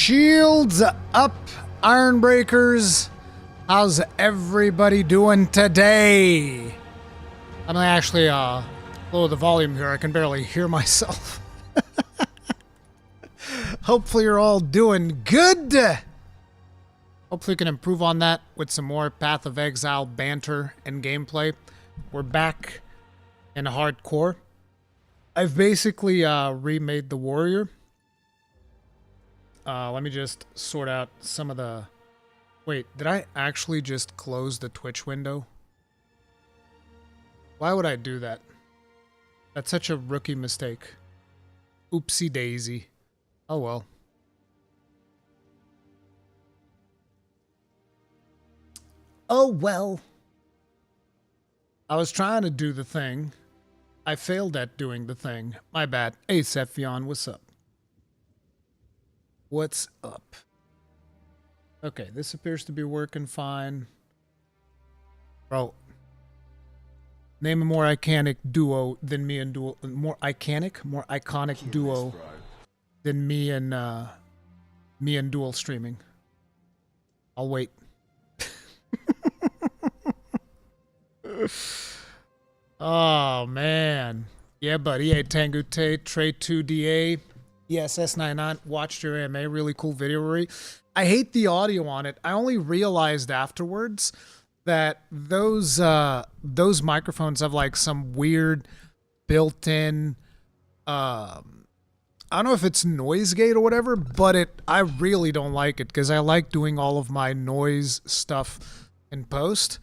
Shields up, Ironbreakers. How's everybody doing today? I'm gonna actually lower the volume here. I can barely hear myself. Hopefully you're all doing good. Hopefully we can improve on that with some more Path of Exile banter and gameplay. We're back in hardcore. I've basically remade the warrior. Let me just sort out some of the... Wait, did I actually just close the Twitch window? Why would I do that? That's such a rookie mistake. Oopsie daisy. Oh well. Oh well. I was trying to do the thing. I failed at doing the thing. My bad. Hey, Sephion, what's up? What's up? Okay, this appears to be working fine. Bro. Name a more iconic duo than me and duo. More iconic duo than me and dual streaming. I'll wait. Oh man. Yeah, buddy. Hey, Tangute, Trey 2DA. Yes, S99, watched your AMA, really cool video, Ruri. I hate the audio on it. I only realized afterwards that those microphones have like some weird built-in, I don't know if it's noise gate or whatever, but I really don't like it because I like doing all of my noise stuff in post.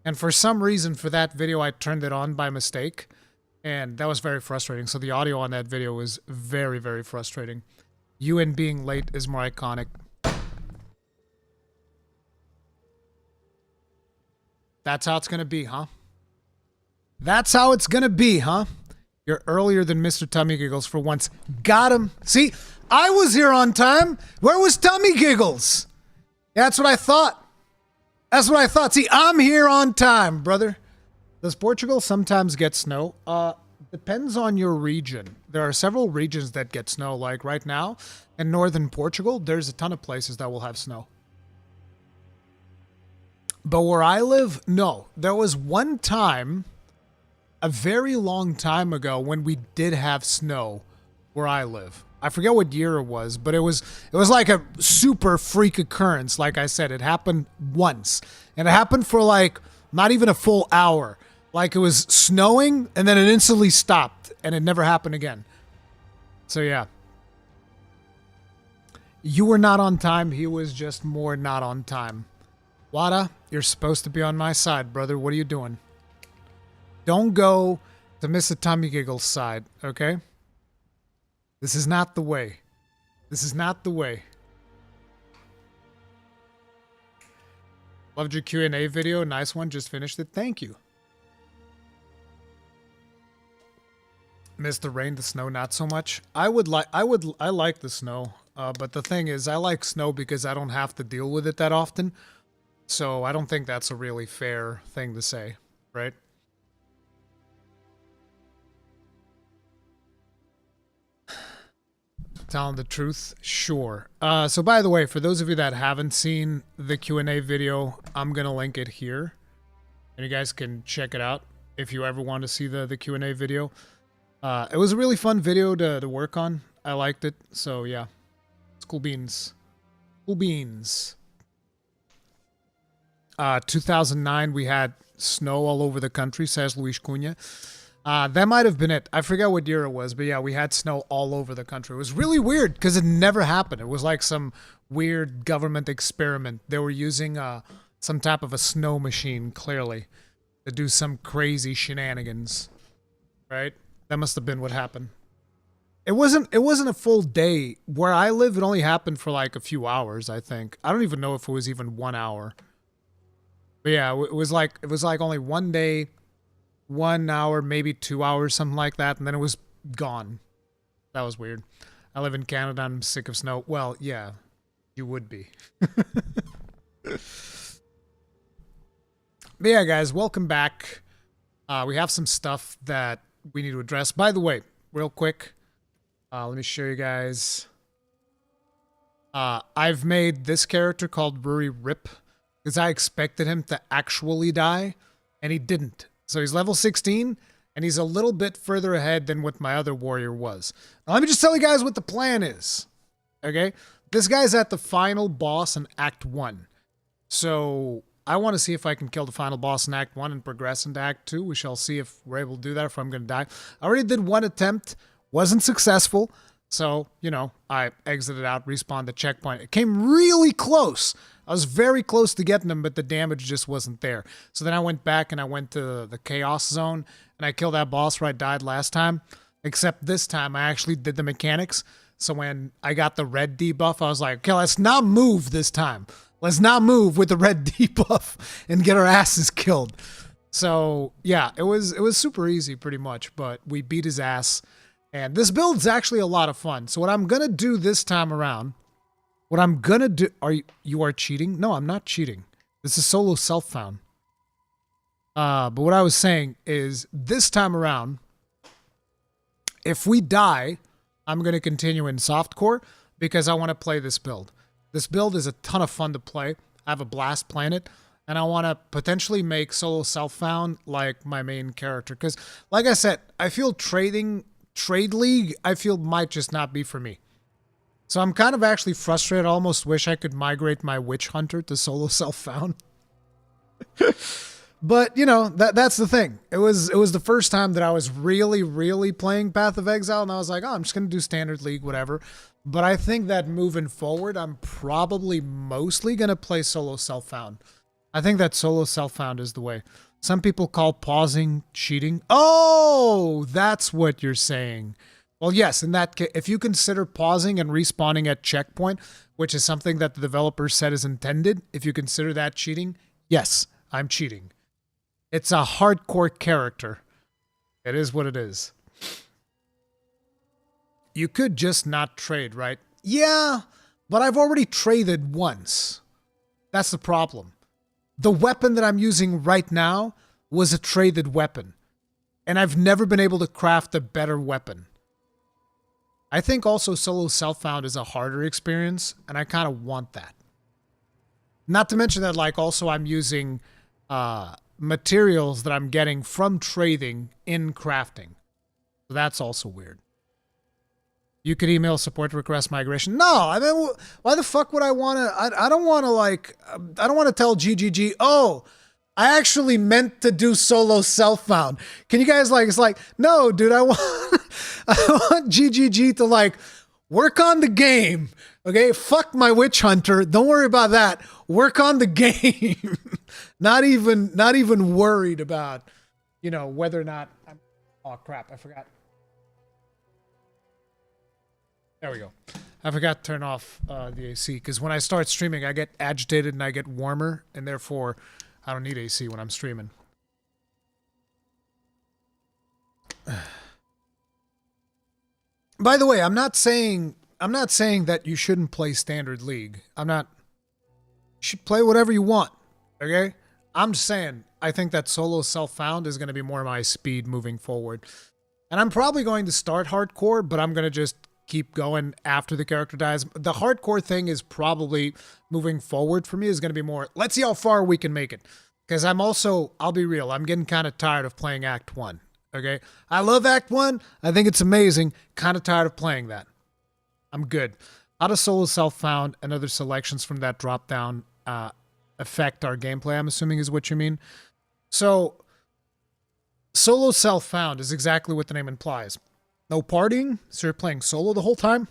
And for some reason for that video, I turned it on by mistake. And that was very frustrating. So the audio on that video was very, very frustrating. You and being late is more iconic. That's how it's going to be, huh? That's how it's going to be, huh? You're earlier than Mr. Tummy Giggles for once. Got him. See, I was here on time. Where was Tummy Giggles? Yeah, that's what I thought. That's what I thought. See, I'm here on time, brother. Does Portugal sometimes get snow? Depends on your region. There are several regions that get snow. Like right now in northern Portugal, there's a ton of places that will have snow. But where I live, no. There was one time, a very long time ago, when we did have snow where I live. I forget what year it was, but it was like a super freak occurrence. Like I said, it happened once. And it happened for like not even a full hour. Like it was snowing and then it instantly stopped and it never happened again. So yeah. You were not on time. He was just more not on time. Wada, you're supposed to be on my side, brother. What are you doing? Don't go to Mr. Tummy Giggles' side, okay? This is not the way. This is not the way. Loved your Q&A video. Nice one. Just finished it. Thank you. Missed the rain, the snow, not so much. I like the snow. But the thing is, I like snow because I don't have to deal with it that often. So I don't think that's a really fair thing to say, right? Telling the truth? Sure. So by the way, for those of you that haven't seen the Q&A video, I'm going to link it here. And you guys can check it out if you ever want to see the Q&A video. It was a really fun video to work on. I liked it. So yeah, it's cool beans. Cool beans. 2009, we had snow all over the country, says Luis Cunha. That might have been it. I forget what year it was, but yeah, we had snow all over the country. It was really weird because it never happened. It was like some weird government experiment. They were using some type of a snow machine, clearly, to do some crazy shenanigans, right? That must have been what happened. It wasn't a full day. Where I live, it only happened for like a few hours, I think. I don't even know if it was even 1 hour. But yeah, it was like only 1 day, 1 hour, maybe 2 hours, something like that, and then it was gone. That was weird. I live in Canada, I'm sick of snow. Well, yeah, you would be. But yeah, guys, welcome back. We have some stuff that we need to address. By the way, real quick, let me show you guys I've made this character called Rip because I expected him to actually die, and he didn't. So he's level 16, and he's a little bit further ahead than what my other warrior was. Now, let me just tell you guys what the plan is. Okay? This guy's at the final boss in Act 1. So I want to see if I can kill the final boss in Act 1 and progress into Act 2. We shall see if we're able to do that, if I'm going to die. I already did one attempt. Wasn't successful. So, you know, I exited out, respawned the checkpoint. It came really close. I was very close to getting him, but the damage just wasn't there. So then I went back and I went to the Chaos Zone, and I killed that boss where I died last time. Except this time, I actually did the mechanics. So when I got the red debuff, I was like, okay, let's not move this time. Let's not move with the red debuff and get our asses killed. So, yeah, it was super easy pretty much, but we beat his ass. And this build's actually a lot of fun. So what I'm going to do this time around, what I'm going to do... You are cheating? No, I'm not cheating. This is solo self-found. But what I was saying is this time around, if we die, I'm going to continue in softcore because I want to play this build. This build is a ton of fun to play. I have a blast playing it. And I want to potentially make solo self-found like my main character. Because, like I said, I feel Trade League, I feel might just not be for me. So I'm kind of actually frustrated. I almost wish I could migrate my Witch Hunter to solo self-found. But, you know, that's the thing. It was the first time that I was really playing Path of Exile, and I was like, oh, I'm just going to do Standard League, whatever. But I think that moving forward, I'm probably mostly going to play solo self-found. I think that solo self-found is the way. Some people call pausing cheating. Oh, that's what you're saying. Well, yes, in that case, if you consider pausing and respawning at checkpoint, which is something that the developer said is intended, if you consider that cheating, yes, I'm cheating. It's a hardcore character. It is what it is. You could just not trade, right? Yeah, but I've already traded once. That's the problem. The weapon that I'm using right now was a traded weapon. And I've never been able to craft a better weapon. I think also solo self-found is a harder experience, and I kind of want that. Not to mention that, like, also I'm using materials that I'm getting from trading in crafting. So that's also weird. You could email support to request migration. No, I mean, why the fuck would I want to... I don't want to, like... I don't want to tell GGG, oh, I actually meant to do solo self-found. Can you guys, like... It's like, no, dude, I want GGG to, like, work on the game. Okay? Fuck my Witch Hunter. Don't worry about that. Work on the game. Not even worried about, you know, whether or not... Oh, crap. I forgot. There we go. I forgot to turn off the AC, because when I start streaming, I get agitated and I get warmer, and therefore, I don't need AC when I'm streaming. By the way, I'm not saying that you shouldn't play Standard League. You should play whatever you want, okay? I'm just saying, I think that solo self-found is going to be more my speed moving forward. And I'm probably going to start hardcore, but I'm going to just keep going after the character dies. The hardcore thing is probably moving forward for me is going to be more, let's see how far we can make it. Because I'll be real, I'm getting kind of tired of playing Act 1. Okay? I love Act 1. I think it's amazing. Kind of tired of playing that. I'm good. How does solo self-found and other selections from that drop-down affect our gameplay, I'm assuming is what you mean? So, solo self-found is exactly what the name implies. No partying, so you're playing solo the whole time.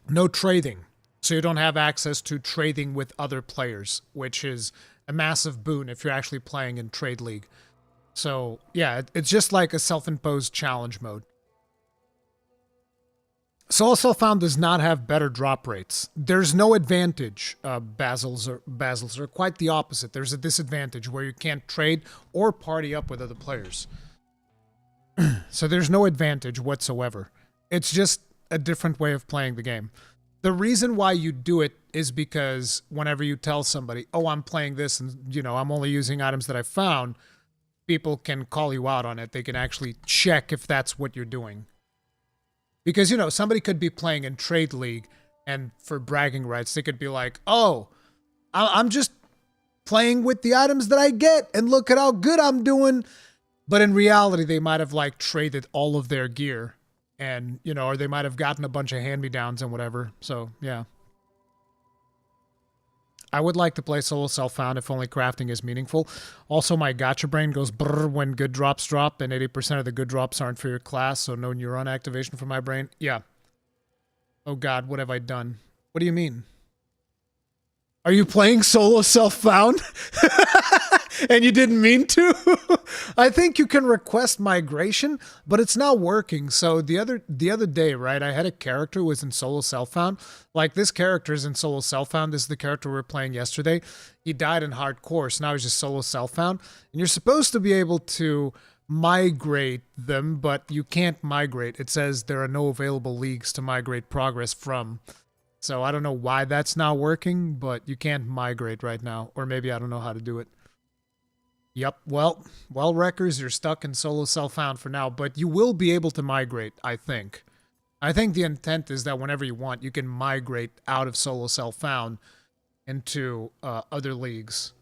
No trading, so you don't have access to trading with other players, which is a massive boon if you're actually playing in Trade League. So, yeah, it's just like a self-imposed challenge mode. Solo self-found does not have better drop rates. There's no advantage, Basils are quite the opposite. There's a disadvantage where you can't trade or party up with other players. So there's no advantage whatsoever. It's just a different way of playing the game. The reason why you do it is because whenever you tell somebody, oh, I'm playing this and, you know, I'm only using items that I found, people can call you out on it. They can actually check if that's what you're doing. Because, you know, somebody could be playing in Trade League And for bragging rights, they could be like, oh, I'm just playing with the items that I get, and look at how good I'm doing. But in reality, they might have like traded all of their gear, and you know, or they might have gotten a bunch of hand-me-downs and whatever. So yeah, I would like to play solo self-found if only crafting is meaningful. Also, my gotcha brain goes brrr when good drops drop, and 80% of the good drops aren't for your class, so no neuron activation for my brain. Yeah. Oh God, what have I done? What do you mean? Are you playing solo self-found? And you didn't mean to? I think you can request migration, but it's not working. So the other day, right, I had a character who was in solo self-found. Like, this character is in solo self-found. This is the character we were playing yesterday. He died in hardcore, so now he's just solo self-found. And you're supposed to be able to migrate them, but you can't migrate. It says there are no available leagues to migrate progress from. So I don't know why that's not working, but you can't migrate right now. Or maybe I don't know how to do it. Yep, well, Wreckers, you're stuck in solo self-found for now, but you will be able to migrate, I think. I think the intent is that whenever you want, you can migrate out of solo self-found into other leagues.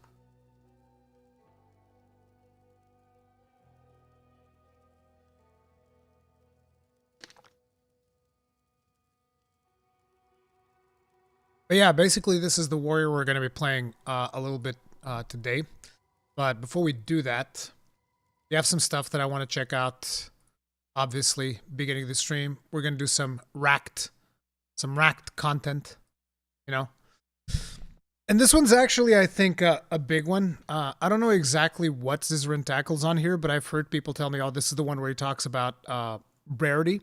But yeah, basically this is the warrior we're going to be playing a little bit today. But before we do that, we have some stuff that I want to check out. Obviously, beginning of the stream, we're going to do some racked content, you know. And this one's actually, I think, a big one. I don't know exactly what Zizrin tackles on here, but I've heard people tell me, oh, this is the one where he talks about Rarity.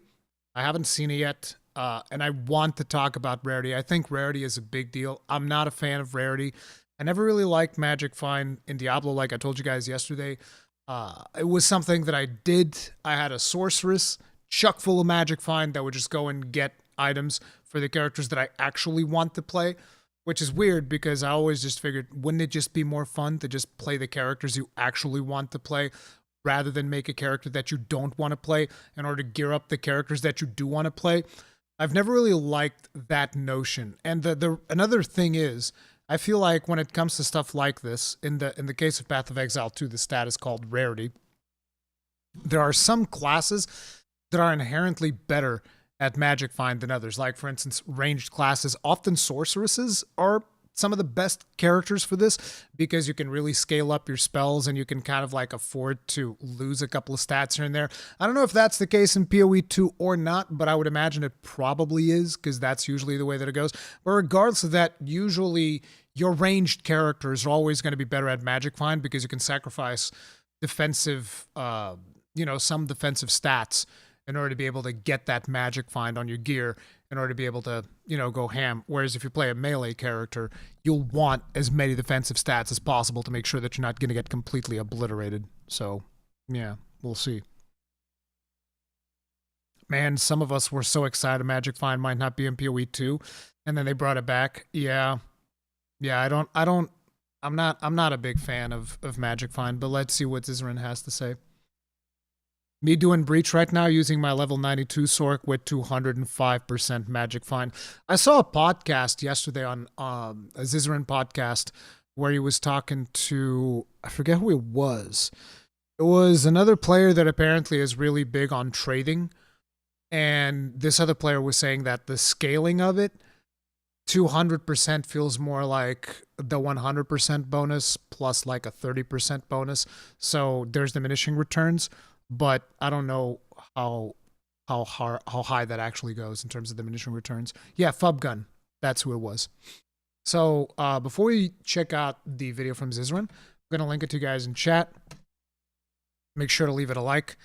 I haven't seen it yet, and I want to talk about Rarity. I think Rarity is a big deal. I'm not a fan of Rarity. I never really liked Magic Find in Diablo, like I told you guys yesterday. It was something that I did. I had a sorceress chuck full of Magic Find that would just go and get items for the characters that I actually want to play, which is weird because I always just figured, wouldn't it just be more fun to just play the characters you actually want to play rather than make a character that you don't want to play in order to gear up the characters that you do want to play? I've never really liked that notion. And the another thing is, I feel like when it comes to stuff like this, in the case of Path of Exile 2, the stat is called Rarity. There are some classes that are inherently better at Magic Find than others. Like, for instance, ranged classes. Often sorceresses are some of the best characters for this because you can really scale up your spells and you can kind of like afford to lose a couple of stats here and there. I don't know if that's the case in PoE 2 or not, but I would imagine it probably is because that's usually the way that it goes. But regardless of that, usually your ranged characters are always going to be better at Magic Find because you can sacrifice defensive, some defensive stats in order to be able to get that Magic Find on your gear, in order to be able to, go ham. Whereas if you play a melee character, you'll want as many defensive stats as possible to make sure that you're not going to get completely obliterated. So, yeah, we'll see. Man, some of us were so excited Magic Find might not be in PoE 2, and then they brought it back. Yeah, I'm not a big fan of Magic Find, but let's see what Zizrin has to say. Me doing Breach right now using my level 92 Sork with 205% Magic Find. I saw a podcast yesterday on a Zizrin podcast where he was talking to, I forget who it was. It was another player that apparently is really big on trading. And this other player was saying that the scaling of it, 200% feels more like the 100% bonus plus like a 30% bonus. So there's diminishing returns. But I don't know how high that actually goes in terms of diminishing returns. Yeah, Fubgun, that's who it was. So before we check out the video from Zizrin, I'm gonna link it to you guys in chat. Make sure to leave it a like,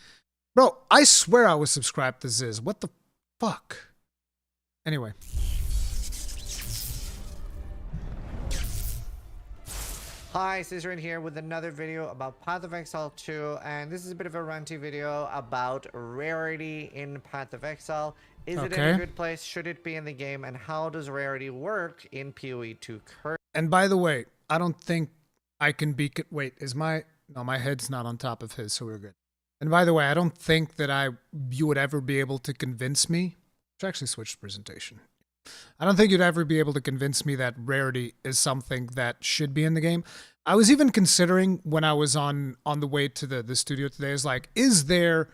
bro. I swear I was subscribed to Ziz. What the fuck? Anyway. Hi, Cizrin here with another video about Path of Exile 2, and this is a bit of a ranty video about Rarity in Path of Exile. Is it in a good place? Should it be in the game? And how does Rarity work in PoE 2 currently? And by the way, I don't think I can be... Wait, is my... No, my head's not on top of his, so we're good. And by the way, I don't think that you would ever be able to convince me... Let's actually switch to presentation. I don't think you'd ever be able to convince me that rarity is something that should be in the game. I was even considering when I was on the way to the studio today, is like, is there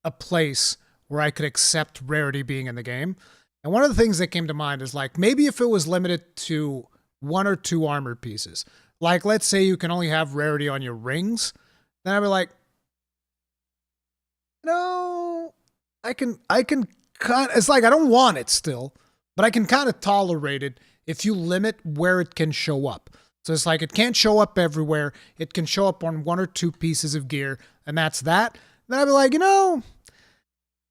a place where I could accept rarity being in the game? And one of the things that came to mind is like, maybe if it was limited to 1 or 2 armor pieces, like let's say you can only have rarity on your rings, then I'd be like, no, I can kind of, it's like I don't want it still, but I can kind of tolerate it if you limit where it can show up. So it's like it can't show up everywhere. It can show up on 1 or 2 pieces of gear, and that's that. Then I'd be like,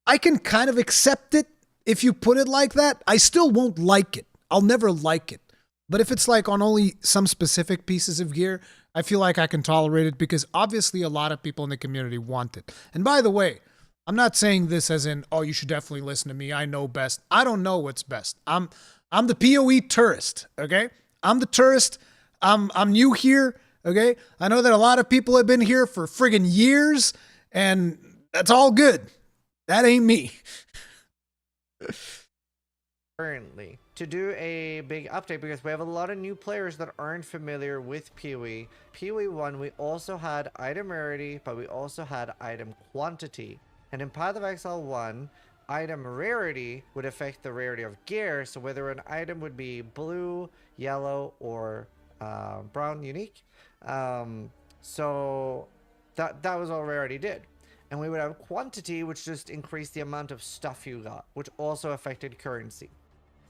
I can kind of accept it if you put it like that. I still won't like it. I'll never like it. But if it's like on only some specific pieces of gear, I feel like I can tolerate it because obviously a lot of people in the community want it. And by the way, I'm not saying this as in, oh, you should definitely listen to me. I know best. I don't know what's best. I'm the PoE tourist, okay? I'm the tourist. I'm new here, okay? I know that a lot of people have been here for friggin' years, and that's all good. That ain't me. Currently, to do a big update because we have a lot of new players that aren't familiar with PoE. PoE 1, we also had item rarity, but we also had item quantity. And in Path of Exile 1, item rarity would affect the rarity of gear, so whether an item would be blue, yellow, or brown unique. So that was all rarity did. And we would have quantity, which just increased the amount of stuff you got, which also affected currency.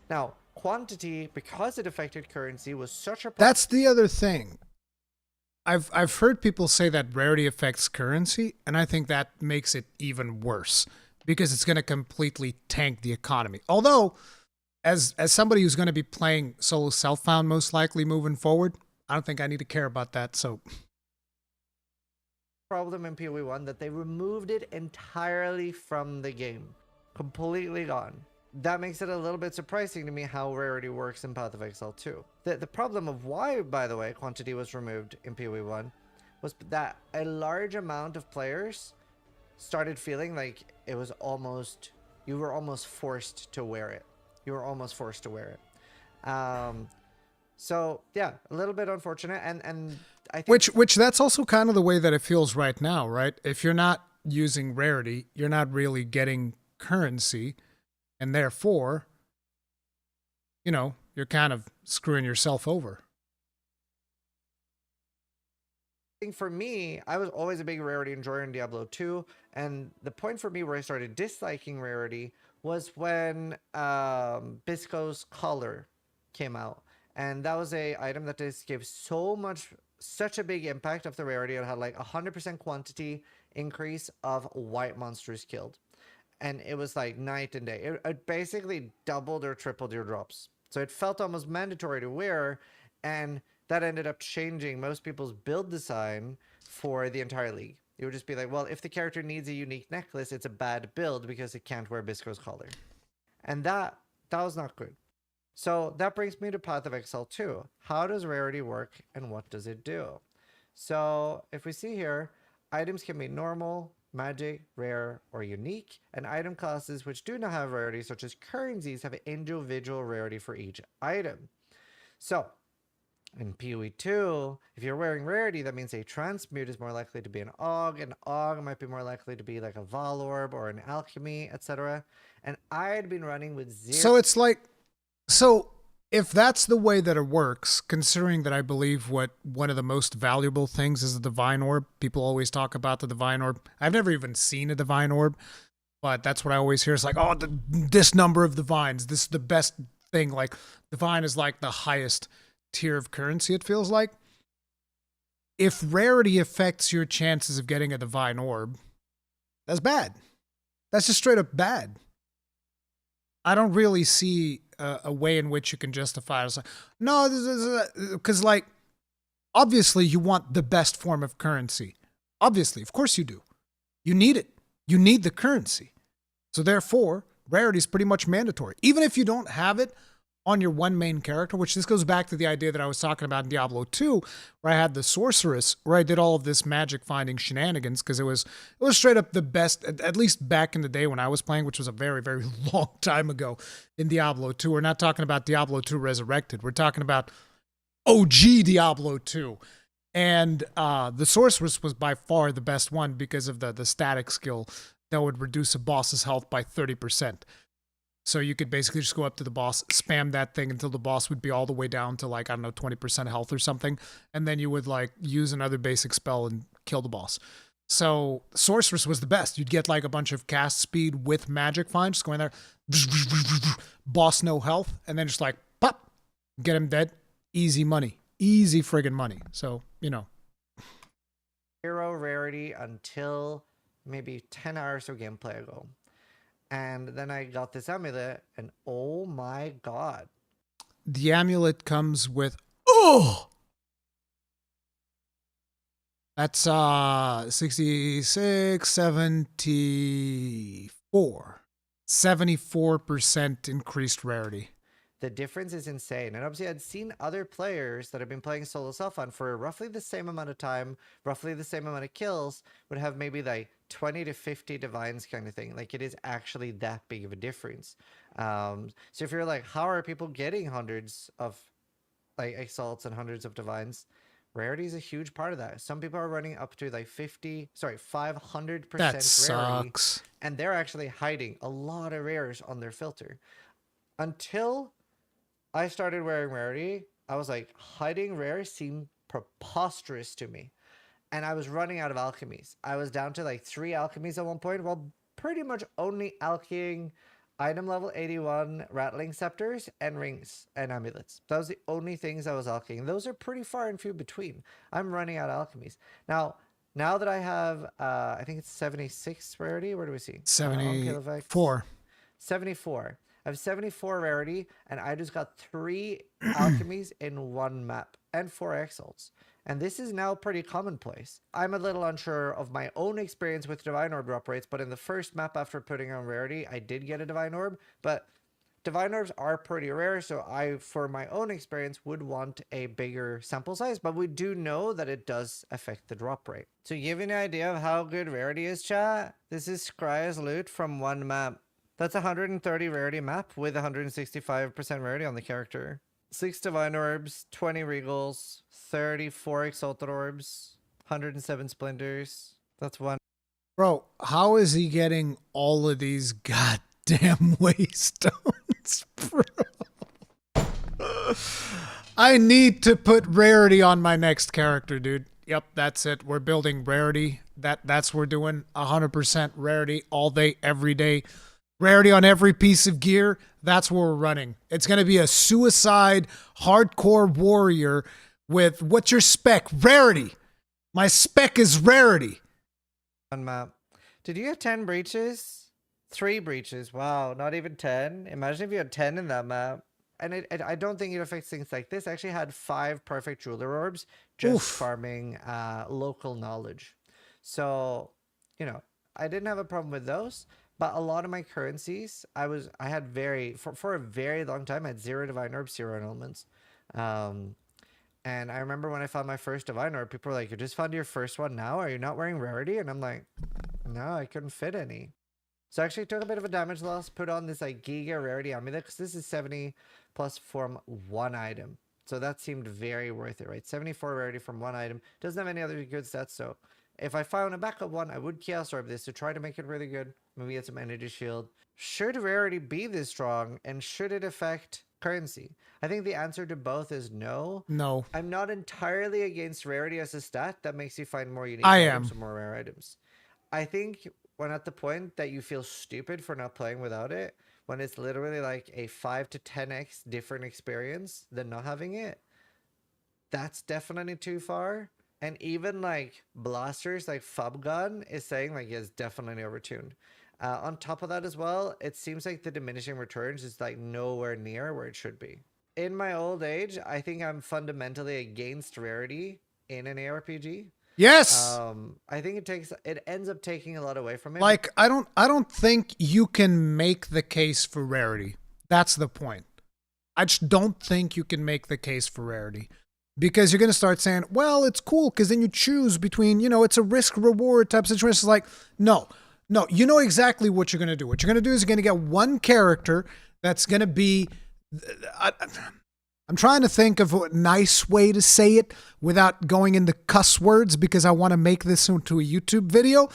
Now, quantity, because it affected currency, was such a... That's the other thing. I've heard people say that rarity affects currency, and I think that makes it even worse because it's going to completely tank the economy. Although, as somebody who's going to be playing solo self-found most likely moving forward, I don't think I need to care about that, so... problem in PoE 1 that they removed it entirely from the game. Completely gone. That makes it a little bit surprising to me how rarity works in Path of Exile 2. The problem of why, by the way, quantity was removed in PoE 1 was that a large amount of players started feeling like it was almost... you were almost forced to wear it. You were almost forced to wear it. So, yeah, a little bit unfortunate, and I think... Which that's also kind of the way that it feels right now, right? If you're not using rarity, you're not really getting currency, and therefore, you're kind of screwing yourself over. I think for me, I was always a big rarity enjoyer in Diablo 2, and the point for me where I started disliking rarity was when Bisco's collar came out. And that was a item that just gave such a big impact of the rarity. It had like 100% quantity increase of white monsters killed. And it was like night and day. It basically doubled or tripled your drops. So it felt almost mandatory to wear. And that ended up changing most people's build design for the entire league. It would just be like, well, if the character needs a unique necklace, it's a bad build because it can't wear Bisco's collar. And that was not good. So that brings me to Path of Exile 2. How does rarity work and what does it do? So if we see here, items can be normal, magic, rare, or unique, and item classes which do not have rarity, such as currencies, have an individual rarity for each item. So in PoE 2, if you're wearing rarity, that means a transmute is more likely to be an AUG might be more likely to be like a Val Orb or an Alchemy, etc. And I had been running with 0... So it's like... So, if that's the way that it works, considering that I believe one of the most valuable things is the Divine Orb, people always talk about the Divine Orb. I've never even seen a Divine Orb, but that's what I always hear. It's like, oh, this number of Divines, this is the best thing. Like, Divine is like the highest tier of currency, it feels like. If rarity affects your chances of getting a Divine Orb, that's bad. That's just straight up bad. I don't really see a way in which you can justify it. It's like, no, because like, obviously you want the best form of currency. Obviously, of course you do. You need it. You need the currency. So therefore, rarity is pretty much mandatory. Even if you don't have it on your one main character, which this goes back to the idea that I was talking about in Diablo 2, where I had the sorceress, where I did all of this magic finding shenanigans, because it was straight up the best, at least back in the day when I was playing, which was a very, very long time ago in Diablo 2. We're not talking about Diablo 2 Resurrected. We're talking about OG Diablo 2. And the sorceress was by far the best one because of the static skill that would reduce a boss's health by 30%. So you could basically just go up to the boss, spam that thing until the boss would be all the way down to like, I don't know, 20% health or something. And then you would like use another basic spell and kill the boss. So sorceress was the best. You'd get like a bunch of cast speed with magic find, just going there, boss no health, and then just like pop, get him dead. Easy money. Easy friggin' money. So, you know. 0 rarity until maybe 10 hours of gameplay ago. And then I got this amulet, and oh my god. The amulet comes with, that's 66, 74. 74% increased rarity. The difference is insane. And obviously I'd seen other players that have been playing solo self-hunt for roughly the same amount of time, roughly the same amount of kills, would have maybe like 20 to 50 divines kind of thing. Like, it is actually that big of a difference. So if you're like, how are people getting hundreds of like exalts and hundreds of divines? Rarity is a huge part of that. Some people are running up to like 500% that sucks. rarity, and they're actually hiding a lot of rares on their filter. Until I started wearing rarity, I was like, hiding rare seemed preposterous to me. And I was running out of alchemies. I was down to like 3 alchemies at one point, while pretty much only alchemying item level 81 rattling scepters and rings and amulets. That was the only things I was alchemying. Those are pretty far and few between. I'm running out of alchemies. Now that I have, I think it's 76 rarity. Where do we see? 74. 74. I have 74 rarity, and I just got 3 alchemies in one map and 4 exalts. And this is now pretty commonplace. I'm a little unsure of my own experience with Divine Orb drop rates, but in the first map after putting on rarity, I did get a Divine Orb. But Divine Orbs are pretty rare, so I, for my own experience, would want a bigger sample size. But we do know that it does affect the drop rate. To give you an idea of how good rarity is, chat, this is Scry's loot from one map. That's 130 rarity map with 165% rarity on the character. 6 Divine Orbs, 20 Regals, 34 Exalted Orbs, 107 Splinters. That's one. Bro, how is he getting all of these goddamn waystones, bro? I need to put rarity on my next character, dude. Yep, that's it. We're building rarity. That's what we're doing. 100% rarity all day, every day. Rarity on every piece of gear. That's what we're running. It's going to be a suicide hardcore warrior with, what's your spec? Rarity. My spec is rarity. On map. Did you have 10 breaches? 3 breaches. Wow, not even 10. Imagine if you had 10 in that map. And I don't think it affects things like this. I actually had 5 perfect jeweler orbs just farming local knowledge. So, you know, I didn't have a problem with those. But a lot of my currencies, I had for a very long time, I had 0 Divine Orb, 0 elements. And I remember when I found my first Divine Orb, people were like, you just found your first one now? Are you not wearing rarity? And I'm like, no, I couldn't fit any. So I actually took a bit of a damage loss, put on this like Giga Rarity Amulet, because this is 70 plus from 1 item. So that seemed very worth it, right? 74 rarity from 1 item. Doesn't have any other good stats, so if I found a backup one, I would Chaos Orb this to try to make it really good. Maybe get some energy shield. Should rarity be this strong, and should it affect currency? I think the answer to both is no. No. I'm not entirely against rarity as a stat that makes you find more unique items or more rare items. I think when at the point that you feel stupid for not playing without it, when it's literally like a 5 to 10x different experience than not having it, that's definitely too far. And even like blasters like Fubgun is saying like it's definitely overtuned. On top of that as well, it seems like the diminishing returns is like nowhere near where it should be. In my old age, I think I'm fundamentally against rarity in an ARPG. Yes. I think it ends up taking a lot away from it. Like, I don't think you can make the case for rarity. That's the point. I just don't think you can make the case for Rarity. Because you're going to start saying, well, it's cool because then you choose between, it's a risk-reward type situation. It's like, no, you know exactly what you're going to do. What you're going to do is you're going to get one character that's going to be... I'm trying to think of a nice way to say it without going into cuss words because I want to make this into a YouTube video.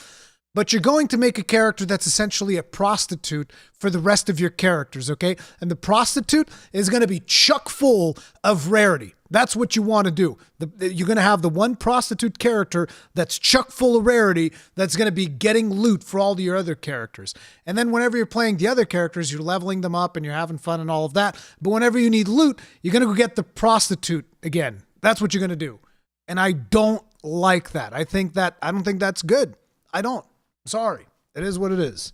But you're going to make a character that's essentially a prostitute for the rest of your characters, okay? And the prostitute is going to be chock full of Rarity. That's what you want to do. You're going to have the one prostitute character that's chock full of Rarity that's going to be getting loot for all your other characters. And then whenever you're playing the other characters, you're leveling them up and you're having fun and all of that. But whenever you need loot, you're going to go get the prostitute again. That's what you're going to do. And I don't like that. I don't think that's good. I don't. Sorry. It is what it is.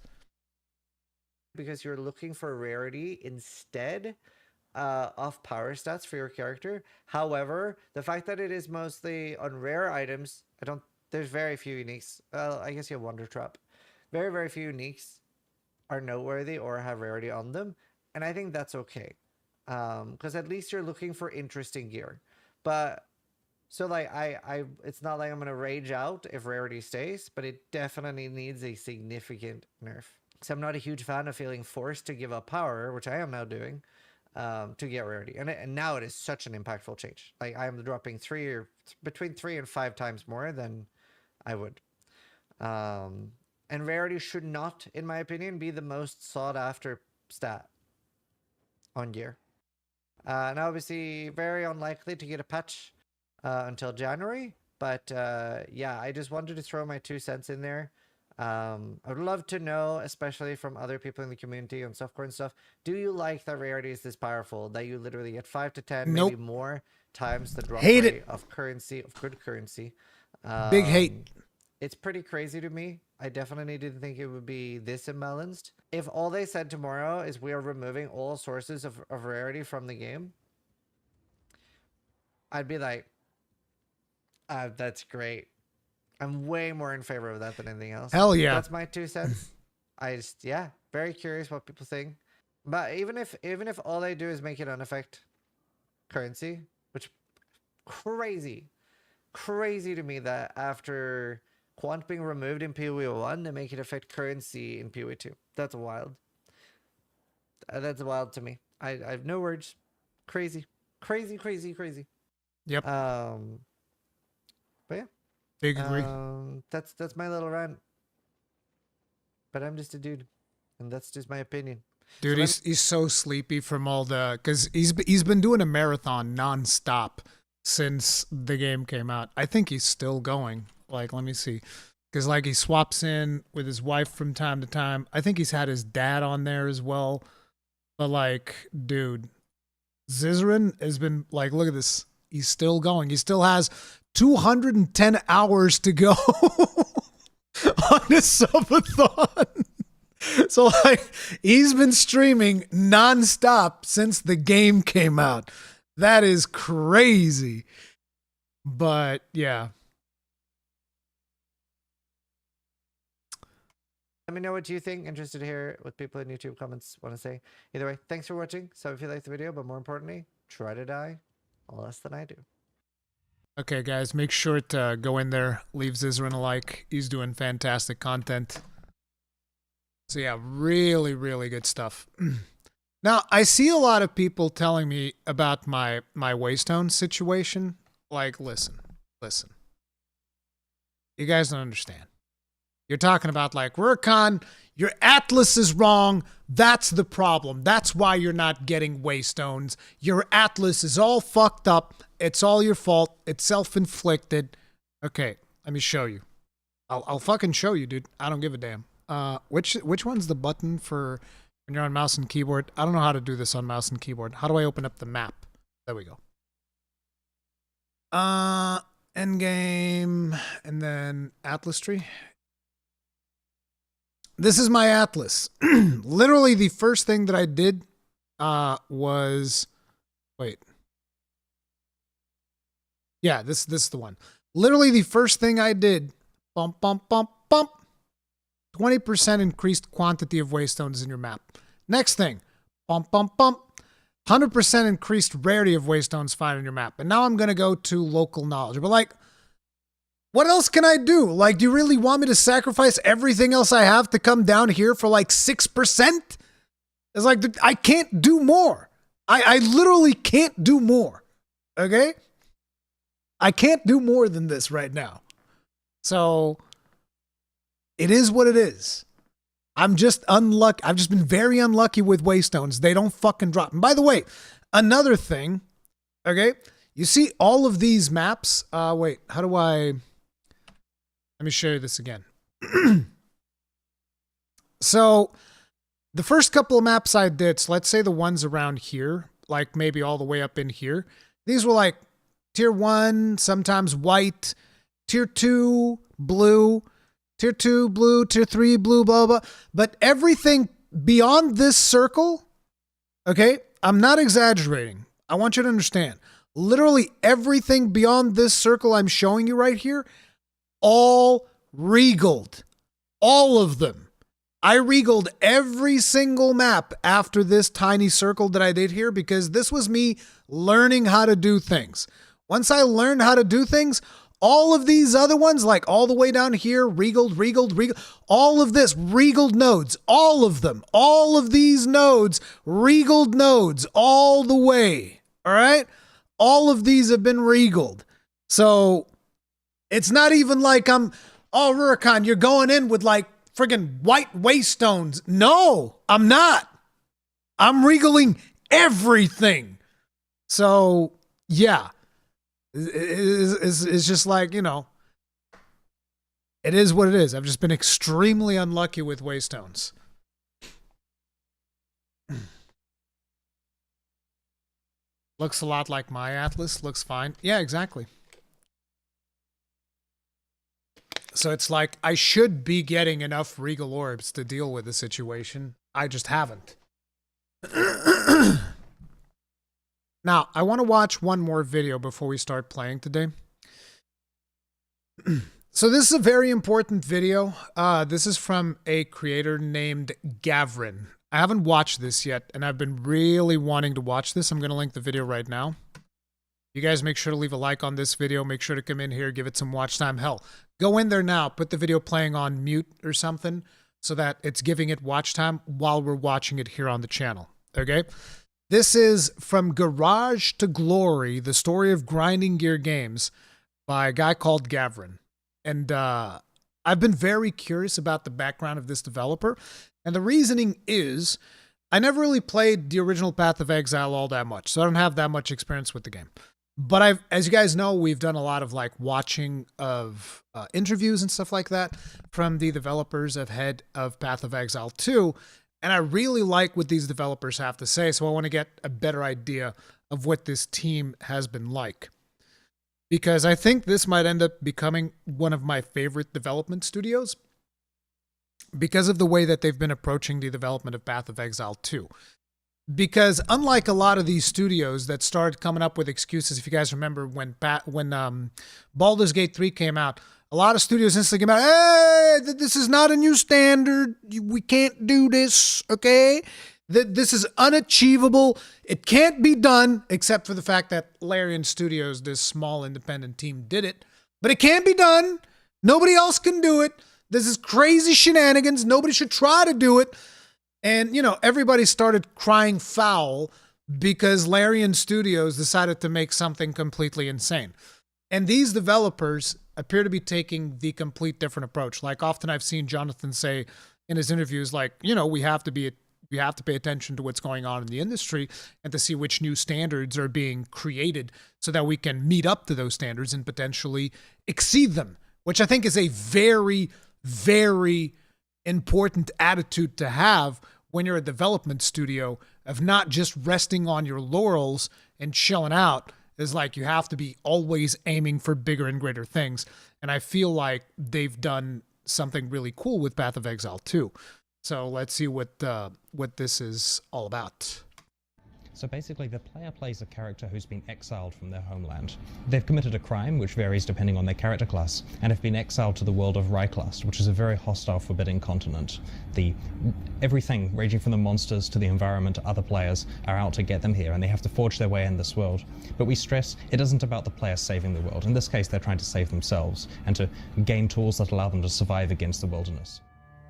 Because you're looking for Rarity instead of power stats for your character. However, the fact that it is mostly on rare items, there's very few uniques. I guess you have Wonder Trap. Very, very few uniques are noteworthy or have Rarity on them. And I think that's okay. Because at least you're looking for interesting gear. But so like it's not like I'm gonna rage out if Rarity stays, but it definitely needs a significant nerf. Because I'm not a huge fan of feeling forced to give up power, which I am now doing, to get Rarity. And now it is such an impactful change. Like I am dropping between 3 and 5 times more than I would. And Rarity should not, in my opinion, be the most sought after stat on gear. Now obviously very unlikely to get a patch until January, but yeah, I just wanted to throw my 2 cents in there. I would love to know, especially from other people in the community on softcore and stuff, do you like that Rarity is this powerful that you literally get 5 to 10, maybe more times the drop rate of currency, of good currency? Big hate. It's pretty crazy to me. I definitely didn't think it would be this imbalanced. If all they said tomorrow is we are removing all sources of Rarity from the game, I'd be like, that's great. I'm way more in favor of that than anything else. Hell yeah. That's my 2 cents. Yeah, very curious what people think. But even if all they do is make it unaffect currency, which crazy to me that after Quant being removed in PoE 1, they make it affect currency in PoE 2. That's wild. That's wild to me. I have no words. Crazy. Yep. But yeah. Big agree. That's my little rant. But I'm just a dude, and that's just my opinion. Dude, so he's so sleepy from all the because he's been doing a marathon nonstop since the game came out. I think he's still going. Like, let me see, because like he swaps in with his wife from time to time. I think he's had his dad on there as well. But like, dude, Zizaran has been like, look at this. He's still going. He still has 210 hours to go on his subathon. So like he's been streaming nonstop since the game came out. That is crazy. But yeah. Let me know what you think. Interested to hear what people in YouTube comments want to say. Either way, thanks for watching. So if you liked the video, but more importantly, try to die less than I do. Okay, guys, make sure to go in there, leave Zizaran a like. He's doing fantastic content. So yeah, really, really good stuff. Now, I see a lot of people telling me about my waystone situation. Like, listen. You guys don't understand. You're talking about like, Rurikhan, your Atlas is wrong. That's the problem. That's why you're not getting waystones. Your Atlas is all fucked up. It's all your fault. It's self-inflicted. Okay, let me show you. I'll fucking show you, dude. I don't give a damn. Which one's the button for when you're on mouse and keyboard? I don't know how to do this on mouse and keyboard. How do I open up the map? There we go. Endgame, and then Atlas tree. This is my Atlas. Literally the first thing that I did was... Wait. Yeah, this is the one. Literally the first thing I did, bump, 20% increased quantity of waystones in your map. Next thing, bump, 100% increased rarity of waystones found on your map. And now I'm going to go to local knowledge. But like, what else can I do? Like, do you really want me to sacrifice everything else I have to come down here for like 6%? It's like, I can't do more. I literally can't do more. Okay? I can't do more than this right now. So, it is what it is. I'm just unlucky. I've just been very unlucky with waystones. They don't fucking drop. And by the way, another thing, okay? You see all of these maps? Wait, how do I... Let me show you this again. So, the first couple of maps I did, so let's say the ones around here, like maybe all the way up in here, these were like tier 1, sometimes white, tier 2, blue, tier 2, blue, tier 3, blue, blah, blah. But everything beyond this circle, okay, I'm not exaggerating. I want you to understand. Literally everything beyond this circle I'm showing you right here, all regaled. All of them. I regaled every single map after this tiny circle that I did here because this was me learning how to do things. Once I learned how to do things, all of these other ones, like all the way down here, regaled, all of this, regaled nodes, all of them, all of these nodes, regaled nodes, all the way, all right? All of these have been regaled. So it's not even like oh, Rurikhan, you're going in with like friggin' white waystones. No, I'm not. I'm regaling everything. So, yeah. It's just like, you know, it is what it is. I've just been extremely unlucky with waystones. Looks a lot like my atlas. Looks fine. Yeah, exactly. So it's like I should be getting enough regal orbs to deal with the situation. I just haven't. Now, I want to watch one more video before we start playing today. So this is a very important video. This is from a creator named Gavin. I haven't watched this yet, and I've been really wanting to watch this. I'm going to link the video right now. You guys make sure to leave a like on this video. Make sure to come in here, give it some watch time. Hell, go in there now, put the video playing on mute or something so that it's giving it watch time while we're watching it here on the channel. Okay? This is From Garage to Glory, the story of grinding gear games by a guy called Gavin. And I've been very curious about the background of this developer. And the reasoning is I never really played the original Path of Exile all that much, so I don't have that much experience with the game. But as you guys know, we've done a lot of like watching of interviews and stuff like that from the developers of head of Path of Exile 2. And I really like what these developers have to say, so I want to get a better idea of what this team has been like. Because I think this might end up becoming one of my favorite development studios because of the way that they've been approaching the development of Path of Exile 2. Because unlike a lot of these studios that started coming up with excuses, if you guys remember when Baldur's Gate 3 came out, a lot of studios instantly came out, hey, this is not a new standard. We can't do this, okay? This is unachievable. It can't be done, except for the fact that Larian Studios, this small independent team, did it. But it can't be done. Nobody else can do it. This is crazy shenanigans. Nobody should try to do it. And, you know, everybody started crying foul because Larian Studios decided to make something completely insane. And these developers appear to be taking the complete different approach. Like often I've seen Jonathan say in his interviews, like, you know, we have to pay attention to what's going on in the industry and to see which new standards are being created so that we can meet up to those standards and potentially exceed them, which I think is a very, very important attitude to have when you're a development studio, of not just resting on your laurels and chilling out. Is like you have to be always aiming for bigger and greater things. And I feel like they've done something really cool with Path of Exile 2. So let's see what this is all about. So basically, the player plays a character who's been exiled from their homeland. They've committed a crime, which varies depending on their character class, and have been exiled to the world of Raiklast, which is a very hostile, forbidding continent. Everything, ranging from the monsters to the environment to other players, are out to get them here, and they have to forge their way in this world. But we stress, it isn't about the player saving the world. In this case, they're trying to save themselves, and to gain tools that allow them to survive against the wilderness.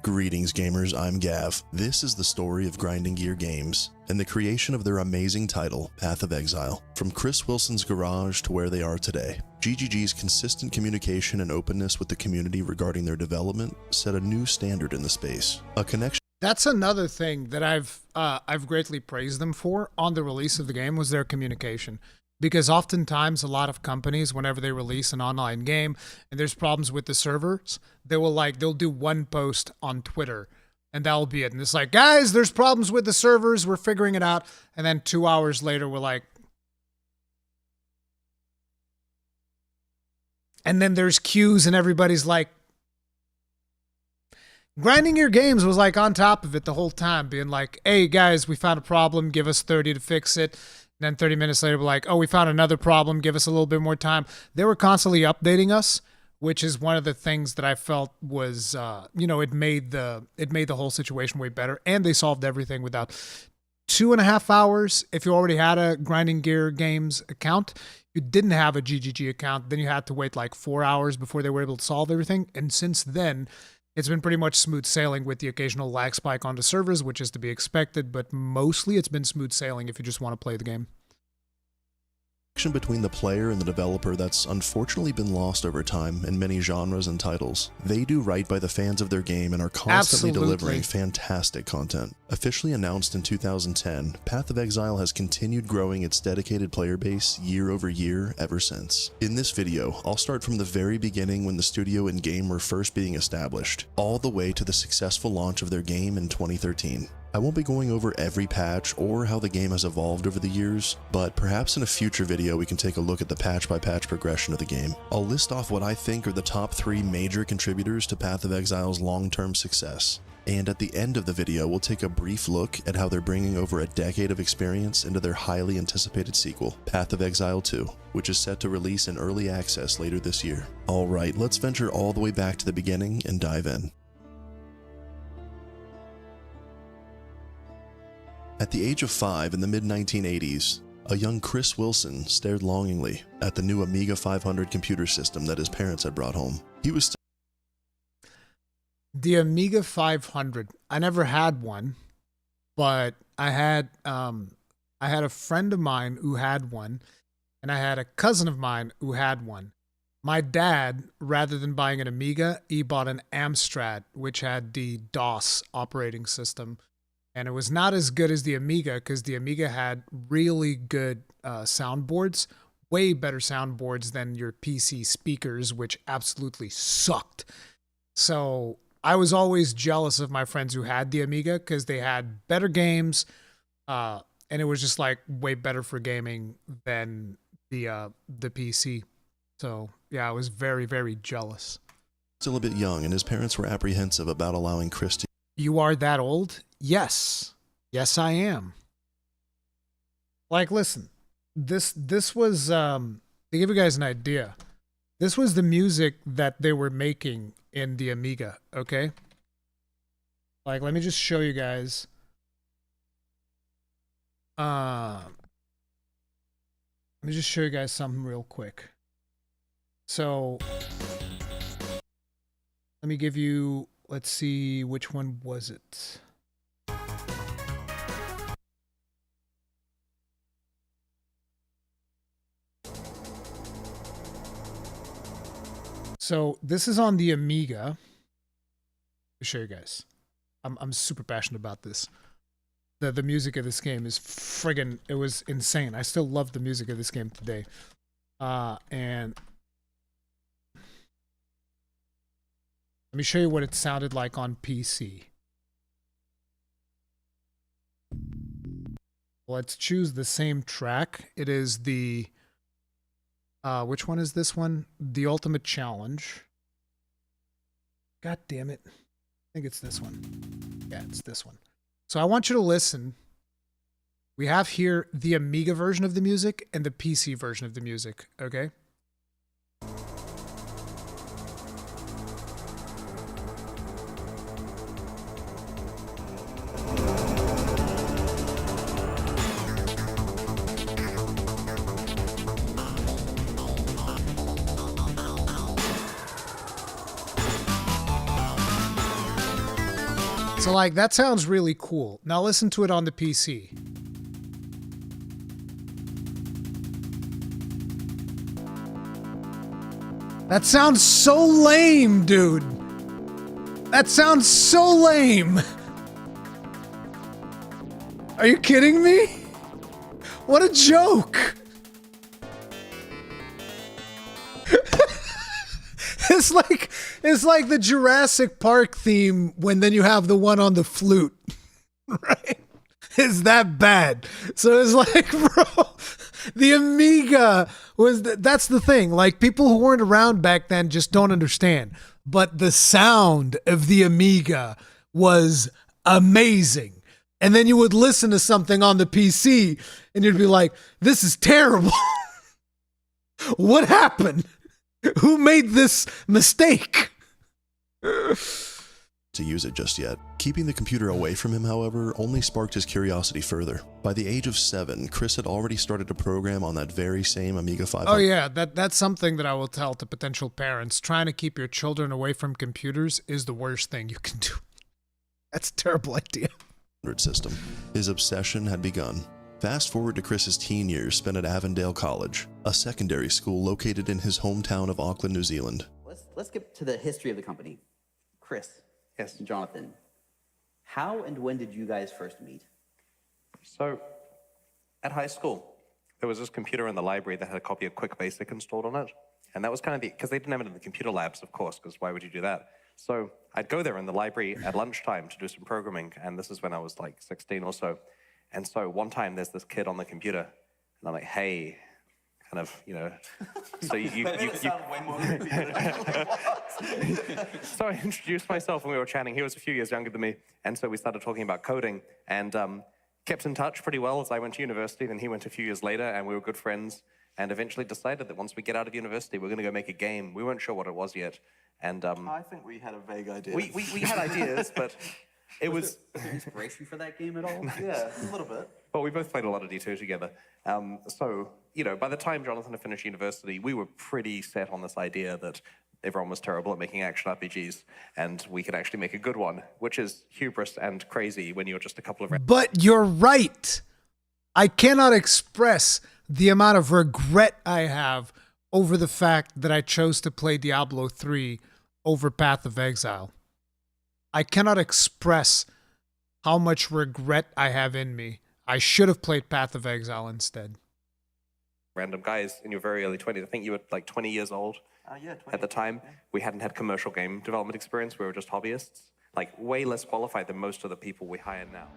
Greetings gamers, I'm Gav. This is the story of Grinding Gear Games and the creation of their amazing title, Path of Exile. From Chris Wilson's garage to where they are today, GGG's consistent communication and openness with the community regarding their development set a new standard in the space. A connection. That's another thing that I've greatly praised them for on the release of the game was their communication. Because oftentimes a lot of companies, whenever they release an online game and there's problems with the servers, they'll do one post on Twitter and that'll be it. And it's like, guys, there's problems with the servers, we're figuring it out. And then 2 hours later, we're like, and then there's queues and everybody's like, Grinding Your Games was like on top of it the whole time, being like, hey guys, we found a problem, give us 30 to fix it. And then 30 minutes later, we're like, oh, we found another problem, give us a little bit more time. They were constantly updating us, which is one of the things that I felt was, it made the whole situation way better. And they solved everything without 2.5 hours. If you already had a Grinding Gear Games account, you didn't have a GGG account, then you had to wait like 4 hours before they were able to solve everything. And since then, it's been pretty much smooth sailing with the occasional lag spike on the servers, which is to be expected, but mostly it's been smooth sailing if you just want to play the game. Between the player and the developer that's unfortunately been lost over time in many genres and titles. They do right by the fans of their game and are constantly delivering fantastic content. Officially announced in 2010, Path of Exile has continued growing its dedicated player base year over year ever since. In this video, I'll start from the very beginning when the studio and game were first being established, all the way to the successful launch of their game in 2013. I won't be going over every patch or how the game has evolved over the years, but perhaps in a future video we can take a look at the patch-by-patch progression of the game. I'll list off what I think are the top 3 major contributors to Path of Exile's long-term success. And at the end of the video, we'll take a brief look at how they're bringing over a decade of experience into their highly anticipated sequel, Path of Exile 2, which is set to release in early access later this year. Alright, let's venture all the way back to the beginning and dive in. At the age of 5 in the mid-1980s, a young Chris Wilson stared longingly at the new Amiga 500 computer system that his parents had brought home. He was the Amiga 500. I never had one, but I had a friend of mine who had one, and I had a cousin of mine who had one. My dad, rather than buying an Amiga, he bought an Amstrad, which had the DOS operating system. And it was not as good as the Amiga because the Amiga had really good soundboards, way better soundboards than your PC speakers, which absolutely sucked. So I was always jealous of my friends who had the Amiga because they had better games, and it was just like way better for gaming than the PC. So yeah, I was very, very jealous. Still a bit young, and his parents were apprehensive about allowing Chris to... You are that old? Yes. Yes, I am. Like, listen, this was, to give you guys an idea, this was the music that they were making in the Amiga, okay? Like, let me just show you guys. Let me just show you guys something real quick. So, let me give you... Let's see, which one was it? So this is on the Amiga. Let me show you guys. I'm super passionate about this. The music of this game is friggin', it was insane. I still love the music of this game today. And let me show you what it sounded like on PC. Let's choose the same track. It is the, which one is this one? The Ultimate Challenge. God damn it. I think it's this one. Yeah, it's this one. So I want you to listen We have here the Amiga version of the music and the PC version of the music, okay? So like, that sounds really cool. Now listen to it on the PC. That sounds so lame, dude. That sounds so lame. Are you kidding me? What a joke. It's like the Jurassic Park theme when then you have the one on the flute, right? It's that bad. So it's like, bro, the Amiga was, that's the thing. Like, people who weren't around back then just don't understand. But the sound of the Amiga was amazing. And then you would listen to something on the PC and you'd be like, this is terrible. What happened? Who made this mistake? To use it just yet. Keeping the computer away from him, however, only sparked his curiosity further. By the age of 7, Chris had already started to program on that very same Amiga 500. Oh yeah, that's something that I will tell to potential parents. Trying to keep your children away from computers is the worst thing you can do. That's a terrible idea. System. His obsession had begun. Fast forward to Chris's teen years spent at Avondale College, a secondary school located in his hometown of Auckland, New Zealand. Let's get to the history of the company. Chris. Yes. Jonathan. How and when did you guys first meet? So, at high school, there was this computer in the library that had a copy of Quick Basic installed on it. And that was kind of because they didn't have it in the computer labs, of course, because why would you do that? So I'd go there in the library at lunchtime to do some programming, and this is when I was like 16 or so. And so one time there's this kid on the computer, and I'm like, hey, kind of, you know. So So I introduced myself and we were chatting. He was a few years younger than me, and so we started talking about coding, and kept in touch pretty well as I went to university. Then he went a few years later, and we were good friends, and eventually decided that once we get out of university, we're going to go make a game. We weren't sure what it was yet. And I think we had a vague idea. We had ideas, but it was there inspiration for that game at all? Yeah, a little bit. Well, we both played a lot of D2 together. So, you know, by the time Jonathan had finished university, we were pretty set on this idea that everyone was terrible at making action RPGs, and we could actually make a good one, which is hubris and crazy when you're just a couple of... But you're right. I cannot express the amount of regret I have over the fact that I chose to play Diablo 3 over Path of Exile. I cannot express how much regret I have in me. I should have played Path of Exile instead. Random guys in your very early 20s. I think you were like 20 years old Yeah, 20. at the time. Yeah. We hadn't had commercial game development experience. We were just hobbyists. Like, way less qualified than most of the people we hire now.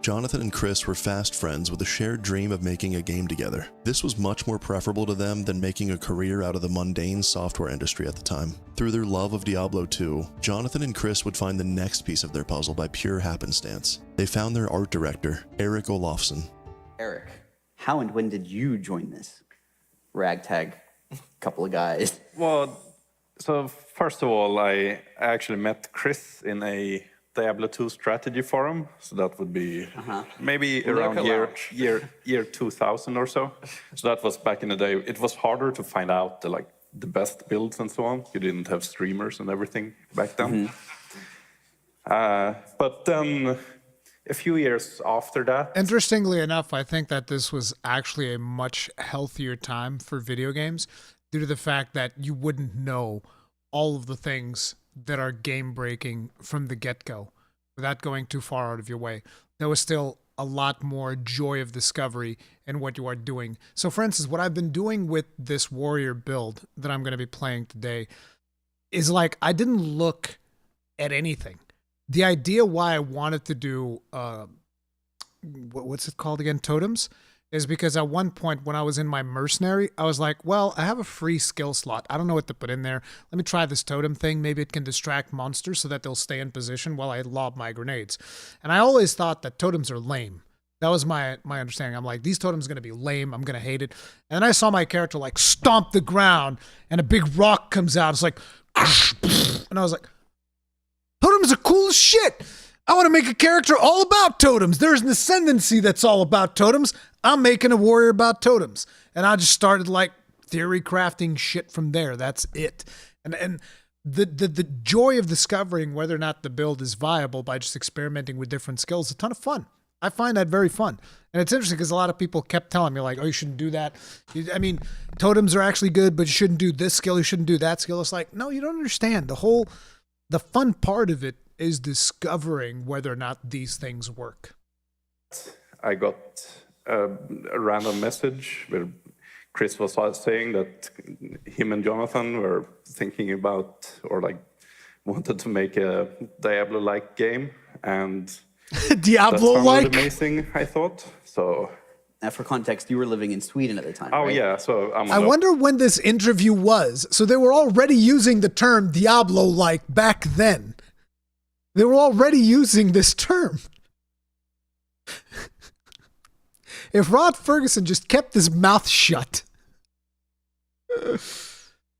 Jonathan and Chris were fast friends with a shared dream of making a game together. This was much more preferable to them than making a career out of the mundane software industry at the time. Through their love of Diablo 2, Jonathan and Chris would find the next piece of their puzzle by pure happenstance. They found their art director, Eric Olafsson. Eric, how and when did you join this ragtag couple of guys? Well, so first of all, I actually met Chris in a Diablo 2 strategy forum, so that would be maybe around year 2000 or so. So that was back in the day. It was harder to find out the best builds and so on. You didn't have streamers and everything back then. But then a few years after that... Interestingly enough, I think that this was actually a much healthier time for video games due to the fact that you wouldn't know all of the things that are game-breaking from the get-go without going too far out of your way. There was still a lot more joy of discovery in what you are doing. So, for instance, what I've been doing with this warrior build that I'm going to be playing today is like, I didn't look at anything. The idea why I wanted to do, what's it called again, totems, is because at one point when I was in my mercenary, I was like, well, I have a free skill slot. I don't know what to put in there. Let me try this totem thing. Maybe it can distract monsters so that they'll stay in position while I lob my grenades. And I always thought that totems are lame. That was my understanding. I'm like, these totems are going to be lame. I'm going to hate it. And then I saw my character like stomp the ground and a big rock comes out. It's like, and I was like, totems are cool as shit. I want to make a character all about totems. There's an ascendancy that's all about totems. I'm making a warrior about totems. And I just started like theory crafting shit from there. That's it. And the joy of discovering whether or not the build is viable by just experimenting with different skills is a ton of fun. I find that very fun. And it's interesting because a lot of people kept telling me like, oh, you shouldn't do that. I mean, totems are actually good, but you shouldn't do this skill. You shouldn't do that skill. It's like, no, you don't understand. The fun part of it is discovering whether or not these things work. I got a random message where Chris was saying that him and Jonathan were thinking about or like wanted to make a Diablo-like game, and Diablo-like? that sounded amazing, I thought. So. For context, you were living in Sweden at the time. Oh right? yeah, so I wonder when this interview was. So they were already using the term Diablo-like back then. They were already using this term. If Rod Ferguson just kept his mouth shut.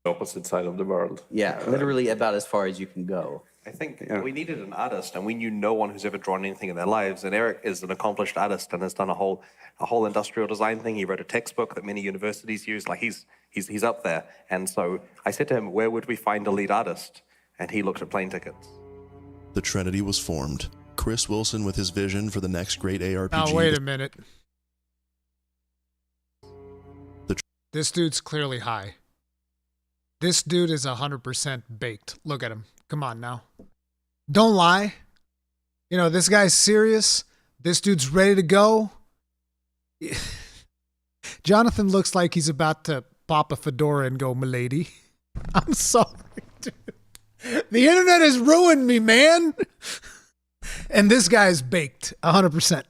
Opposite side of the world. Yeah, literally about as far as you can go. I think we needed an artist, and we knew no one who's ever drawn anything in their lives. And Eric is an accomplished artist and has done a whole industrial design thing. He wrote a textbook that many universities use. Like he's up there. And so I said to him, where would we find a lead artist? And he looked at plane tickets. The Trinity was formed. Chris Wilson with his vision for the next great ARPG. Now wait a minute. This dude's clearly high. This dude is 100% baked. Look at him. Come on now. Don't lie. You know, this guy's serious. This dude's ready to go. Jonathan looks like he's about to pop a fedora and go, "Milady." I'm sorry, dude. The internet has ruined me, man. And this guy's baked 100%.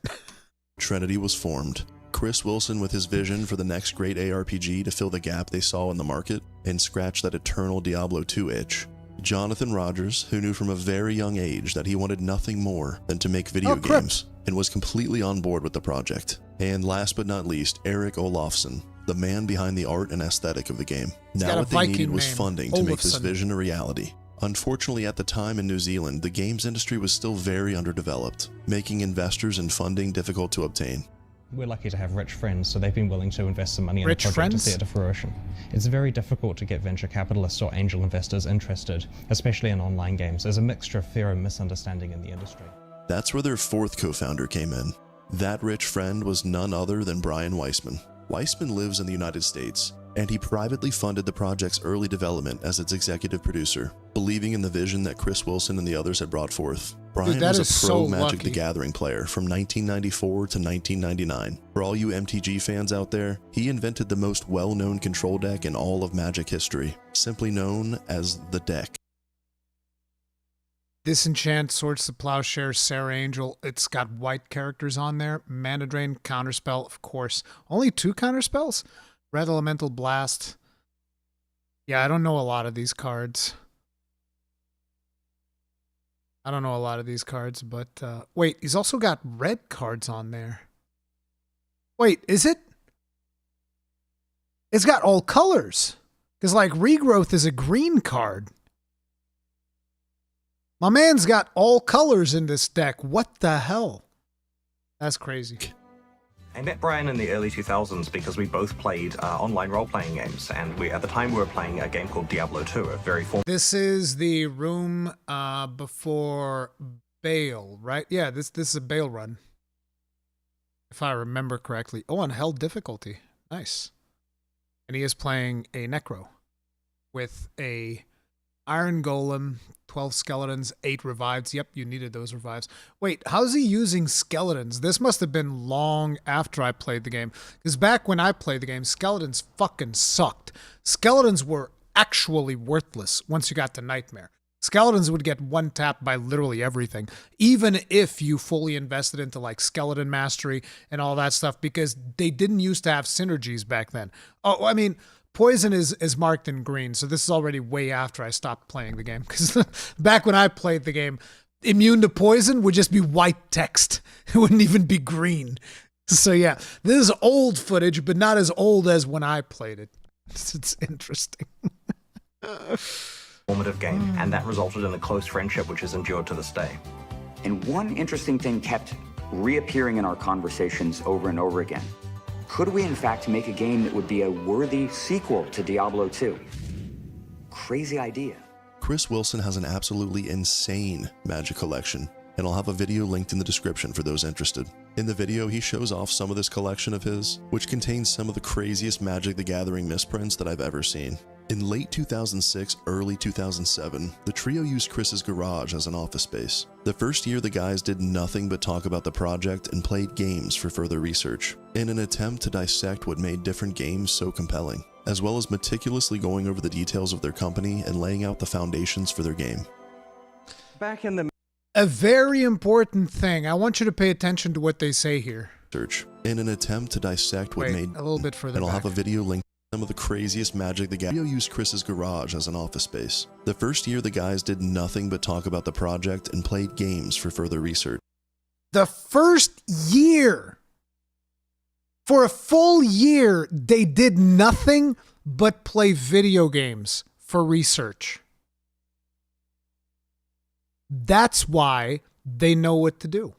Trinity was formed. Chris Wilson with his vision for the next great ARPG to fill the gap they saw in the market and scratch that eternal Diablo 2 itch. Jonathan Rogers, who knew from a very young age that he wanted nothing more than to make video games and was completely on board with the project. And last but not least, Eric Olofsson, the man behind the art and aesthetic of the game. Now what they needed was funding to make this vision a reality. Unfortunately, at the time in New Zealand, the games industry was still very underdeveloped, making investors and funding difficult to obtain. We're lucky to have rich friends, so they've been willing to invest some money in the project to see it to fruition. It's very difficult to get venture capitalists or angel investors interested, especially in online games. There's a mixture of fear and misunderstanding in the industry. That's where their fourth co-founder came in. That rich friend was none other than Brian Weissman. Weissman lives in the United States, and he privately funded the project's early development as its executive producer, believing in the vision that Chris Wilson and the others had brought forth. Brian was a pro Magic the Gathering player from 1994 to 1999. For all you MTG fans out there, he invented the most well-known control deck in all of Magic history, simply known as the deck. Disenchant, Swords to Plowshare, Sarah Angel. It's got white characters on there. Mana Drain, Counterspell, of course. Only 2 counterspells? Red Elemental Blast. Yeah, I don't know a lot of these cards. But wait, he's also got red cards on there. Wait, is it? It's got all colors. Because, like, Regrowth is a green card. My man's got all colors in this deck. What the hell? That's crazy. I met Brian in the early 2000s because we both played online role-playing games, and at the time we were playing a game called Diablo 2, a very formal... This is the room before Bale, right? Yeah, this is a Bale run, if I remember correctly. Oh, on held difficulty. Nice. And he is playing a Necro with a Iron Golem, 12 skeletons, 8 revives. Yep, you needed those revives. Wait, how's he using skeletons? This must have been long after I played the game. Because back when I played the game, skeletons fucking sucked. Skeletons were actually worthless once you got to Nightmare. Skeletons would get one-tapped by literally everything, even if you fully invested into like Skeleton Mastery and all that stuff, because they didn't used to have synergies back then. Oh, I mean... Poison is marked in green, so this is already way after I stopped playing the game. Because back when I played the game, immune to poison would just be white text. It wouldn't even be green. So yeah, this is old footage, but not as old as when I played it. It's interesting. Formative game, and that resulted in a close friendship which has endured to this day. And one interesting thing kept reappearing in our conversations over and over again. Could we in fact make a game that would be a worthy sequel to Diablo 2? Crazy idea. Chris Wilson has an absolutely insane magic collection, and I'll have a video linked in the description for those interested. In the video, he shows off some of this collection of his, which contains some of the craziest Magic the Gathering misprints that I've ever seen. In late 2006, early 2007, the trio used Chris's garage as an office space. The first year, the guys did nothing but talk about the project and played games for further research, in an attempt to dissect what made different games so compelling, as well as meticulously going over the details of their company and laying out the foundations for their game. Back in the A very important thing. I want you to pay attention to what they say here. In an attempt to dissect what made a little bit further and I'll back. have a video linked to some of the craziest Magic the Gathering. Used Chris's garage as an office space. The first year, the guys did nothing but talk about the project and played games for further research. The first year, for a full year, they did nothing but play video games for research. That's why they know what to do.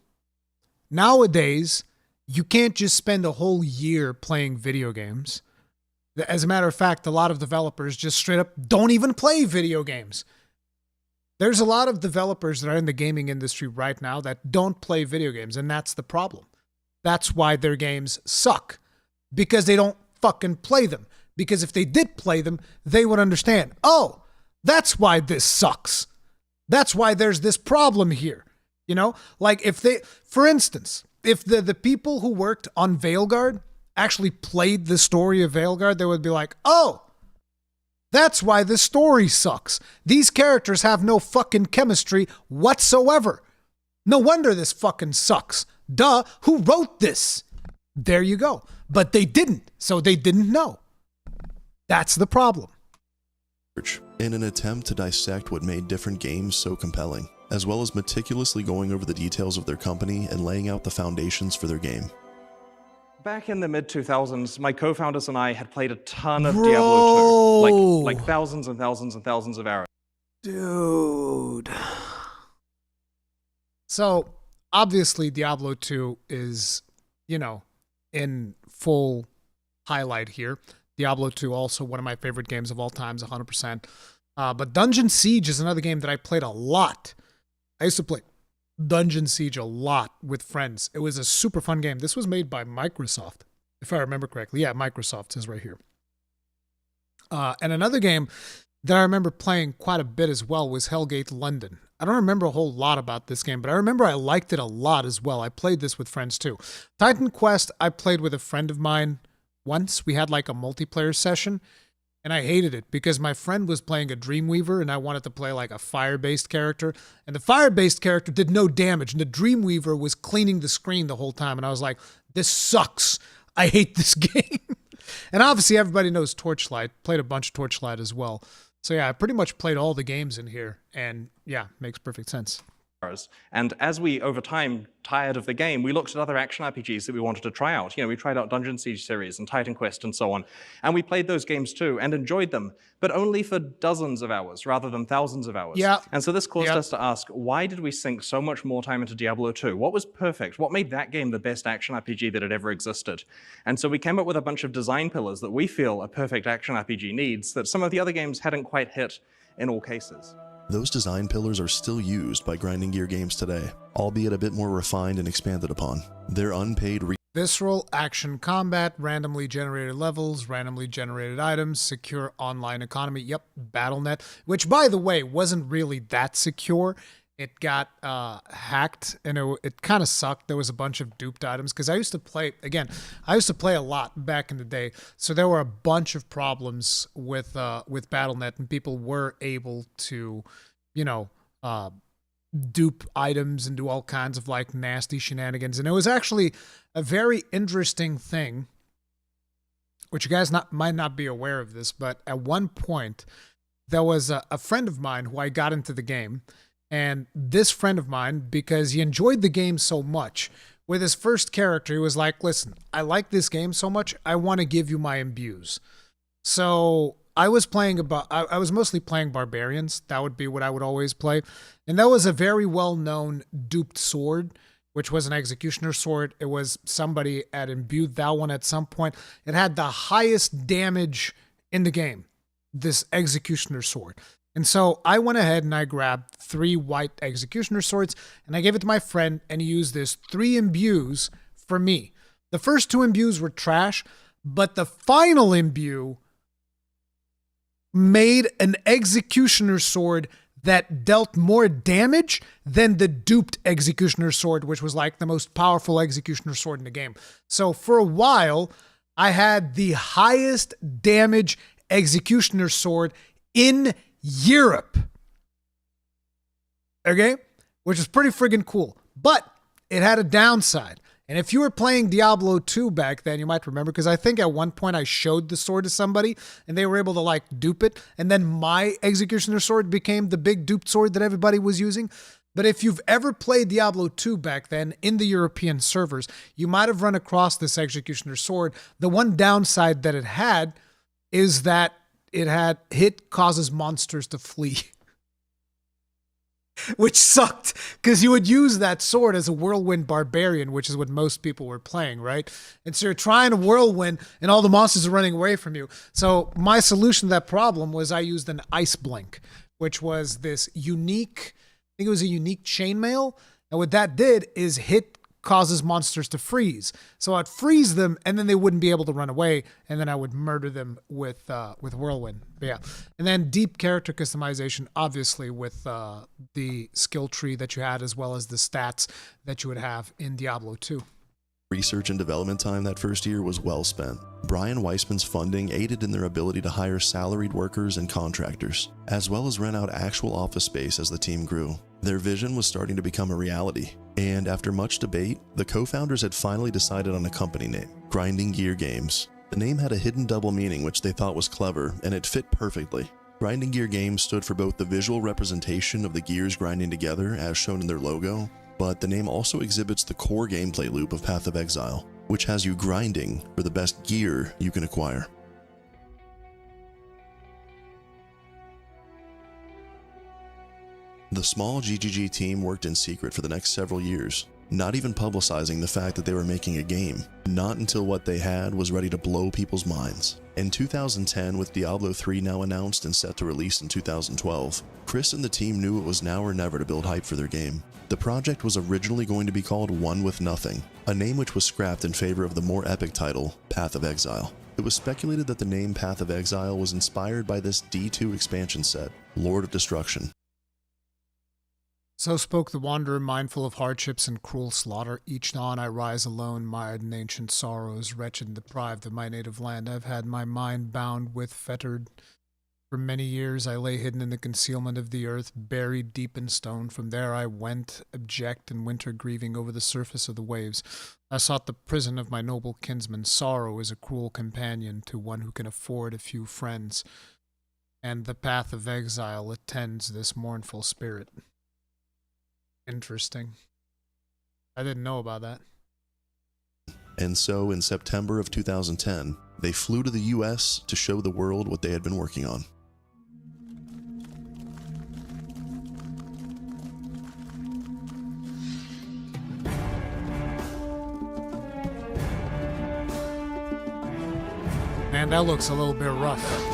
Nowadays, you can't just spend a whole year playing video games. As a matter of fact, a lot of developers just straight up don't even play video games. There's a lot of developers that are in the gaming industry right now that don't play video games, and that's the problem. That's why their games suck, because they don't fucking play them. Because if they did play them, they would understand, oh, that's why this sucks. That's why there's this problem here. You know, like if they, for instance, if the people who worked on Veilguard actually played the story of Veilguard, they would be like, oh, that's why the story sucks. These characters have no fucking chemistry whatsoever. No wonder this fucking sucks. Duh, who wrote this? There you go. But they didn't, so they didn't know. That's the problem. In an attempt to dissect what made different games so compelling, as well as meticulously going over the details of their company and laying out the foundations for their game. Back in the mid-2000s, my co-founders and I had played a ton of Diablo 2. Like thousands and thousands and thousands of hours. Dude. So, obviously, Diablo 2 is, you know, in full highlight here. Diablo 2, also one of my favorite games of all times, 100%. But Dungeon Siege is another game that I played a lot. I used to play Dungeon Siege a lot with friends. It was a super fun game. This was made by Microsoft, if I remember correctly. Yeah, Microsoft says right here. And another game that I remember playing quite a bit as well was Hellgate London. I don't remember a whole lot about this game, but I remember I liked it a lot as well. I played this with friends too. Titan Quest, I played with a friend of mine once. We had like a multiplayer session, and I hated it because my friend was playing a Dreamweaver, and I wanted to play like a fire-based character, and the fire-based character did no damage, and the Dreamweaver was cleaning the screen the whole time, and I was like, this sucks. I hate this game. And obviously everybody knows Torchlight. Played a bunch of Torchlight as well. So yeah, I pretty much played all the games in here, and yeah, makes perfect sense. And as we, over time, tired of the game, we looked at other action RPGs that we wanted to try out. You know, we tried out Dungeon Siege series and Titan Quest and so on. And we played those games too and enjoyed them, but only for dozens of hours rather than thousands of hours. Yeah. And so this caused us to ask, why did we sink so much more time into Diablo 2? What was perfect? What made that game the best action RPG that had ever existed? And so we came up with a bunch of design pillars that we feel a perfect action RPG needs that some of the other games hadn't quite hit in all cases. Those design pillars are still used by grinding gear games today, albeit a bit more refined and expanded upon. They're unpaid visceral action combat, randomly generated levels, randomly generated items, secure online economy. Yep, BattleNet, which by the way wasn't really that secure. It got hacked, and it kind of sucked. There was a bunch of duped items because I used to play a lot back in the day. So there were a bunch of problems with BattleNet, and people were able to, you know, dupe items and do all kinds of like nasty shenanigans. And it was actually a very interesting thing, which you guys might not be aware of this, but at one point there was a friend of mine who I got into the game. And this friend of mine, because he enjoyed the game so much, with his first character, he was like, listen, I like this game so much, I want to give you my imbues. So I was mostly playing barbarians. That would be what I would always play. And that was a very well-known duped sword, which was an executioner sword. It was somebody had imbued that one at some point. It had the highest damage in the game, this executioner sword. And so I went ahead and I grabbed 3 white executioner swords and I gave it to my friend, and he used this 3 imbues for me. The first 2 imbues were trash, but the final imbue made an executioner sword that dealt more damage than the duped executioner sword, which was like the most powerful executioner sword in the game. So for a while, I had the highest damage executioner sword in Europe. Okay? Which is pretty friggin' cool. But it had a downside. And if you were playing Diablo 2 back then, you might remember, because I think at one point I showed the sword to somebody and they were able to like dupe it. And then my executioner sword became the big duped sword that everybody was using. But if you've ever played Diablo 2 back then in the European servers, you might have run across this executioner sword. The one downside that it had is that it had hit causes monsters to flee. Which sucked, because you would use that sword as a whirlwind barbarian, which is what most people were playing, right? And so you're trying to whirlwind, and all the monsters are running away from you. So my solution to that problem was I used an ice blink, which was this unique, I think it was a unique chainmail. And what that did is hit causes monsters to freeze. So I'd freeze them, and then they wouldn't be able to run away, and then I would murder them with whirlwind. But yeah, and then deep character customization, obviously with the skill tree that you had, as well as the stats that you would have in Diablo 2. Research and development time that first year was well spent. Brian Weissman's funding aided in their ability to hire salaried workers and contractors, as well as rent out actual office space as the team grew. Their vision was starting to become a reality, and after much debate, the co-founders had finally decided on a company name, Grinding Gear Games. The name had a hidden double meaning which they thought was clever, and it fit perfectly. Grinding Gear Games stood for both the visual representation of the gears grinding together as shown in their logo, but the name also exhibits the core gameplay loop of Path of Exile, which has you grinding for the best gear you can acquire. The small GGG team worked in secret for the next several years, not even publicizing the fact that they were making a game, not until what they had was ready to blow people's minds. In 2010, with Diablo 3 now announced and set to release in 2012, Chris and the team knew it was now or never to build hype for their game. The project was originally going to be called One With Nothing, a name which was scrapped in favor of the more epic title, Path of Exile. It was speculated that the name Path of Exile was inspired by this D2 expansion set, Lord of Destruction. So spoke the wanderer, mindful of hardships and cruel slaughter. Each dawn I rise alone, mired in ancient sorrows, wretched and deprived of my native land. I've had my mind bound with fettered. For many years I lay hidden in the concealment of the earth, buried deep in stone. From there I went, abject and winter grieving over the surface of the waves. I sought the prison of my noble kinsman. Sorrow is a cruel companion to one who can afford a few friends, and the path of exile attends this mournful spirit. Interesting. I didn't know about that. And so, in September of 2010, they flew to the US to show the world what they had been working on. Man, that looks a little bit rough.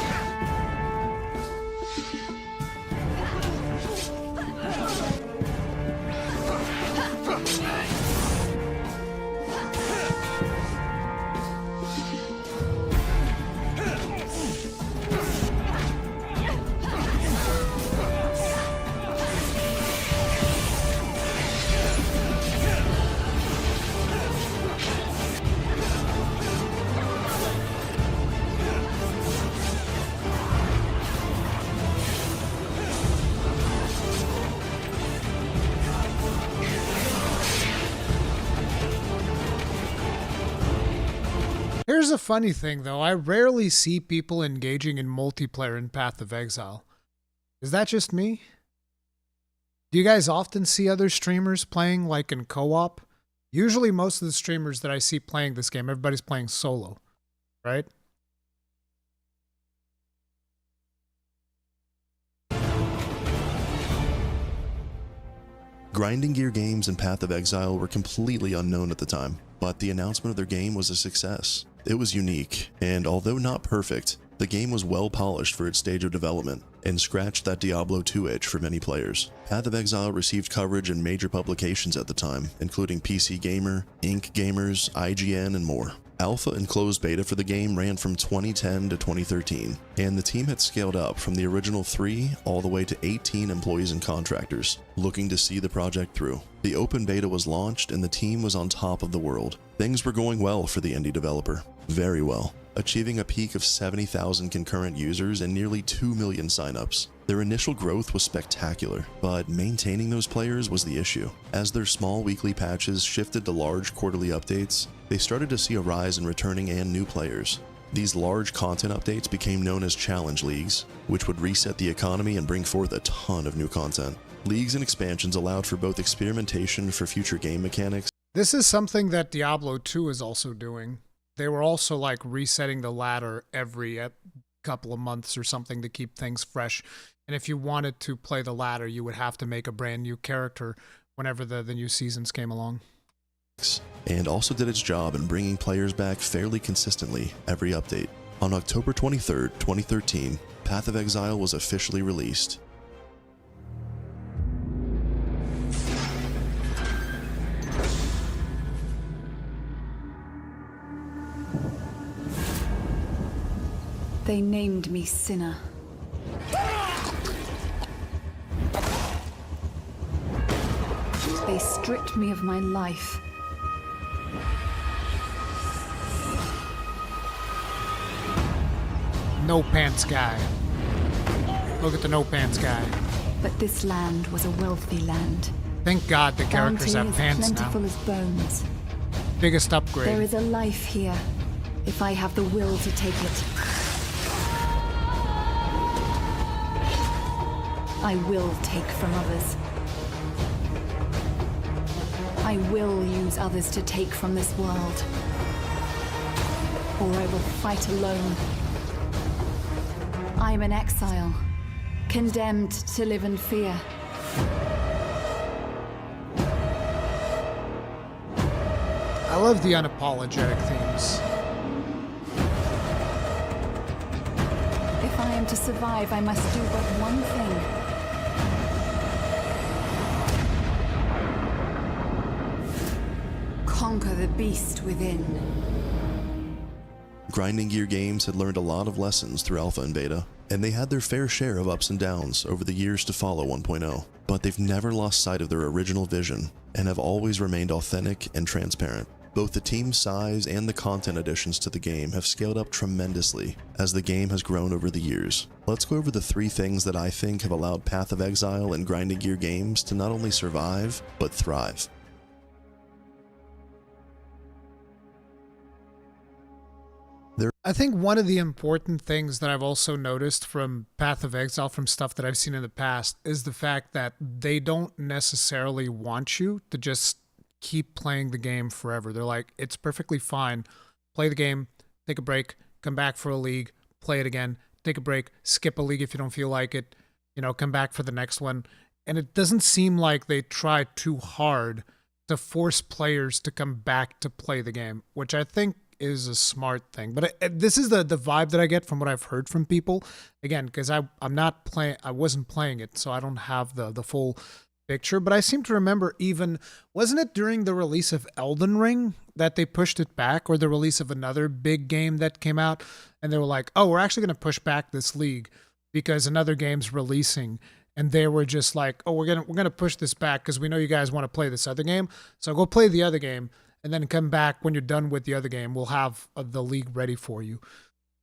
Here's a funny thing, though. I rarely see people engaging in multiplayer in Path of Exile. Is that just me? Do you guys often see other streamers playing like in co-op? Usually most of the streamers that I see playing this game, everybody's playing solo, right? Grinding Gear Games and Path of Exile were completely unknown at the time, but the announcement of their game was a success. It was unique, and although not perfect, the game was well polished for its stage of development, and scratched that Diablo 2 itch for many players. Path of Exile received coverage in major publications at the time, including PC Gamer, Inc. Gamers, IGN, and more. Alpha and closed beta for the game ran from 2010 to 2013, and the team had scaled up from the original 3 all the way to 18 employees and contractors, looking to see the project through. The open beta was launched and the team was on top of the world. Things were going well for the indie developer. Very well, achieving a peak of 70,000 concurrent users and nearly 2 million signups. Their initial growth was spectacular, but maintaining those players was the issue. As their small weekly patches shifted to large quarterly updates, they started to see a rise in returning and new players. These large content updates became known as challenge leagues, which would reset the economy and bring forth a ton of new content. Leagues and expansions allowed for both experimentation for future game mechanics. This is something that Diablo 2 is also doing. They were also like resetting the ladder every couple of months or something to keep things fresh. And if you wanted to play the ladder, you would have to make a brand new character whenever the new seasons came along. And also did its job in bringing players back fairly consistently every update. On October 23rd, 2013, Path of Exile was officially released. They named me Sinner. They stripped me of my life. No pants guy. Look at the no pants guy. But this land was a wealthy land. Thank God the characters have pants now. Plentiful as bones. Biggest upgrade. There is a life here, if I have the will to take it. I will take from others. I will use others to take from this world. Or I will fight alone. I am an exile, condemned to live in fear. I love the unapologetic themes. If I am to survive, I must do but one thing. Conquer the beast within. Grinding Gear Games had learned a lot of lessons through Alpha and Beta, and they had their fair share of ups and downs over the years to follow 1.0, but they've never lost sight of their original vision and have always remained authentic and transparent. Both the team size and the content additions to the game have scaled up tremendously as the game has grown over the years. Let's go over the 3 things that I think have allowed Path of Exile and Grinding Gear Games to not only survive, but thrive. I think one of the important things that I've also noticed from Path of Exile, from stuff that I've seen in the past, is the fact that they don't necessarily want you to just keep playing the game forever. They're like, it's perfectly fine. Play the game, take a break, come back for a league, play it again, take a break, skip a league if you don't feel like it, come back for the next one. And it doesn't seem like they try too hard to force players to come back to play the game, which I think is a smart thing. But this is the vibe that I get from what I've heard from people. Again, because I wasn't playing it, so I don't have the full picture. But I seem to remember, even, wasn't it during the release of Elden Ring that they pushed it back, or the release of another big game that came out, and they were like, oh, we're actually going to push back this league because another game's releasing. And they were just like, oh, we're gonna push this back because we know you guys want to play this other game, so go play the other game and then come back when you're done with the other game. We'll have the league ready for you.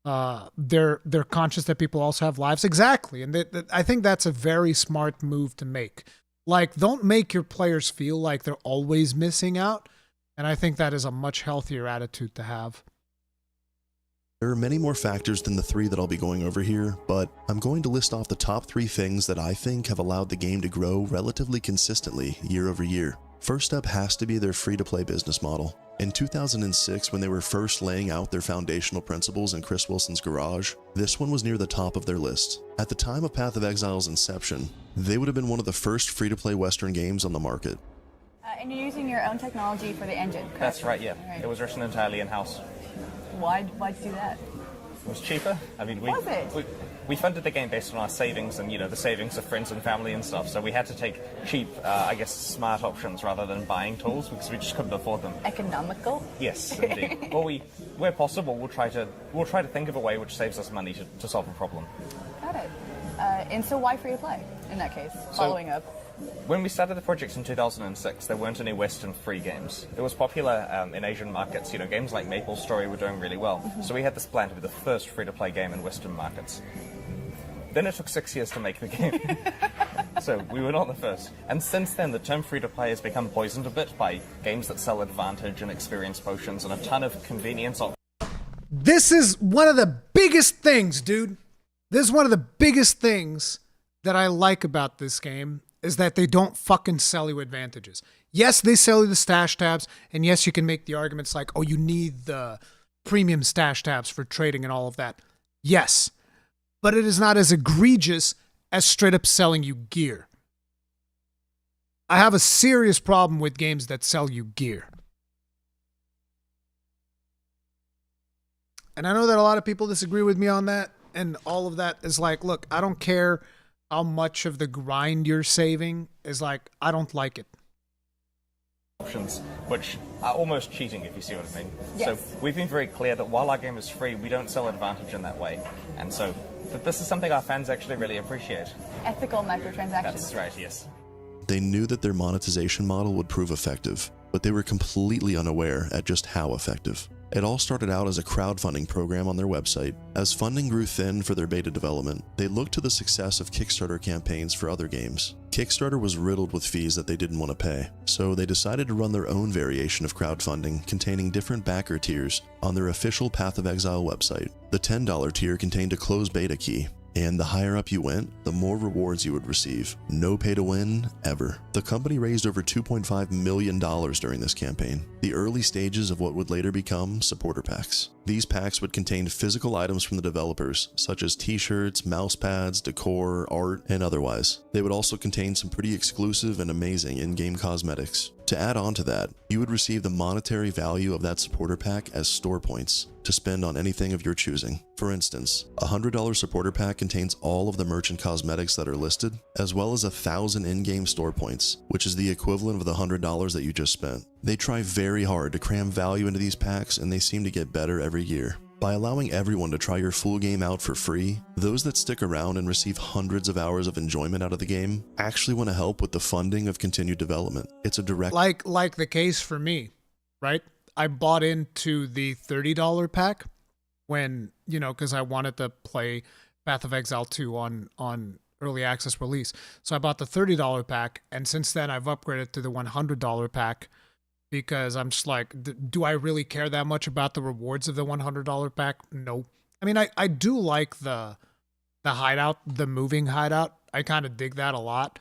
They're conscious that people also have lives. Exactly. And I think that's a very smart move to make. Like, don't make your players feel like they're always missing out. And I think that is a much healthier attitude to have. There are many more factors than the 3 that I'll be going over here, but I'm going to list off the top 3 things that I think have allowed the game to grow relatively consistently year over year. First up has to be their free-to-play business model. In 2006, when they were first laying out their foundational principles in Chris Wilson's garage, this one was near the top of their list. At the time of Path of Exile's inception, they would have been one of the first free-to-play Western games on the market. And you're using your own technology for the engine, correct? That's right, yeah. Right. It was written entirely in-house. Why'd you do that? It was cheaper. I mean, we funded the game based on our savings and, you know, the savings of friends and family and stuff. So we had to take cheap, I guess, smart options rather than buying tools because we just couldn't afford them. Economical? Yes, indeed. Well, where possible, we'll try to think of a way which saves us money to solve a problem. Got it. And so why free to play in that case? Following up. When we started the project in 2006, there weren't any Western free games. It was popular in Asian markets. You know, games like MapleStory were doing really well. So we had this plan to be the first free-to-play game in Western markets. Then it took 6 years to make the game. So we were not the first. And since then, the term free-to-play has become poisoned a bit by games that sell advantage and experience potions and a ton of convenience options. This is one of the biggest things, dude. This is one of the biggest things that I like about this game, is that they don't fucking sell you advantages. Yes, they sell you the stash tabs, and yes, you can make the arguments like, oh, you need the premium stash tabs for trading and all of that. Yes, but it is not as egregious as straight up selling you gear. I have a serious problem with games that sell you gear. And I know that a lot of people disagree with me on that, and all of that is like, look, I don't care how much of the grind you're saving, is like, I don't like it. Options, which are almost cheating, if you see what I mean. Yes. So we've been very clear that while our game is free, we don't sell advantage in that way. And so this is something our fans actually really appreciate. Ethical microtransactions. That's right, yes. They knew that their monetization model would prove effective, but they were completely unaware at just how effective. It all started out as a crowdfunding program on their website. As funding grew thin for their beta development, they looked to the success of Kickstarter campaigns for other games. Kickstarter was riddled with fees that they didn't want to pay, so they decided to run their own variation of crowdfunding containing different backer tiers on their official Path of Exile website. The $10 tier contained a closed beta key, and the higher up you went, the more rewards you would receive. No pay to win, ever. The company raised over $2.5 million during this campaign, the early stages of what would later become supporter packs. These packs would contain physical items from the developers, such as t-shirts, mouse pads, decor, art, and otherwise. They would also contain some pretty exclusive and amazing in-game cosmetics. To add on to that, you would receive the monetary value of that supporter pack as store points to spend on anything of your choosing. For instance, a $100 supporter pack contains all of the merchant cosmetics that are listed, as well as 1,000 in-game store points, which is the equivalent of the $100 that you just spent. They try very hard to cram value into these packs, and they seem to get better every year. By allowing everyone to try your full game out for free, those that stick around and receive hundreds of hours of enjoyment out of the game actually want to help with the funding of continued development. It's a direct... Like the case for me, right? I bought into the $30 pack when, you know, because I wanted to play Path of Exile 2 on early access release. So I bought the $30 pack, and since then I've upgraded to the $100 pack because I'm just like, do I really care that much about the rewards of the $100 pack? No. I mean, I do like the hideout, the moving hideout. I kind of dig that a lot.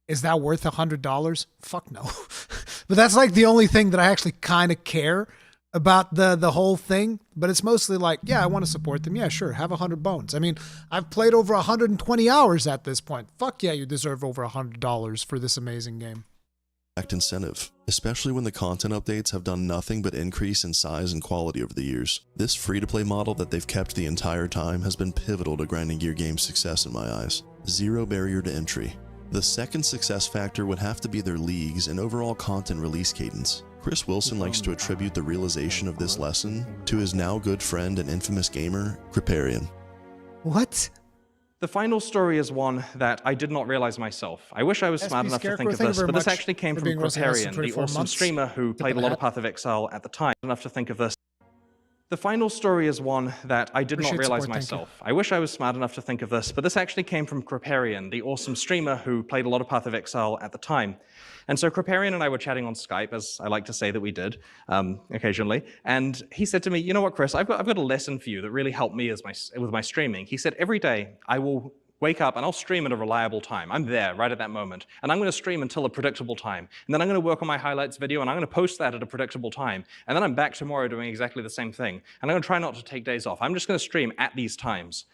Is that worth $100? Fuck no. But that's like the only thing that I actually kind of care about the whole thing. But it's mostly like, yeah, I want to support them. Yeah, sure. Have 100 bones. I mean, I've played over 120 hours at this point. Fuck yeah, you deserve over $100 for this amazing game. Incentive, especially when the content updates have done nothing but increase in size and quality over the years. This free-to-play model that they've kept the entire time has been pivotal to Grinding Gear Games' success in my eyes. Zero barrier to entry. The second success factor would have to be their leagues and overall content release cadence. Chris Wilson likes to attribute the realization of this lesson to his now good friend and infamous gamer, Kriparian. What? The final story is one that I did not realize myself. I wish I was smart enough to think of this, but this actually came from Kriparian, the awesome streamer who played a lot of Path of Exile at the time. Enough to think of this. The final story is one that I did not realize myself. I wish I was smart enough to think of this, but this actually came from Kriparian, the awesome streamer who played a lot of Path of Exile at the time. And so Kriparian and I were chatting on Skype, as I like to say that we did occasionally. And he said to me, you know what, Chris, I've got a lesson for you that really helped me with my streaming. He said, every day I will wake up and I'll stream at a reliable time. I'm there right at that moment. And I'm going to stream until a predictable time. And then I'm going to work on my highlights video and I'm going to post that at a predictable time. And then I'm back tomorrow doing exactly the same thing. And I'm going to try not to take days off. I'm just going to stream at these times.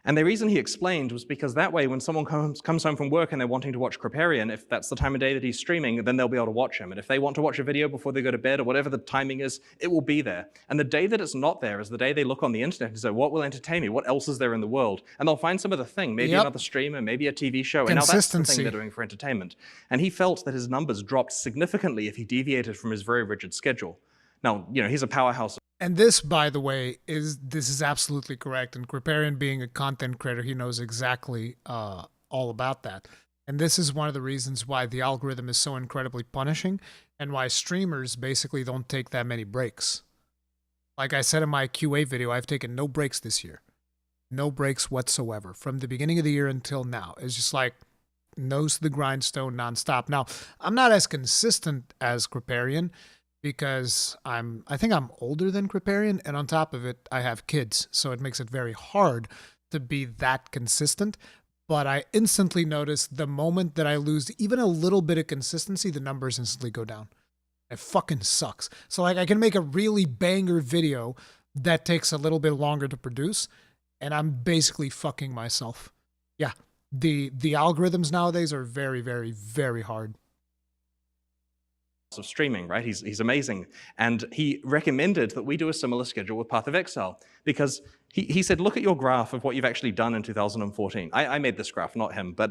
And the reason he explained was because that way, when someone comes home from work and they're wanting to watch Kriparian, if that's the time of day that he's streaming, then they'll be able to watch him. And if they want to watch a video before they go to bed or whatever the timing is, it will be there. And the day that it's not there is the day they look on the internet and say, what will entertain me? What else is there in the world? And they'll find some other thing, maybe another streamer, maybe a TV show. And now that's the thing they're doing for entertainment. And he felt that his numbers dropped significantly if he deviated from his very rigid schedule. Now, you know, he's a powerhouse. And this, by the way, is absolutely correct. And Kriparian being a content creator, he knows exactly all about that. And this is one of the reasons why the algorithm is so incredibly punishing and why streamers basically don't take that many breaks. Like I said in my QA video, I've taken no breaks this year. No breaks whatsoever. From the beginning of the year until now. It's just like nose to the grindstone nonstop. Now, I'm not as consistent as Kriparian, because I think I'm older than Kriparian, and on top of it, I have kids, so it makes it very hard to be that consistent. But I instantly notice the moment that I lose even a little bit of consistency, the numbers instantly go down. It fucking sucks. So like I can make a really banger video that takes a little bit longer to produce, and I'm basically fucking myself. Yeah, the algorithms nowadays are very, very, very hard. Of streaming, right? He's amazing. And he recommended that we do a similar schedule with Path of Exile because he said, look at your graph of what you've actually done in 2014. I made this graph, not him, but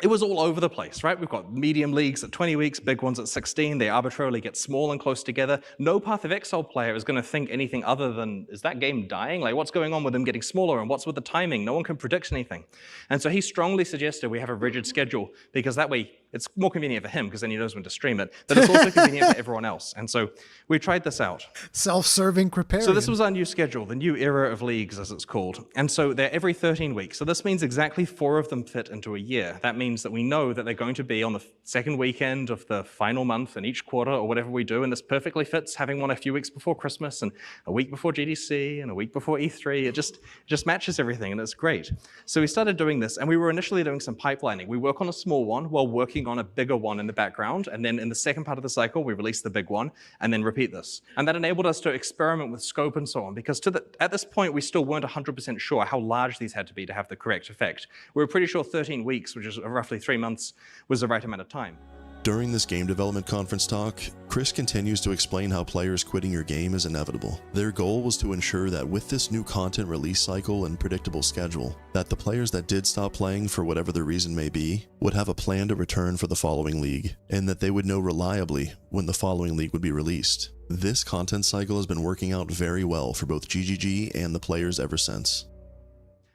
it was all over the place, right? We've got medium leagues at 20 weeks, big ones at 16. They arbitrarily get small and close together. No Path of Exile player is going to think anything other than, is that game dying? Like, what's going on with them getting smaller, and what's with the timing? No one can predict anything. And so he strongly suggested we have a rigid schedule because that way it's more convenient for him because then he knows when to stream it, but it's also convenient for everyone else. And so we tried this out. Self-serving Kriparian. So this was our new schedule, the new era of leagues, as it's called. And so they're every 13 weeks. So this means exactly 4 of them fit into a year. That means that we know that they're going to be on the second weekend of the final month in each quarter or whatever we do. And this perfectly fits having one a few weeks before Christmas and a week before GDC and a week before E3. It just matches everything, and it's great. So we started doing this, and we were initially doing some pipelining. We work on a small one while working on a bigger one in the background, and then in the second part of the cycle, we release the big one, and then repeat this. And that enabled us to experiment with scope and so on, because at this point, we still weren't 100% sure how large these had to be to have the correct effect. We were pretty sure 13 weeks, which is roughly 3 months, was the right amount of time. During this game development conference talk, Chris continues to explain how players quitting your game is inevitable. Their goal was to ensure that with this new content release cycle and predictable schedule, that the players that did stop playing for whatever the reason may be, would have a plan to return for the following league, and that they would know reliably when the following league would be released. This content cycle has been working out very well for both GGG and the players ever since.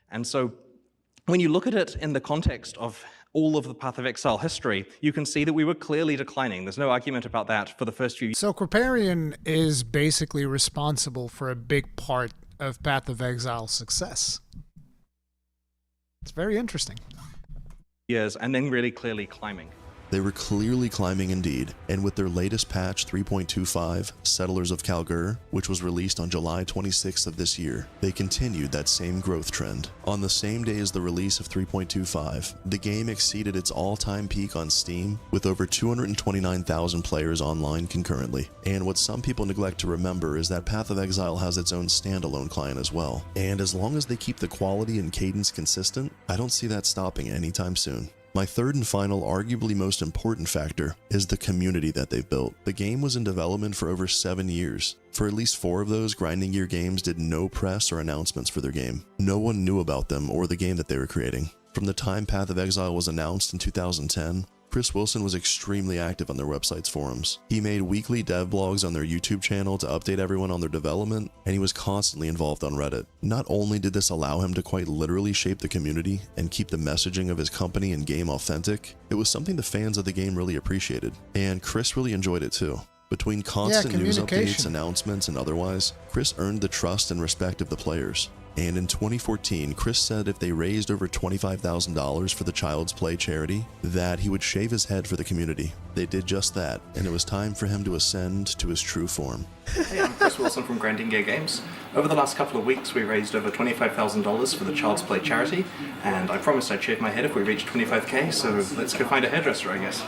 And so when you look at it in the context of all of the Path of Exile history, you can see that we were clearly declining. There's no argument about that for the first few years. So Kriparian is basically responsible for a big part of Path of Exile's success. It's very interesting. Years, and then really clearly climbing. They were clearly climbing indeed, and with their latest patch 3.25, Settlers of Kalgur, which was released on July 26th of this year, they continued that same growth trend. On the same day as the release of 3.25, the game exceeded its all-time peak on Steam with over 229,000 players online concurrently. And what some people neglect to remember is that Path of Exile has its own standalone client as well. And as long as they keep the quality and cadence consistent, I don't see that stopping anytime soon. My third and final, arguably most important factor is the community that they've built. The game was in development for over 7 years. For at least 4 of those, Grinding Gear Games did no press or announcements for their game. No one knew about them or the game that they were creating. From the time Path of Exile was announced in 2010, Chris Wilson was extremely active on their website's forums. He made weekly dev blogs on their YouTube channel to update everyone on their development, and he was constantly involved on Reddit. Not only did this allow him to quite literally shape the community and keep the messaging of his company and game authentic, it was something the fans of the game really appreciated, and Chris really enjoyed it too. Between constant news updates, announcements, and otherwise, Chris earned the trust and respect of the players. And in 2014, Chris said if they raised over $25,000 for the Child's Play charity, that he would shave his head for the community. They did just that, and it was time for him to ascend to his true form. Hey, I'm Chris Wilson from Grinding Gear Games. Over the last couple of weeks, we raised over $25,000 for the Child's Play charity, and I promised I'd shave my head if we reached 25k, so let's go find a hairdresser, I guess.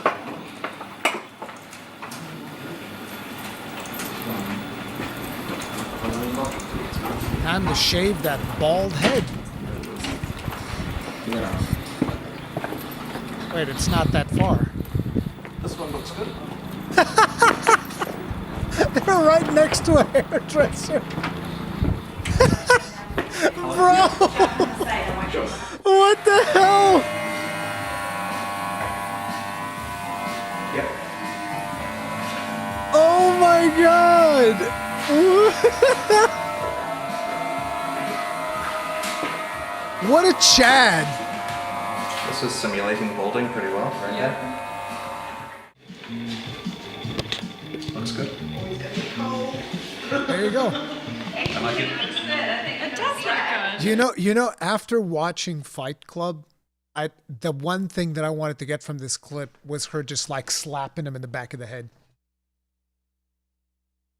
Time to shave that bald head. Yeah. Wait, it's not that far. This one looks good. They're right next to a hairdresser. Bro! What the hell? Yep. Oh my god! What a Chad! This is simulating balding pretty well, right there. Looks good. There you go. I like it. It does look good. You know, after watching Fight Club, the one thing that I wanted to get from this clip was her just like slapping him in the back of the head.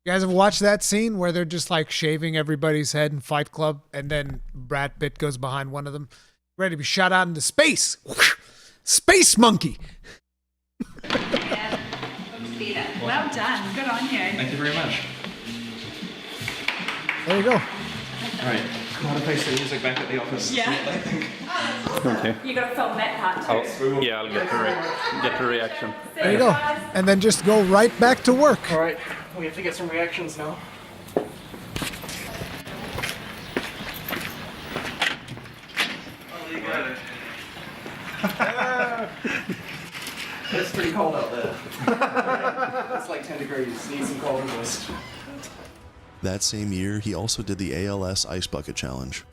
You guys have watched that scene where they're just like shaving everybody's head in Fight Club, and then Brad Pitt goes behind one of them, ready to be shot out into space. Space monkey. Yeah. Well done. Good on you. Thank you very much. There you go. All right. How to paste the music back at the office. Yeah. I think. Okay. You got to film that part too. Yeah, I'll get the reaction. There you go. And then just go right back to work. All right. We have to get some reactions now. Oh, you got it. It's pretty cold out there. It's like 10 degrees. Need some cold resist. That same year, he also did the ALS Ice Bucket Challenge.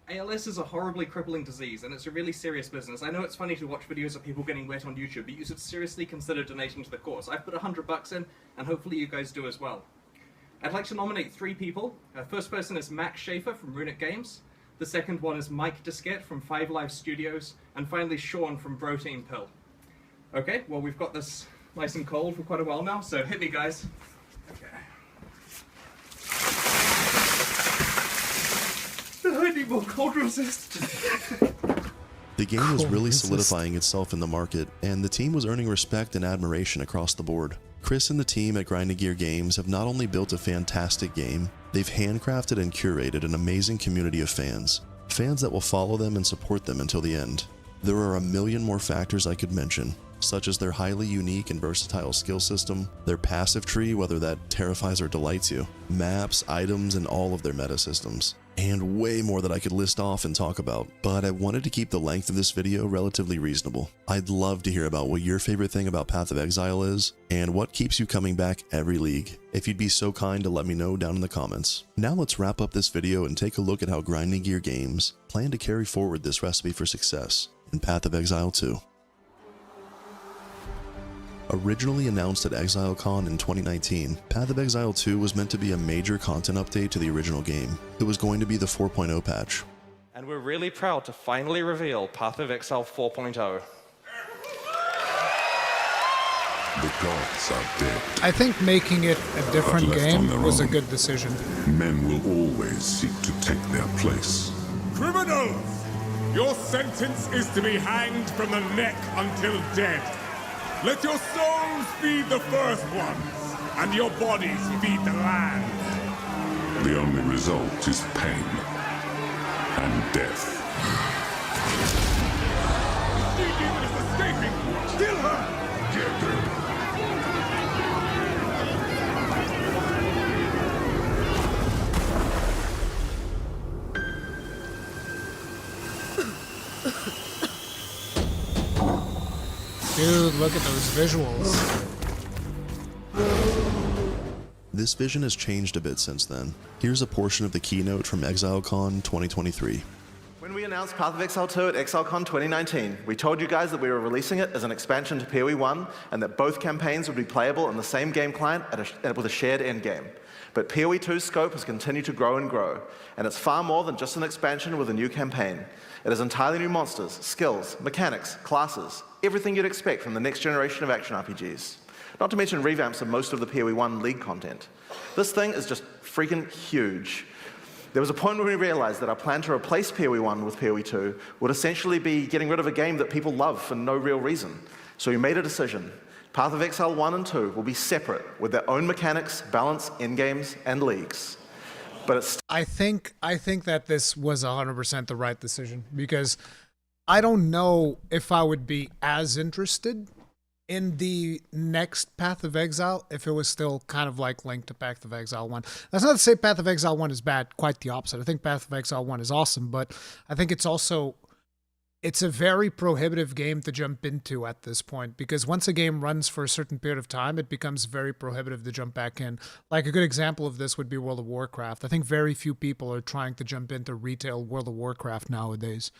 ALS is a horribly crippling disease, and it's a really serious business. I know it's funny to watch videos of people getting wet on YouTube, but you should seriously consider donating to the cause. I've put $100 in, and hopefully you guys do as well. I'd like to nominate 3 people. First person is Max Schaefer from Runic Games. The second one is Mike Diskett from 5 Live Studios. And finally, Sean from Protein Pill. Okay, well, we've got this nice and cold for quite a while now, so hit me, guys. Okay. I need more cold resist. The game was really solidifying itself in the market, and the team was earning respect and admiration across the board. Chris and the team at Grinding Gear Games have not only built a fantastic game, they've handcrafted and curated an amazing community of fans. Fans that will follow them and support them until the end. There are a million more factors I could mention, such as their highly unique and versatile skill system, their passive tree, whether that terrifies or delights you, maps, items, and all of their meta systems. And way more that I could list off and talk about, but I wanted to keep the length of this video relatively reasonable. I'd love to hear about what your favorite thing about Path of Exile is, and what keeps you coming back every league. If you'd be so kind to let me know down in the comments. Now let's wrap up this video and take a look at how Grinding Gear Games plan to carry forward this recipe for success in Path of Exile 2. Originally announced at ExileCon in 2019, Path of Exile 2 was meant to be a major content update to the original game. It was going to be the 4.0 patch. And we're really proud to finally reveal Path of Exile 4.0. The gods are dead. I think making it a different game was a good decision. Men will always seek to take their place. Criminals! Your sentence is to be hanged from the neck until dead. Let your souls feed the first ones, and your bodies feed the land. The only result is pain and death. The demon is escaping! Kill her! Get her. Dude, look at those visuals. This vision has changed a bit since then. Here's a portion of the keynote from ExileCon 2023. When When we announced Path of Exile 2 at ExileCon 2019, we told you guys that we were releasing it as an expansion to PoE 1 and that both campaigns would be playable on the same game client with a shared endgame. But PoE 2's scope has continued to grow and grow, and it's far more than just an expansion with a new campaign. It has entirely new monsters, skills, mechanics, classes, everything you'd expect from the next generation of action RPGs. Not to mention revamps of most of the PoE 1 League content. This thing is just freaking huge. There was a point when we realized that our plan to replace PoE 1 with PoE 2 would essentially be getting rid of a game that people love for no real reason. So we made a decision. Path of Exile 1 and 2 will be separate with their own mechanics, balance, endgames, and leagues. But it's I think that this was 100% the right decision, because I don't know if I would be as interested in the next Path of Exile if it was still kind of like linked to Path of Exile 1. That's not to say Path of Exile 1 is bad, quite the opposite. I think Path of Exile 1 is awesome, but I think it's a very prohibitive game to jump into at this point, because once a game runs for a certain period of time, it becomes very prohibitive to jump back in. Like a good example of this would be World of Warcraft. I think very few people are trying to jump into retail World of Warcraft nowadays.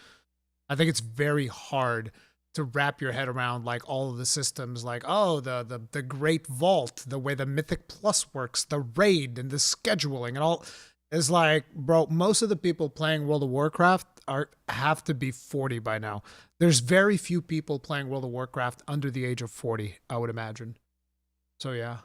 I think it's very hard to wrap your head around like all of the systems, like, oh, the Great Vault, the way the Mythic Plus works, the raid and the scheduling and all. Is like, bro, most of the people playing World of Warcraft have to be 40 by now. There's very few people playing World of Warcraft under the age of 40, I would imagine. So yeah.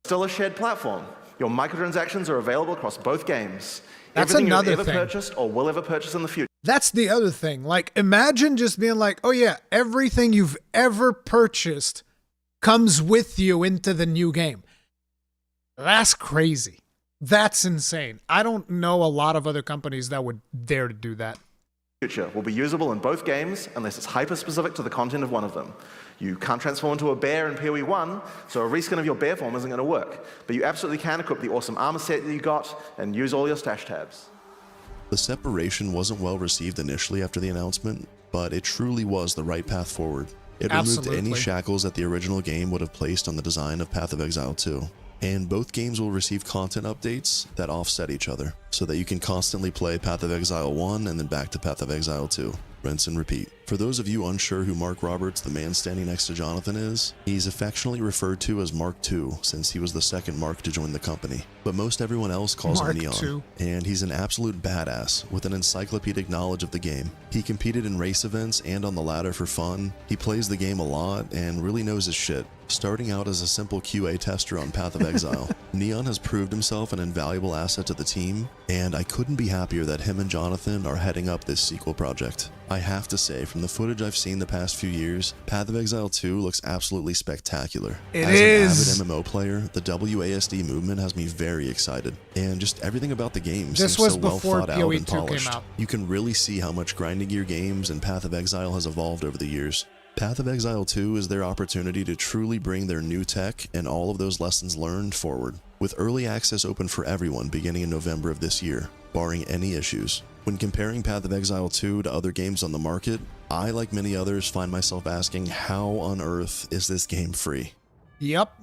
still a shared platform. Your microtransactions are available across both games. That's Everything another you've ever thing. purchased or will ever purchase in the future. That's the other thing. Like, imagine just being like, oh yeah, everything you've ever purchased comes with you into the new game. That's crazy. That's insane. I don't know a lot of other companies that would dare to do that. Future will be usable in both games unless it's hyper-specific to the content of one of them. You can't transform into a bear in PoE 1, so a reskin of your bear form isn't going to work. But you absolutely can equip the awesome armor set that you got and use all your stash tabs. The separation wasn't well received initially after the announcement, but it truly was the right path forward. It removed any shackles that the original game would have placed on the design of Path of Exile 2. And both games will receive content updates that offset each other, so that you can constantly play Path of Exile 1 and then back to Path of Exile 2. Rinse and repeat. For those of you unsure who Mark Roberts, the man standing next to Jonathan, is, he's affectionately referred to as Mark II, since he was the second Mark to join the company. But most everyone else calls him Neon, and he's an absolute badass with an encyclopedic knowledge of the game. He competed in race events and on the ladder for fun. He plays the game a lot and really knows his shit. Starting out as a simple QA tester on Path of Exile, Neon has proved himself an invaluable asset to the team, and I couldn't be happier that him and Jonathan are heading up this sequel project. I have to say, from the footage I've seen the past few years, Path of Exile 2 looks absolutely spectacular. As an avid MMO player, the WASD movement has me very excited, and just everything about the game seems so well thought out and polished. You can really see how much grinding gear games and Path of Exile has evolved over the years. Path of Exile 2 is their opportunity to truly bring their new tech and all of those lessons learned forward, with early access open for everyone beginning in November of this year, barring any issues. When comparing Path of Exile 2 to other games on the market, I, like many others, find myself asking, how on earth is this game free? Yep.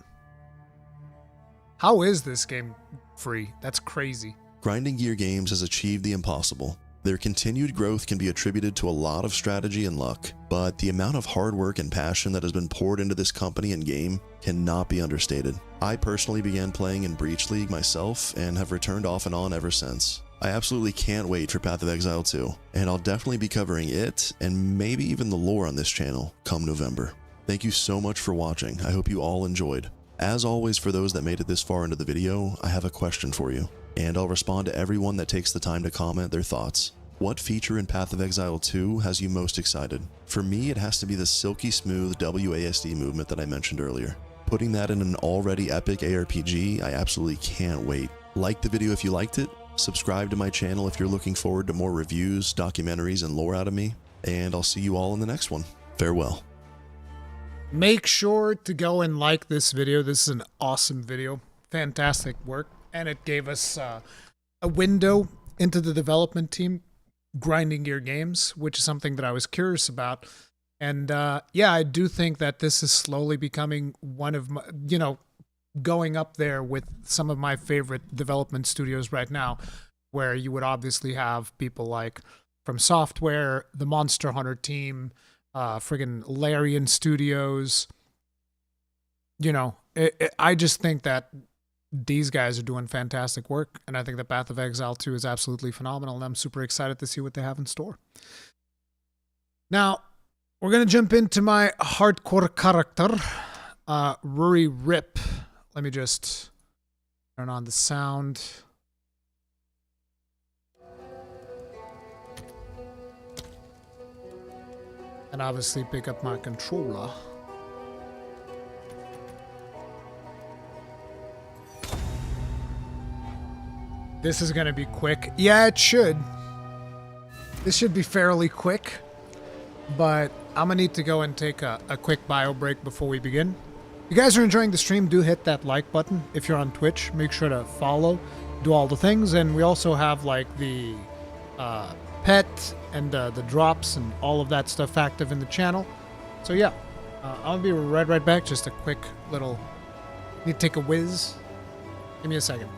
How is this game free? That's crazy. Grinding Gear Games has achieved the impossible. Their continued growth can be attributed to a lot of strategy and luck, but the amount of hard work and passion that has been poured into this company and game cannot be understated. I personally began playing in Breach League myself and have returned off and on ever since. I absolutely can't wait for Path of Exile 2, and I'll definitely be covering it and maybe even the lore on this channel come November. Thank you so much for watching. I hope you all enjoyed. As always, for those that made it this far into the video, I have a question for you, and I'll respond to everyone that takes the time to comment their thoughts. What feature in Path of Exile 2 has you most excited? For me, it has to be the silky smooth WASD movement that I mentioned earlier. Putting that in an already epic ARPG, I absolutely can't wait. Like the video if you liked it, subscribe to my channel if you're looking forward to more reviews, documentaries, and lore out of me, and I'll see you all in the next one. Farewell. Make sure to go and like this video. This is an awesome video. Fantastic work. And it gave us a window into the development team, Grinding Gear Games, which is something that I was curious about. And yeah, I do think that this is slowly becoming one of my, going up there with some of my favorite development studios right now, where you would obviously have people like From Software, the Monster Hunter team, friggin' Larian Studios. You know, I just think that these guys are doing fantastic work, and I think that Path of Exile 2 is absolutely phenomenal, and I'm super excited to see what they have in store. Now, we're going to jump into my hardcore character, Rurikhan. Let me just turn on the sound. And obviously pick up my controller. This is going to be quick. Yeah, it should. This should be fairly quick. But I'm going to need to go and take a quick bio break before we begin. If you guys are enjoying the stream, do hit that like button. If you're on Twitch, make sure to follow, do all the things. And we also have like the pet and the drops and all of that stuff active in the channel. So yeah, I'll be right back. Just a quick little... Need to take a whiz. Give me a second.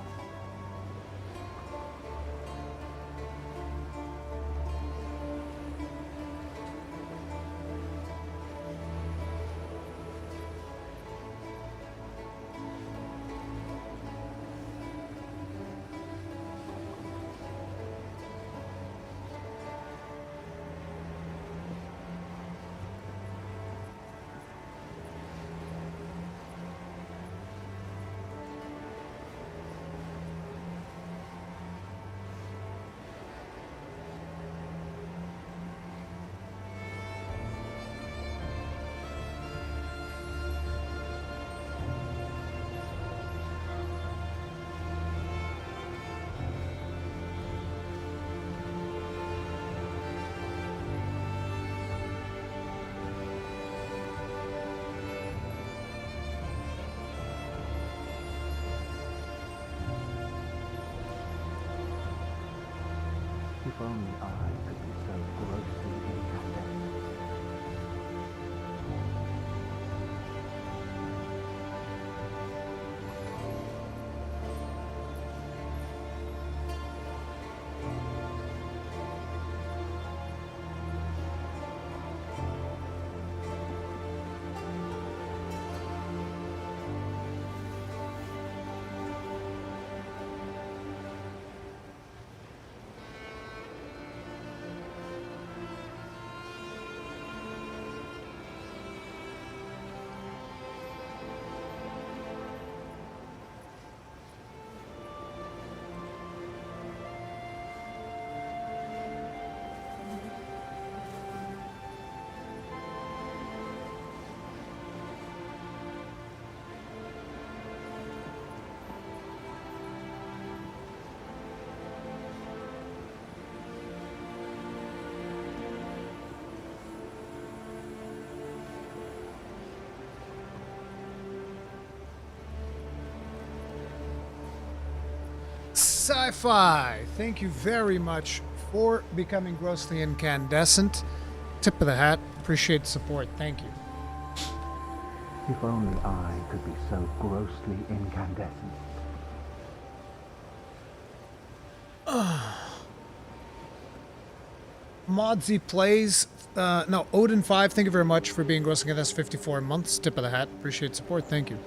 If only I could be so grossly incandescent. Sci-Fi, thank you very much for becoming grossly incandescent. Tip of the hat. Appreciate the support. Thank you. If only I could be so grossly incandescent. Modsy plays. No, Odin5, thank you very much for being grossly incandescent 54 months. Tip of the hat. Appreciate support. Thank you.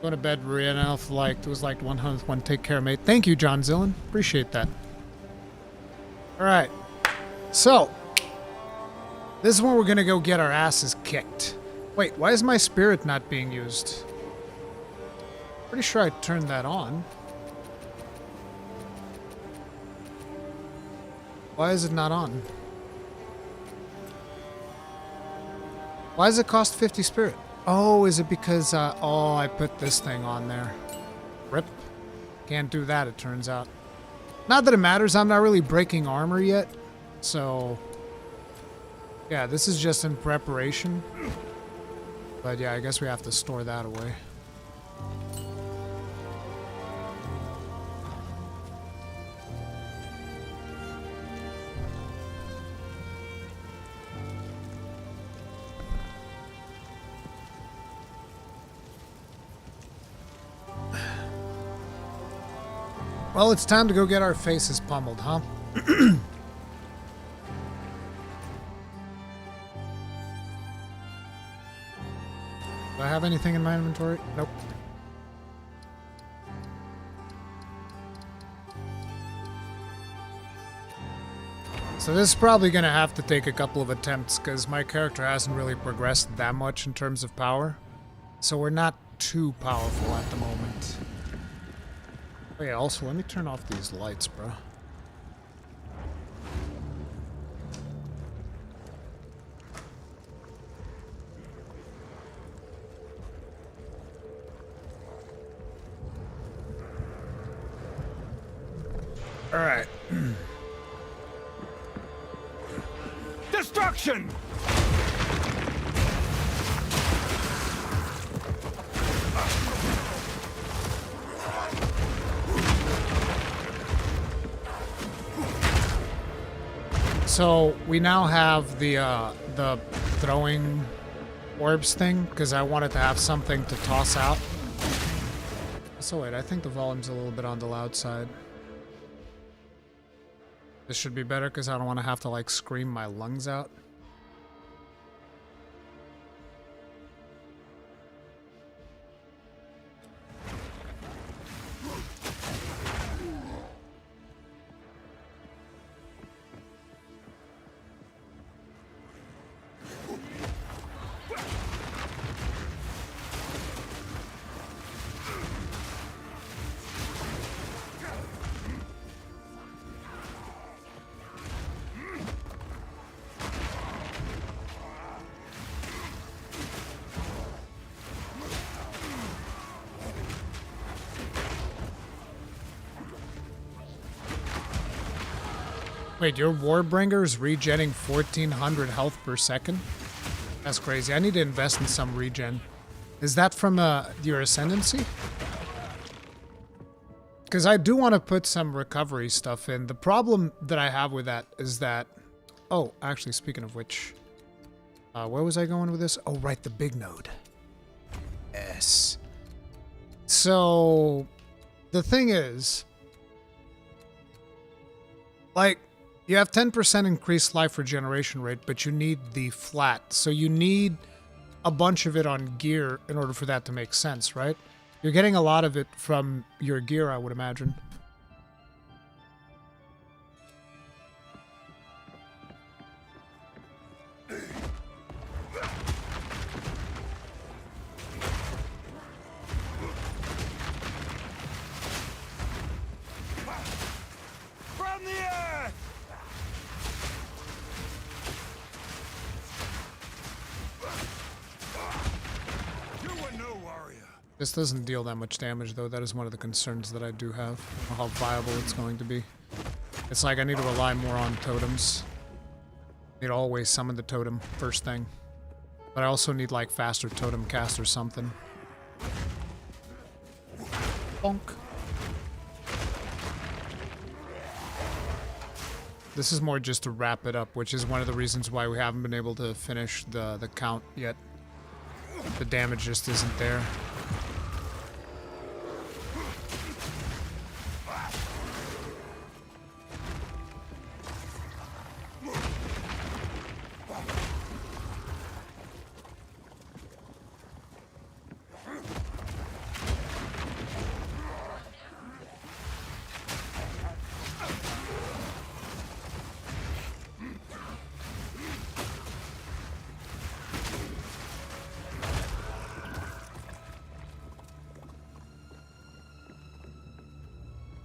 Going to bed, Rihanna. It was like 101. Take care, mate. Thank you, John Zillan. Appreciate that. All right. So, this is when we're going to go get our asses kicked. Wait, why is my spirit not being used? Pretty sure I turned that on. Why is it not on? Why does it cost 50 spirit? Oh, is it because, oh, I put this thing on there. Rip. Can't do that, it turns out. Not that it matters, I'm not really breaking armor yet. So, yeah, this is just in preparation. But yeah, I guess we have to store that away. Well, it's time to go get our faces pummeled, huh? Do I have anything in my inventory? Nope. So this is probably going to have to take a couple of attempts because my character hasn't really progressed that much in terms of power. So we're not too powerful at the moment. Oh yeah, also let me turn off these lights, bro. All right. Destruction! So we now have the throwing orbs thing because I wanted to have something to toss out. So wait, I think the volume's a little bit on the loud side. This should be better because I don't want to have to like scream my lungs out. Wait, your Warbringer's regenning 1400 health per second? That's crazy. I need to invest in some regen. Is that from your Ascendancy? Because I do want to put some recovery stuff in. The problem that I have with that is that... Oh, actually, speaking of which... where was I going with this? Oh, right, the big node. Yes. So, the thing is... Like... You have 10% increased life regeneration rate, but you need the flat. So you need a bunch of it on gear in order for that to make sense, right? You're getting a lot of it from your gear, I would imagine. From the earth! This doesn't deal that much damage, though. That is one of the concerns that I do have. How viable it's going to be. It's like I need to rely more on totems. I need to always summon the totem first thing. But I also need, like, faster totem cast or something. Bonk. This is more just to wrap it up, which is one of the reasons why we haven't been able to finish the count yet. The damage just isn't there.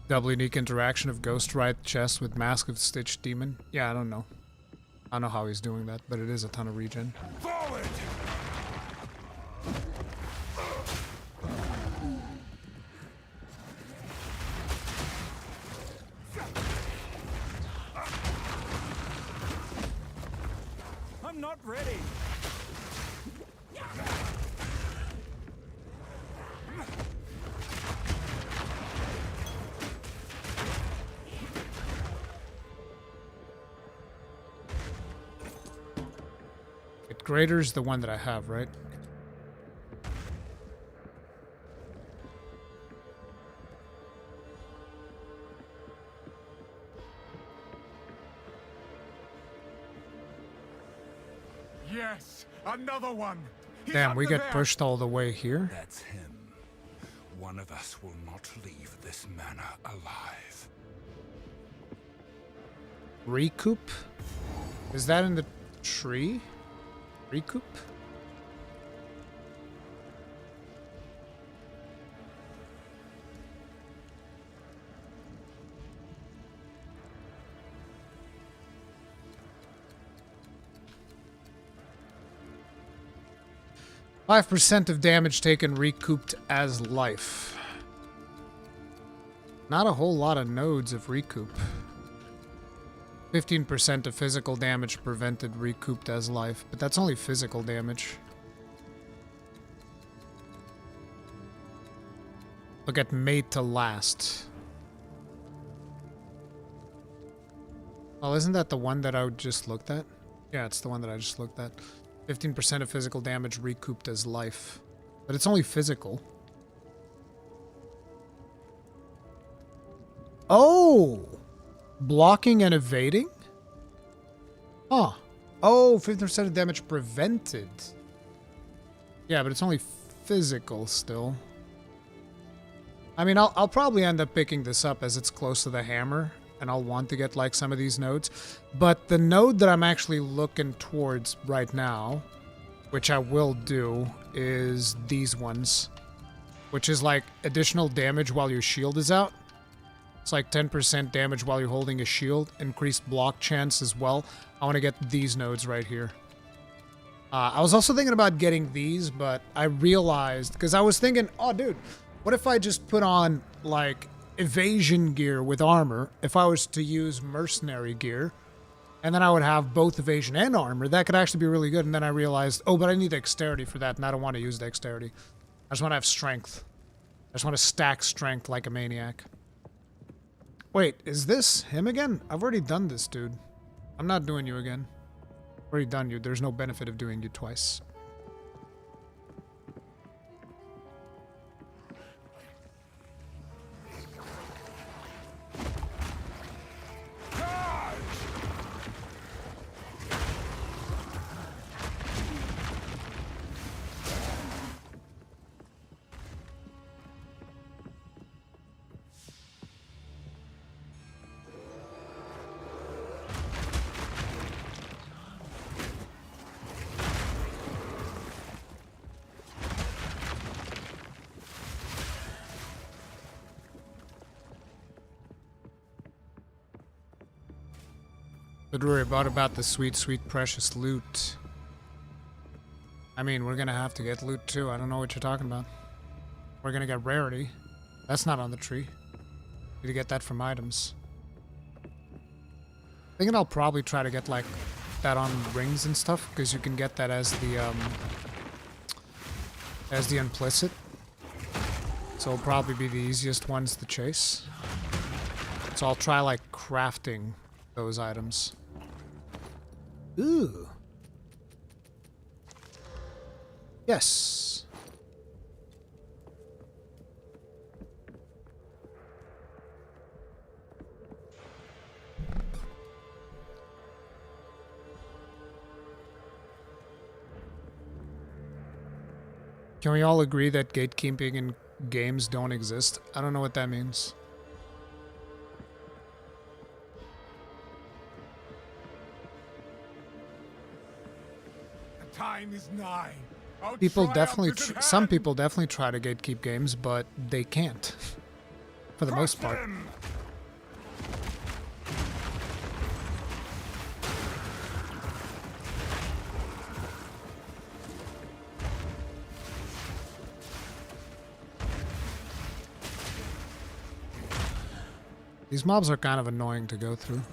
Double unique interaction of Ghost Ride chest with Mask of Stitch Demon. Yeah, I don't know. I don't know how he's doing that, but it is a ton of regen. Forward! I'm not ready. Greater's the one that I have, right? Yes, another one. He's Damn, up we to get there. pushed all the way here. That's him. One of us will not leave this manor alive. Recoup? Is that in the tree? Recoup? %of damage taken recouped as life. Not a whole lot of nodes of recoup. 15% of physical damage prevented recouped as life, but that's only physical damage. Look at made to last. Well, isn't that the one that I just looked at? Yeah, it's the one that I just looked at. 15% of physical damage recouped as life. But it's only physical. Oh! Blocking and evading? Huh. Oh, 15% of damage prevented. Yeah, but it's only physical still. I mean, I'll probably end up picking this up as it's close to the hammer, and I'll want to get like some of these nodes. But the node that I'm actually looking towards right now, which I will do, is these ones. Which is like additional damage while your shield is out. It's like 10% damage while you're holding a shield. Increased block chance as well. I want to get these nodes right here. I was also thinking about getting these, but I realized, because I was thinking, oh dude, what if I just put on like evasion gear with armor if I was to use mercenary gear, and then I would have both evasion and armor? That could actually be really good. And then I realized, oh, but I need dexterity for that, and I don't want to use dexterity. I just want to have strength. I just want to stack strength like a maniac. Wait, is this him again? I've already done this, dude. I'm not doing you again. I've already done you. There's no benefit of doing you twice. Don't worry about the sweet, sweet, precious loot. I mean, we're gonna have to get loot too. I don't know what you're talking about. We're gonna get Rarity. That's not on the tree. Need to get that from items. Thinking I'll probably try to get like that on rings and stuff, because you can get that as the implicit. So it'll probably be the easiest ones to chase. So I'll try like crafting those items. Ooh. Yes. Can we all agree that gatekeeping in games don't exist? I don't know what that means. Time is nigh. People definitely, some people definitely try to gatekeep games, but they can't, for the most part. These mobs are kind of annoying to go through.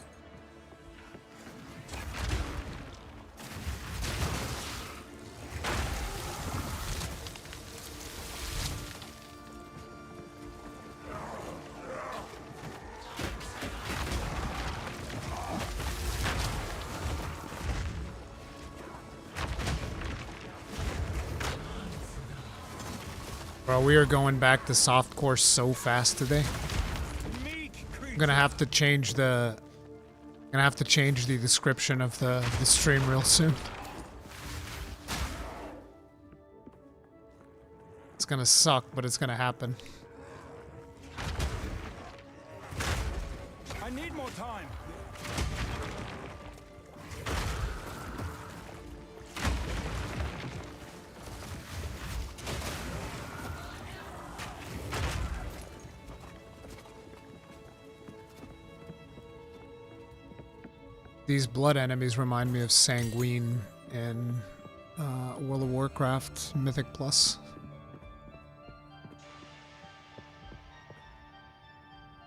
Bro, we are going back to softcore so fast today. I'm gonna have to change the description of the stream real soon. gonna suck, but it's gonna happen. I need more time. These blood enemies remind me of Sanguine in World of Warcraft Mythic Plus.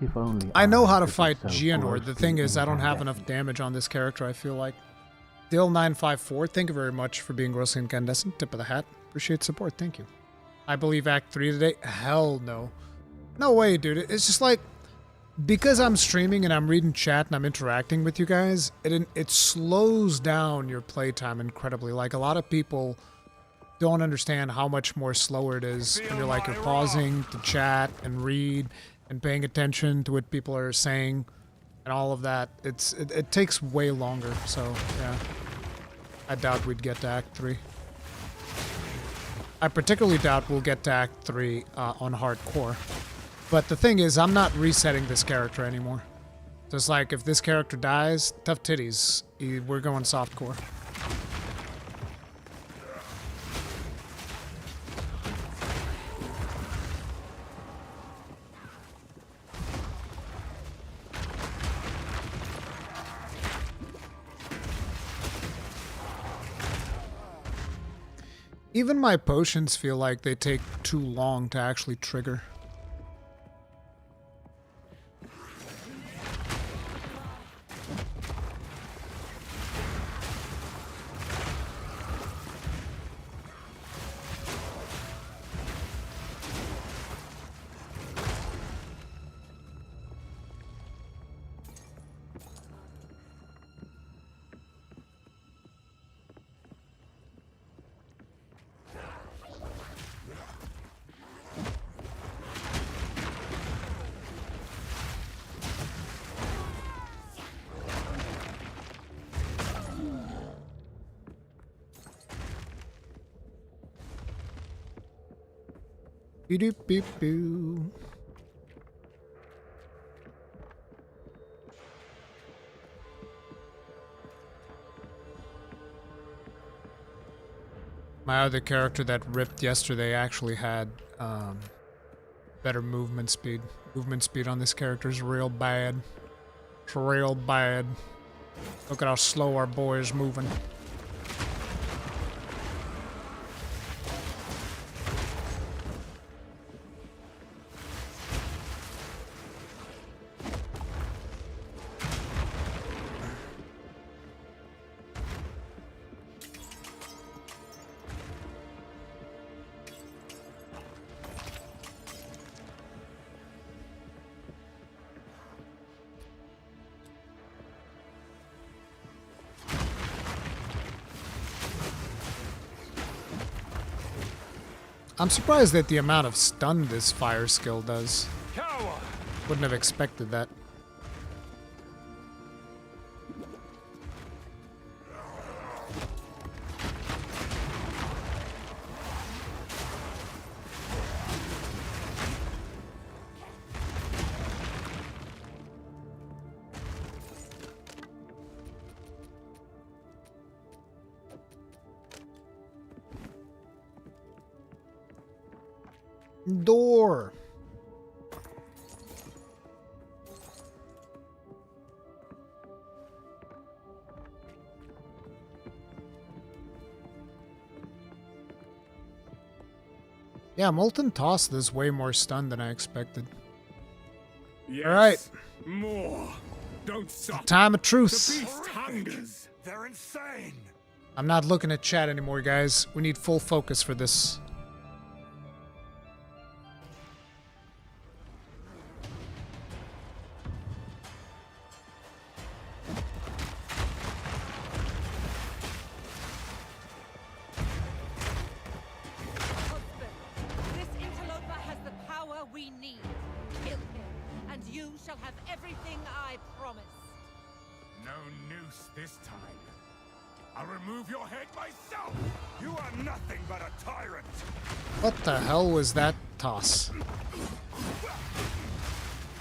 If only I know how to could be fight so Geonord. The thing is, I don't have enough incandescent. damage on this character, I feel like. Dill954, thank you very much for being grossly incandescent. Tip of the hat. Appreciate support, thank you. I believe Act 3 today? Hell no. No way, dude. It's just like, because I'm streaming and I'm reading chat and I'm interacting with you guys, it slows down your playtime incredibly. Like, a lot of people don't understand how much more slower it is when you're like, you're pausing to chat and read and paying attention to what people are saying and all of that. It takes way longer, so yeah. I doubt we'd get to Act 3. I particularly doubt we'll get to Act 3 on hardcore. But the thing is, I'm not resetting this character anymore. So it's like, if this character dies, tough titties. We're going softcore. Even my potions feel like they take too long to actually trigger. Beep-beep-boo. My other character that ripped yesterday actually had better movement speed. Movement speed on this character is real bad. It's real bad. Look at how slow our boy is moving. I'm surprised at the amount of stun this fire skill does. Wouldn't have expected that. Door. Yeah, Molten Toss does way more stun than I expected. Yes, all right. More. Don't stop. Time of truce. The beast hungers. They're insane. I'm not looking at chat anymore, guys. We need full focus for this. No noose this time. I'll remove your head myself. You are nothing but a tyrant. What the hell was that toss?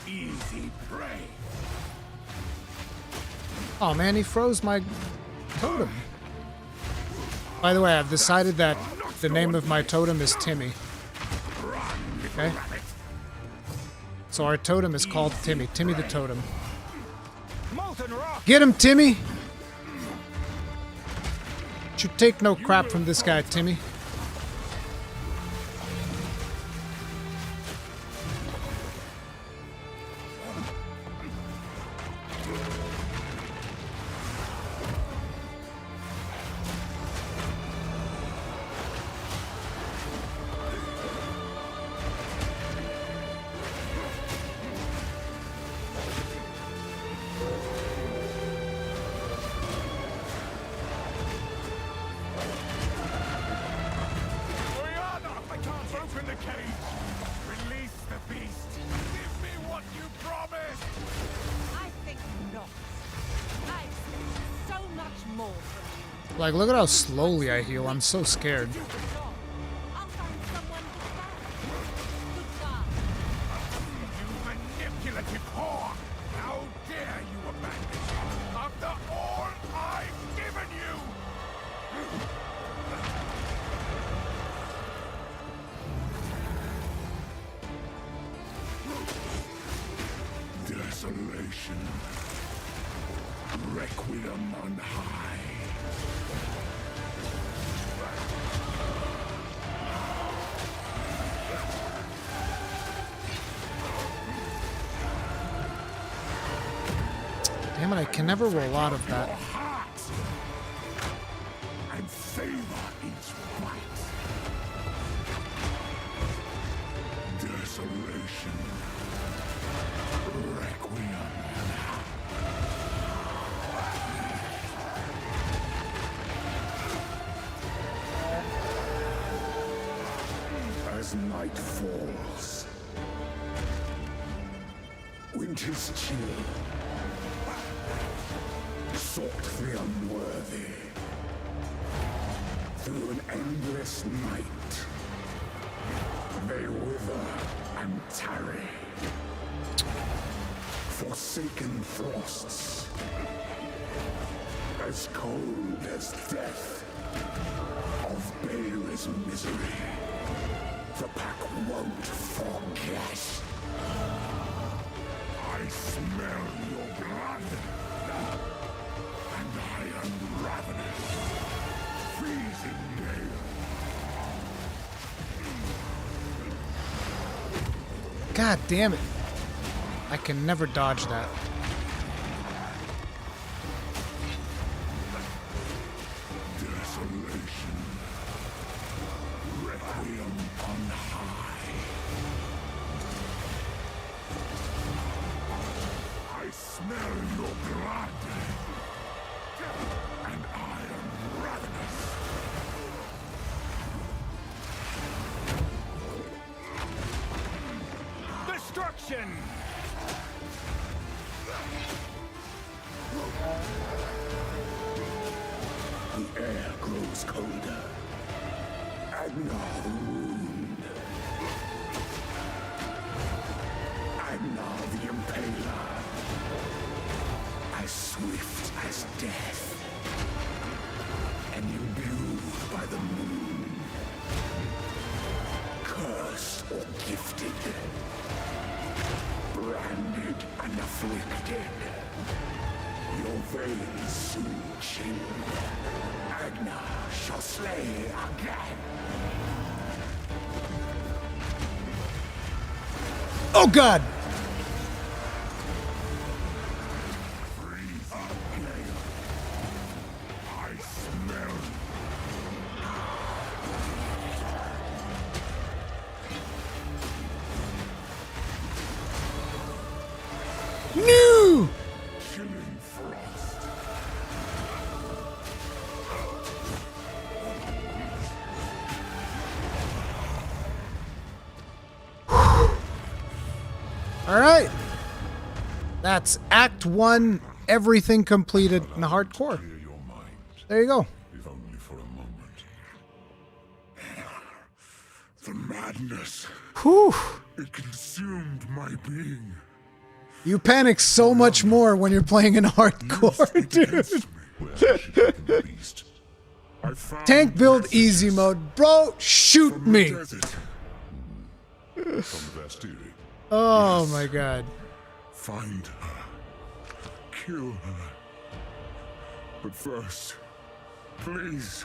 Easy prey. Oh man, he froze my totem. By the way, I've decided that the name of my totem is Timmy. Okay? So our totem is called Timmy. Timmy the totem. Get him, Timmy! Should take no crap from this guy, Timmy. Like, look at how slowly I heal. I'm so scared. Manipulative whore! How dare you abandon me after all I've given you! Desolation. Requiem on high. Damn it, I can never roll out of that. And savor each bite. Desolation. Requiem. As night falls, winter's chill sought the unworthy through an endless night. They wither and tarry, forsaken frosts, as cold as death, of Bale's misery. The pack won't forget. I smell your blood, and I am ravenous. Freezing gale. God damn it. I can never dodge that. Desolation. Requiem on high. I smell your blood, and I am ravenous. Destruction! The air grows colder. Agnar the wound. Agnar the impaler. As swift as death. And imbued by the moon. Cursed or gifted. Branded and afflicted. Your veins soon chill. Agnar shall slay again. Oh god! I smell. No! Chilling frost. Alright. That's Act 1, everything completed in hardcore. There you go. If only for a moment. The madness. Whew. It consumed my being. You panic so much more when you're playing in hardcore, dude. Tank build easy mode. Bro, shoot me. Oh my god. Find her. Kill her. But first, please,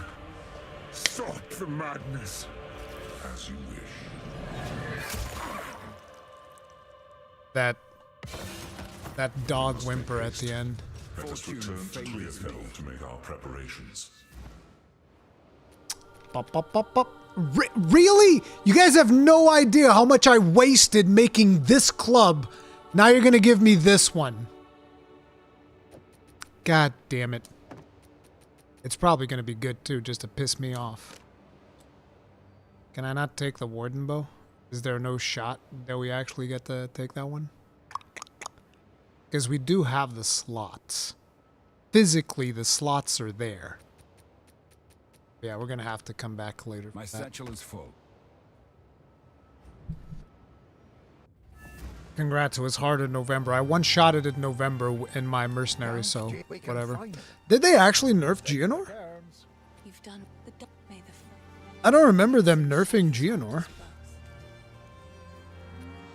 stop the madness. As you wish. That dog whimper at the end. Let us return to Clearfield to make our preparations. Really? You guys have no idea how much I wasted making this club. Now you're gonna give me this one. God damn it. It's probably gonna be good too, just to piss me off. Can I not take the warden bow? Is there no shot that we actually get to take that one? Because we do have the slots. Physically, the slots are there. Yeah, we're gonna have to come back later. My satchel is full. Congrats, it was hard in November. I one-shotted it in November in my mercenary, so whatever. Did they actually nerf Geonor? You've done the I don't remember them nerfing Geonor.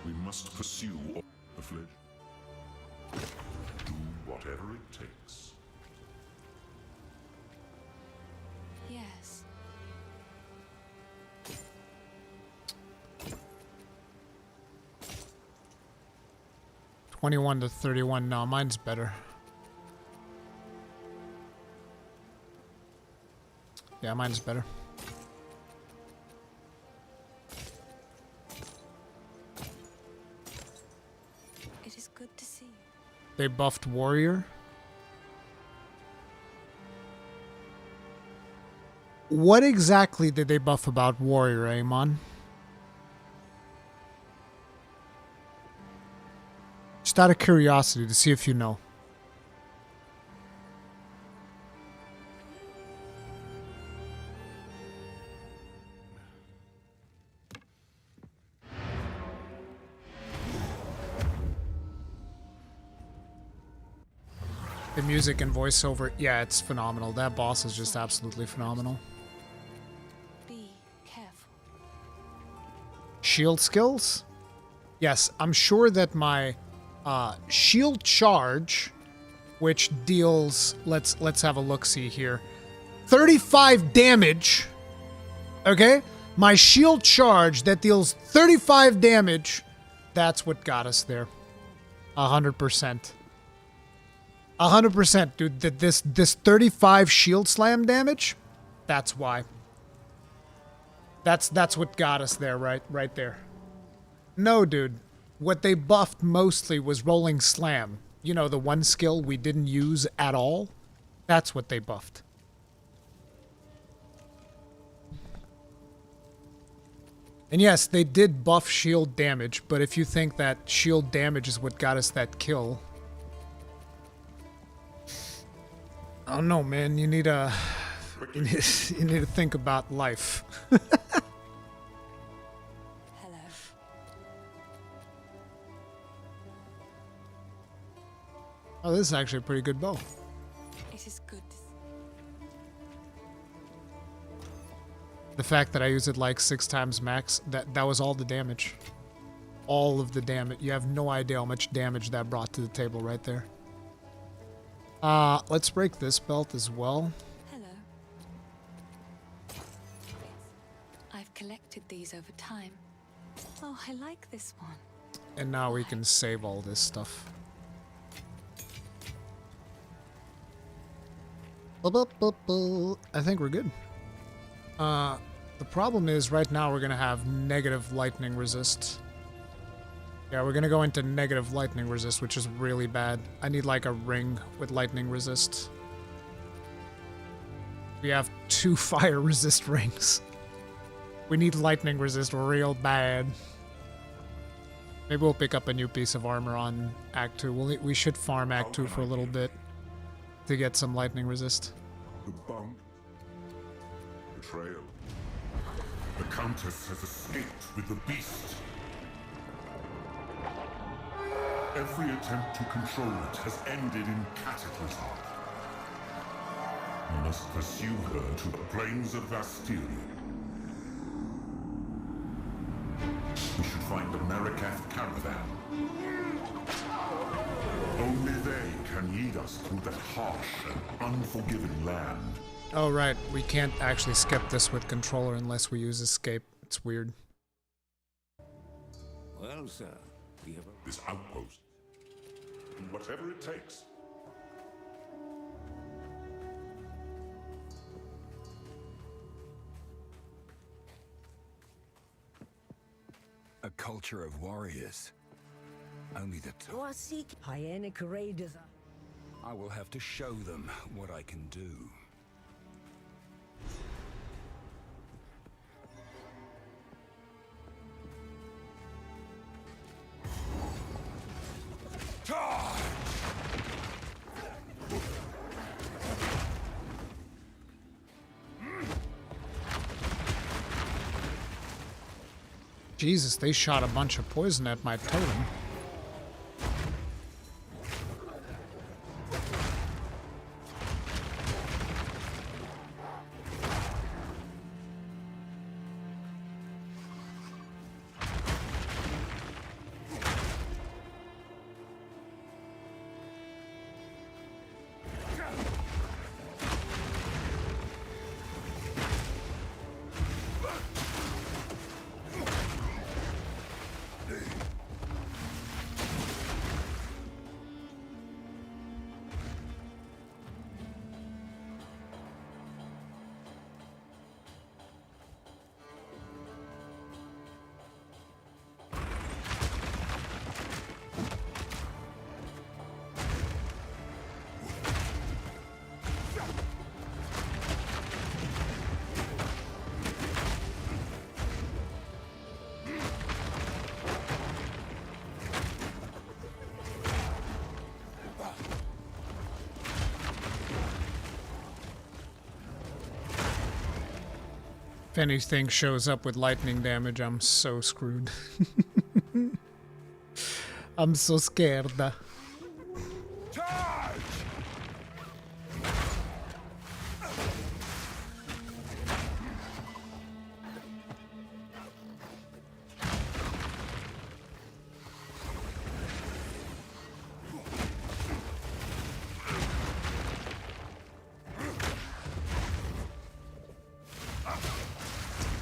We must pursue the fledge. Do whatever it takes. Yes. 21 to 31. No, mine's better. Yeah, mine's better. It is good to see you. They buffed Warrior. What exactly did they buff about Warrior, Amon? Just out of curiosity to see if you know. The music and voiceover, yeah, it's phenomenal. That boss is just absolutely phenomenal. Be careful. Shield skills? Yes, I'm sure that my shield charge, which deals, let's have a look-see here, 35 damage. Okay, my shield charge that deals 35 damage. That's what got us there. 100%. 100%, dude. This 35 shield slam damage. That's why. That's what got us there, right there. No, dude. What they buffed mostly was rolling slam. You know, the one skill we didn't use at all. That's what they buffed. And yes, they did buff shield damage, but if you think that shield damage is what got us that kill, I don't know, man. You need to think about life. Oh, this is actually a pretty good bow. It is good. The fact that I use it like 6 times max, that was all the damage. All of the damage. You have no idea how much damage that brought to the table right there. Let's break this belt as well. Hello. I've collected these over time. Oh, I like this one. And now we can save all this stuff. I think we're good. The problem is right now we're gonna have negative lightning resist. Yeah, we're gonna go into negative lightning resist, which is really bad. I need like a ring with lightning resist. We have 2 fire resist rings. We need lightning resist real bad. Maybe we'll pick up a new piece of armor on Act 2. We should farm Act 2 for a little bit to get some lightning resist. The bound betrayal. The Countess has escaped with the beast. Every attempt to control it has ended in cataclysm. We must pursue her to the plains of Bastille. We should find the Marikath caravan. Only they can lead us through that harsh and unforgiving land. Oh, right. We can't actually skip this with controller unless we use escape. It's weird. Well, sir, we have this outpost. Do whatever it takes. A culture of warriors. Only the top. I will have to show them what I can do. Jesus, they shot a bunch of poison at my totem. If anything shows up with lightning damage, I'm so screwed. I'm so scared.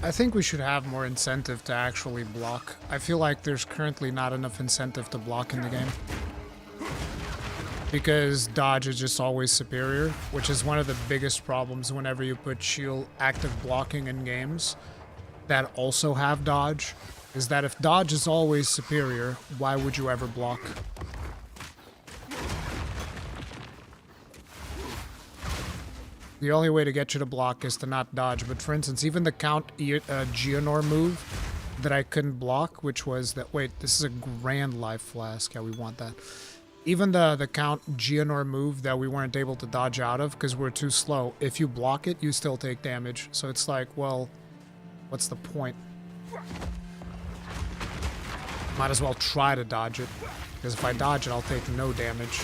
I think we should have more incentive to actually block. I feel like there's currently not enough incentive to block in the game. Because dodge is just always superior, which is one of the biggest problems whenever you put shield active blocking in games that also have dodge, is that if dodge is always superior, why would you ever block? The only way to get you to block is to not dodge. But for instance, even the Count Geonor move that I couldn't block, which was that... Wait, this is a Grand Life Flask. Yeah, we want that. Even the Count Geonor move that we weren't able to dodge out of because we're too slow. If you block it, you still take damage. So it's like, well, what's the point? Might as well try to dodge it. Because if I dodge it, I'll take no damage.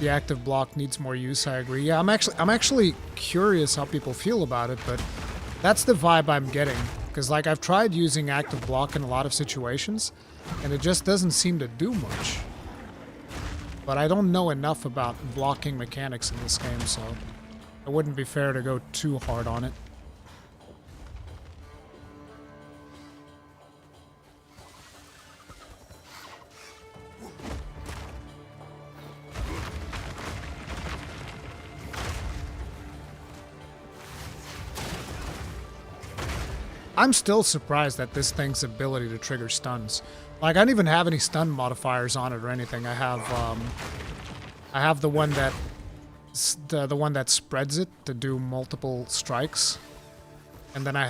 The active block needs more use, I agree. Yeah, I'm actually curious how people feel about it, but that's the vibe I'm getting. Because, like, I've tried using active block in a lot of situations, and it just doesn't seem to do much. But I don't know enough about blocking mechanics in this game, so it wouldn't be fair to go too hard on it. I'm still surprised at this thing's ability to trigger stuns. Like, I don't even have any stun modifiers on it or anything. I have the one that the one that spreads it to do multiple strikes, and then I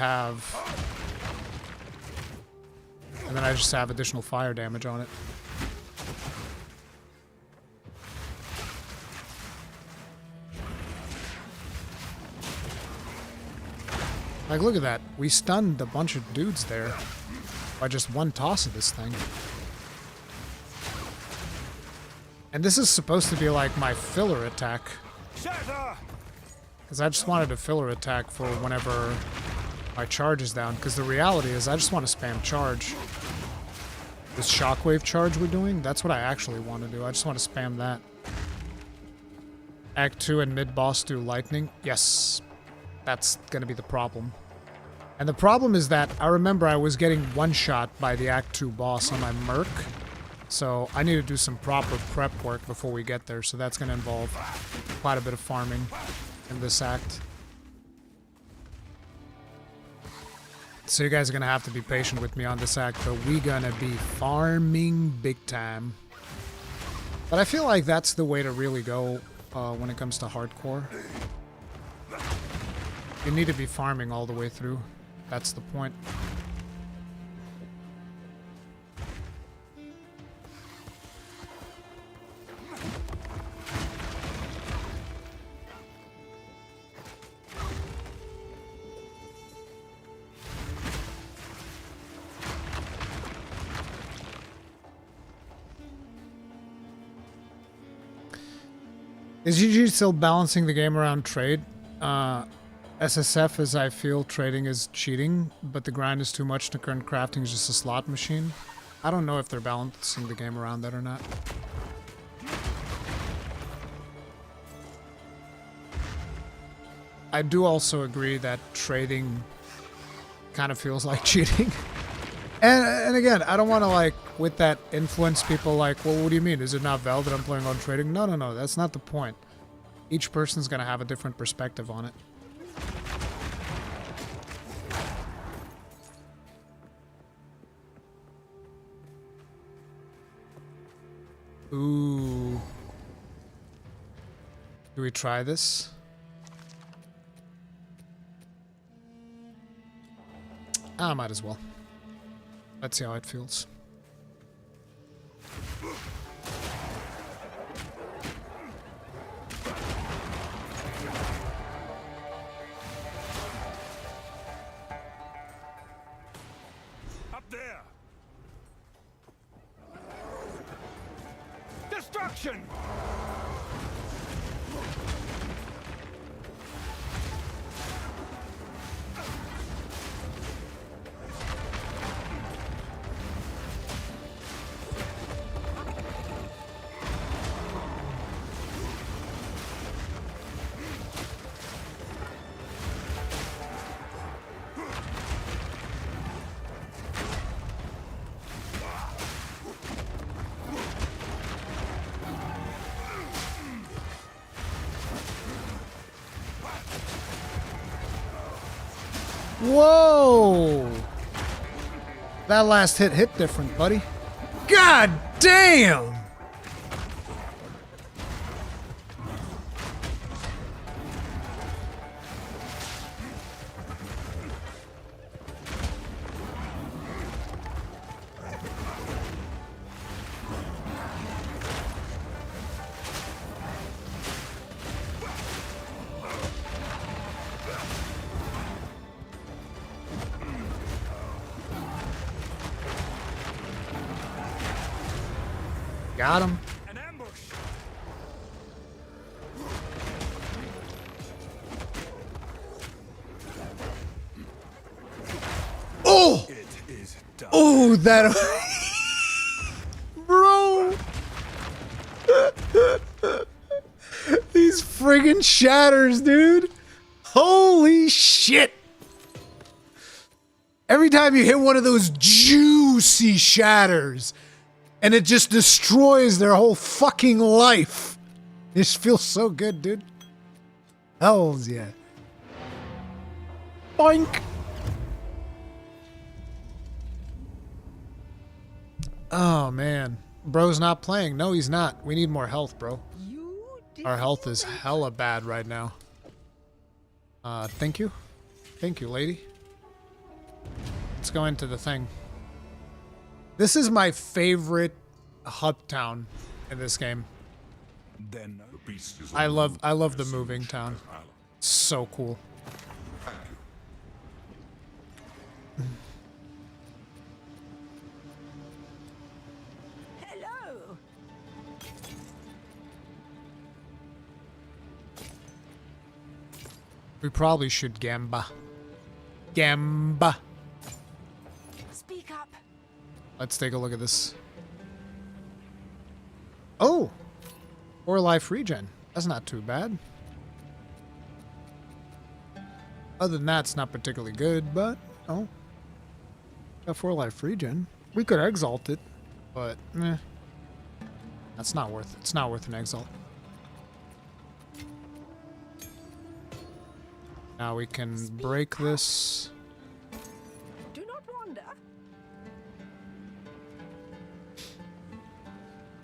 just have additional fire damage on it. Like, look at that. We stunned a bunch of dudes there by just one toss of this thing. And this is supposed to be like my filler attack. Because I just wanted a filler attack for whenever my charge is down. Because the reality is I just want to spam charge. This shockwave charge we're doing, that's what I actually want to do. I just want to spam that. Act 2 and mid-boss do lightning. Yes. That's going to be the problem. And the problem is that I remember I was getting one-shot by the Act 2 boss on my Merc. So I need to do some proper prep work before we get there. So that's going to involve quite a bit of farming in this act. So you guys are going to have to be patient with me on this act, but we're going to be farming big time. But I feel like that's the way to really go when it comes to hardcore. You need to be farming all the way through. That's the point. Is GG still balancing the game around trade? SSF, as I feel, trading is cheating, but the grind is too much. The current crafting is just a slot machine. I don't know if they're balancing the game around that or not. I do also agree that trading kind of feels like cheating. And again, I don't want to, like, with that influence people like, well, what do you mean? Is it not valid that I'm playing on trading? No, no, no. That's not the point. Each person's going to have a different perspective on it. Ooh. Do we try this? I might as well. Let's see how it feels. Up there. Destruction. Whoa! That last hit different, buddy. God damn! Got him. An ambush. Oh! It is done. Oh, that... Bro! These friggin' shatters, dude! Holy shit! Every time you hit one of those juicy shatters, and it just destroys their whole fucking life. This feels so good, dude. Hells yeah. Boink! Oh, man. Bro's not playing. No, he's not. We need more health, bro. Our health is hella bad right now. Thank you. Thank you, lady. Let's go into the thing. This is my favorite hub town in this game. Then I love the moving town. So cool. We probably should Gamba. Gamba. Speak up. Let's take a look at this. Oh! 4 life regen. That's not too bad. Other than that, it's not particularly good, but, oh. Got 4 life regen. We could exalt it, but, eh. That's not worth it. It's not worth an exalt. Now we can break this. Do not wander.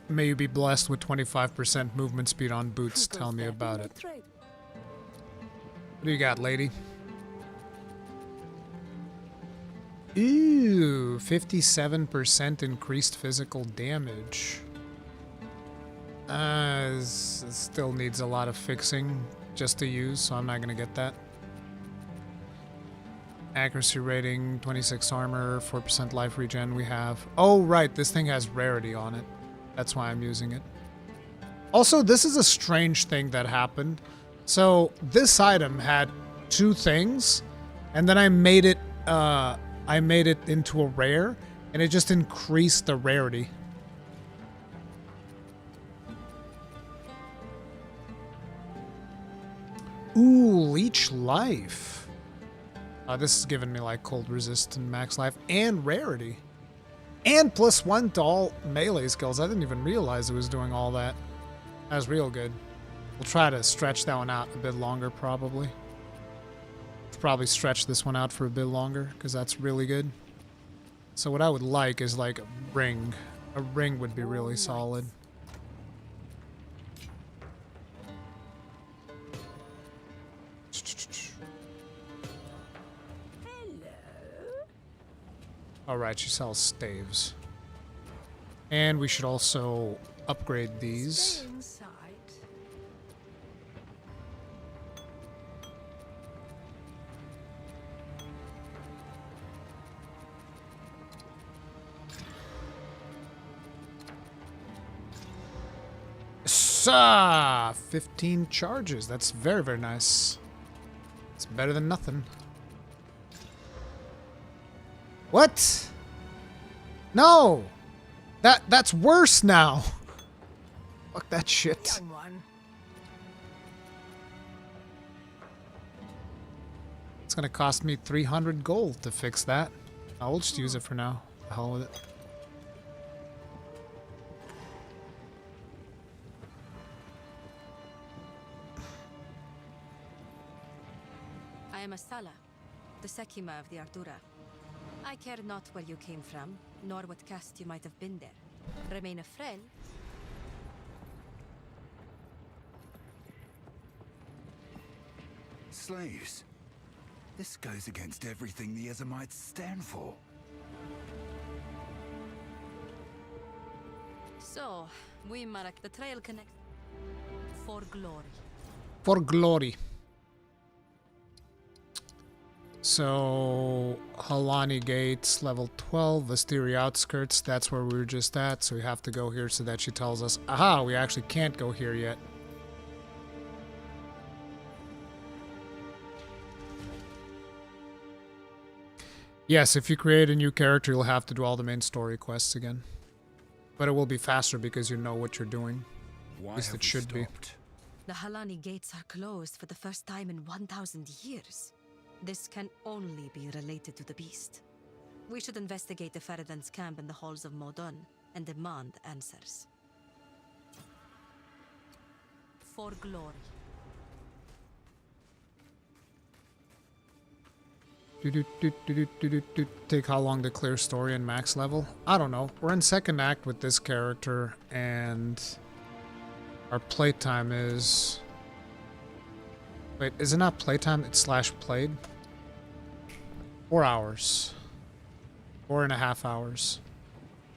May you be blessed with 25% movement speed on boots. Tell me about it. What do you got, lady? Ooh, 57% increased physical damage. It still needs a lot of fixing just to use, so I'm not gonna get that. Accuracy rating, 26 armor, 4% life regen we have. Oh, right, this thing has rarity on it. That's why I'm using it. Also, this is a strange thing that happened. So, this item had 2 things, and then I made it into a rare, and it just increased the rarity. Ooh, leech life. This is giving me like cold resist and max life and rarity. And +1 to all melee skills. I didn't even realize it was doing all that. That was real good. We'll try to stretch that one out a bit longer, probably. Probably stretch this one out for a bit longer, because that's really good. So what I would like is like a ring. A ring would be really solid. Alright, she sells staves. And we should also upgrade these. Ah, 15 charges. That's very, very nice. It's better than nothing. What? No! That's worse now. Fuck that shit. It's gonna cost me 300 gold to fix that. I'll just use it for now. The hell with it. I am a Sala, the Sekima of the Ardura. I care not where you came from, nor what caste you might have been there. Remain a friend. Slaves. This goes against everything the Ezamites stand for. So, we mark the trail connect for glory. For glory. So, Halani Gates, level 12, Vastiri Outskirts, that's where we were just at, so we have to go here so that she tells us, aha, we actually can't go here yet. Yes, if you create a new character, you'll have to do all the main story quests again. But it will be faster because you know what you're doing. At least it should be. The Halani Gates are closed for the first time in 1,000 years. This can only be related to the beast. We should investigate the Faradan's camp in the halls of Modon and demand answers. For glory. Take how long to clear story and max level? I don't know. We're in second act with this character, and our playtime is... Wait, is it not playtime? It's /played? 4 hours. 4.5 hours.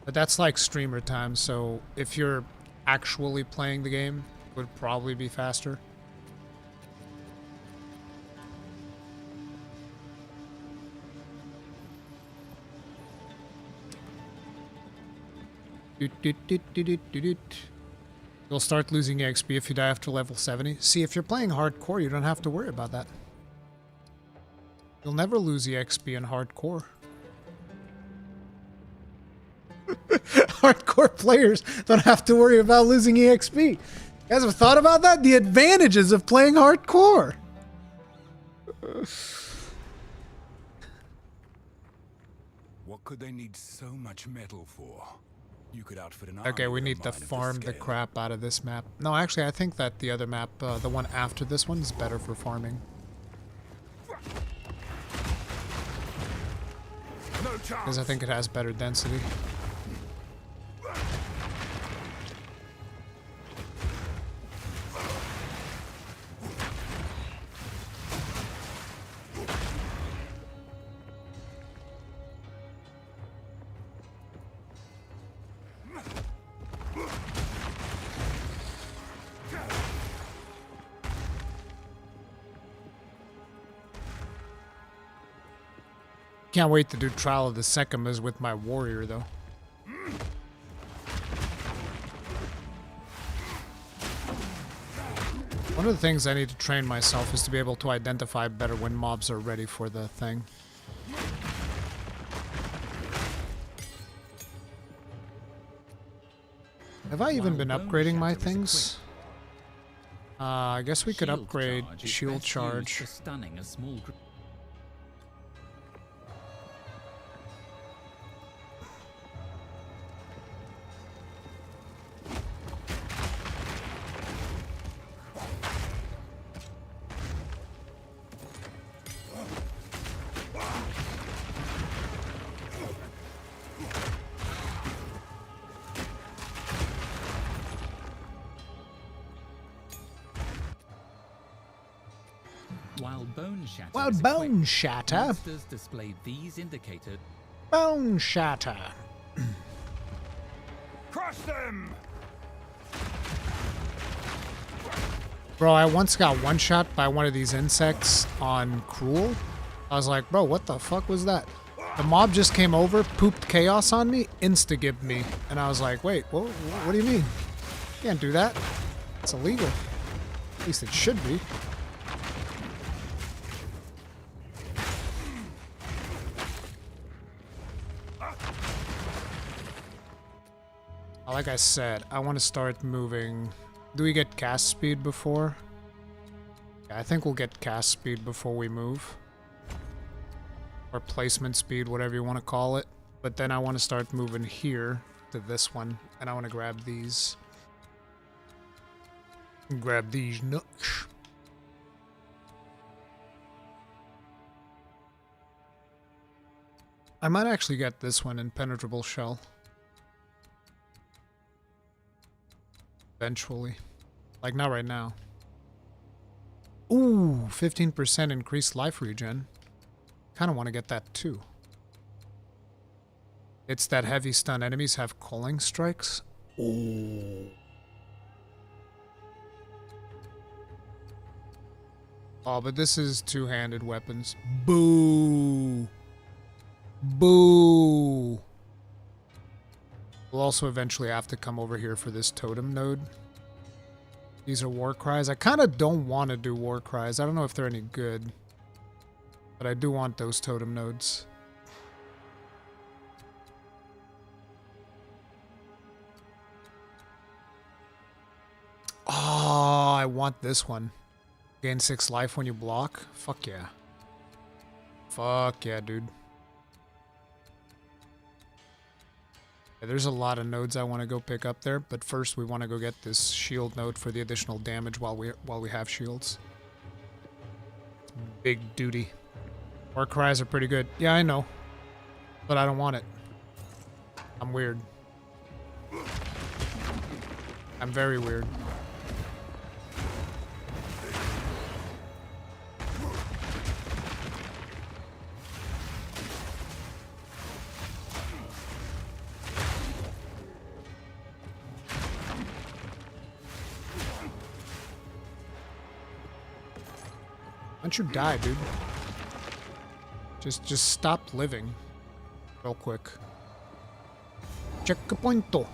But that's like streamer time, so if you're actually playing the game, it would probably be faster. You'll start losing XP if you die after level 70. See, if you're playing hardcore, you don't have to worry about that. You'll never lose EXP in hardcore. Hardcore players don't have to worry about losing EXP. You guys have thought about that? The advantages of playing hardcore. What could they need so much metal for? You could outfit an Okay, army we with a need to mine of farm this the scale. crap out of this map. No, actually, I think that the other map, the one after this one, is better for farming. Because I think it has better density. Can't wait to do Trial of the Sekimas with my warrior, though. One of the things I need to train myself is to be able to identify better when mobs are ready for the thing. Have I even been upgrading my things? I guess we could upgrade shield charge. While Bone Shatter. monsters display these indicators. Bone Shatter. Crush them! Bro, I once got one-shot by one of these insects on Cruel. I was like, bro, what the fuck was that? The mob just came over, pooped chaos on me, insta-gibbed me. And I was like, wait, what do you mean? You can't do that. It's illegal. At least it should be. Like I said, I want to start moving. Do we get cast speed before? Yeah, I think we'll get cast speed before we move. Or placement speed, whatever you want to call it. But then I want to start moving here to this one. And I want to grab these. Grab these nuts. I might actually get this one, Impenetrable Shell. Eventually. Like, not right now. Ooh, 15% increased life regen. Kind of want to get that too. It's that heavy stun. Enemies have culling strikes. Ooh. Oh, but this is two-handed weapons. Boo. Boo. We'll also eventually have to come over here for this totem node. These are war cries. I kind of don't want to do war cries. I don't know if they're any good. But I do want those totem nodes. Oh, I want this one. Gain 6 life when you block. Fuck yeah. Fuck yeah, dude. There's a lot of nodes I want to go pick up there, but first we want to go get this shield node for the additional damage while we have shields. Big duty. War cries are pretty good. Yeah, I know. But I don't want it. I'm weird. I'm very weird. Why don't you die, dude? Just stop living. Real quick. Checkpointo.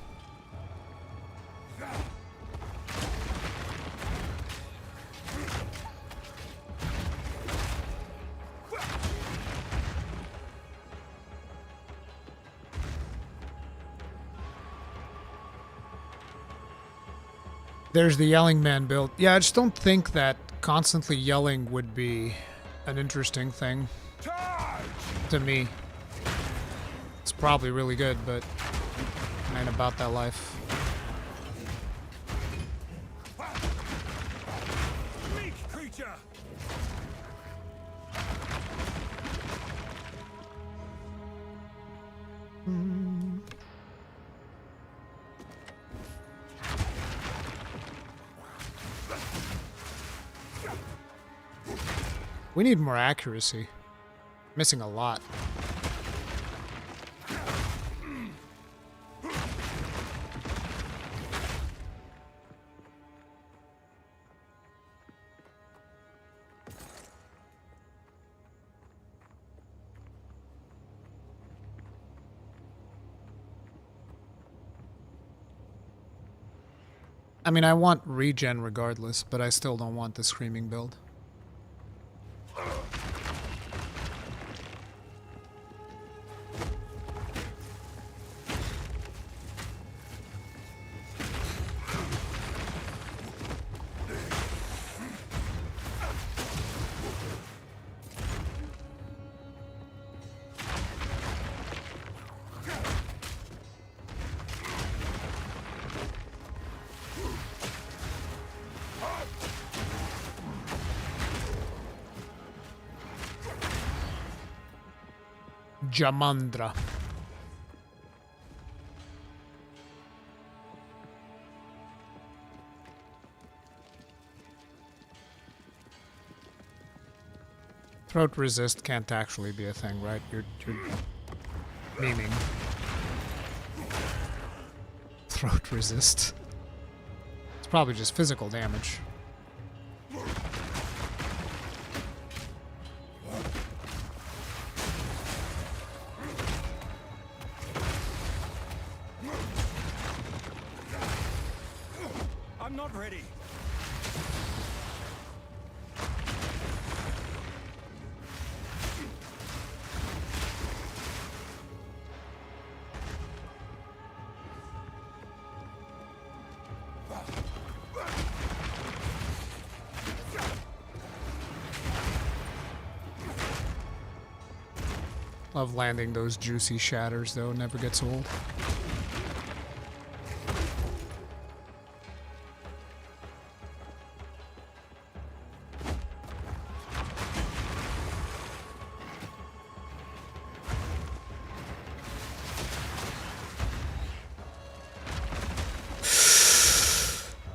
There's the yelling man build. Yeah, I just don't think that constantly yelling would be an interesting thing to me. It's probably really good, but I ain't about that life. We need more accuracy. Missing a lot. I mean, I want regen regardless, but I still don't want the screaming build. Jamandra. Throat resist can't actually be a thing, right? You're memeing. Throat resist. It's probably just physical damage. I'm not ready. Love landing those juicy shatters, though. Never gets old.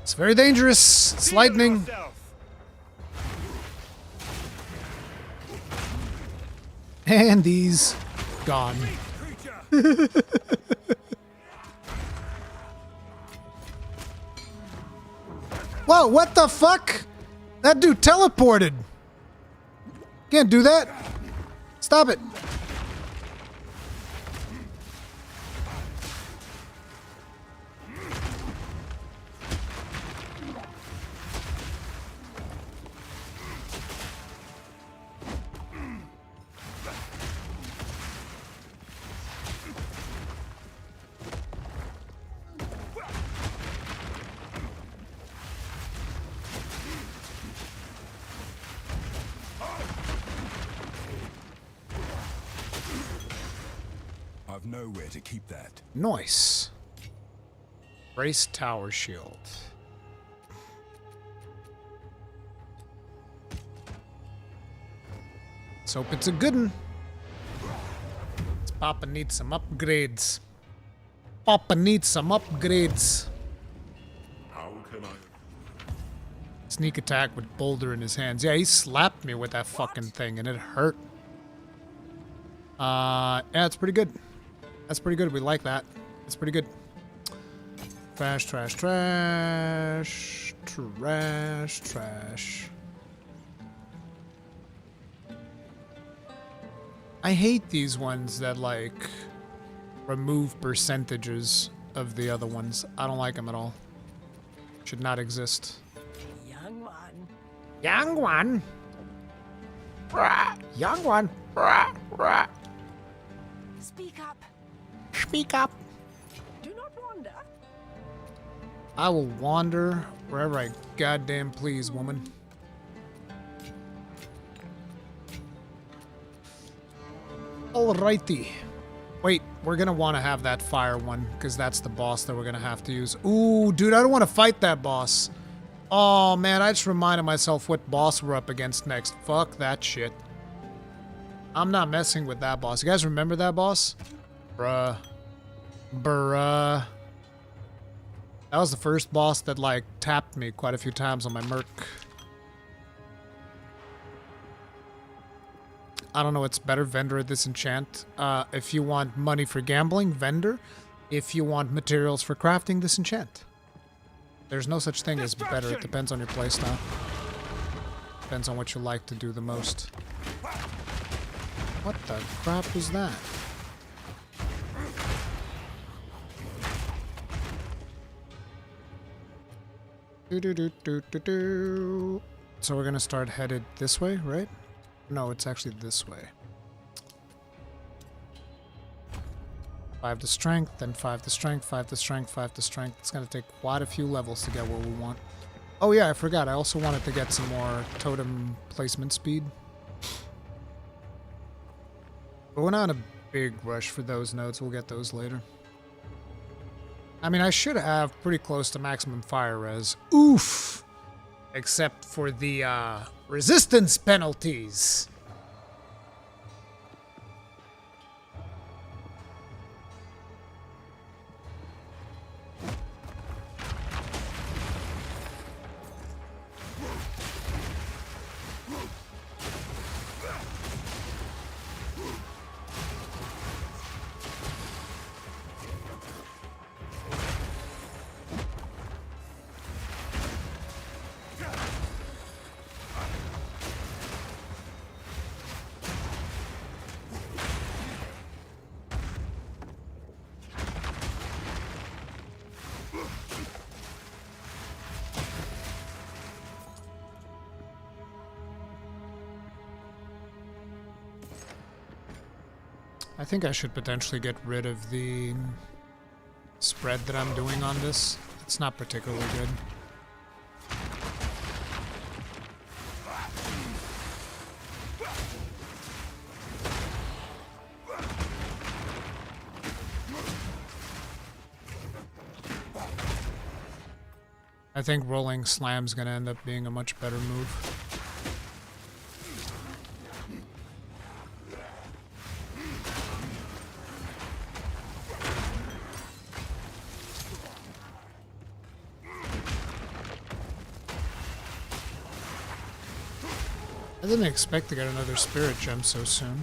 It's very dangerous. It's lightning. And he's gone. Whoa, what the fuck? That dude teleported. Can't do that. Stop it. I've nowhere to keep that. Nice. Brace tower shield. Let's hope it's a good one. Let's Papa needs some upgrades. Papa needs some upgrades. How can I? Sneak attack with boulder in his hands. Yeah, he slapped me with that fucking thing and it hurt. Yeah, it's pretty good. That's pretty good. We like that. It's pretty good. Trash, trash, trash. Trash, trash. I hate these ones that, like, remove percentages of the other ones. I don't like them at all. Should not exist. Young one. Young one. Rah. Young one. Rah. Rah. Speak up. Speak up. Do not wander. I will wander wherever I goddamn please, woman. Alrighty. Wait, we're gonna want to have that fire one, because that's the boss that we're gonna have to use. Ooh, dude, I don't want to fight that boss. Oh, man, I just reminded myself what boss we're up against next. Fuck that shit. I'm not messing with that boss. You guys remember that boss? Bruh. Bruh. That was the first boss that, like, tapped me quite a few times on my merc. I don't know what's better, vendor or disenchant. If you want money for gambling, vendor. If you want materials for crafting, disenchant. There's no such thing as better. It depends on your playstyle. Depends on what you like to do the most. What the crap was that? So we're gonna start headed this way, right? No, it's actually this way. 5 to strength, then 5 to strength, 5 to strength, 5 to strength. It's gonna take quite a few levels to get what we want. Oh yeah, I forgot. I also wanted to get some more totem placement speed. But we're not in a big rush for those nodes. We'll get those later. I mean, I should have pretty close to maximum fire res. Oof! Except for the resistance penalties. I think I should potentially get rid of the spread that I'm doing on this. It's not particularly good. I think rolling slam's gonna end up being a much better move. I didn't expect to get another spirit gem so soon.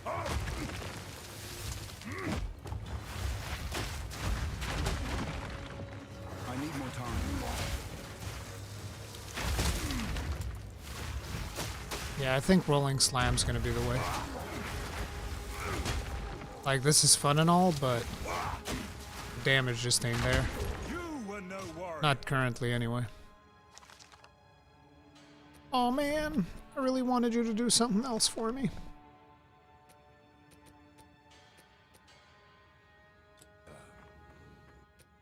I need more time. Yeah, I think rolling slam's gonna be the way. Like, this is fun and all, but damage just ain't there. Not currently, anyway. Oh man, I really wanted you to do something else for me.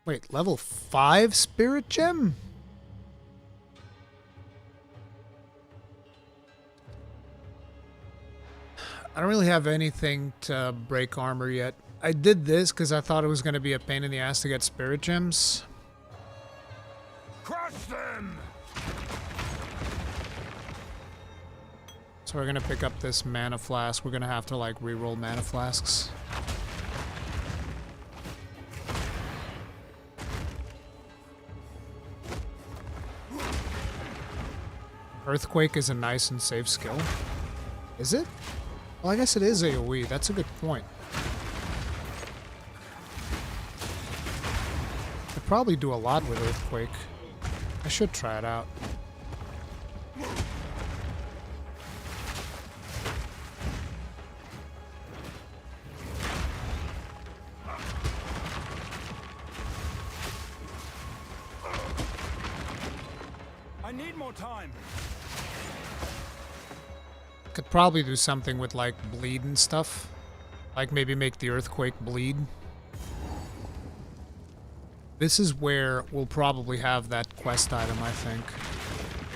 Wait, level 5 spirit gem? I don't really have anything to break armor yet. I did this because I thought it was going to be a pain in the ass to get spirit gems. Crush them! So we're gonna pick up this mana flask. We're gonna have to like reroll mana flasks. Earthquake is a nice and safe skill. Is it? Well, I guess it is AoE. That's a good point. Could probably do a lot with Earthquake. I should try it out. I need more time. Could probably do something with like bleed and stuff. Like maybe make the earthquake bleed. This is where we'll probably have that quest item, I think.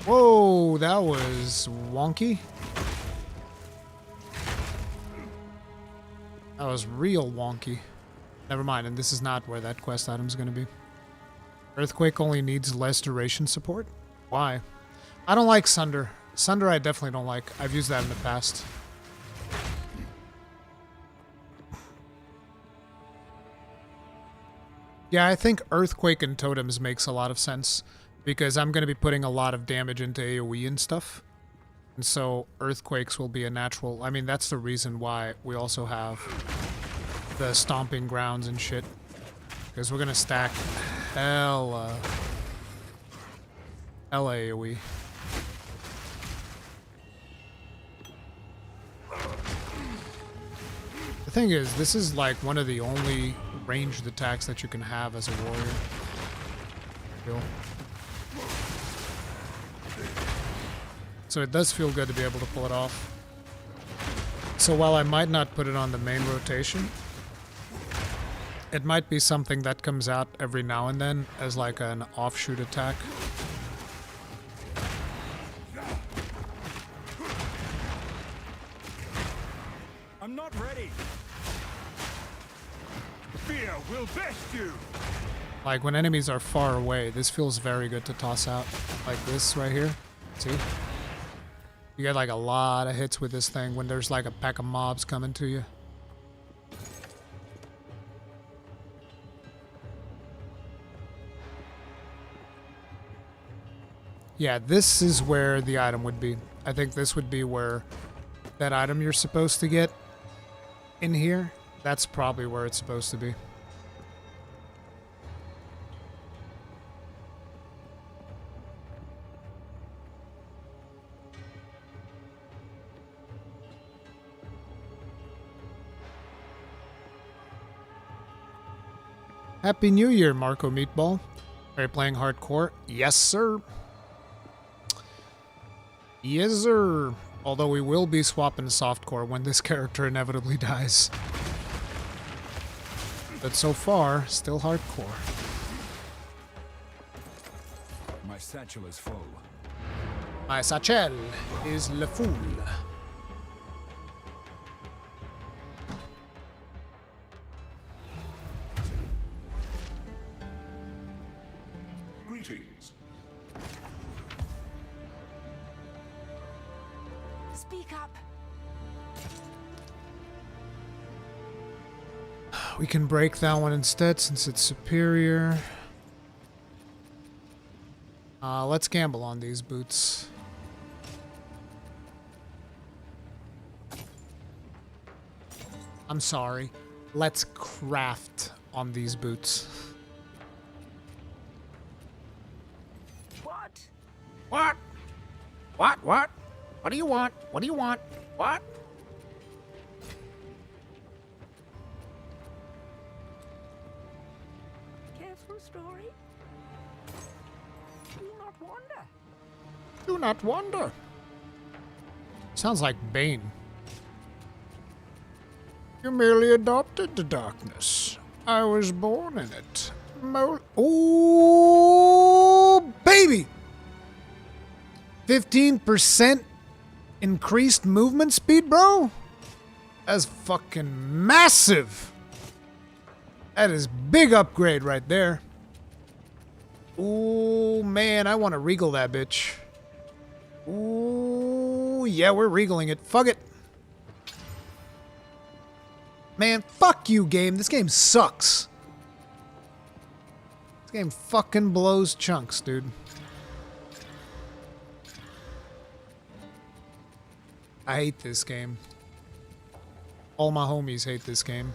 Whoa, that was wonky. That was real wonky. Never mind, and this is not where that quest item's gonna be. Earthquake only needs less duration support? Why? I don't like Sunder. Sunder I definitely don't like. I've used that in the past. Yeah, I think Earthquake and Totems makes a lot of sense, because I'm going to be putting a lot of damage into AoE and stuff. And so Earthquakes will be a natural... I mean, that's the reason why we also have the Stomping Grounds and shit. Because we're going to stack hella AoE. The thing is, this is like one of the only ranged attacks that you can have as a warrior. Cool. So it does feel good to be able to pull it off. So while I might not put it on the main rotation, it might be something that comes out every now and then as like an offshoot attack. I'm not ready. Fear will best you. Like when enemies are far away, this feels very good to toss out. Like this right here. See? You get like a lot of hits with this thing when there's like a pack of mobs coming to you. Yeah, this is where the item would be. I think this would be where that item you're supposed to get in here. That's probably where it's supposed to be. Happy New Year, Marco Meatball. Are you playing hardcore? Yes, sir. Yes, sir. Although we will be swapping to softcore when this character inevitably dies. But so far, still hardcore. My satchel is full. My satchel is le full. Greetings. Speak up. We can break that one instead since it's superior. Let's gamble on these boots. I'm sorry. Let's craft on these boots. What? What? What? What? What do you want? What do you want? What? Careful story. Do not wander. Do not wander. Sounds like Bane. You merely adopted the darkness. I was born in it. Ooh, baby! 15% increased movement speed, bro? That's fucking massive. That is big upgrade right there. Ooh, man, I want to regal that bitch. Ooh, yeah, we're regaling it. Fuck it. Man, fuck you, game. This game sucks. This game fucking blows chunks, dude. I hate this game. All my homies hate this game.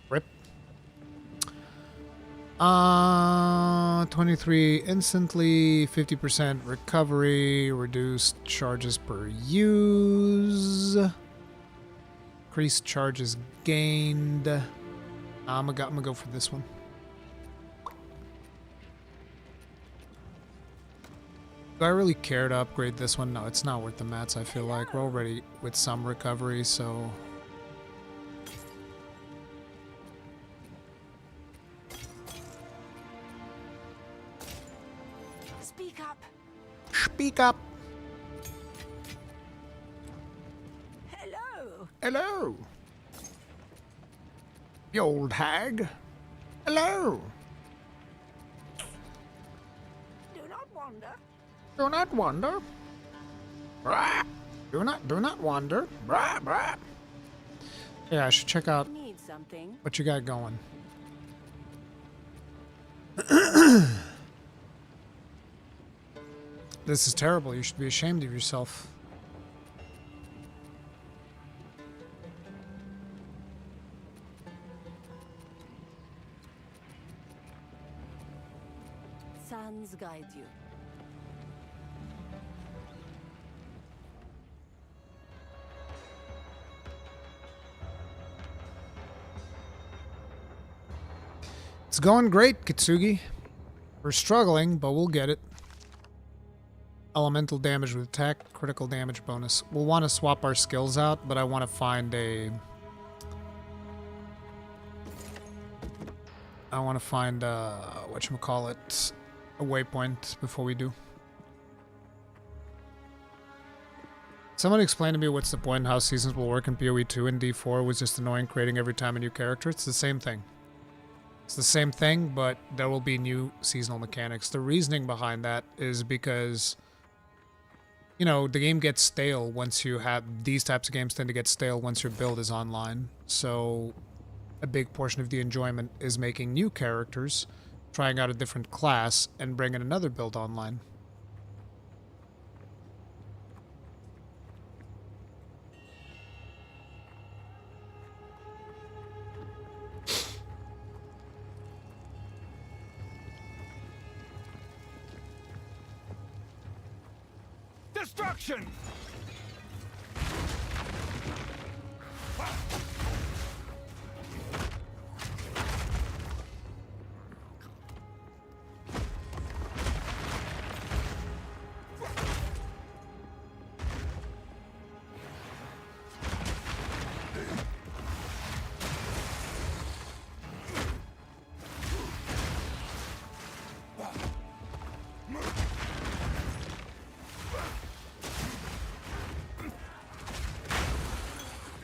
Rip. 23 instantly, 50% recovery, reduced charges per use, increased charges gained. I'm gonna go for this one. Do I really care to upgrade this one? No, it's not worth the mats, I feel like. We're already with some recovery, so... Speak up. Speak up! Hello. Hello! You old hag! Hello! Do not wander. Do not wander. Brah. Do not wander. Brah, brah. Yeah, I should check out Need something. what you got going. This is terrible. You should be ashamed of yourself. Sands guide you. It's going great, Kitsugi. We're struggling, but we'll get it. Elemental damage with attack, critical damage bonus. We'll want to swap our skills out, but I want to find a... I want to find, whatchamacallit, a waypoint before we do. Someone explained to me what's the point, how seasons will work in PoE 2 and D4 was just annoying creating every time a new character. It's the same thing. It's the same thing, but there will be new seasonal mechanics. The reasoning behind that is because, you know, the game gets stale once you have... These types of games tend to get stale once your build is online. So a big portion of the enjoyment is making new characters, trying out a different class, and bringing another build online. Destruction!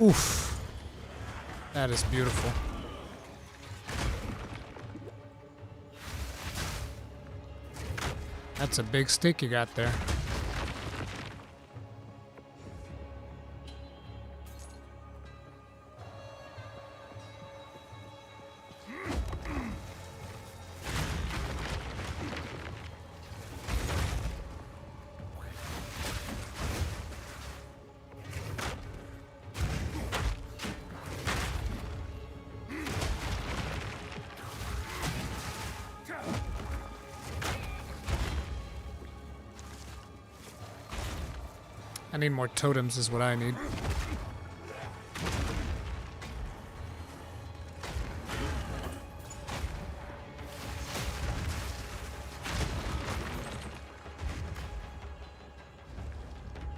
Oof. That is beautiful. That's a big stick you got there. I need more totems is what I need.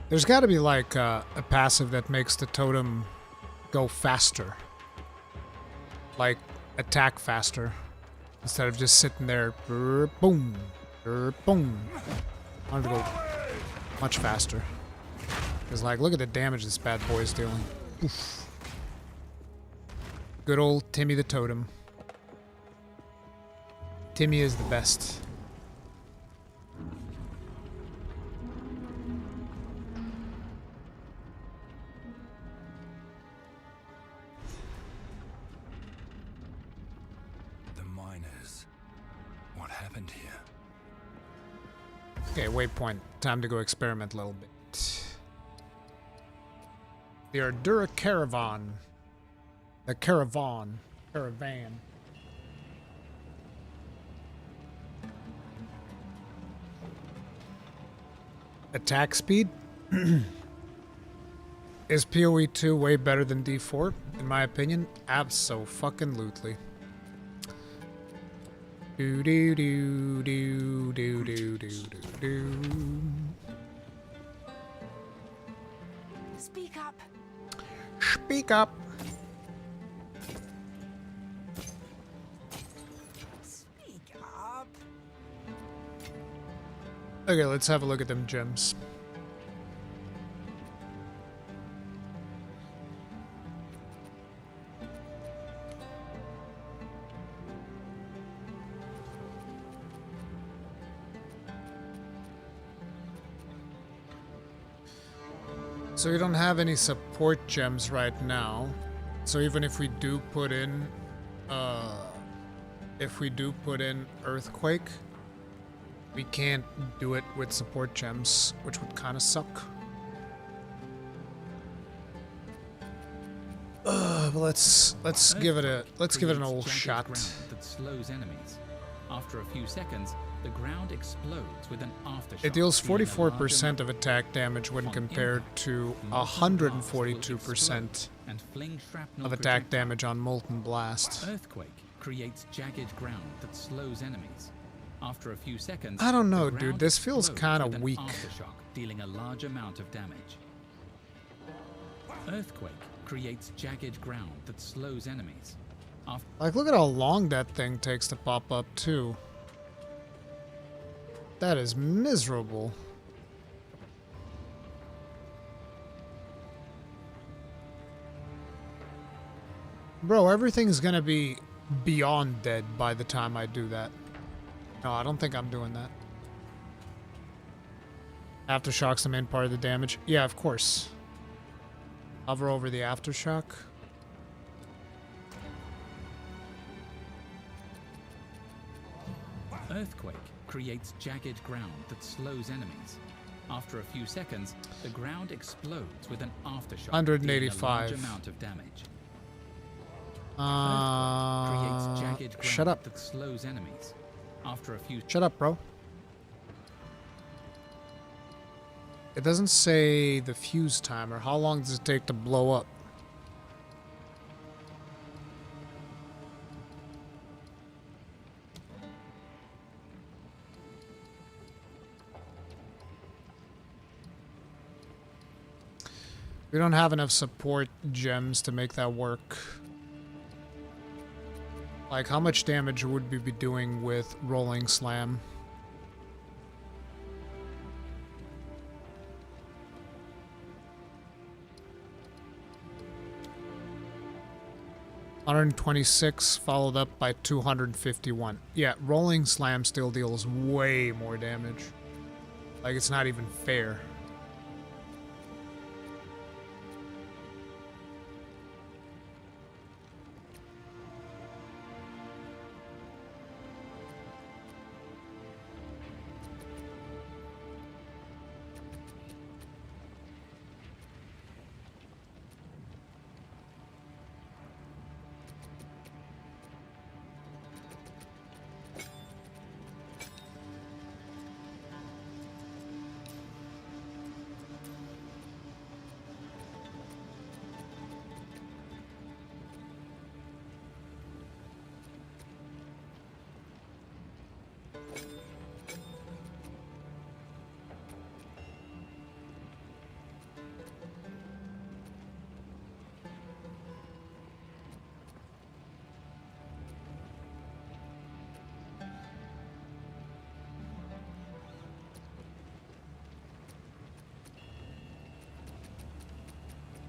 There's got to be like a passive that makes the totem go faster. Like attack faster. Instead of just sitting there. Boom. Boom. I want it to go much faster. Because, like, look at the damage this bad boy is dealing. Oof. Good old Timmy the Totem. Timmy is the best. The miners. What happened here? Okay, waypoint. Time to go experiment a little bit. The Ardura Caravan. The Caravan. Caravan. Attack speed? Is PoE 2 way better than D4? In my opinion, abso-fucking-lutely. Do do do do do do do do do. Speak up. Speak up. Speak up. Okay, let's have a look at them gems. So we don't have any support gems right now. So even if we do put in earthquake, we can't do it with support gems, which would kind of suck. But let's give it an old shot. That slows enemies. After a few seconds, the ground explodes with an aftershock. It deals 44% of attack damage when compared to 142% of attack damage on Molten Blast. Earthquake creates jagged ground that slows enemies. After a few seconds, I don't know, the dude. ground This feels explodes kind with of an weak. Aftershock, dealing a large amount of damage. Earthquake creates jagged ground that slows enemies. Like, look at how long that thing takes to pop up, too. That is miserable. Bro, everything's gonna be beyond dead by the time I do that. No, I don't think I'm doing that. Aftershock's the main part of the damage. Yeah, of course. Hover over the aftershock. Earthquake creates jagged ground that slows enemies. After a few seconds, the ground explodes with an aftershock, 185. dealing a large amount of damage. Creates jagged ground shut up. that slows enemies. After a few Shut up, bro. It doesn't say the fuse timer. How long does it take to blow up? We don't have enough support gems to make that work. Like, how much damage would we be doing with Rolling Slam? $126 followed up by 251. Yeah, Rolling Slam still deals way more damage. Like, it's not even fair.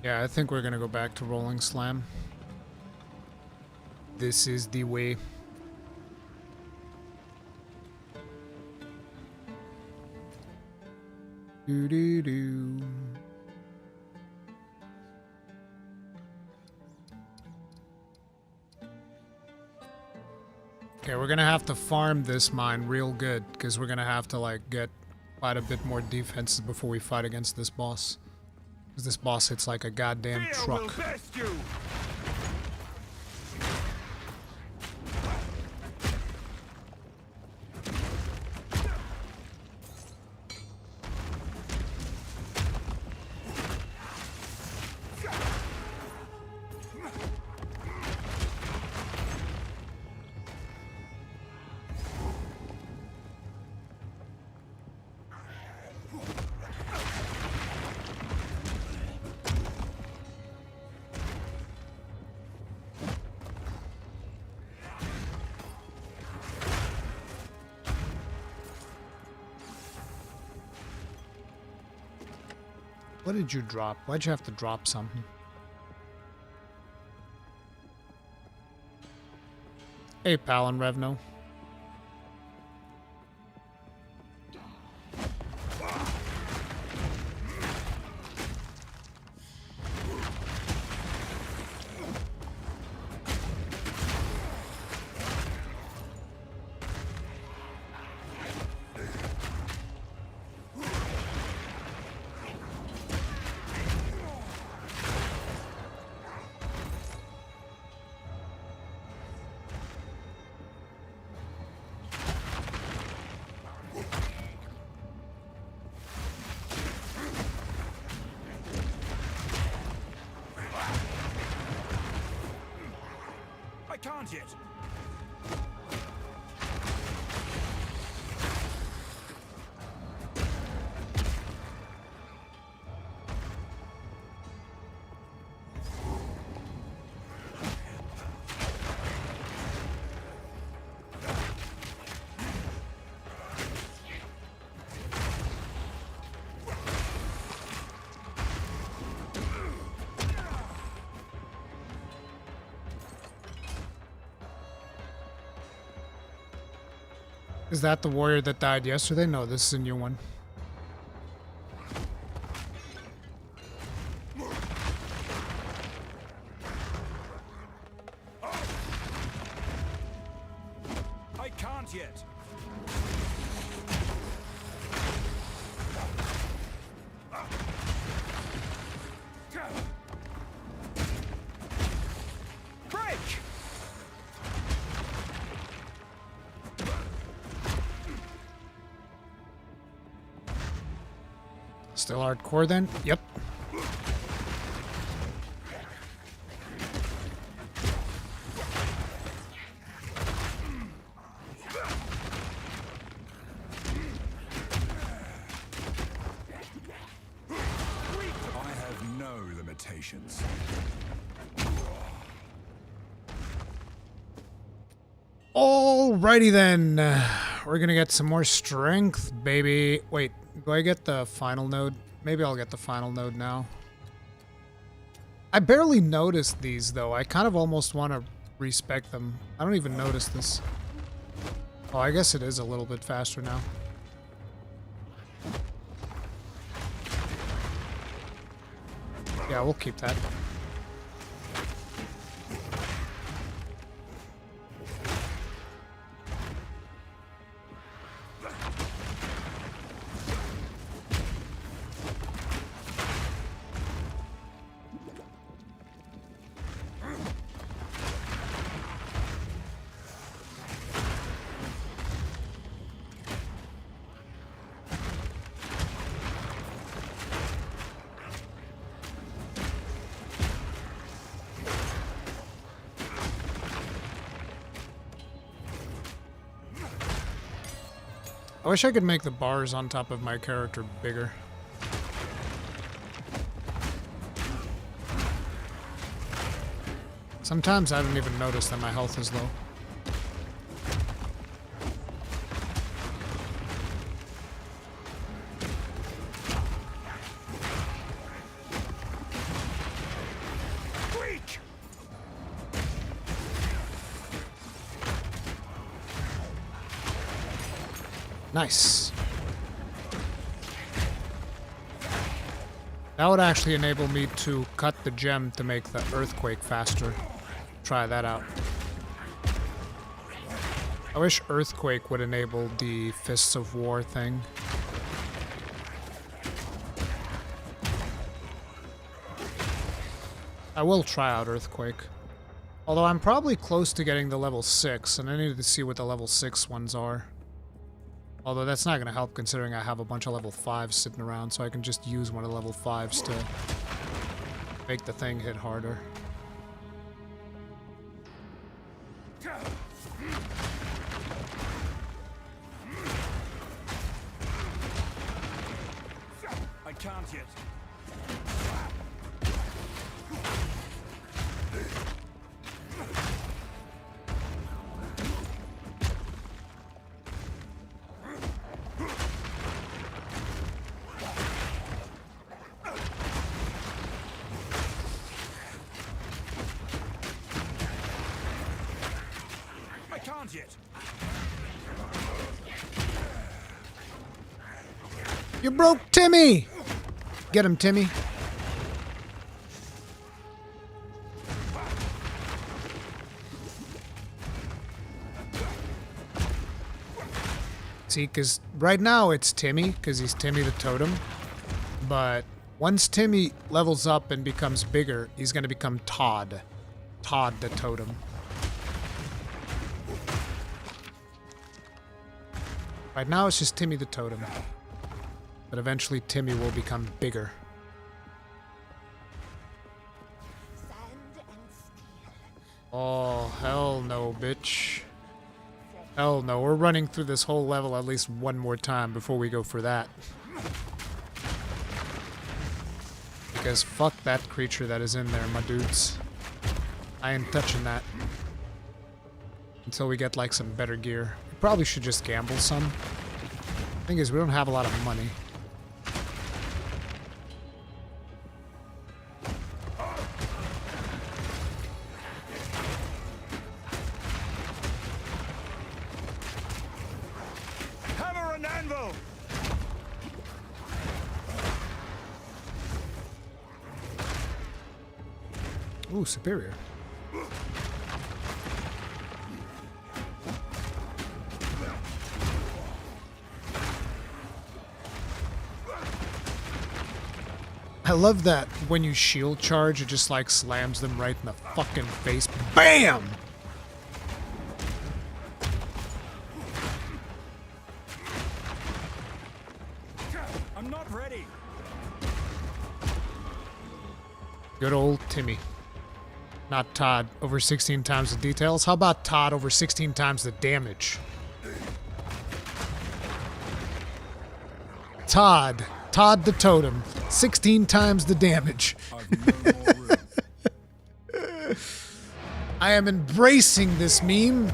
Yeah, I think we're gonna go back to Rolling Slam. This is the way. Do do do. Okay, we're gonna have to farm this mine real good, because we're gonna have to like get quite a bit more defenses before we fight against this boss. Because this boss hits like a goddamn truck. What did you drop? Why'd you have to drop something? Hey, Palin Revno. I can't yet. Is that the warrior that died yesterday? No, this is a new one. I can't yet. Break! Still hardcore then? Yep. I have no limitations. Alrighty then. We're gonna get some more strength, baby. Wait, do I get the final node? Maybe I'll get the final node now. I barely noticed these though. I kind of almost want to respec them. I don't even notice this. Oh, I guess it is a little bit faster now. Yeah, we'll keep that. I wish I could make the bars on top of my character bigger. Sometimes I don't even notice that my health is low. Nice. That would actually enable me to cut the gem to make the earthquake faster. Try that out. I wish earthquake would enable the Fists of War thing. I will try out earthquake. Although I'm probably close to getting the level 6, and I need to see what the level 6 ones are. Although that's not going to help considering I have a bunch of level 5s sitting around, so I can just use one of the level 5s to make the thing hit harder. I can't yet. can't yet. You broke Timmy! Get him, Timmy. See, because right now it's Timmy, because he's Timmy the Totem. But once Timmy levels up and becomes bigger, he's going to become Todd. Todd the Totem. Right now it's just Timmy the Totem. But eventually Timmy will become bigger. Oh, hell no, bitch. Hell no, we're running through this whole level at least one more time before we go for that. Because fuck that creature that is in there, my dudes. I ain't touching that. Until we get like some better gear. We probably should just gamble some. Thing is, we don't have a lot of money. Hammer and anvil! Ooh, superior. I love that when you shield charge, it just like slams them right in the fucking face. BAM! I'm not ready. Good old Timmy. Not Todd over 16 times the details. How about Todd over 16 times the damage? Todd the Totem. 16 times the damage. I am embracing this meme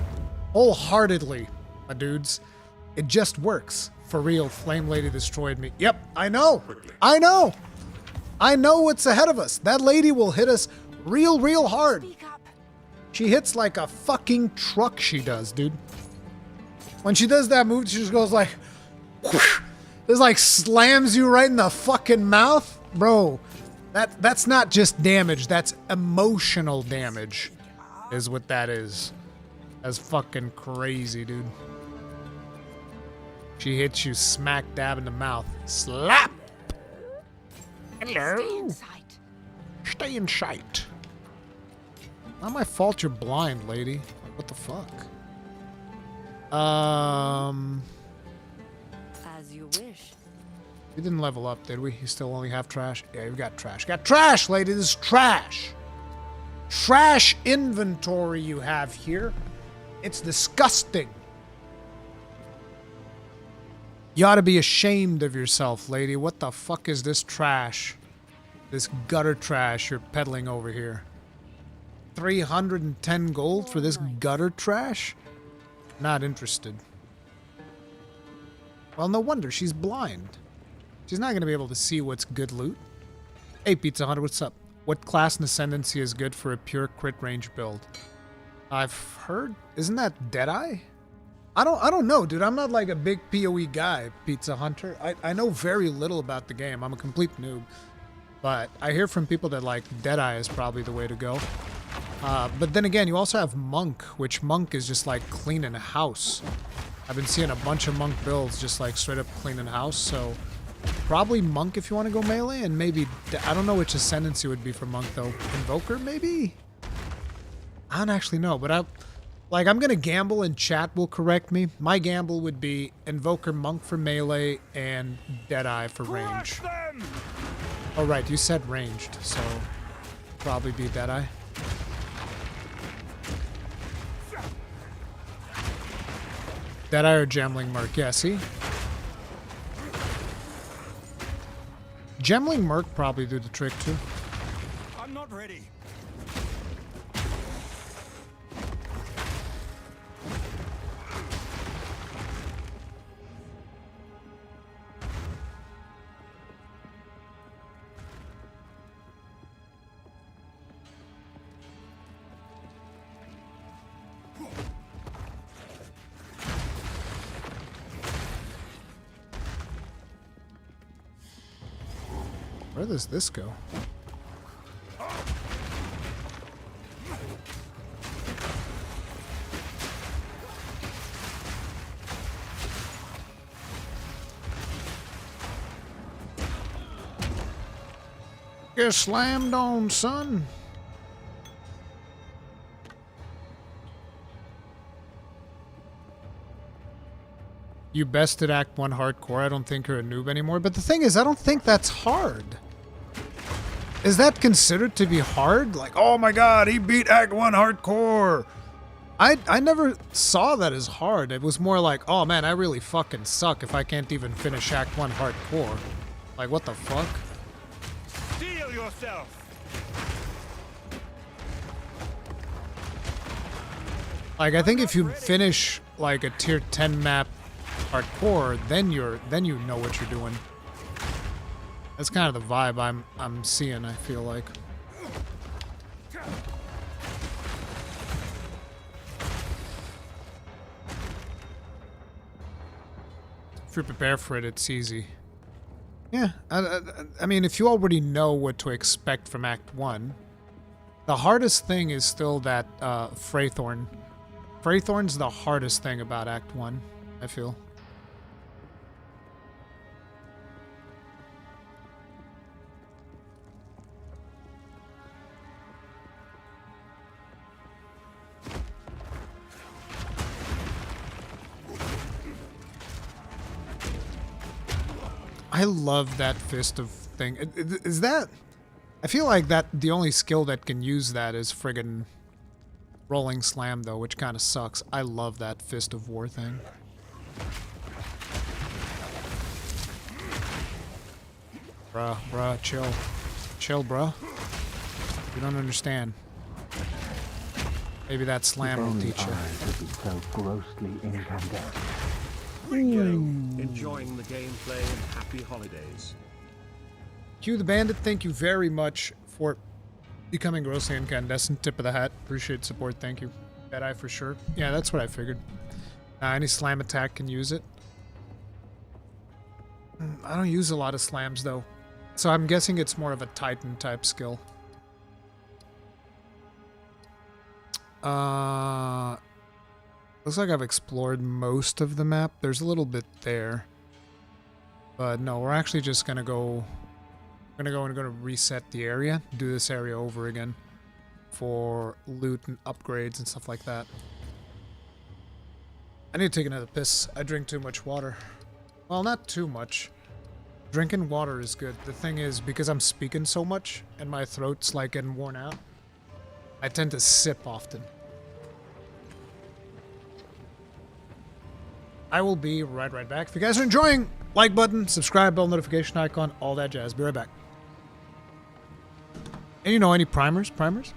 wholeheartedly, my dudes. It just works. For real, Flame Lady destroyed me. Yep, I know. I know. I know what's ahead of us. That lady will hit us real hard. She hits like a fucking truck, she does, dude. When she does that move, she just goes like... whoosh. This like slams you right in the fucking mouth. Bro, that's not just damage, that's emotional damage is what that is. That's fucking crazy, dude. She hits you smack dab in the mouth. Slap! Hello? Stay in sight. Stay in sight. Not my fault you're blind, lady. Like, what the fuck? As you wish. We didn't level up, did we? You still only have trash? Yeah, you got trash. Got trash, lady. This is trash. Trash inventory you have here. It's disgusting. You ought to be ashamed of yourself, lady. What the fuck is this trash? This gutter trash you're peddling over here. 310 gold for this gutter trash? Not interested. Well, no wonder. She's blind. She's not going to be able to see what's good loot. Hey, Pizza Hunter, what's up? What class and ascendancy is good for a pure crit range build? I've heard... Isn't that Deadeye? I don't know, dude. I'm not like a big PoE guy, Pizza Hunter. I know very little about the game. I'm a complete noob. But I hear from people that like Deadeye is probably the way to go. But then again, you also have Monk, which Monk is just like cleaning a house. I've been seeing a bunch of Monk builds just like straight up cleaning house, so probably Monk if you want to go melee, and maybe, I don't know which ascendancy would be for Monk though. Invoker maybe? I don't actually know, but I'm gonna gamble and chat will correct me. My gamble would be Invoker Monk for melee and Deadeye for range. Oh right, you said ranged, so probably be Deadeye. Deadeye or Gemling Merc, yeah, see? Gemling Merc probably do the trick too. I'm not ready. Where does this go? Get slammed on, son. You bested Act 1 hardcore. I don't think you're a noob anymore. But the thing is, I don't think that's hard. Is that considered to be hard? Like, oh my god, he beat Act 1 hardcore. I never saw that as hard. It was more like, oh man, I really fucking suck if I can't even finish Act 1 hardcore. Like, what the fuck? Steel yourself. Like, I think if you finish like a tier 10 map hardcore, then you know what you're doing. That's kind of the vibe I'm seeing, I feel like. If you prepare for it, it's easy. Yeah, I mean, if you already know what to expect from Act 1, the hardest thing is still that Freythorn. Freythorn's the hardest thing about Act 1, I feel. I love that fist of thing. Is that... I feel like that the only skill that can use that is friggin' rolling slam, though, which kind of sucks. I love that fist of war thing. Bruh, chill. Chill, bruh. You don't understand. Maybe that slam will teach you. So grossly incandescent. Enjoying the gameplay and happy holidays. Q the Bandit, thank you very much for becoming grossly incandescent. Tip of the hat. Appreciate support. Thank you. Jedi for sure. Yeah, that's what I figured. Any slam attack can use it. I don't use a lot of slams, though. So I'm guessing it's more of a Titan type skill. Looks like I've explored most of the map. There's a little bit there. But no, we're actually just gonna go... We're gonna reset the area. Do this area over again. For loot and upgrades and stuff like that. I need to take another piss. I drink too much water. Well, not too much. Drinking water is good. The thing is, because I'm speaking so much and my throat's like getting worn out, I tend to sip often. I will be right back. If you guys are enjoying, like button, subscribe, bell notification icon, all that jazz. Be right back. And you know, any primers? Primers?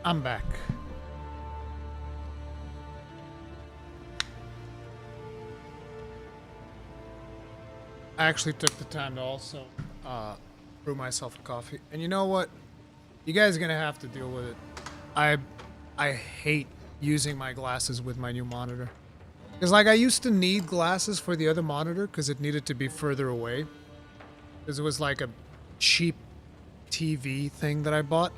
I'm back. I actually took the time to also brew myself a coffee. And you know what? You guys are gonna have to deal with it. I hate using my glasses with my new monitor. Because like I used to need glasses for the other monitor because it needed to be further away. Because it was like a cheap TV thing that I bought.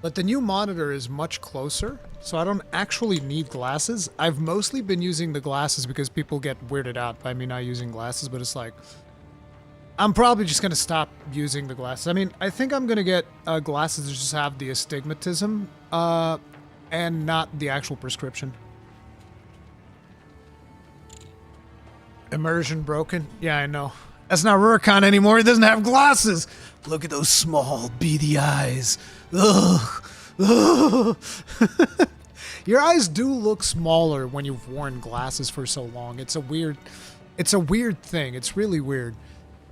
But the new monitor is much closer, so I don't actually need glasses. I've mostly been using the glasses because people get weirded out by me not using glasses, but it's like, I'm probably just going to stop using the glasses. I mean, I think I'm going to get glasses that just have the astigmatism and not the actual prescription. Immersion broken? Yeah, I know. That's not Rurikhan anymore. He doesn't have glasses. Look at those small, beady eyes. Ugh. Ugh. Your eyes do look smaller when you've worn glasses for so long. It's a weird thing. It's really weird.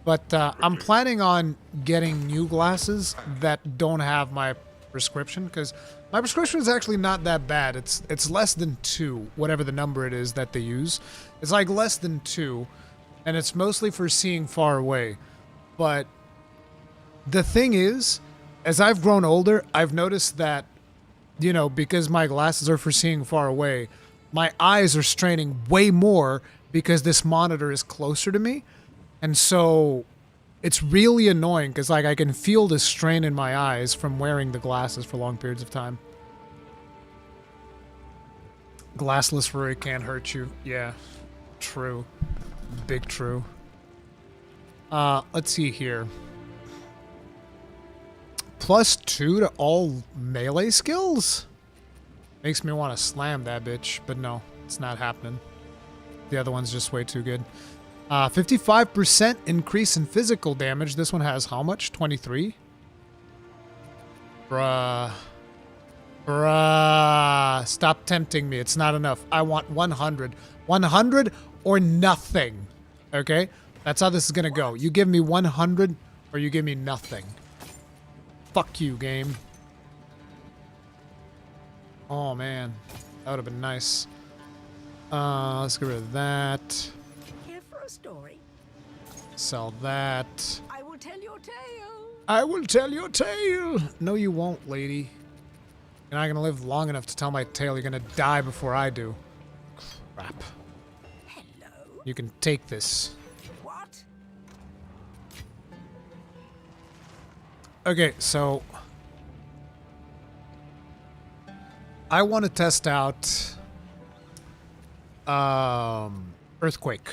But I'm planning on getting new glasses that don't have my prescription, because my prescription is actually not that bad. It's less than 2, whatever the number it is that they use. It's like less than 2, and it's mostly for seeing far away. But the thing is, as I've grown older, I've noticed that, you know, because my glasses are for seeing far away, my eyes are straining way more because this monitor is closer to me. And so it's really annoying because, like, I can feel the strain in my eyes from wearing the glasses for long periods of time. Glassless Ruri can't hurt you. Yeah, true. Big true. Let's see here. +2 to all melee skills? Makes me want to slam that bitch, but no, it's not happening. The other one's just way too good. 55% increase in physical damage. This one has how much? 23? Bruh. Bruh. Stop tempting me. It's not enough. I want 100. 100 or nothing. Okay? That's how this is gonna go. You give me 100 or you give me nothing. Fuck you, game. Oh, man. That would have been nice. Let's get rid of that. Here for a story. Sell that. I will tell your tale. I will tell your tale. No, you won't, lady. You're not gonna live long enough to tell my tale. You're gonna die before I do. Crap. Hello. You can take this. What? Okay, so I want to test out Earthquake.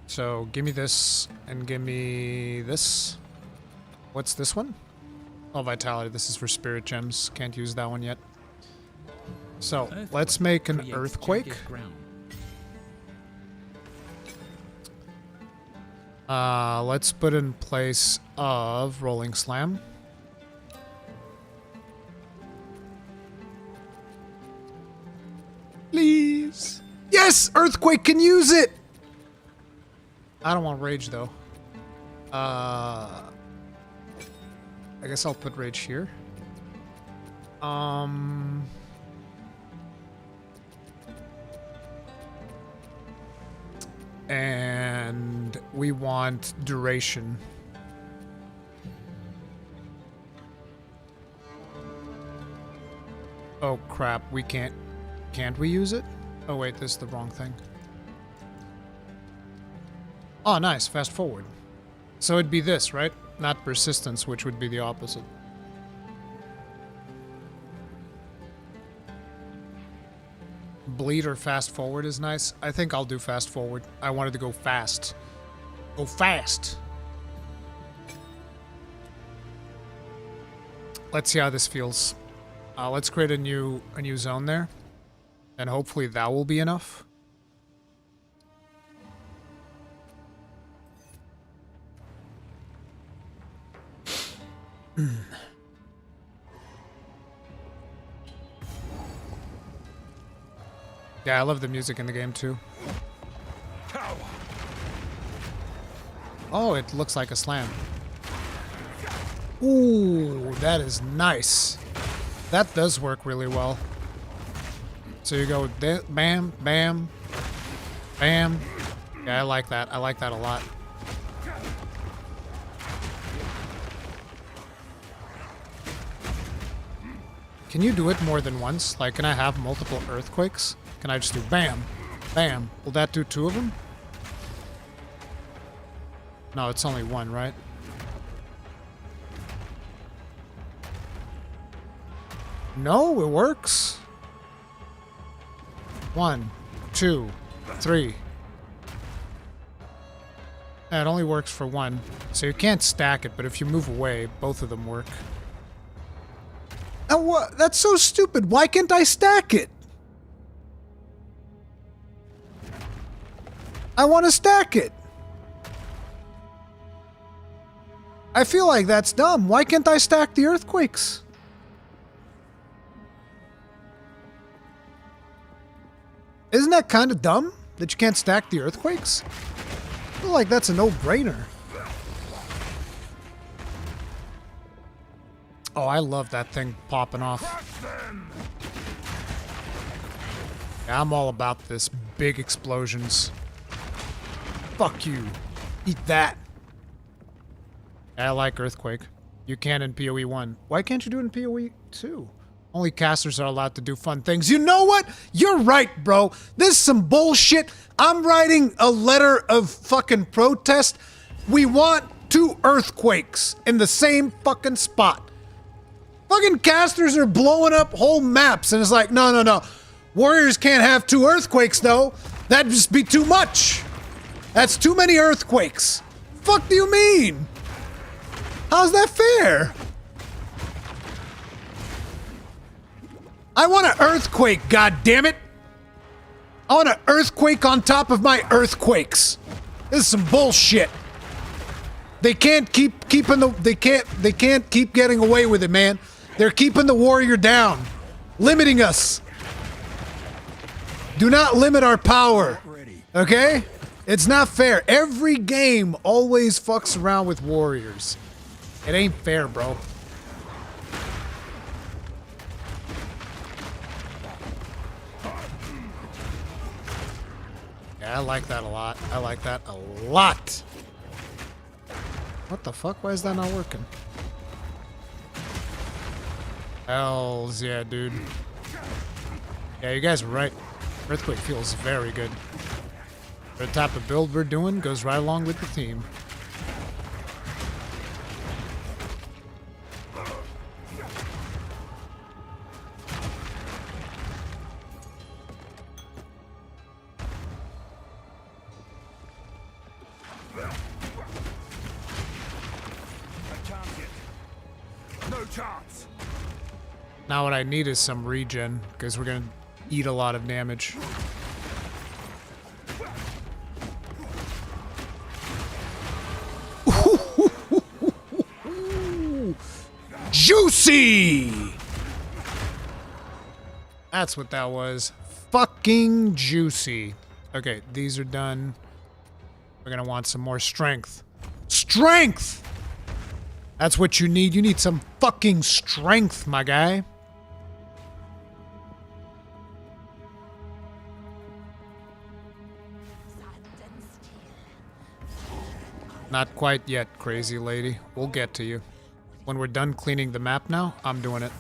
So give me this and give me this. What's this one? Oh, Vitality. This is for Spirit Gems. Can't use that one yet. So let's make an Earthquake. Let's put in place of Rolling Slam. Please. Yes! Earthquake can use it! I don't want Rage, though. I guess I'll put Rage here. And we want Duration. Oh crap, we can't we use it? Oh wait, this is the wrong thing. Oh nice, fast forward. So it'd be this, right? Not Persistence, which would be the opposite. Bleed or fast forward is nice. I think I'll do fast forward. I wanted to go fast. Go fast! Let's see how this feels. Let's create a new zone there. And hopefully that will be enough. Yeah, I love the music in the game too. Oh, it looks like a slam. Ooh, that is nice. That does work really well. So you go bam, bam, bam. Yeah, I like that. I like that a lot. Can you do it more than once? Like, can I have multiple earthquakes? Can I just do bam, bam? Will that do 2 of them? No, it's only 1, right? No, it works. 1, 2, 3. Yeah, it only works for 1. So you can't stack it, but if you move away, both of them work. And what? That's so stupid. Why can't I stack it? I want to stack it. I feel like that's dumb. Why can't I stack the earthquakes? Isn't that kind of dumb that you can't stack the earthquakes? I feel like that's a no-brainer. Oh, I love that thing popping off. Yeah, I'm all about this. Big explosions. Fuck you. Eat that. I like Earthquake. You can in PoE 1. Why can't you do it in PoE 2? Only casters are allowed to do fun things. You know what? You're right, bro. This is some bullshit. I'm writing a letter of fucking protest. We want 2 earthquakes in the same fucking spot. Fucking casters are blowing up whole maps, and it's like, no, no, no. Warriors can't have 2 earthquakes, though. That'd just be too much. That's too many earthquakes. Fuck do you mean? How's that fair? I want an earthquake, goddammit! I want an earthquake on top of my earthquakes. This is some bullshit. They can't keep keeping the they can't keep getting away with it, man. They're keeping the warrior down, limiting us. Do not limit our power. Okay? It's not fair. Every game always fucks around with warriors. It ain't fair, bro. Yeah, I like that a lot. I like that a lot. What the fuck? Why is that not working? Hells yeah, dude. Yeah, you guys are right. Earthquake feels very good. The type of build we're doing goes right along with the theme. No chance. Now what I need is some regen, because we're gonna eat a lot of damage. Juicy! That's what that was. Fucking juicy. Okay, these are done. We're gonna want some more strength. Strength! That's what you need. You need some fucking strength, my guy. Not quite yet, crazy lady. We'll get to you. When we're done cleaning the map now, I'm doing it.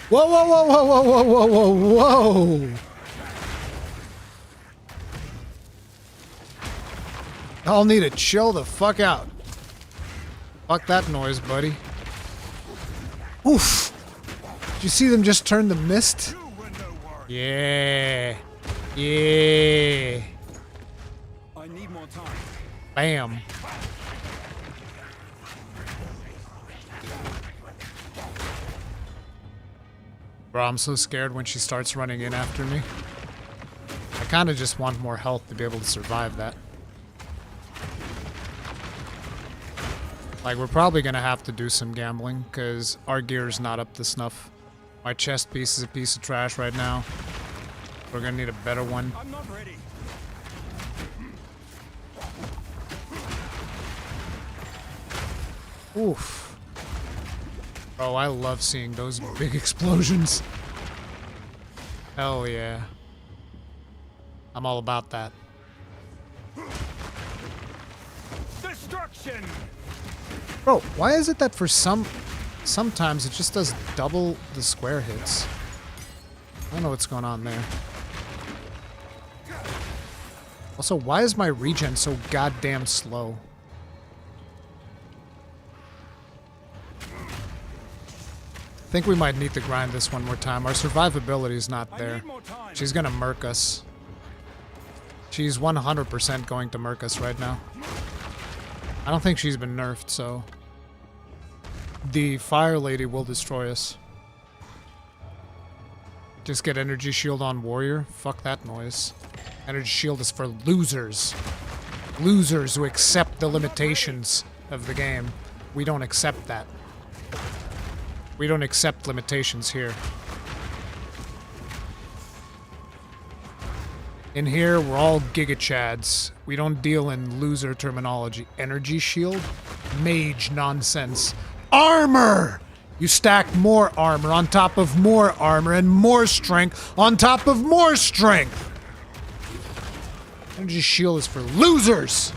Whoa, whoa, whoa, whoa, whoa, whoa, whoa, whoa, whoa! I'll need to chill the fuck out. Fuck that noise, buddy. Oof! Did you see them just turn the mist? Yeah. Yeah. I need more time. Bam. Bro, I'm so scared when she starts running in after me. I kind of just want more health to be able to survive that. Like, we're probably gonna have to do some gambling, because our gear's not up to snuff. My chest piece is a piece of trash right now. We're gonna need a better one. I'm not ready. Oof. Bro, I love seeing those big explosions. Hell yeah. I'm all about that. Destruction! Bro, why is it that for sometimes it just does double the square hits? I don't know what's going on there. Also, why is my regen so goddamn slow? I think we might need to grind this one more time. Our survivability is not there. She's gonna murk us. She's 100% going to murk us right now. I don't think she's been nerfed, so... The Fire Lady will destroy us. Just get Energy Shield on Warrior? Fuck that noise. Energy Shield is for losers. Losers who accept the limitations of the game. We don't accept that. We don't accept limitations here. In here, we're all Giga Chads. We don't deal in loser terminology. Energy Shield? Mage nonsense. Armor! You stack more armor on top of more armor and more strength on top of more strength. Energy Shield is for losers!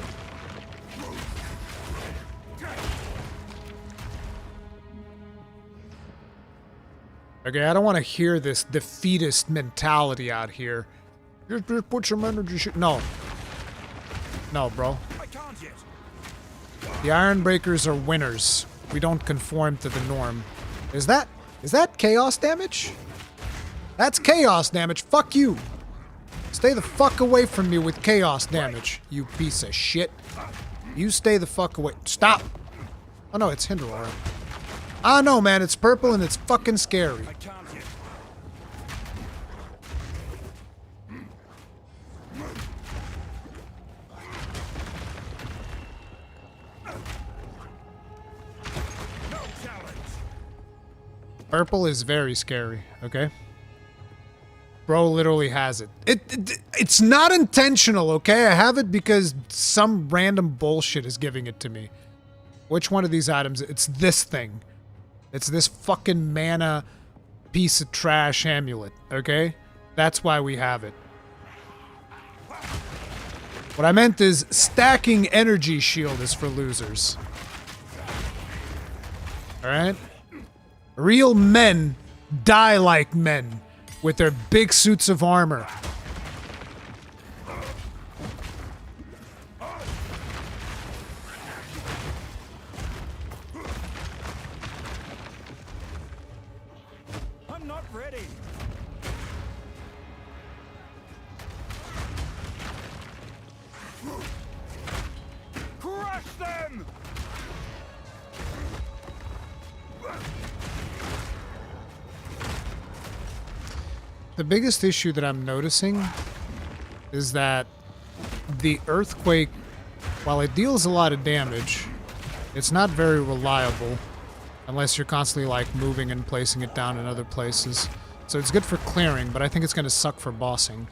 Okay, I don't want to hear this defeatist mentality out here. Just put some energy shield. No. No, bro. The Ironbreakers are winners. We don't conform to the norm. Is that chaos damage? That's chaos damage. Fuck you. Stay the fuck away from me with chaos damage, you piece of shit. You stay the fuck away. Stop. Oh no, it's Hinder Aura. Ah no, man, it's purple and it's fucking scary. Purple is very scary, okay? Bro literally has it. It's not intentional, okay? I have it because some random bullshit is giving it to me. Which one of these items? It's this thing. It's this fucking mana piece of trash amulet, okay? That's why we have it. What I meant is stacking Energy Shield is for losers. Alright? Real men die like men with their big suits of armor. I'm not ready. Crush them! The biggest issue that I'm noticing is that the Earthquake, while it deals a lot of damage, it's not very reliable unless you're constantly like moving and placing it down in other places. So it's good for clearing, but I think it's going to suck for bossing.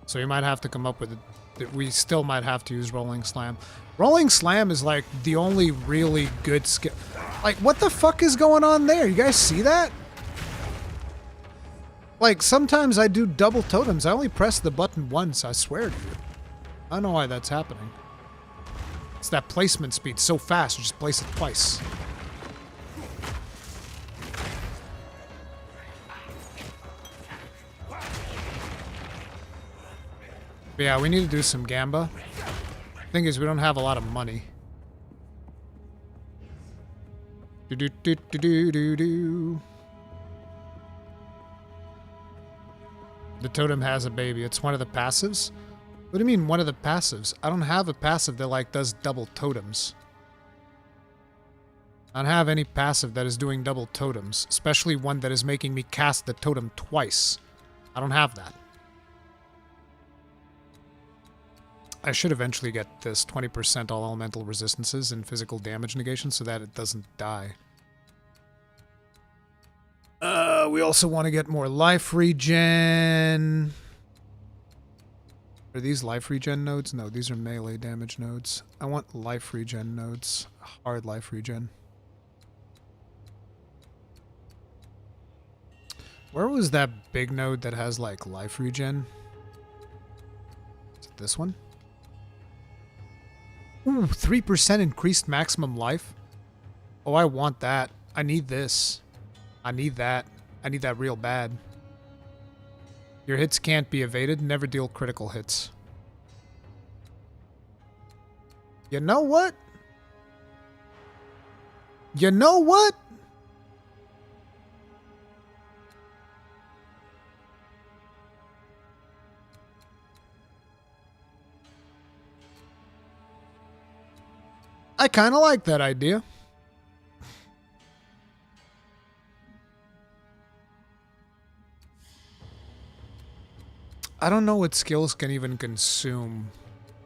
So you might have to come up with it. We still might have to use Rolling Slam. Rolling Slam is like the only really good skill. Like, what the fuck is going on there? You guys see that? Like, sometimes I do double totems. I only press the button once, I swear to you. I don't know why that's happening. It's that placement speed so fast, you just place it twice. But yeah, we need to do some Gamba. Thing is, we don't have a lot of money. Do-do-do-do-do-do-do. The totem has a baby. It's one of the passives? What do you mean, one of the passives? I don't have a passive that, like, does double totems. I don't have any passive that is doing double totems, especially one that is making me cast the totem twice. I don't have that. I should eventually get this 20% all elemental resistances and physical damage negation so that it doesn't die. We also want to get more life regen. Are these life regen nodes? No, these are melee damage nodes. I want life regen nodes. Hard life regen. Where was that big node that has, like, life regen? Is it this one? Ooh, 3% increased maximum life? Oh, I want that. I need this. I need that. I need that real bad. Your hits can't be evaded. Never deal critical hits. You know what? You know what? I kind of like that idea. I don't know what skills can even consume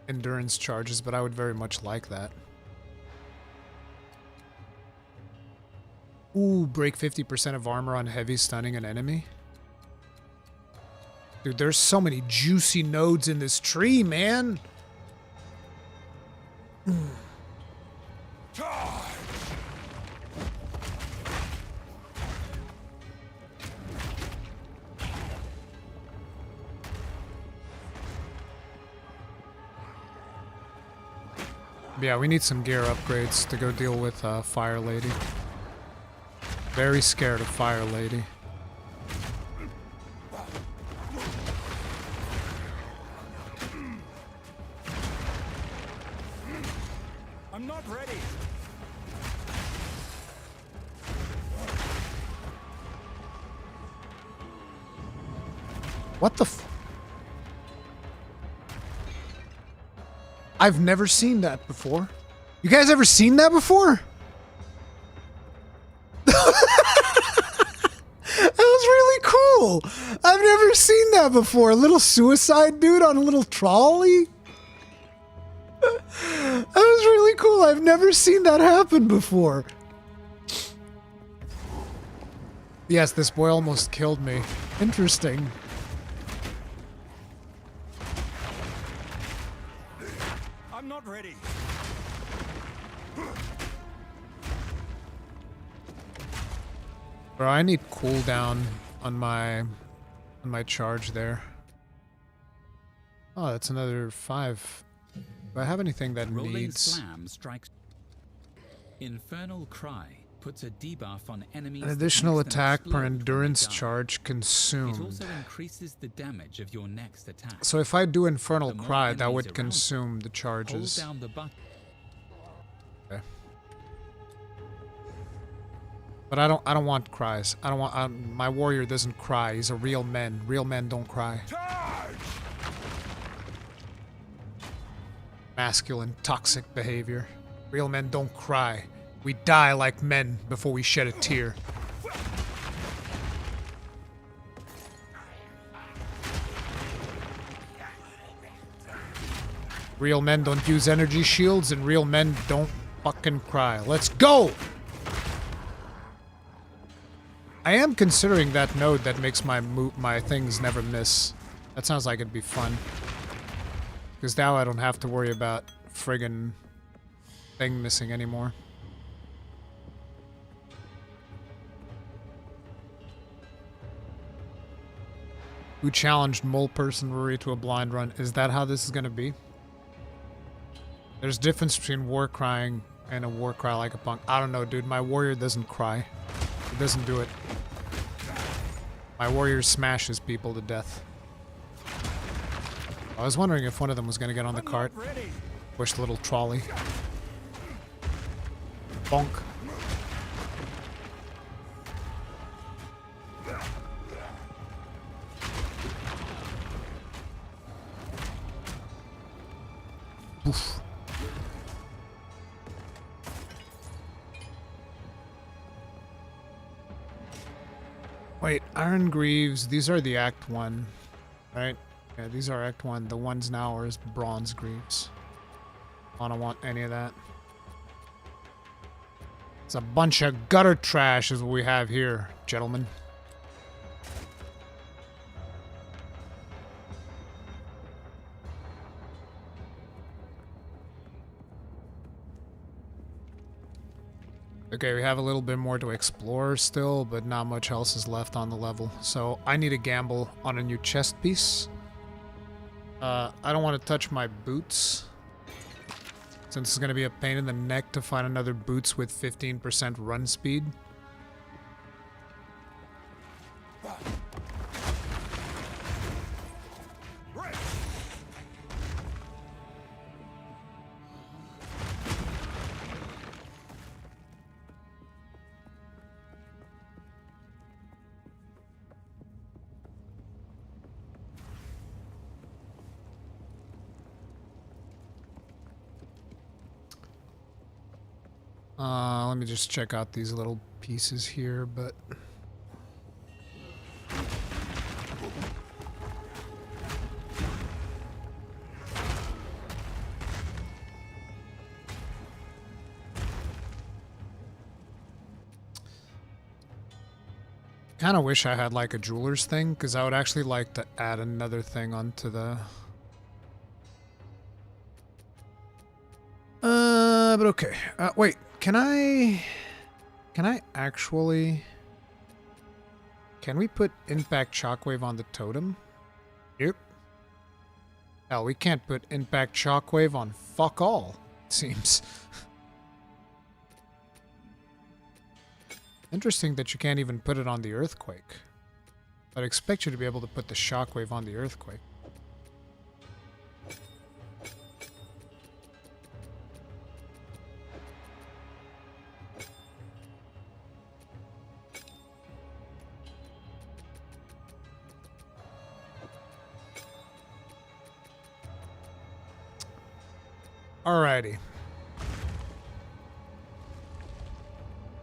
endurance charges, but I would very much like that. Ooh, break 50% of armor on heavy stunning an enemy. Dude, there's so many juicy nodes in this tree, man. Yeah, we need some gear upgrades to go deal with Fire Lady. Very scared of Fire Lady. I'm not ready. What the f- I've never seen that before. You guys ever seen that before? That was really cool. I've never seen that before. A little suicide dude on a little trolley. That was really cool. I've never seen that happen before. Yes, this boy almost killed me. Interesting. I'm not ready. Bro, I need cooldown on my charge there. Oh, that's another 5. Do I have anything that Rolling needs... Slam strikes. Infernal Cry puts a debuff on enemies. An additional that makes them attack per explode when they endurance die. charge It consumed. also increases the damage of your next attack. So if I do Infernal The more Cry, that enemies would around consume the Hold charges. down the button. Okay. But I don't want cries. I don't want... my warrior doesn't cry. He's a real man. Real men don't cry. Masculine, toxic behavior. Real men don't cry. We die like men before we shed a tear. Real men don't use energy shields, and real men don't fucking cry. Let's go! I am considering that node that makes my things never miss. That sounds like it'd be fun. Because now I don't have to worry about friggin' thing missing anymore. Who challenged Mole Person Ruri to a blind run? Is that how this is gonna be? There's a difference between war crying and a war cry like a punk. I don't know, dude. My warrior doesn't cry. He doesn't do it. My warrior smashes people to death. I was wondering if one of them was going to get on the cart. Push the little trolley. Bonk. Oof. Wait, Iron Greaves, these are the Act 1, right? Yeah, these are Act 1. The ones now are Bronze Greaves. I don't want any of that. It's a bunch of gutter trash is what we have here, gentlemen. Okay, we have a little bit more to explore still, but not much else is left on the level. So I need to gamble on a new chest piece. I don't want to touch my boots, since it's going to be a pain in the neck to find another boots with 15% run speed. Let me just check out these little pieces here, but... kind of wish I had like a jeweler's thing, because I would actually like to add another thing onto the... but okay. Wait, can I actually... Can we put impact shockwave on the totem? Yep. Hell, we can't put impact shockwave on fuck all, it seems. Interesting that you can't even put it on the earthquake. I'd expect you to be able to put the shockwave on the earthquake. Alrighty.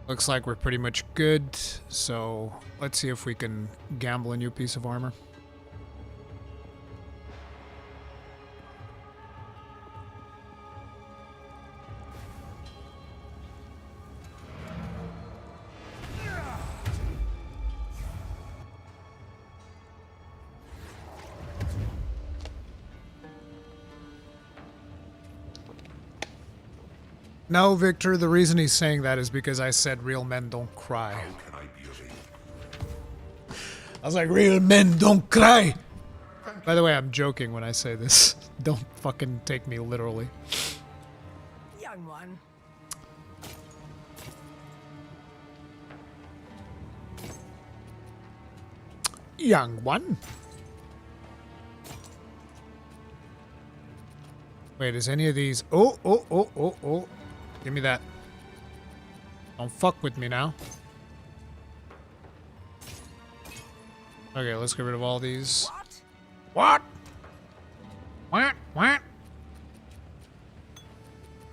Looks like we're pretty much good, so let's see if we can gamble a new piece of armor. No, Victor, the reason he's saying that is because I said real men don't cry. I was like, real men don't cry! By the way, I'm joking when I say this. Don't fucking take me literally. Young one. Young one? Wait, is any of these... Oh. Give me that. Don't fuck with me now. Okay, let's get rid of all these. What? What?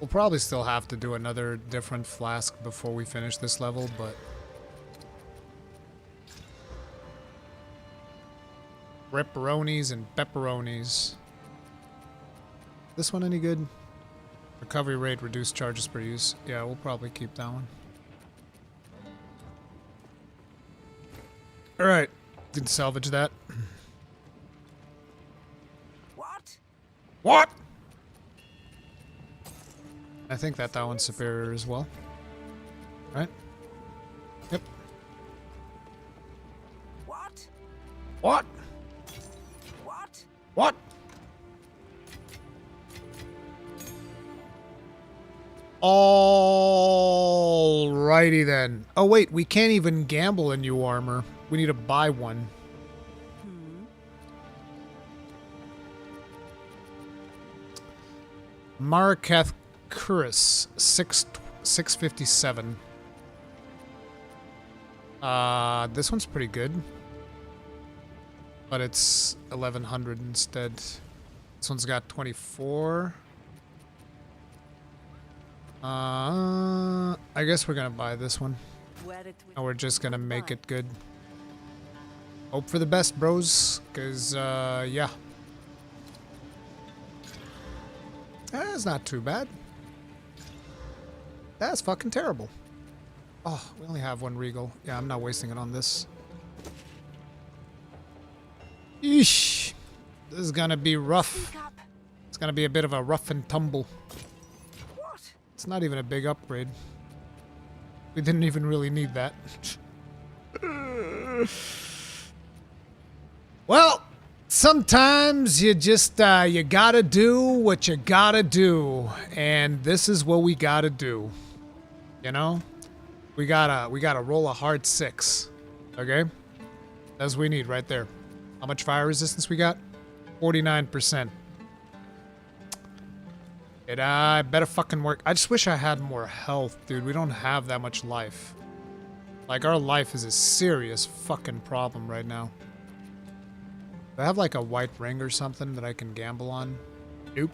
We'll probably still have to do another different flask before we finish this level, but... Ripperonis and pepperonis. This one any good? Recovery rate, reduced charges per use. Yeah, we'll probably keep that one. Alright, can salvage that. What? I think that one's superior as well. Right? Yep. What? What? What? What? Alrighty then. Oh wait, we can't even gamble a new armor. We need to buy one. Marakath Kuris, 657. This one's pretty good. But it's 1100 instead. This one's got 24. I guess we're gonna buy this one. And we're just gonna make it good. Hope for the best, bros. Cause, yeah. That's not too bad. That's fucking terrible. Oh, we only have one Regal. Yeah, I'm not wasting it on this. Eesh. This is gonna be rough. It's gonna be a bit of a rough and tumble. It's not even a big upgrade. We didn't even really need that. Well, sometimes you just, you gotta do what you gotta do. And this is what we gotta do. You know? We gotta roll a hard 6. Okay? That's what we need right there. How much fire resistance we got? 49%. It better fucking work. I just wish I had more health, dude. We don't have that much life. Like, our life is a serious fucking problem right now. Do I have like a white ring or something that I can gamble on? Nope.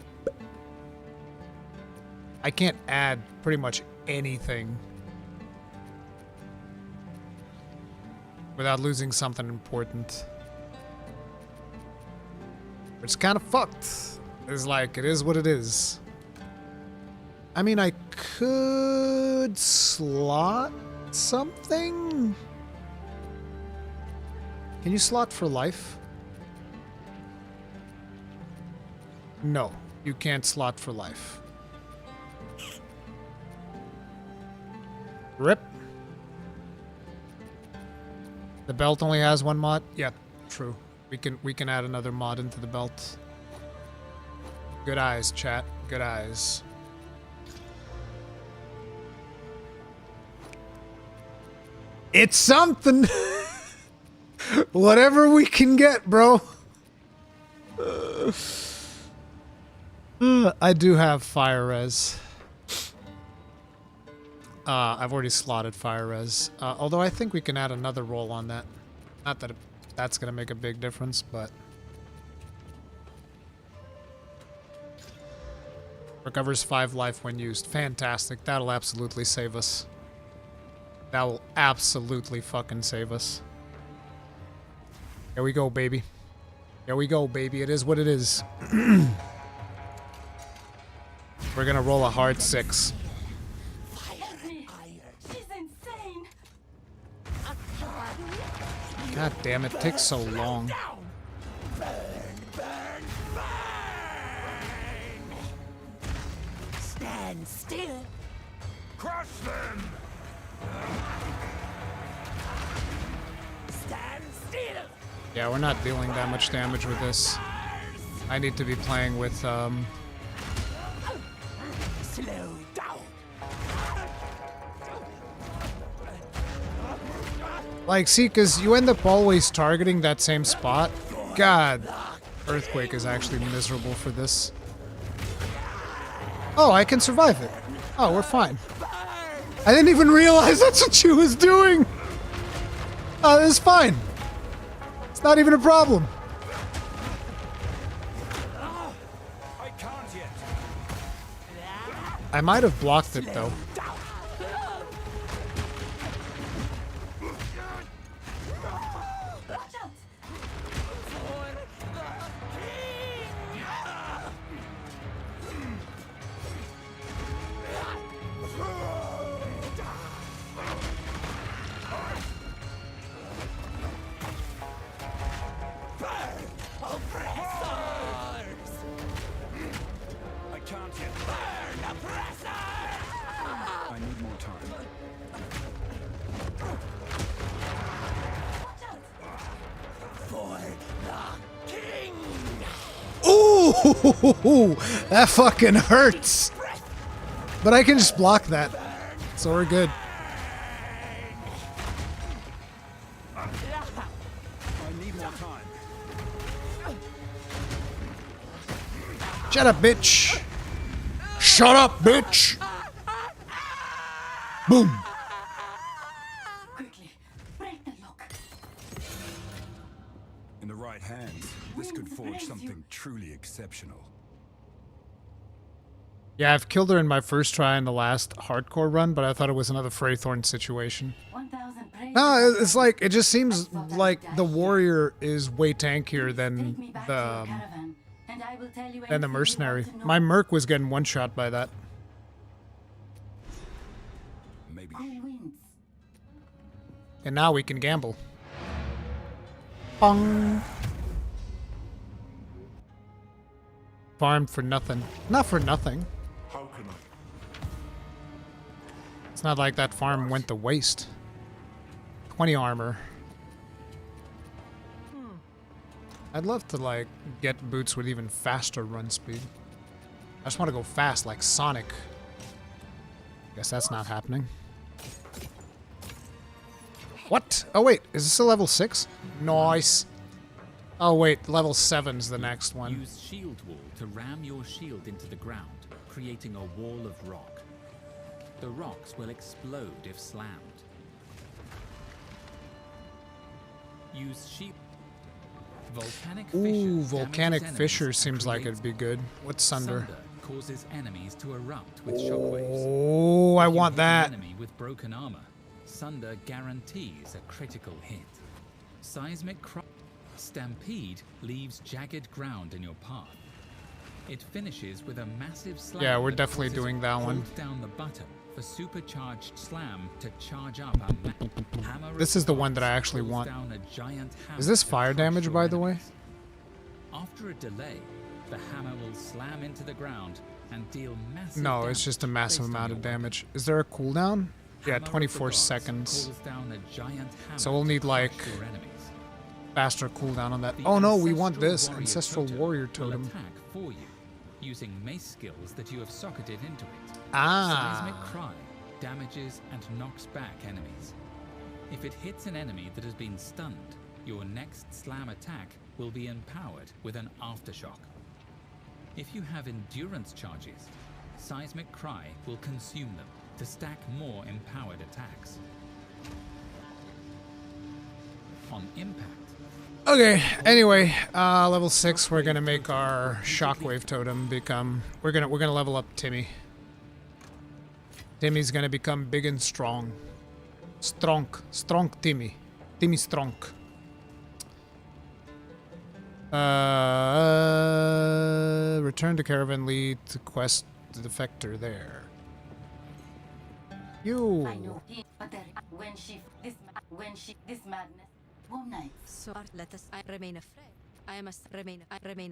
I can't add pretty much anything without losing something important. It's kind of fucked. It's like, it is what it is. I mean, I could slot something? Can you slot for life? No, you can't slot for life. Rip. The belt only has 1 mod? Yeah, true. We can add another mod into the belt. Good eyes, chat. Good eyes. It's something. Whatever we can get, bro. I do have fire res. I've already slotted fire res. Although I think we can add another roll on that. Not that that's gonna make a big difference, but recovers 5 life when used. Fantastic. That'll absolutely save us. That will absolutely fucking save us. Here we go, baby. Here we go, baby. It is what it is. We're gonna roll a hard 6. God damn, it takes so long. Stand still. Crush them. Stand still. Yeah, we're not dealing that much damage with this. I need to be playing with, Slow down. like, see, because you end up always targeting that same spot. God, Earthquake is actually miserable for this. Oh, I can survive it. Oh, we're fine. I didn't even realize that's what she was doing. Oh, it's fine. It's not even a problem. I might have blocked it, though. Ooh, that fucking hurts. But I can just block that, so we're good. I need more time. Shut up, bitch. Shut up, bitch. Boom. In the right hands, this could forge something truly exceptional. Yeah, I've killed her in my first try in the last hardcore run, but I thought it was another Freythorn situation. No, it's like, it just seems like the warrior is way tankier than the mercenary. My merc was getting one-shot by that. Maybe. And now we can gamble. Bong. Farmed for nothing. Not for nothing. How can I? It's not like that farm went to waste. 20 armor. I'd love to, like, get boots with even faster run speed. I just want to go fast, like Sonic. Guess that's not happening. What? Oh, wait. Is this a level 6? Nice. Oh, wait. Level 7's the next one. Use shield wall to ram your shield into the ground, creating a wall of rock. The rocks will explode if slammed. Use sheep. Volcanic Ooh, fissure volcanic damages fissure enemies seems and like it'd be good. What's Sunder? Sunder causes enemies to erupt with shockwaves. Oh, I If you want hit an that. enemy with broken armor, Sunder guarantees a critical hit. Seismic Stampede leaves jagged ground in your path. It finishes with a massive slam. Yeah, we're that definitely causes doing that one. hold down the button for supercharged slam to charge up a hammer. This is the one that I actually pulls want. down a giant hammer Is this to fire crush damage, your by the way? enemies. After a delay, the hammer will slam into the ground and deal massive No, damage it's just a massive based on amount your of damage. Is there a cooldown? Yeah, Hammer of the 24 gods seconds. pulls down a giant hammer So we'll need, to like, crush your enemies. faster cooldown on that. The Oh no, we want Ancestral this. Warrior Ancestral Totem Warrior will Totem. attack for you, using mace skills that you have socketed into it. Ah. Seismic Cry damages and knocks back enemies. If it hits an enemy that has been stunned, your next slam attack will be empowered with an aftershock. If you have endurance charges, Seismic Cry will consume them to stack more empowered attacks. On impact, Okay, anyway, level 6, we're gonna make our shockwave totem become we're gonna level up Timmy. Timmy's gonna become big and strong. Strong Timmy. Timmy strong. Return to caravan, lead to quest the defector there. You. I know, but when she this madness won't I? So let us remain afraid. I must remain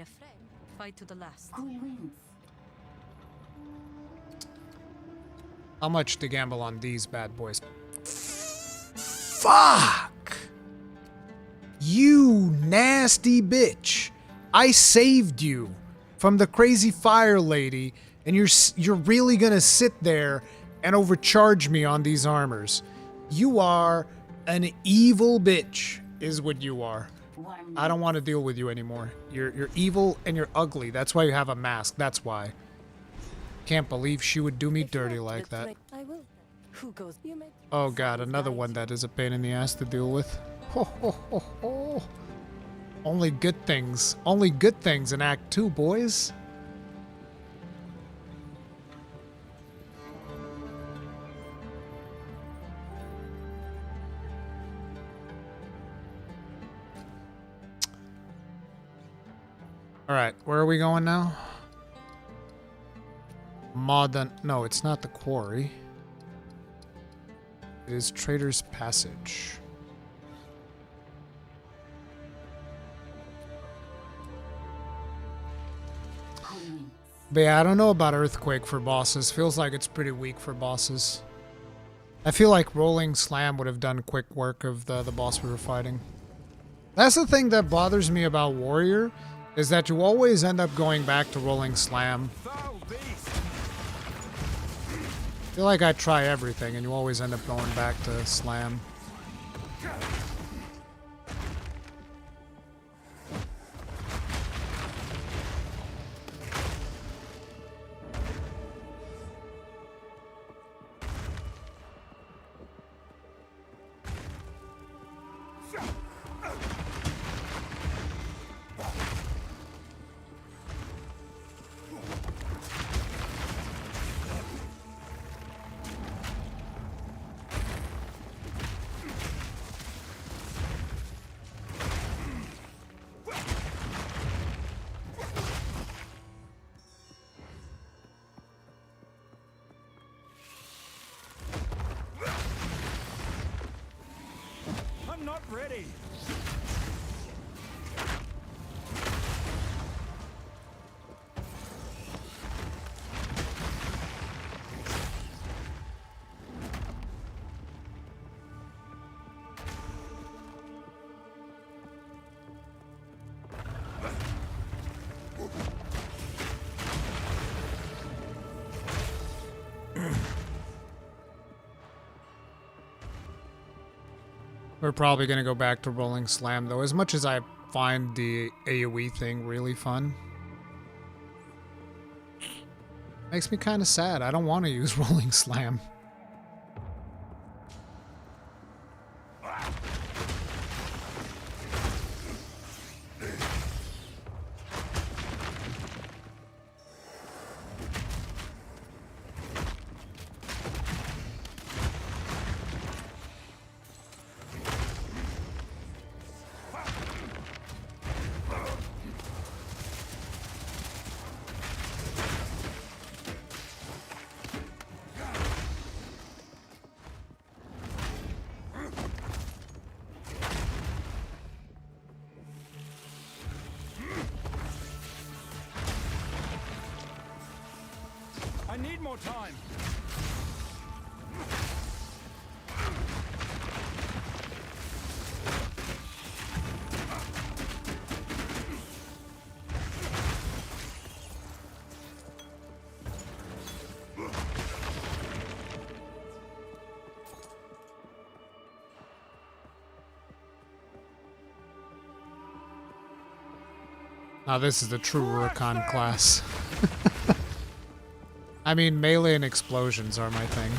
afraid. Fight to the last. Cool wins. How much to gamble on these bad boys? Fuck! You nasty bitch! I saved you from the crazy fire lady, and you're really gonna sit there and overcharge me on these armors. You are an evil bitch, is what you are. I don't want to deal with you anymore. You're evil and you're ugly. That's why you have a mask. That's why. Can't believe she would do me dirty like that. I will. Who goes? You make Oh god, another one that is a pain in the ass to deal with. Ho, ho, ho, ho. Only good things. Only good things in Act 2, boys. Alright, where are we going now? Modern. No, it's not the quarry. It is Trader's Passage. But yeah, I don't know about Earthquake for bosses. Feels like it's pretty weak for bosses. I feel like Rolling Slam would have done quick work of the boss we were fighting. That's the thing that bothers me about Warrior, is that you always end up going back to Rolling Slam. I feel like I try everything and you always end up going back to Slam. I'm not ready. We're probably going to go back to Rolling Slam, though. As much as I find the AoE thing really fun, makes me kind of sad. I don't want to use Rolling Slam. I need more time. Now this is the true Rurikhan class. I mean, melee and explosions are my thing.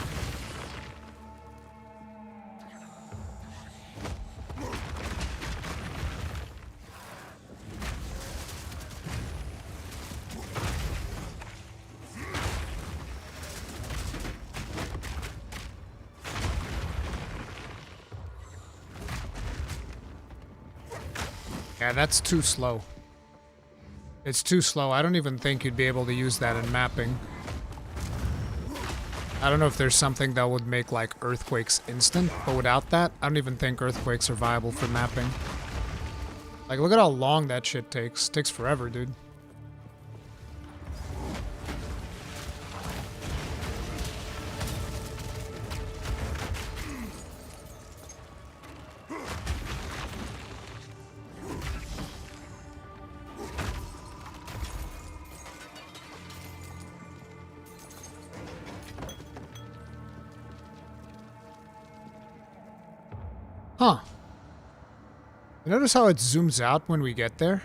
Yeah, that's too slow. It's too slow. I don't even think you'd be able to use that in mapping. I don't know if there's something that would make like earthquakes instant, but without that, I don't even think earthquakes are viable for mapping. Like, look at how long that shit takes. It takes forever, dude. Huh. You notice how it zooms out when we get there?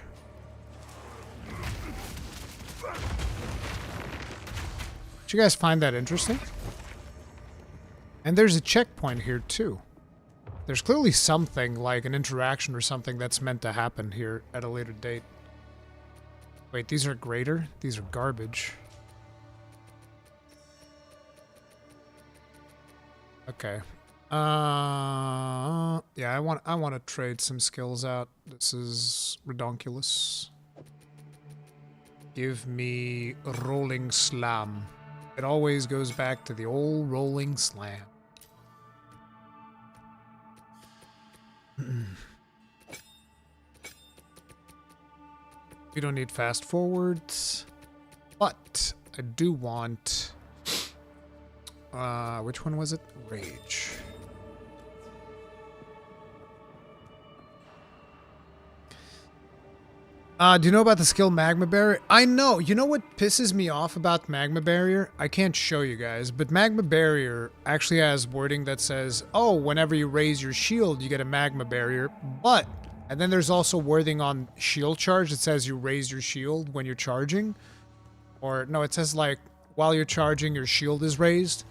Did you guys find that interesting? And there's a checkpoint here too. There's clearly something, like an interaction or something that's meant to happen here at a later date. Wait, these are greater? These are garbage. Okay. Yeah, I want to trade some skills out. This is redonkulous. Give me Rolling Slam. It always goes back to the old Rolling Slam. We don't need fast forwards, but I do want, which one was it? Rage. Do you know about the skill Magma Barrier? I know. You know what pisses me off about Magma Barrier? I can't show you guys, but Magma Barrier actually has wording that says, oh, whenever you raise your shield, you get a Magma Barrier. But, and then there's also wording on shield charge that says you raise your shield when you're charging. Or, no, it says like, while you're charging, your shield is raised.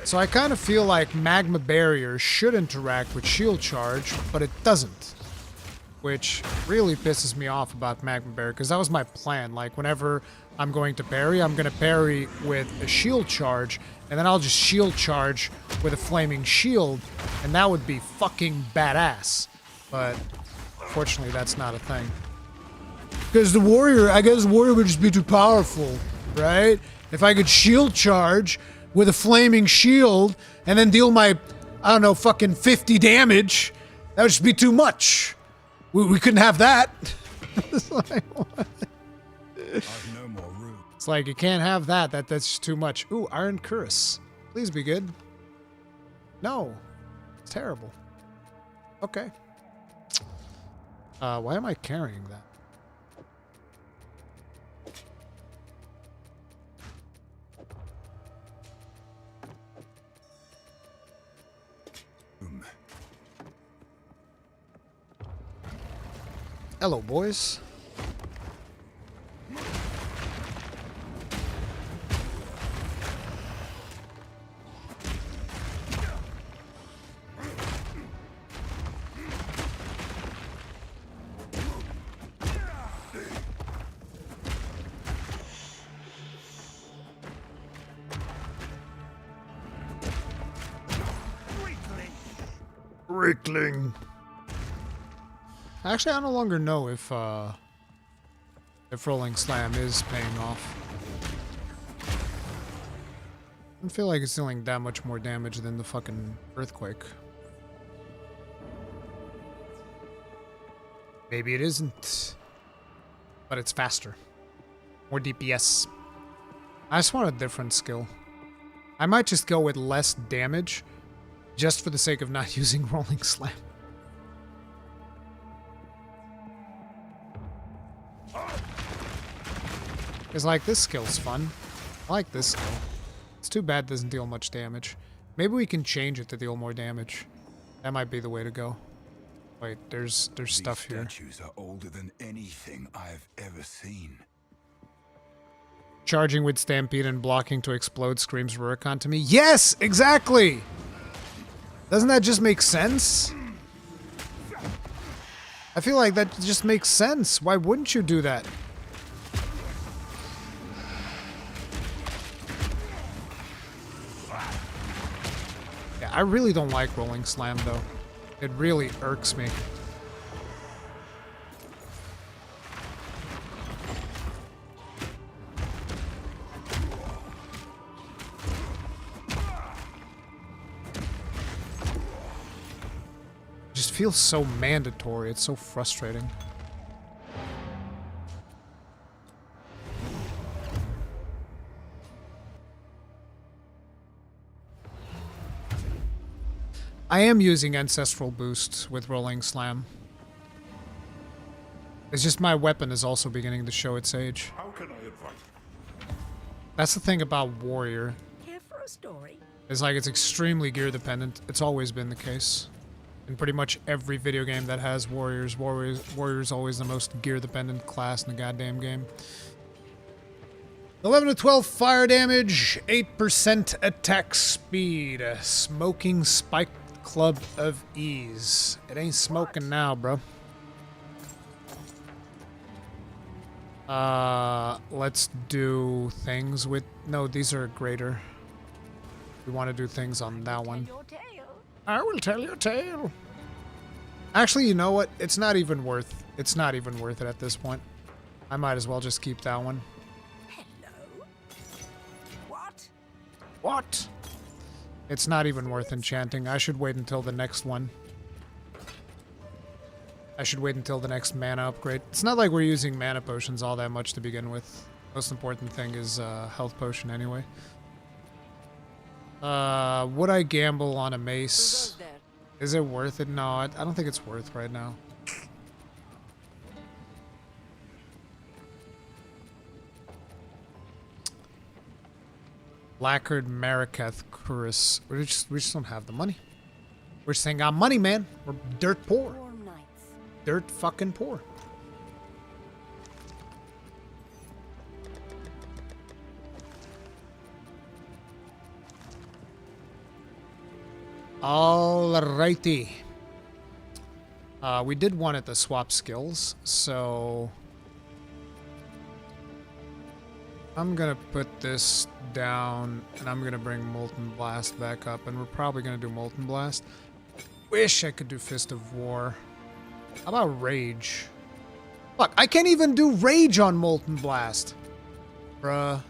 So I kind of feel like Magma Barrier should interact with shield charge, but it doesn't. Which really pisses me off about Magma Barrier, because that was my plan. Like, whenever I'm going to parry, I'm going to parry with a shield charge, and then I'll just shield charge with a flaming shield, and that would be fucking badass. But, fortunately, that's not a thing. Because the warrior, I guess the warrior would just be too powerful, right? If I could shield charge with a flaming shield, and then deal my, I don't know, fucking 50 damage, that would just be too much. We couldn't have that. It's like, what? I've no more room. It's like, you can't have that. That's just too much. Ooh, Iron Cuirass. Please be good. No. It's terrible. Okay. Why am I carrying that? Hello, boys. Rickling. Actually, I no longer know if Rolling Slam is paying off. I feel like it's dealing that much more damage than the fucking Earthquake. Maybe it isn't. But it's faster. More DPS. I just want a different skill. I might just go with less damage, just for the sake of not using Rolling Slam. Because, like, this skill's fun. I like this skill. It's too bad it doesn't deal much damage. Maybe we can change it to deal more damage. That might be the way to go. Wait, there's stuff here. These statues are older than anything I've ever seen. Charging with Stampede and blocking to explode screams Rurikhan to me. Yes, exactly! Doesn't that just make sense? I feel like that just makes sense. Why wouldn't you do that? Yeah, I really don't like Rolling Slam, though. It really irks me. Just feels so mandatory. It's so frustrating. I am using Ancestral Boost with Rolling Slam. It's just my weapon is also beginning to show its age. How can I advise? That's the thing about Warrior. Care for a story? It's like it's extremely gear dependent. It's always been the case. In pretty much every video game that has Warriors, Warrior's always the most gear dependent class in the goddamn game. 11 to 12 fire damage, 8% attack speed, smoking spike club of ease. It ain't smoking now, bro. Let's do things with... No, these are greater. We want to do things on that one. I will tell your tale. Actually, you know what? It's not even worth it at this point. I might as well just keep that one. Hello? What? What? It's not even worth enchanting. I should wait until the next one. I should wait until the next mana upgrade. It's not like we're using mana potions all that much to begin with. Most important thing is health potion anyway. Would I gamble on a mace? Is it worth it? No, I don't think it's worth right now. Lacquered Marikath Curus. We just don't have the money. We're just ain't got money, man. We're dirt poor. Dirt fucking poor. Alrighty. We did want it to swap skills, so I'm gonna put this down and I'm gonna bring Molten Blast back up, and we're probably gonna do Molten Blast. Wish I could do Fist of War. How about Rage? Fuck, I can't even do Rage on Molten Blast. Bruh.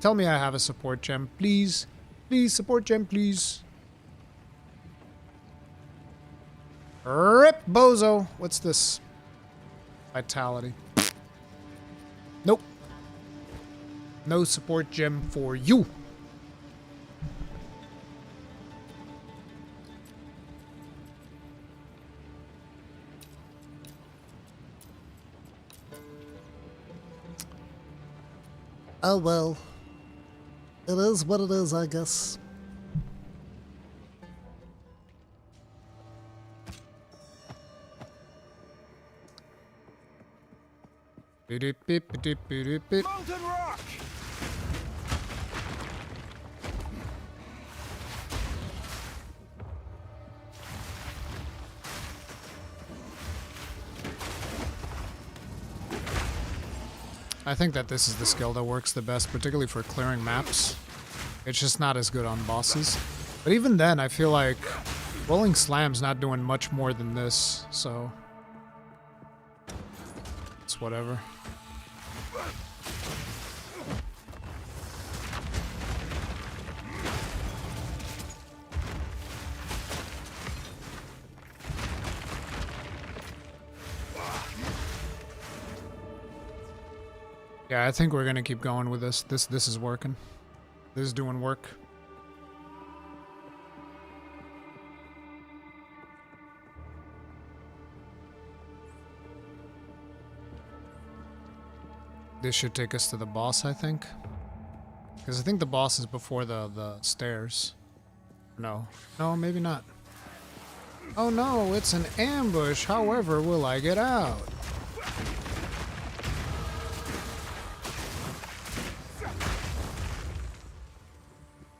Tell me I have a support gem, please. Please, support gem, please. Rip bozo. What's this? Vitality. Nope. No support gem for you. Oh well. It is what it is, I guess. Molten rock! I think that this is the skill that works the best, particularly for clearing maps. It's just not as good on bosses. But even then, I feel like Rolling Slam's not doing much more than this, so it's whatever. Yeah, I think we're gonna keep going with this. This is working. This is doing work. This should take us to the boss, I think. Because I think the boss is before the stairs. No. No, maybe not. Oh no, it's an ambush. However, will I get out?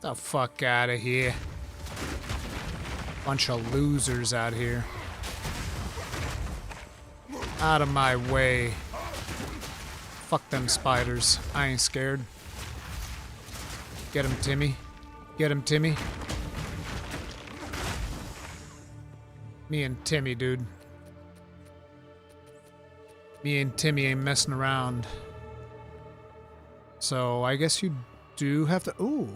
The fuck out of here. Bunch of losers out here. Out of my way. Fuck them spiders. I ain't scared. Get him, Timmy. Get him, Timmy. Me and Timmy, dude. Me and Timmy ain't messing around. So, I guess you do have to... Ooh.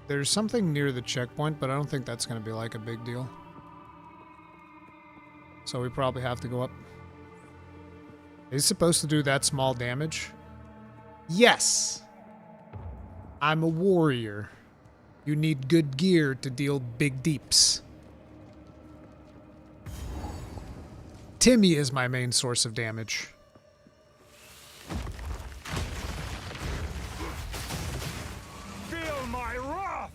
There's something near the checkpoint, but I don't think that's going to be like a big deal. So we probably have to go up. Is it supposed to do that small damage? Yes! I'm a warrior. You need good gear to deal big deeps. Timmy is my main source of damage. Feel my wrath!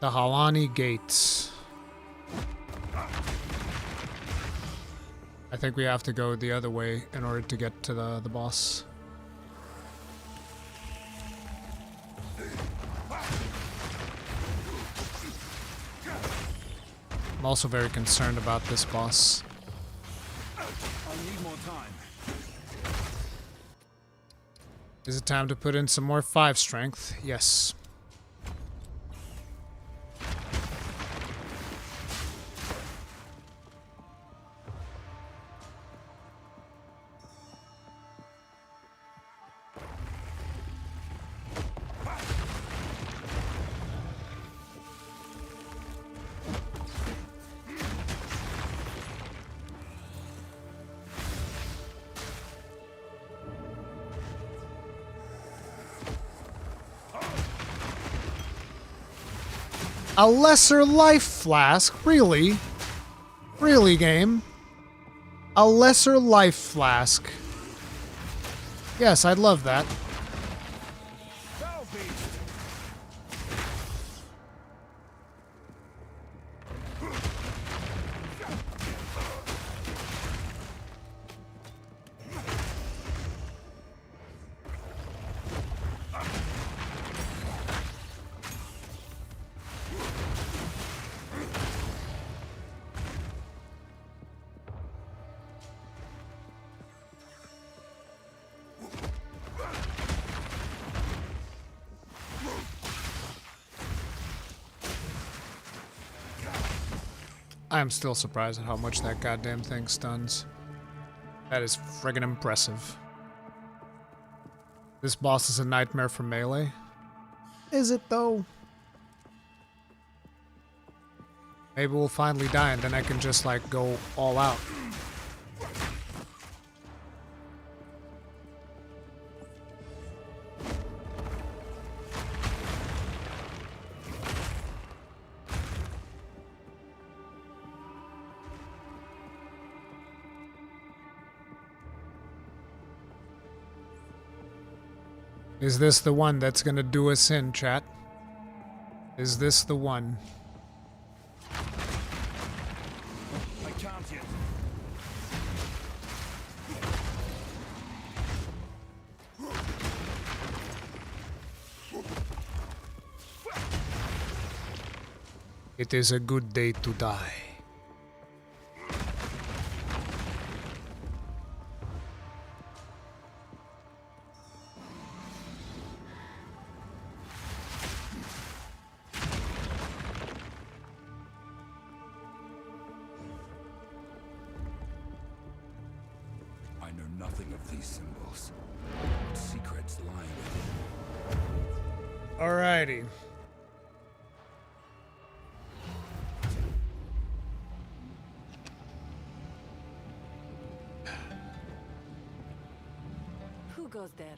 The Halani Gates. I think we have to go the other way in order to get to the boss. I'm also very concerned about this boss. I'll need more time. Is it time to put in some more 5 strength? Yes. A lesser life flask? Really? Really, game? A lesser life flask. Yes, I'd love that. I'm still surprised at how much that goddamn thing stuns. That is friggin' impressive. This boss is a nightmare for melee. Is it though? Maybe we'll finally die and then I can just like go all out. Is this the one that's gonna do us in, chat? Is this the one? I can't yet. It is a good day to die. I know nothing of these symbols. What secrets lie within? Alrighty. Who goes there?